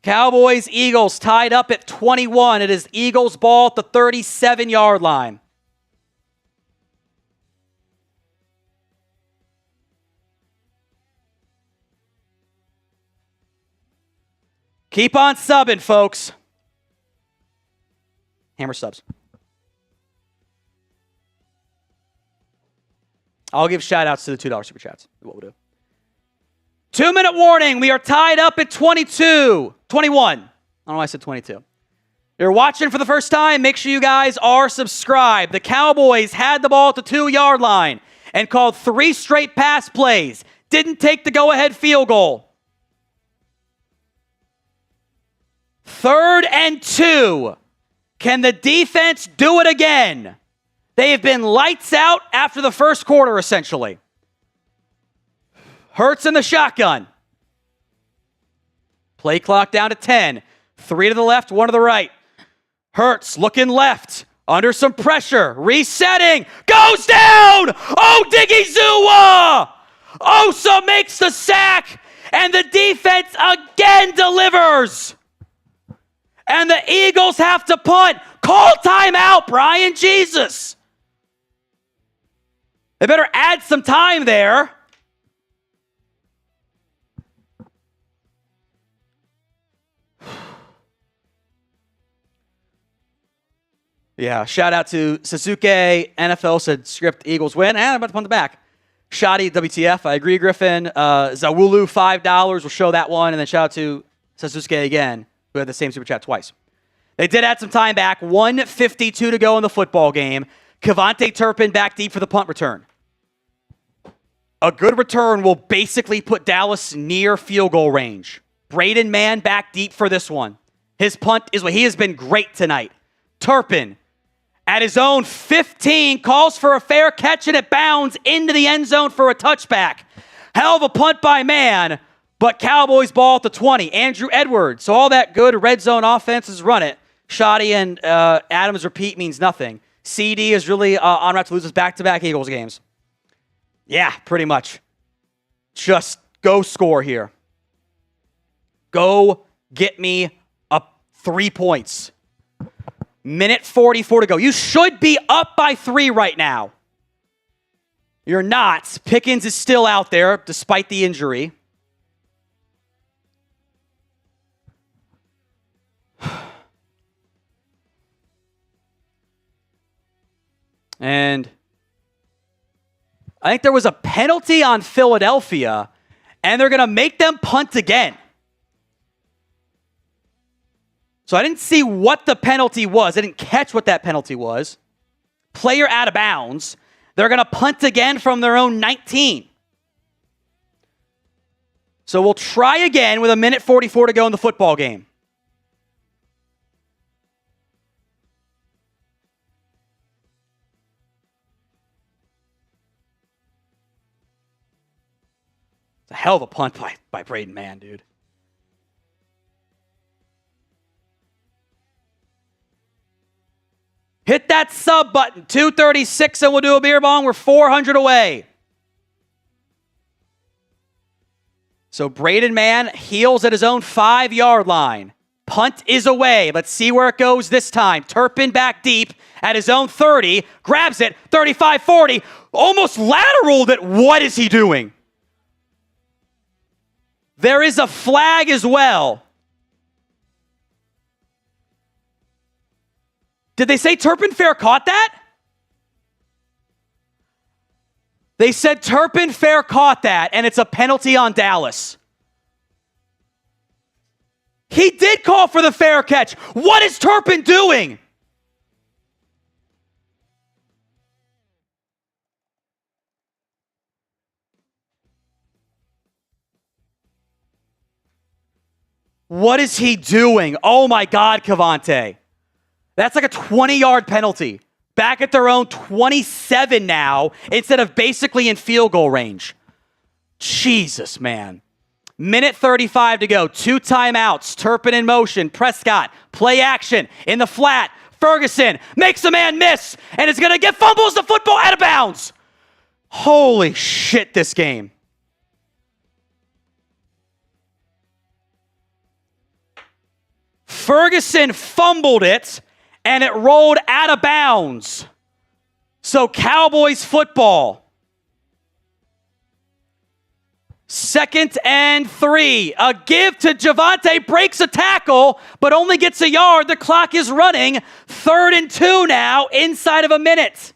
Cowboys, Eagles tied up at 21. It is Eagles ball at the 37-yard line. Keep on subbing, folks. Hammer subs. I'll give shout-outs to the $2 Super Chats. What we'll do. 2-minute warning. We are tied up at 21. I don't know why I said 22. You're watching for the first time. Make sure you guys are subscribed. The Cowboys had the ball at the 2-yard line and called 3 straight pass plays. Didn't take the go-ahead field goal. 3rd and 2. Can the defense do it again? They have been lights out after the first quarter, essentially. Hurts in the shotgun. Play clock down to 10. 3 to the left, 1 to the right. Hurts looking left. Under some pressure. Resetting. Goes down! Odighizuwa! Osa makes the sack. And the defense again delivers. And the Eagles have to punt. Call timeout, Brian. Jesus. They better add some time there. Yeah, shout out to Sasuke. NFL said script Eagles win. And I'm about to punt the back. Shoddy, WTF. I agree, Griffin. Zawulu, $5. We'll show that one. And then shout out to Sasuke again, who had the same super chat twice. They did add some time back. 1:52 to go in the football game. Kavonate Turpin back deep for the punt return. A good return will basically put Dallas near field goal range. Braden Mann back deep for this one. His punt is what he has been great tonight. Turpin at his own 15 calls for a fair catch and it bounds into the end zone for a touchback. Hell of a punt by Mann, but Cowboys ball at the 20. Andrew Edwards. So all that good red zone offense is run it. Shoddy and Adams repeat means nothing. CD is really on route to lose his back-to-back Eagles games. Yeah, pretty much. Just go score here. Go get me up 3 points. Minute 44 to go. You should be up by 3 right now. You're not. Pickens is still out there despite the injury. And I think there was a penalty on Philadelphia, and they're going to make them punt again. So I didn't see what the penalty was. I didn't catch what that penalty was. Player out of bounds. They're going to punt again from their own 19. So we'll try again with a minute 44 to go in the football game. It's a hell of a punt by Braden Mann, dude. Hit that sub button. 236 and we'll do a beer bong. We're 400 away. So Braden Mann heels at his own 5-yard line. Punt is away. Let's see where it goes this time. Turpin back deep at his own 30. Grabs it. 35-40. Almost lateraled it. What is he doing? There is a flag as well. Did they say Turpin fair caught that? They said Turpin fair caught that, and it's a penalty on Dallas. He did call for the fair catch. What is Turpin doing? What is he doing? Oh my God, Kavonate. That's like a 20-yard penalty. Back at their own 27 now, instead of basically in field goal range. Jesus, man. Minute 35 to go. 2 timeouts. Turpin in motion. Prescott. Play action. In the flat. Ferguson makes a man miss. And is going to get fumbles the football out of bounds. Holy shit, this game. Ferguson fumbled it, and it rolled out of bounds. So Cowboys football. 2nd and 3. A give to Javonte, breaks a tackle, but only gets a yard. The clock is running. 3rd and 2 now, inside of a minute.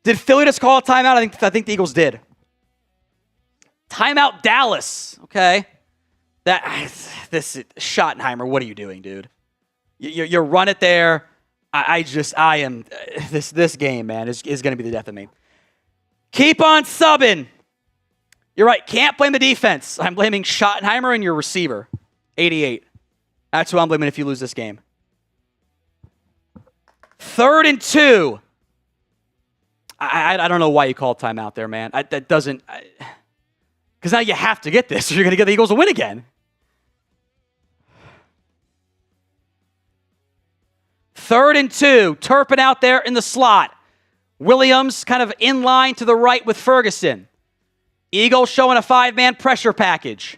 Did Philly just call a timeout? I think the Eagles did. Timeout Dallas. Okay. This Schottenheimer, what are you doing, dude? You run it there. This game, man, is going to be the death of me. Keep on subbing. You're right. Can't blame the defense. I'm blaming Schottenheimer and your receiver. 88. That's who I'm blaming if you lose this game. 3rd and 2. I don't know why you called timeout there, man. That doesn't... Because now you have to get this, or you're going to get the Eagles a win again. 3rd and 2. Turpin out there in the slot. Williams kind of in line to the right with Ferguson. Eagles showing a 5-man pressure package.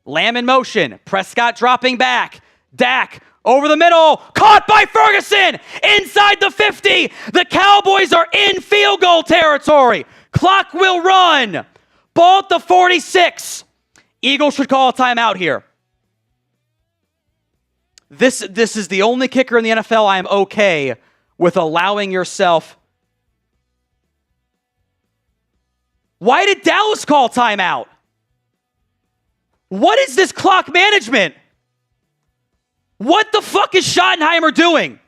Lamb in motion. Prescott dropping back. Dak over the middle. Caught by Ferguson. Inside the 50. The Cowboys are in field goal territory. Clock will run. Ball at the 46. Eagles should call a timeout here. This is the only kicker in the NFL I am okay with allowing yourself. Why did Dallas call timeout? What is this clock management? What the fuck is Schottenheimer doing?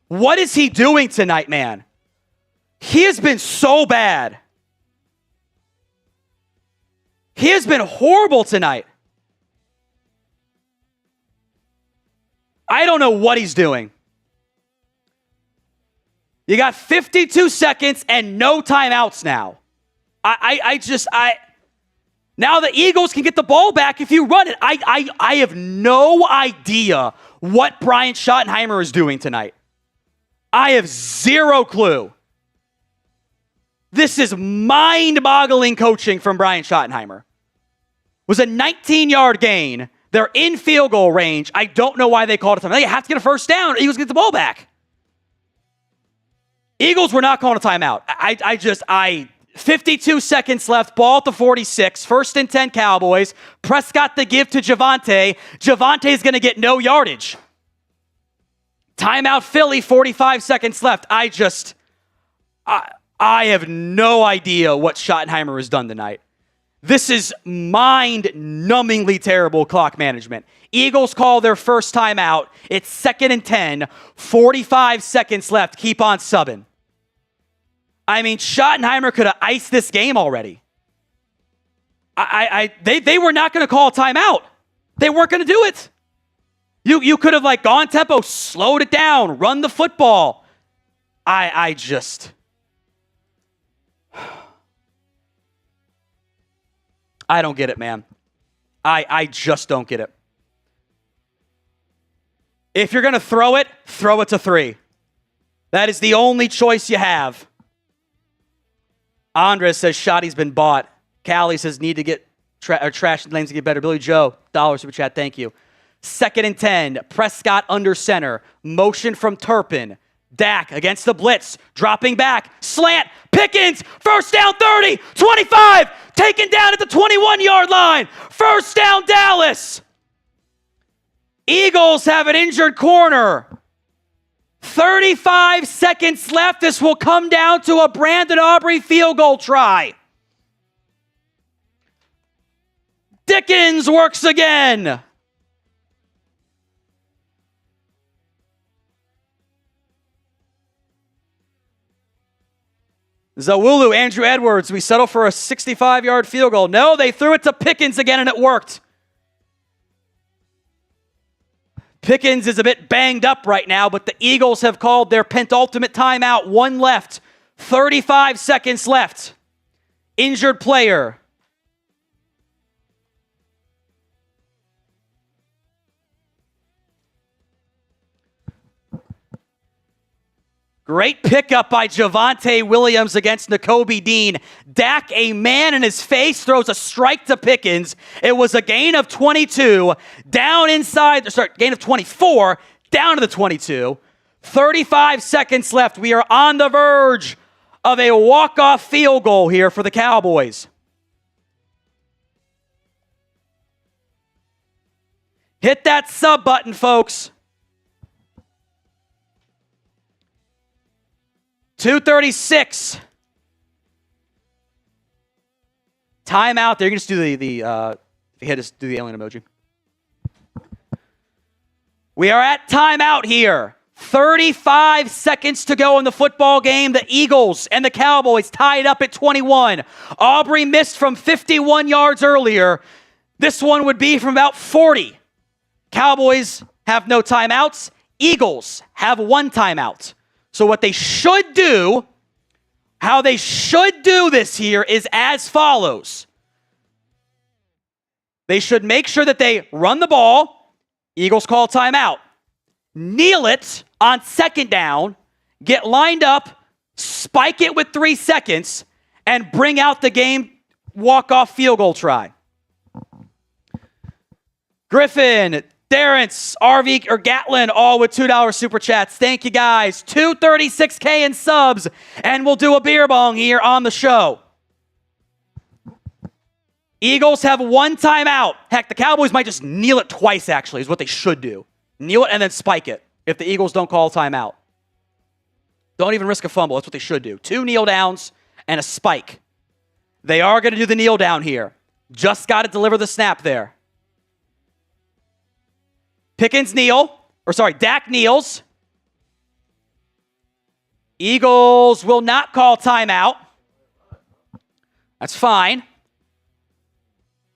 What is he doing tonight, man? He has been so bad. He has been horrible tonight. I don't know what he's doing. You got 52 seconds and no timeouts now. Now the Eagles can get the ball back if you run it. I have no idea what Brian Schottenheimer is doing tonight. I have zero clue. This is mind-boggling coaching from Brian Schottenheimer. It was a 19-yard gain. They're in field goal range. I don't know why they called it a timeout. They have to get a first down. Eagles get the ball back. Eagles were not calling a timeout. 52 seconds left, ball at the 46, 1st and 10 Cowboys. Prescott the give to Javonte. Javonte's going to get no yardage. Timeout Philly, 45 seconds left. I have no idea what Schottenheimer has done tonight. This is mind-numbingly terrible clock management. Eagles call their first timeout. It's 2nd and 10, 45 seconds left. Keep on subbing. I mean, Schottenheimer could have iced this game already. They were not going to call a timeout. They weren't going to do it. You could have gone tempo, slowed it down, run the football. I don't get it, man. I just don't get it. If you're going to throw it to 3. That is the only choice you have. Andres says Shotty's been bought. Callie says need to get trash lanes to get better. Billy Joe, $1 super chat, thank you. 2nd and 10, Prescott under center. Motion from Turpin. Dak against the blitz, dropping back, slant, Pickens, first down 30, 25, taken down at the 21-yard line. First down Dallas. Eagles have an injured corner. 35 seconds left. This will come down to a Brandon Aubrey field goal try. Dickens works again. Zawulu, Andrew Edwards, we settle for a 65-yard field goal. No, they threw it to Pickens again and it worked. Pickens is a bit banged up right now, but the Eagles have called their penultimate timeout. 1 left. 35 seconds left. Injured player. Great pickup by Javonte Williams against Nakobe Dean. Dak, a man in his face, throws a strike to Pickens. It was a gain of 22, gain of 24, down to the 22. 35 seconds left. We are on the verge of a walk-off field goal here for the Cowboys. Hit that sub button, folks. 2:36. Timeout. There, you can just do if you hit us, do the alien emoji. We are at timeout here. 35 seconds to go in the football game. The Eagles and the Cowboys tied up at 21. Aubrey missed from 51 yards earlier. This one would be from about 40. Cowboys have no timeouts. Eagles have 1 timeout. So what they should do, how they should do this here is as follows. They should make sure that they run the ball. Eagles call timeout. Kneel it on 2nd down. Get lined up. Spike it with 3 seconds. And bring out the game walk-off field goal try. Griffin, Darrence, RV, or Gatlin, all with $2 super chats. Thank you, guys. 236K in subs, and we'll do a beer bong here on the show. Eagles have 1 timeout. Heck, the Cowboys might just kneel it twice, actually, is what they should do. Kneel it and then spike it if the Eagles don't call a timeout. Don't even risk a fumble. That's what they should do. 2 kneel downs and a spike. They are going to do the kneel down here. Just got to deliver the snap there. Dak kneels. Eagles will not call timeout. That's fine.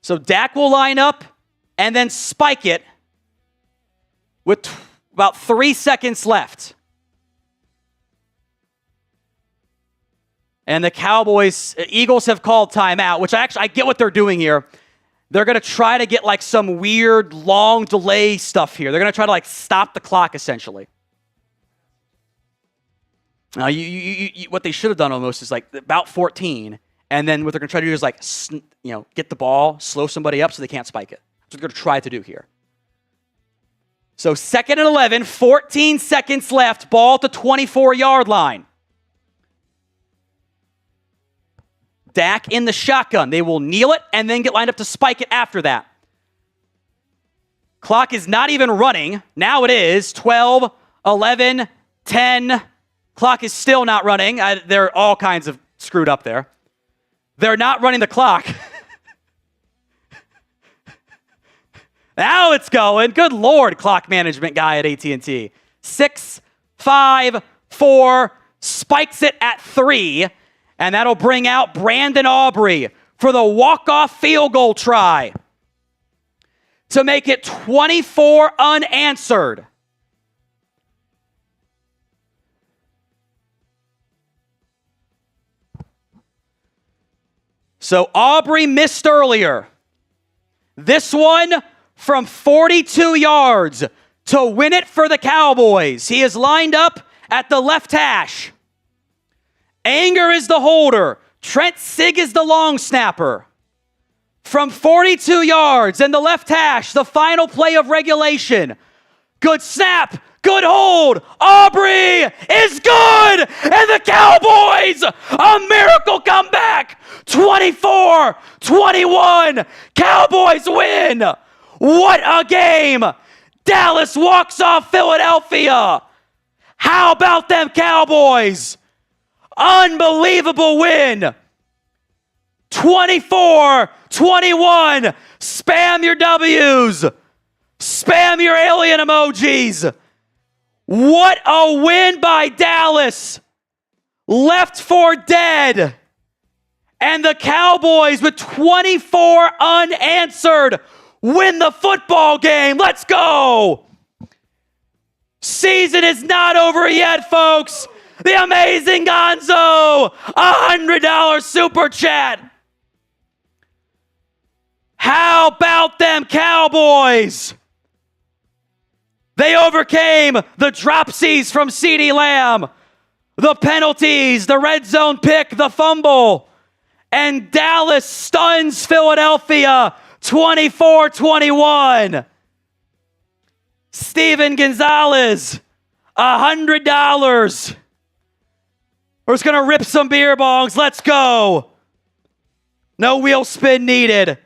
So Dak will line up and then spike it with about 3 seconds left. And the Eagles have called timeout, which I get what they're doing here. They're going to try to get like some weird long delay stuff here. They're going to try to like stop the clock essentially. Now, what they should have done almost is like about 14, and then what they're going to try to do is like, get the ball, slow somebody up so they can't spike it. That's what they're going to try to do here. So 2nd and 11, 14 seconds left, ball at the 24-yard line. Dak in the shotgun. They will kneel it and then get lined up to spike it after that. Clock is not even running. Now it is 12, 11, 10. Clock is still not running. They're all kinds of screwed up there. They're not running the clock. Now it's going. Good Lord, clock management guy at AT&T. 6, 5, 4, spikes it at 3. And that'll bring out Brandon Aubrey for the walk-off field goal try to make it 24 unanswered. So Aubrey missed earlier. This one from 42 yards to win it for the Cowboys. He is lined up at the left hash. Anger is the holder. Trent Sig is the long snapper. From 42 yards in the left hash, the final play of regulation. Good snap. Good hold. Aubrey is good. And the Cowboys, a miracle comeback. 24-21. Cowboys win. What a game. Dallas walks off Philadelphia. How about them Cowboys? Unbelievable win. 24-21. Spam your W's. Spam your alien emojis. What a win by Dallas. Left for dead. And the Cowboys with 24 unanswered win the football game. Let's go. Season is not over yet, folks. The amazing Gonzo, $100 super chat. How about them Cowboys? They overcame the dropsies from CeeDee Lamb, the penalties, the red zone pick, the fumble, and Dallas stuns Philadelphia 24-21. Steven Gonzalez, $100. We're just going to rip some beer bongs. Let's go. No wheel spin needed.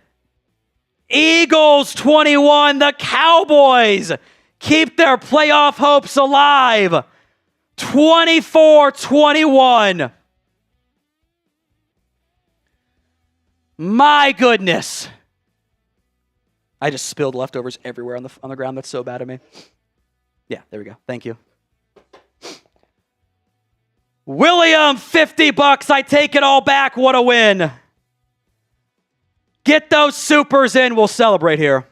Eagles 21. The Cowboys keep their playoff hopes alive. 24-21. My goodness. I just spilled leftovers everywhere on the ground. That's so bad of me. Yeah, there we go. Thank you. William, $50. I take it all back. What a win. Get those supers in. We'll celebrate here.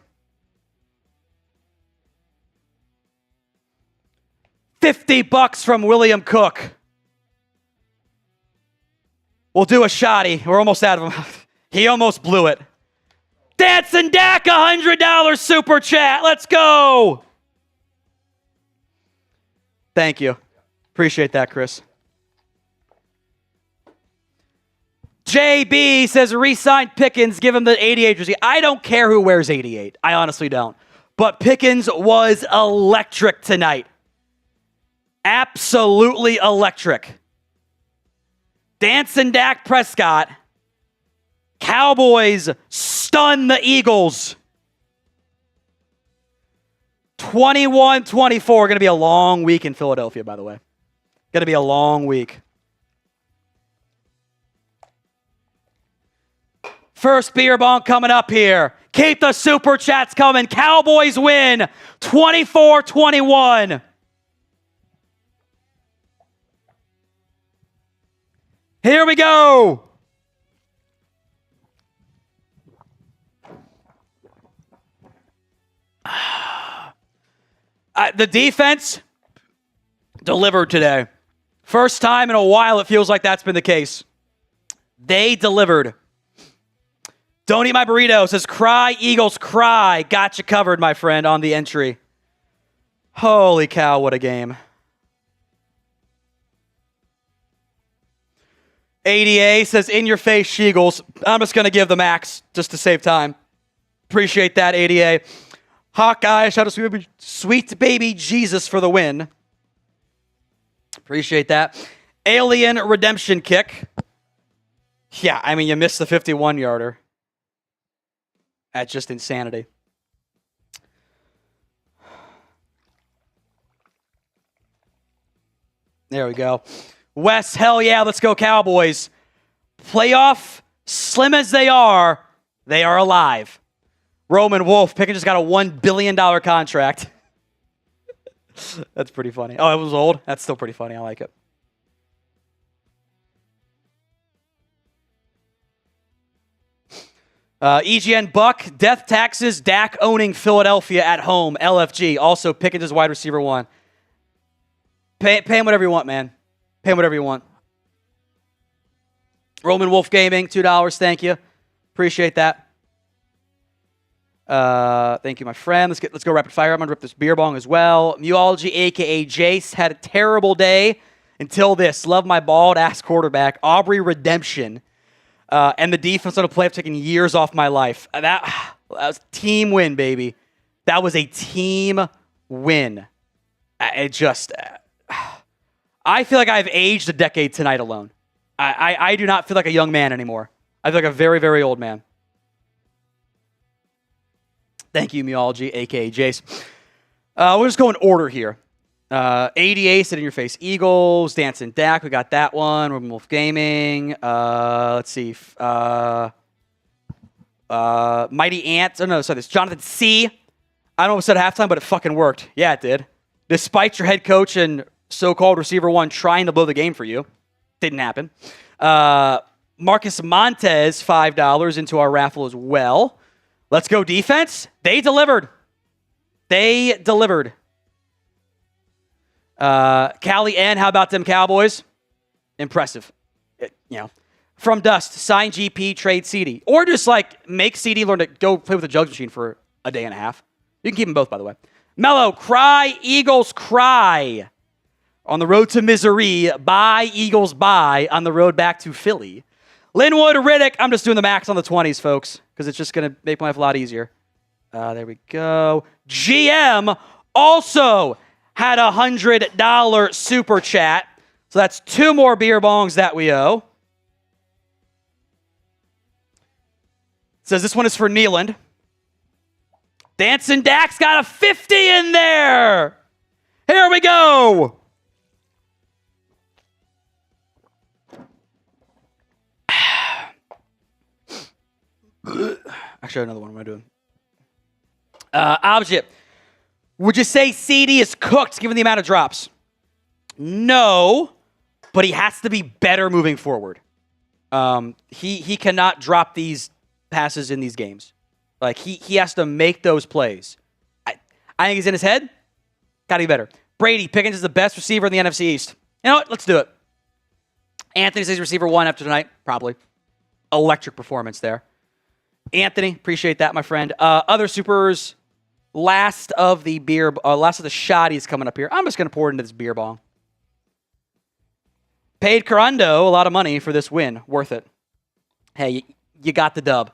$50 from William Cook. We'll do a shotty. We're almost out of him. He almost blew it. Dancing Dak, $100 super chat. Let's go. Thank you. Appreciate that, Chris. JB says, re-sign Pickens, give him the 88 jersey. I don't care who wears 88. I honestly don't. But Pickens was electric tonight. Absolutely electric. Dancing Dak Prescott. Cowboys stun the Eagles. 21-24. Going to be a long week in Philadelphia, by the way. Going to be a long week. First beer bong coming up here. Keep the super chats coming. Cowboys win 24-21. Here we go. The defense delivered today. First time in a while it feels like that's been the case. They delivered. Don't eat my burrito says, cry, Eagles, cry. Got you covered, my friend, on the entry. Holy cow, what a game. ADA says, in your face, Sheagles. I'm just going to give the max just to save time. Appreciate that, ADA. Hawkeye, shout out to sweet baby Jesus for the win. Appreciate that. Alien redemption kick. Yeah, I mean, you missed the 51-yarder. That's just insanity. There we go. Wes, hell yeah, let's go Cowboys. Playoff, slim as they are alive. Roman Wolf, Pickens just got a $1 billion contract. That's pretty funny. Oh, it was old? That's still pretty funny. I like it. EGN Buck, death taxes, Dak owning Philadelphia at home, LFG. Also, Pickens is wide receiver 1. Pay him whatever you want, man. Pay him whatever you want. Roman Wolf Gaming, $2. Thank you. Appreciate that. Thank you, my friend. Let's go rapid fire. I'm going to rip this beer bong as well. Muology, a.k.a. Jace, had a terrible day until this. Love my bald-ass quarterback. Aubrey Redemption. And the defense on a playoff taking years off my life. That was a team win, baby. That was a team win. It just... I feel like I've aged a decade tonight alone. I do not feel like a young man anymore. I feel like a very, very old man. Thank you, Muology, a.k.a. Jace. We'll just go in order here. ADA, sit in your face. Eagles, Dancing Dak, we got that one. Roman Wolf Gaming. Let's see. Mighty Ant. Oh, no, sorry, this Jonathan C. I don't know what said at halftime, but it fucking worked. Yeah, it did. Despite your head coach and so-called receiver 1 trying to blow the game for you. Didn't happen. Marcus Montez, $5 into our raffle as well. Let's go defense. They delivered. Callie N, how about them Cowboys? Impressive. From Dust, sign GP, trade CeeDee. Or just make CeeDee learn to go play with the jugs machine for a day and a half. You can keep them both, by the way. Mello, cry, Eagles, cry. On the road to misery, bye, Eagles, bye. On the road back to Philly. Linwood, Riddick, I'm just doing the max on the 20s, folks, because it's just going to make my life a lot easier. There we go. GM also had a $100 super chat. So that's 2 more beer bongs that we owe. Says this one is for Kneeland. Dancing Dak's got a 50 in there. Here we go. Actually, another one. What am I doing? Object. Would you say CeeDee is cooked given the amount of drops? No, but he has to be better moving forward. He cannot drop these passes in these games. He has to make those plays. I think he's in his head. Got to be better. Brady, Pickens is the best receiver in the NFC East. You know what? Let's do it. Anthony says receiver 1 after tonight. Probably. Electric performance there. Anthony, appreciate that, my friend. Other supers, last of the shotties coming up here. I'm just going to pour it into this beer bong. Paid Corando a lot of money for this win. Worth it. Hey, you got the dub.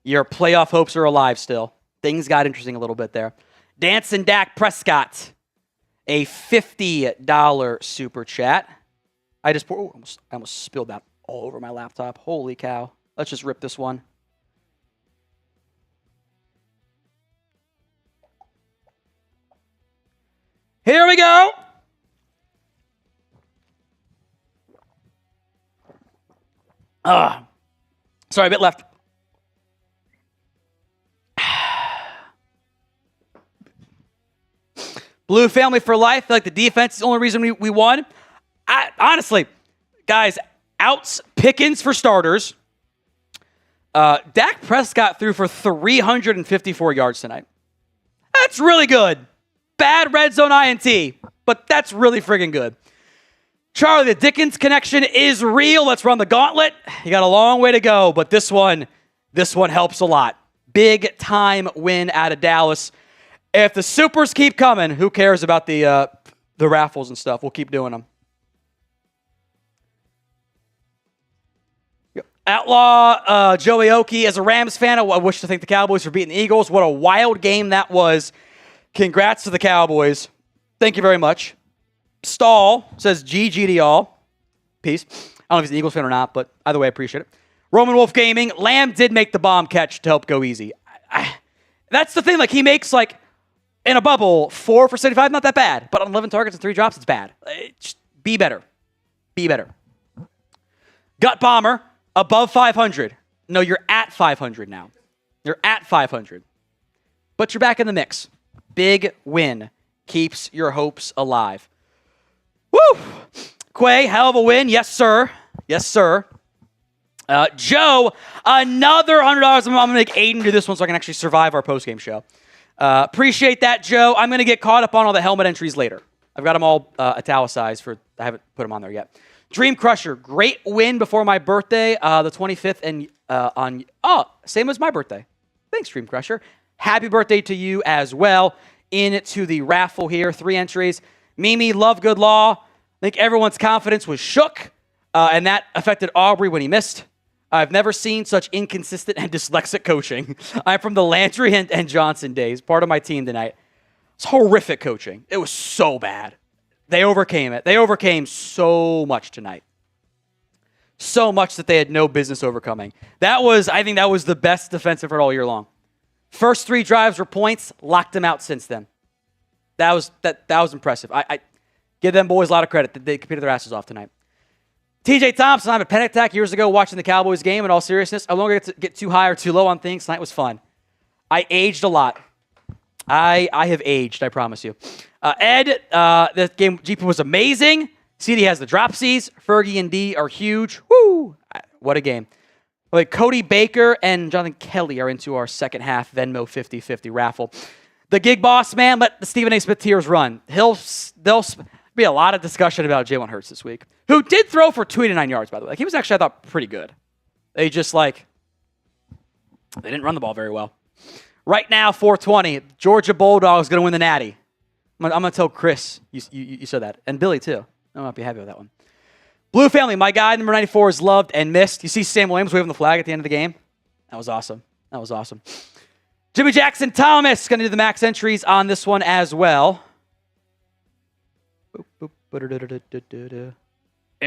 Your playoff hopes are alive still. Things got interesting a little bit there. Dancing Dak Prescott, a $50 super chat. I almost spilled that all over my laptop. Holy cow. Let's just rip this one. Here we go. Sorry, a bit left. Blue family for life. I feel like the defense is the only reason we won. Honestly, guys, outs Pickens for starters. Dak Prescott threw for 354 yards tonight. That's really good. Bad red zone INT, but that's really friggin' good. Charlie, the Dickens connection is real. Let's run the gauntlet. You got a long way to go, but this one helps a lot. Big time win out of Dallas. If the supers keep coming, who cares about the raffles and stuff? We'll keep doing them. Outlaw Joey Okie, as a Rams fan, I wish to thank the Cowboys for beating the Eagles. What a wild game that was. Congrats to the Cowboys. Thank you very much. Stall says GG to y'all. Peace. I don't know if he's an Eagles fan or not, but either way, I appreciate it. Roman Wolf Gaming, Lamb did make the bomb catch to help go easy. That's the thing. Like, he makes, like, in a bubble, 4 for 75, not that bad. But on 11 targets and 3 drops, it's bad. Just be better. Be better. Gut Bomber, above 500. No, you're at 500 now. You're at 500. But you're back in the mix. Big win. Keeps your hopes alive. Woo! Quay, hell of a win. Yes, sir. Yes, sir. Joe, another $100. I'm going to make Aiden do this one so I can actually survive our postgame show. Appreciate that, Joe. I'm going to get caught up on all the helmet entries later. I've got them all italicized. I haven't put them on there yet. Dream Crusher, great win before my birthday, the 25th, and same as my birthday. Thanks, Dream Crusher. Happy birthday to you as well. Into the raffle here, 3 entries. Mimi, love good law. I think everyone's confidence was shook, and that affected Aubrey when he missed. I've never seen such inconsistent and dyslexic coaching. I'm from the Landry and Johnson days, part of my team tonight. It's horrific coaching. It was so bad. They overcame it. They overcame so much tonight. So much that they had no business overcoming. I think that was the best defensive effort all year long. First 3 drives were points, locked them out since then. That was impressive. I give them boys a lot of credit that they competed their asses off tonight. TJ Thompson, I had a panic attack years ago watching the Cowboys game. In all seriousness, I no longer get too high or too low on things. Tonight was fun. I aged a lot. I have aged, I promise you. Ed, the game GP was amazing. CD has the dropsies. Fergie and D are huge. Woo! What a game. Like Cody Baker and Jonathan Kelly are into our second half Venmo 50-50 raffle. The gig boss, man, let the Stephen A. Smith tiers run. There'll be a lot of discussion about Jalen Hurts this week, who did throw for 289 yards, by the way. Like, he was actually, I thought, pretty good. They just, they didn't run the ball very well. Right now, 420. Georgia Bulldogs going to win the Natty. I'm going to tell Chris you said that. And Billy, too. I might be happy with that one. Blue Family, my guy, number 94, is loved and missed. You see Sam Williams waving the flag at the end of the game? That was awesome. That was awesome. Jimmy Jackson Thomas going to do the max entries on this one as well. There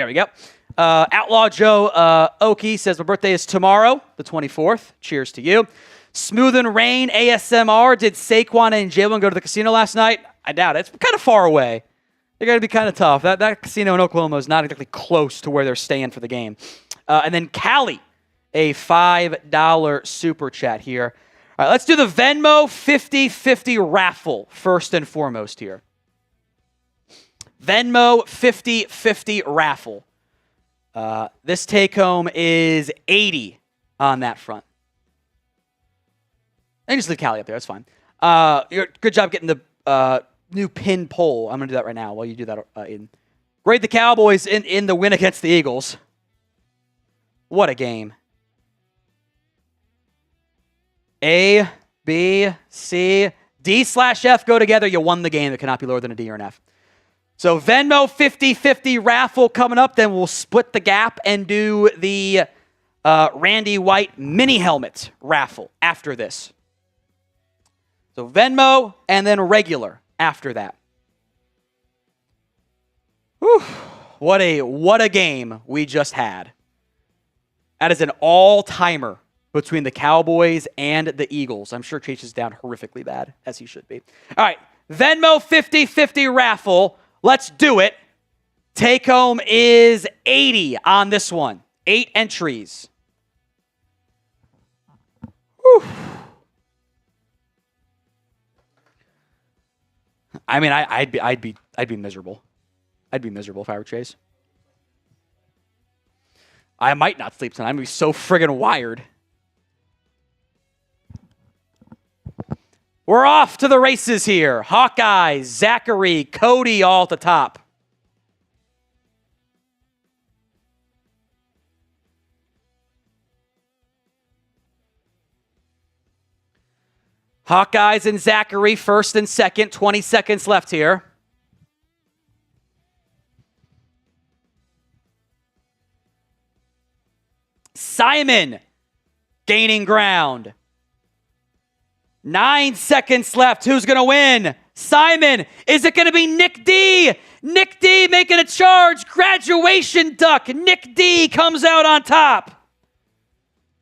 we go. Outlaw Joe Okie says, my birthday is tomorrow, the 24th. Cheers to you. Smooth and Rain ASMR. Did Saquon and Jalen go to the casino last night? I doubt it. It's kind of far away. They're going to be kind of tough. That casino in Oklahoma is not exactly close to where they're staying for the game. And then Callie, a $5 super chat here. All right, let's do the Venmo 50-50 raffle first and foremost here. Venmo 50-50 raffle. This take home is 80 on that front. And just leave Callie up there. That's fine. Good job getting the new pin poll. I'm going to do that right now while you do that, Aiden. Grade the Cowboys in the win against the Eagles. What a game. A, B, C, D/F go together. You won the game. That cannot be lower than a D or an F. So Venmo 50-50 raffle coming up. Then we'll split the gap and do the Randy White mini helmet raffle after this. So Venmo and then regular after that. Whew. What a game we just had. That is an all-timer between the Cowboys and the Eagles. I'm sure Chase is down horrifically bad, as he should be. All right, Venmo 50-50 raffle. Let's do it. Take home is 80 on this one. 8 entries. Whew. I mean, I'd be miserable. I'd be miserable if I were Chase. I might not sleep tonight. I'm going to be so friggin' wired. We're off to the races here. Hawkeye, Zachary, Cody all at the top. Hawkeyes and Zachary, first and second. 20 seconds left here. Simon gaining ground. 9 seconds left. Who's going to win? Simon. Is it going to be Nick D? Nick D making a charge. Graduation duck. Nick D comes out on top.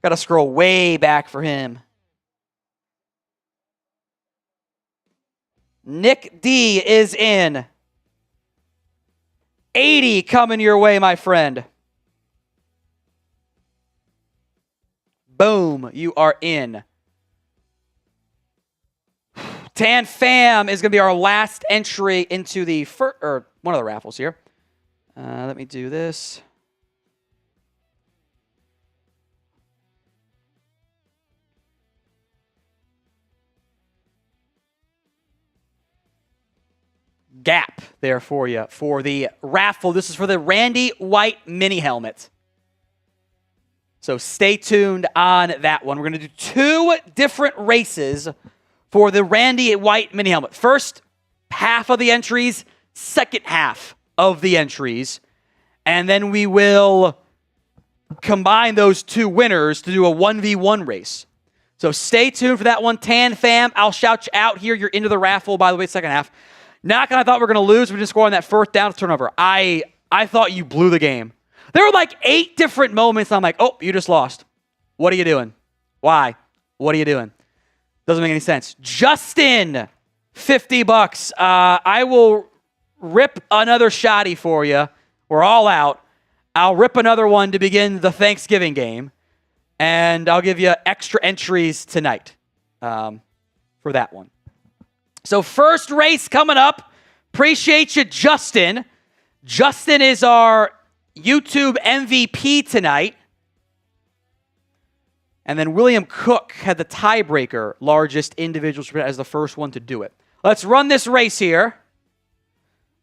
Got to scroll way back for him. Nick D is in. 80 coming your way, my friend. Boom, you are in. Tan Fam is going to be our last entry into the one of the raffles here. Let me do this. Gap there for you for the raffle. This is for the Randy White mini helmet. So stay tuned on that one. We're going to do 2 different races for the Randy White mini helmet. First half of the entries, second half of the entries. And then we will combine those 2 winners to do a 1v1 race. So stay tuned for that one. Tan Fam, I'll shout you out here. You're into the raffle, by the way, second half. Not gonna thought we were going to lose. We didn't score on that first down turnover. I thought you blew the game. There were like 8 different moments. I'm like, oh, you just lost. What are you doing? Why? What are you doing? Doesn't make any sense. Justin, $50. I will rip another shotty for you. We're all out. I'll rip another one to begin the Thanksgiving game. And I'll give you extra entries tonight for that one. So first race coming up. Appreciate you, Justin. Justin is our YouTube MVP tonight. And then William Cook had the tiebreaker, largest individual as the first one to do it. Let's run this race here.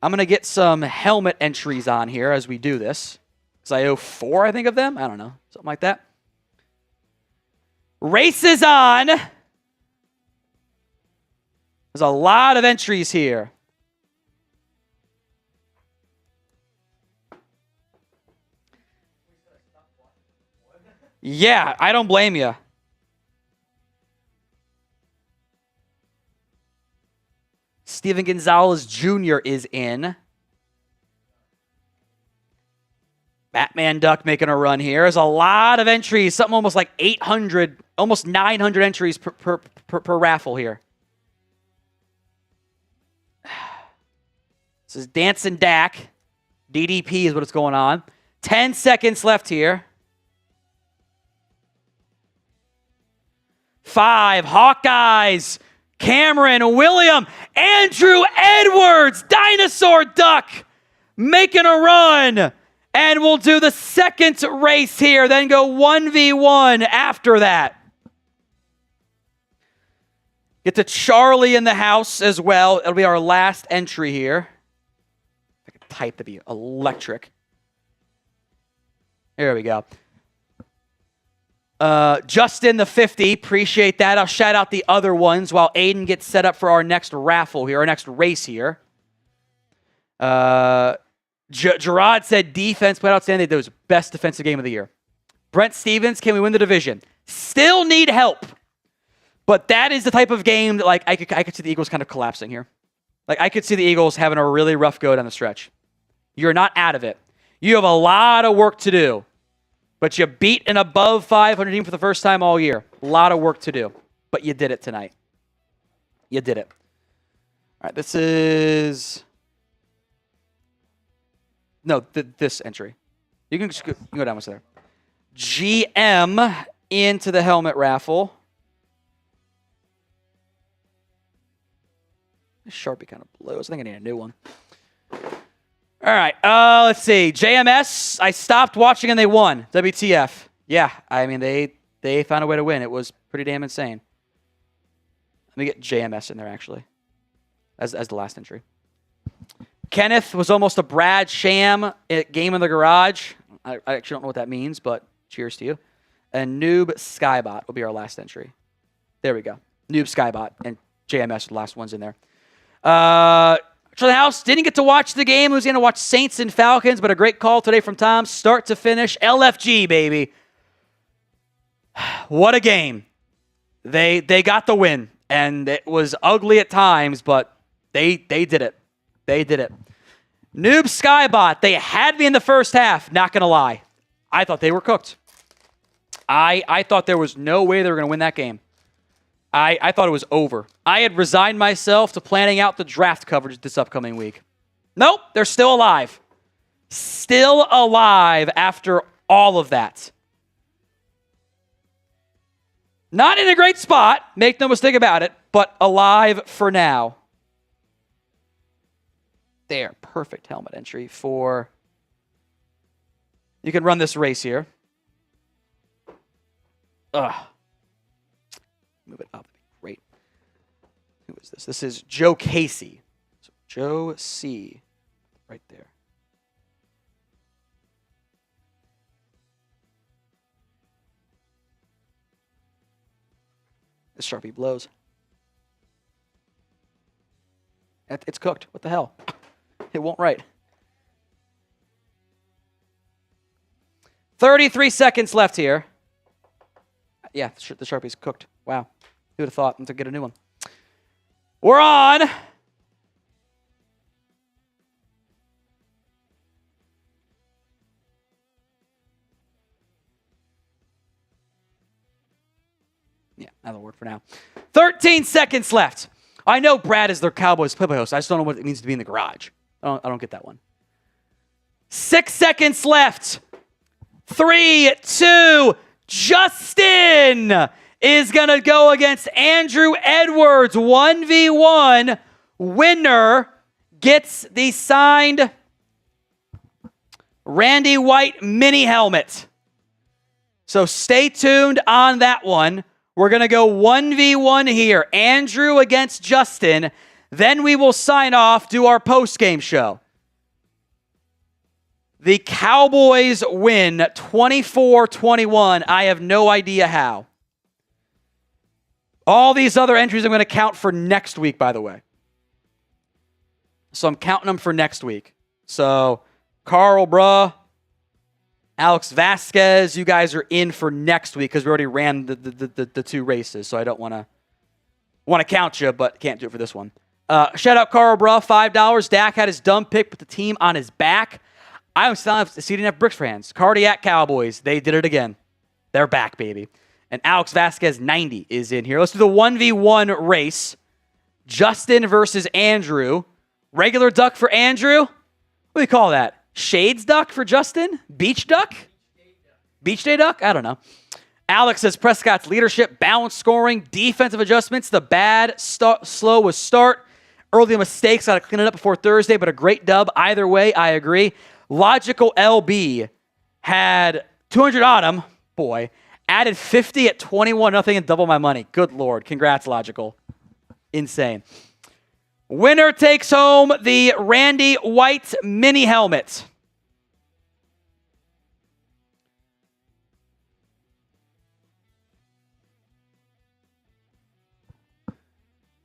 I'm going to get some helmet entries on here as we do this. Because I owe 4, I think, of them. I don't know. Something like that. Race is on. There's a lot of entries here. Yeah, I don't blame you. Steven Gonzalez Jr. is in. Batman Duck making a run here. There's a lot of entries. Something almost like 800, almost 900 entries per raffle here. This is Dancing Dak. DDP is what it's going on. 10 seconds left here. 5, Hawkeyes, Cameron, William, Andrew Edwards, Dinosaur Duck, making a run. And we'll do the second race here, then go 1v1 after that. Get to Charlie in the house as well. It'll be our last entry here. If I could type, that'd be electric. There we go. Justin the 50, appreciate that. I'll shout out the other ones while Aiden gets set up for our next raffle here, our next race here. Gerard said defense played outstanding. That was best defensive game of the year. Brent Stevens, can we win the division? Still need help. But that is the type of game that like I could see the Eagles kind of collapsing here. Like I could see the Eagles having a really rough go down the stretch. You're not out of it. You have a lot of work to do. But you beat an above 500 team for the first time all year. A lot of work to do. But you did it tonight. You did it. All right, this is... No, this entry. You can just go down one there. GM into the helmet raffle. This Sharpie kind of blows. I think I need a new one. All right, let's see. JMS, I stopped watching and they won. WTF. Yeah, I mean, they found a way to win. It was pretty damn insane. Let me get JMS in there, actually, as the last entry. Kenneth was almost a Brad Sham at Game in the Garage. I actually don't know what that means, but cheers to you. And Noob Skybot will be our last entry. There we go. Noob Skybot and JMS are the last ones in there. Charlie House didn't get to watch the game. He was going to watch Saints and Falcons, but a great call today from Tom. Start to finish. LFG, baby. What a game. They got the win, and it was ugly at times, but they did it. They did it. Noob Skybot, they had me in the first half, not going to lie. I thought they were cooked. I thought there was no way they were going to win that game. I thought it was over. I had resigned myself to planning out the draft coverage this upcoming week. Nope, they're still alive. Still alive after all of that. Not in a great spot, make no mistake about it, but alive for now. There, perfect helmet entry for... You can run this race here. Move it up. Great. Who is this? This is Joe Casey. So Joe C. Right there. This Sharpie blows. It's cooked. What the hell? It won't write. 33 seconds left here. Yeah, the Sharpie's cooked. Wow. Who would have thought? To get a new one. We're on. Yeah, another word for now. 13 seconds left. I know Brad is their Cowboys play-by host. I just don't know what it means to be in the garage. I don't get that one. 6 seconds left. 3, 2, Justin is going to go against Andrew Edwards. 1v1. Winner gets the signed Randy White mini helmet. So stay tuned on that one. We're going to go 1v1 here. Andrew against Justin. Then we will sign off, do our post-game show. The Cowboys win 24-21. I have no idea how. All these other entries I'm going to count for next week, by the way. So I'm counting them for next week. So Carl Bruh, Alex Vasquez, you guys are in for next week because we already ran the two races. So I don't want to count you, but can't do it for this one. Shout out Carl Bruh, $5. Dak had his dumb pick, put the team on his back. I still have CeeDee bricks for hands. Cardiac Cowboys, they did it again. They're back, baby. And Alex Vasquez 90 is in here. Let's do the 1v1 race. Justin versus Andrew. Regular duck for Andrew. What do we call that? Shades duck for Justin? Beach duck? Beach day duck? I don't know. Alex says Prescott's leadership, balanced scoring, defensive adjustments, the bad slow was start. Early mistakes, got to clean it up before Thursday, but a great dub. Either way, I agree. Logical LB had 200 on him. Boy. Added 50 at 21-0 and double my money. Good Lord. Congrats, Logical. Insane. Winner takes home the Randy White mini helmet.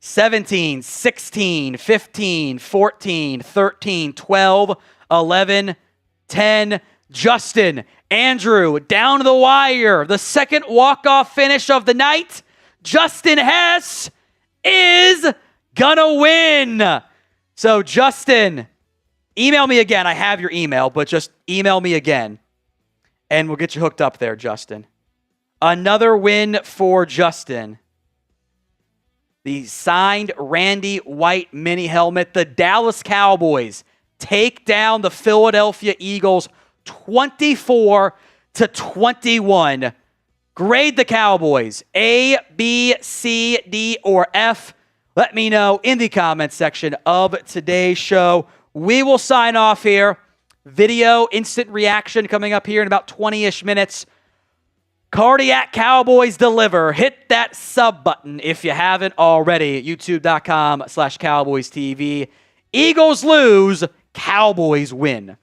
$17, $16, $15, $14, $13, $12, $11, $10. Justin, Andrew, down to the wire. The second walk-off finish of the night. Justin Hess is gonna win. So, Justin, email me again. I have your email, but just email me again, and we'll get you hooked up there, Justin. Another win for Justin. The signed Randy White mini helmet. The Dallas Cowboys take down the Philadelphia Eagles 24-21. Grade the Cowboys. A, B, C, D, or F. Let me know in the comments section of today's show. We will sign off here. Video instant reaction coming up here in about 20-ish minutes. Cardiac Cowboys deliver. Hit that sub button if you haven't already. YouTube.com/CowboysTV. Eagles lose. Cowboys win.